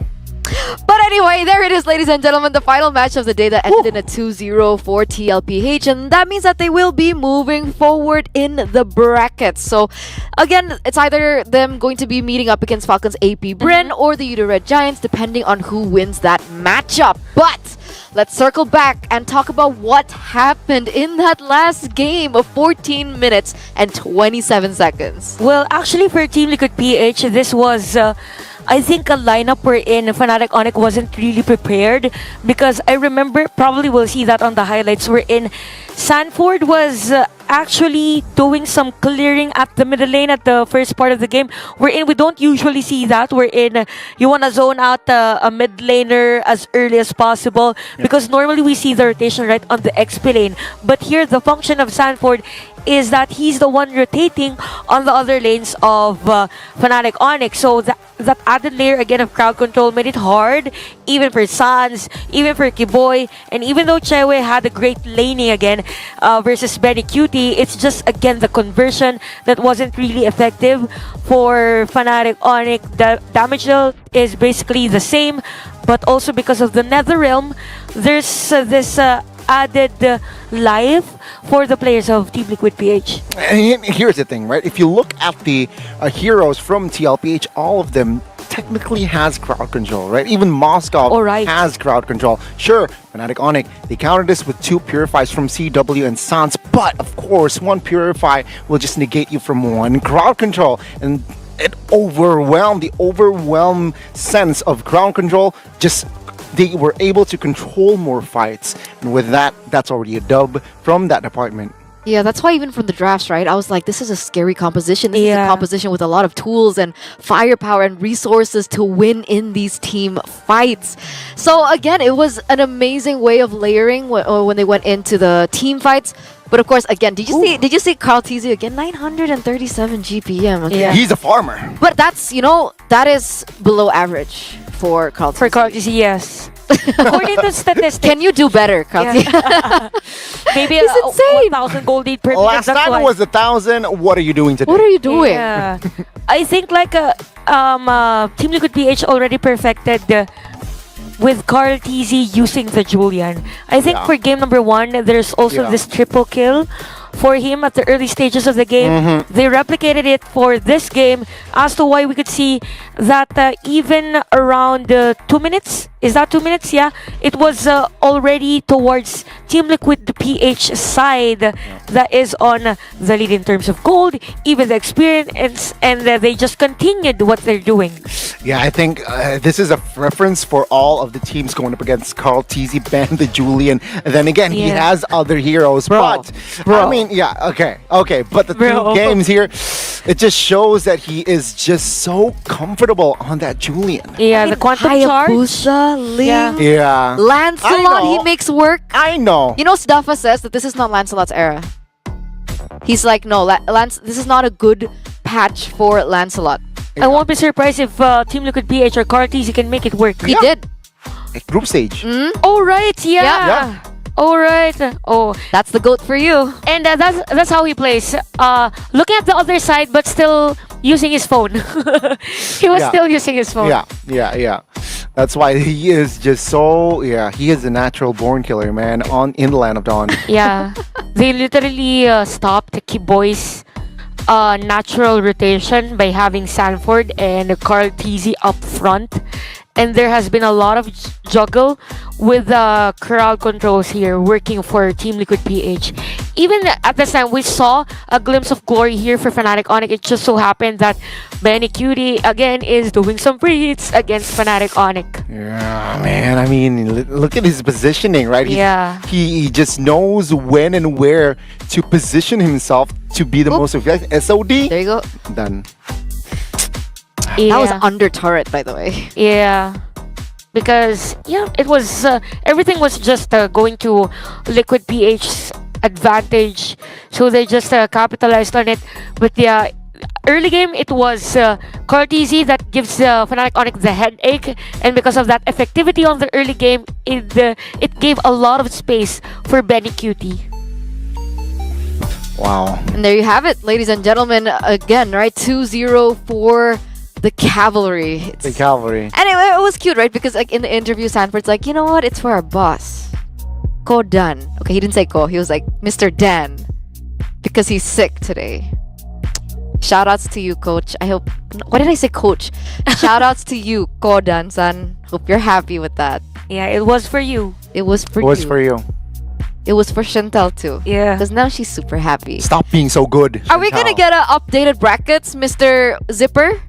But anyway, there it is, ladies and gentlemen, the final match of the day that ended in a 2-0 for TLPH, and that means that they will be moving forward in the brackets. So again, it's either them going to be meeting up against Falcons AP Bryn or the Udo Red Giants, depending on who wins that matchup. But let's circle back and talk about what happened in that last game of 14 minutes and 27 seconds. Well, actually, for Team Liquid PH, this was, I think, a lineup wherein Fnatic Onic wasn't really prepared, because I remember, probably we'll see that on the highlights, wherein Sanford was actually doing some clearing at the middle lane at the first part of the game, wherein we don't usually see that, wherein you want to zone out a mid laner as early as possible, because normally we see the rotation right on the XP lane. But here, the function of Sanford is that he's the one rotating on the other lanes of Fnatic Onic. So that added layer again of crowd control made it hard, even for Sans, even for Kiboy, and even though Chewe had a great laning again versus Benny Cutie, it's just again the conversion that wasn't really effective for Fnatic Onic. The damage deal is basically the same, but also because of the Nether Realm, there's this added life for the players of Team Liquid PH. And here's the thing, right? If you look at the heroes from TLPH, all of them technically has crowd control, right? Even Moscow has crowd control. Sure, Fnatic Onic, they countered this with 2 Purifies from CW and Sans, but of course, 1 Purify will just negate you from 1 crowd control. And it overwhelmed sense of crowd control, just they were able to control more fights. And with that, that's already a dub from that department. Yeah, that's why even from the drafts, right? I was like, this is a scary composition. This is a composition with a lot of tools and firepower and resources to win in these team fights. So again, it was an amazing way of layering when they went into the team fights. But of course, again, did you see Carl Teasy again? 937 GPM. Okay. Yeah. He's a farmer. But that's, that is below average for Carl Teasy. For Carl Teasy, yes. According to statistics. Can you do better, Carl Teasy? Maybe It's insane. 1,000 gold lead per minute. Last time it was 1,000. What are you doing today? What are you doing? Yeah. I think Team Liquid PH already perfected with Carl TZ using the Julian. I think for game number 1, there's also this triple kill for him at the early stages of the game. They replicated it for this game, as to why we could see that even around 2 minutes, is that 2 minutes? Yeah, it was already towards Team Liquid PH side that is on the lead in terms of gold, even the experience, and they just continued what they're doing. Yeah, I think this is a reference for all of the teams going up against Carl TZ, Ben the Julian. And then again, he has other heroes. But, I mean, okay. But the 2 games here, it just shows that he is just so comfortable on that Julian. Yeah, the quantum charge. Hayabusa, Ling, Yeah. Lancelot, he makes work. I know. You know, Staffa says that this is not Lancelot's era. He's like, no, this is not a good patch for Lancelot. I won't be surprised if Team Liquid PH or Carl TZ can make it work. He did. Group stage. Oh, right, yeah. All right. Oh, that's the GOAT for you. And that's how he plays. Looking at the other side, but still using his phone. He was still using his phone. Yeah. That's why he is just so, he is a natural born killer, man, in the Land of Dawn. Yeah. They literally stopped Kiboy's natural rotation by having Sanford and Carl TZ up front. And there has been a lot of juggle with crowd controls here working for Team Liquid PH. even at this time, we saw a glimpse of glory here for Fnatic Onyx. It just so happened that Benny Cutie again is doing some breeds against Fnatic Onyx. Yeah, man. I mean, look at his positioning, right? Yeah. He just knows when and where to position himself to be the most effective. SOD. There you go. Done. That was under turret, by the way. Yeah. Because, yeah, it was, everything was just going to Liquid PH's advantage. So they just capitalized on it. But yeah, early game, it was Cortezy that gives Fnatic Onyx the headache. And because of that effectivity on the early game, it gave a lot of space for Benny Cutie. Wow. And there you have it, ladies and gentlemen. Again, right? 2-0 for the Cavalry. The Cavalry. And it was cute, right? Because like in the interview, Sanford's like, you know what? It's for our boss, Ko Dan. Okay, he didn't say Ko. He was like Mr. Dan, because he's sick today. Shoutouts to you, Coach. I hope. Why did I say Coach? Shoutouts to you, Ko Dan-san. Hope you're happy with that. Yeah, it was for you. It was for It you. was for you. It was for Chantel too. Yeah. Because now she's super happy. Stop being so good. Are we gonna get updated brackets, Mr. Zipper?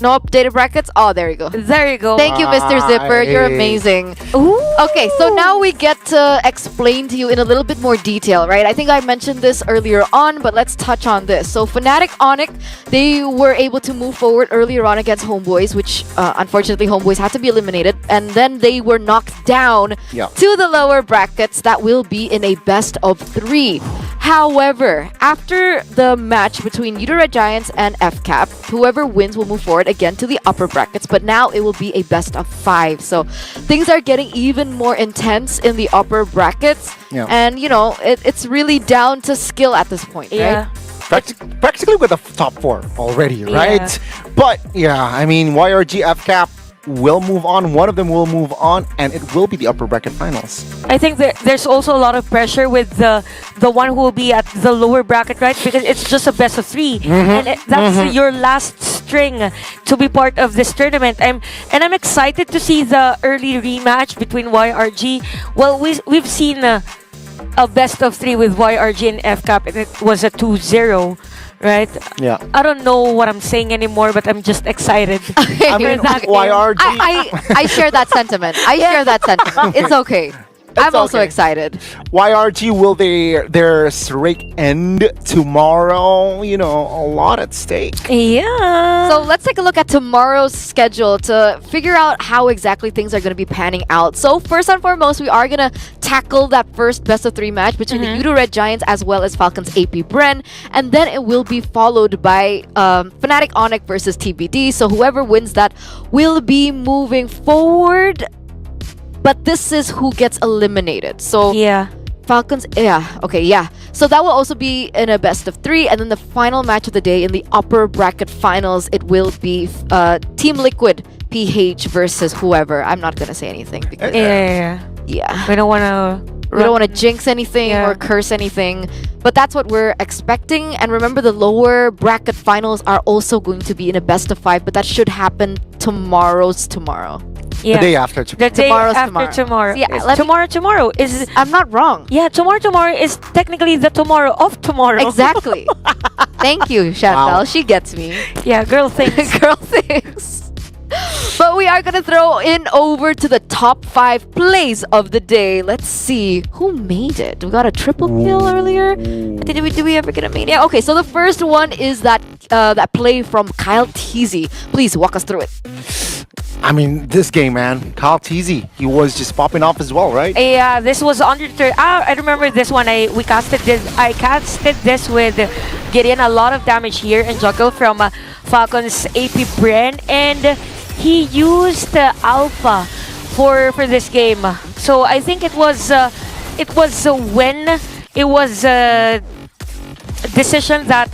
No updated brackets? Oh, there you go. There you go. Thank you, Mr. Zipper. You're amazing. Okay, so now we get to explain to you in a little bit more detail, right? I think I mentioned this earlier on, but let's touch on this. So Fnatic Onyx, they were able to move forward earlier on against Homeboys, which unfortunately Homeboys had to be eliminated, and then they were knocked down to the lower brackets that will be in a best of 3. However, after the match between Red Giants and FCAP, whoever wins will move forward again to the upper brackets, but now it will be a best of 5. So things are getting even more intense in the upper brackets. Yeah. And, you know, it's really down to skill at this point, right? Practically with the top 4 already, right? But yeah, I mean, YRG, FCAP will move on. One of them will move on, and it will be the upper bracket finals. I think there's also a lot of pressure with the one who will be at the lower bracket, right? Because it's just a best of 3, and that's your last string to be part of this tournament. I'm excited to see the early rematch between YRG. Well, we've seen a best of 3 with YRG and FCAP, and it was a 2-0. Right? Yeah. I don't know what I'm saying anymore, but I'm just excited. I mean, YRG. I share that sentiment. I share that sentiment. It's okay. I'm also excited. YRG, will their streak end tomorrow? You know, a lot at stake. Yeah. So let's take a look at tomorrow's schedule to figure out how exactly things are going to be panning out. So first and foremost, we are going to tackle that first best of 3 match between the Red Giants as well as Falcons AP Bren, and then it will be followed by Fnatic Onyx versus TBD. So whoever wins that will be moving forward. But this is who gets eliminated. So Falcons, so that will also be in a best of 3, and then the final match of the day in the upper bracket finals, it will be Team Liquid PH versus whoever. I'm not gonna say anything because we don't want to jinx anything or curse anything, but that's what we're expecting. And remember, the lower bracket finals are also going to be in a best of 5, but that should happen tomorrow. The day after tomorrow. The day after tomorrow. Yeah, tomorrow is... I'm not wrong. Yeah, tomorrow is technically the tomorrow of tomorrow. Exactly. Thank you, Chantal. She gets me. Yeah, girl things. Girl things. But we are going to throw in over to the top 5 plays of the day. Let's see who made it. We got a triple kill earlier. Did we ever get a main? Yeah, okay. So the first one is that play from Kyle Teasy. Please walk us through it. I mean, this game, man. Kyle Teasy, he was just popping off as well, right? Yeah, this was under third. I remember this one. I casted this with Gideon. A lot of damage here and juggle from Falcons AP Bren, and he used Alpha for this game. So I think it was a decision that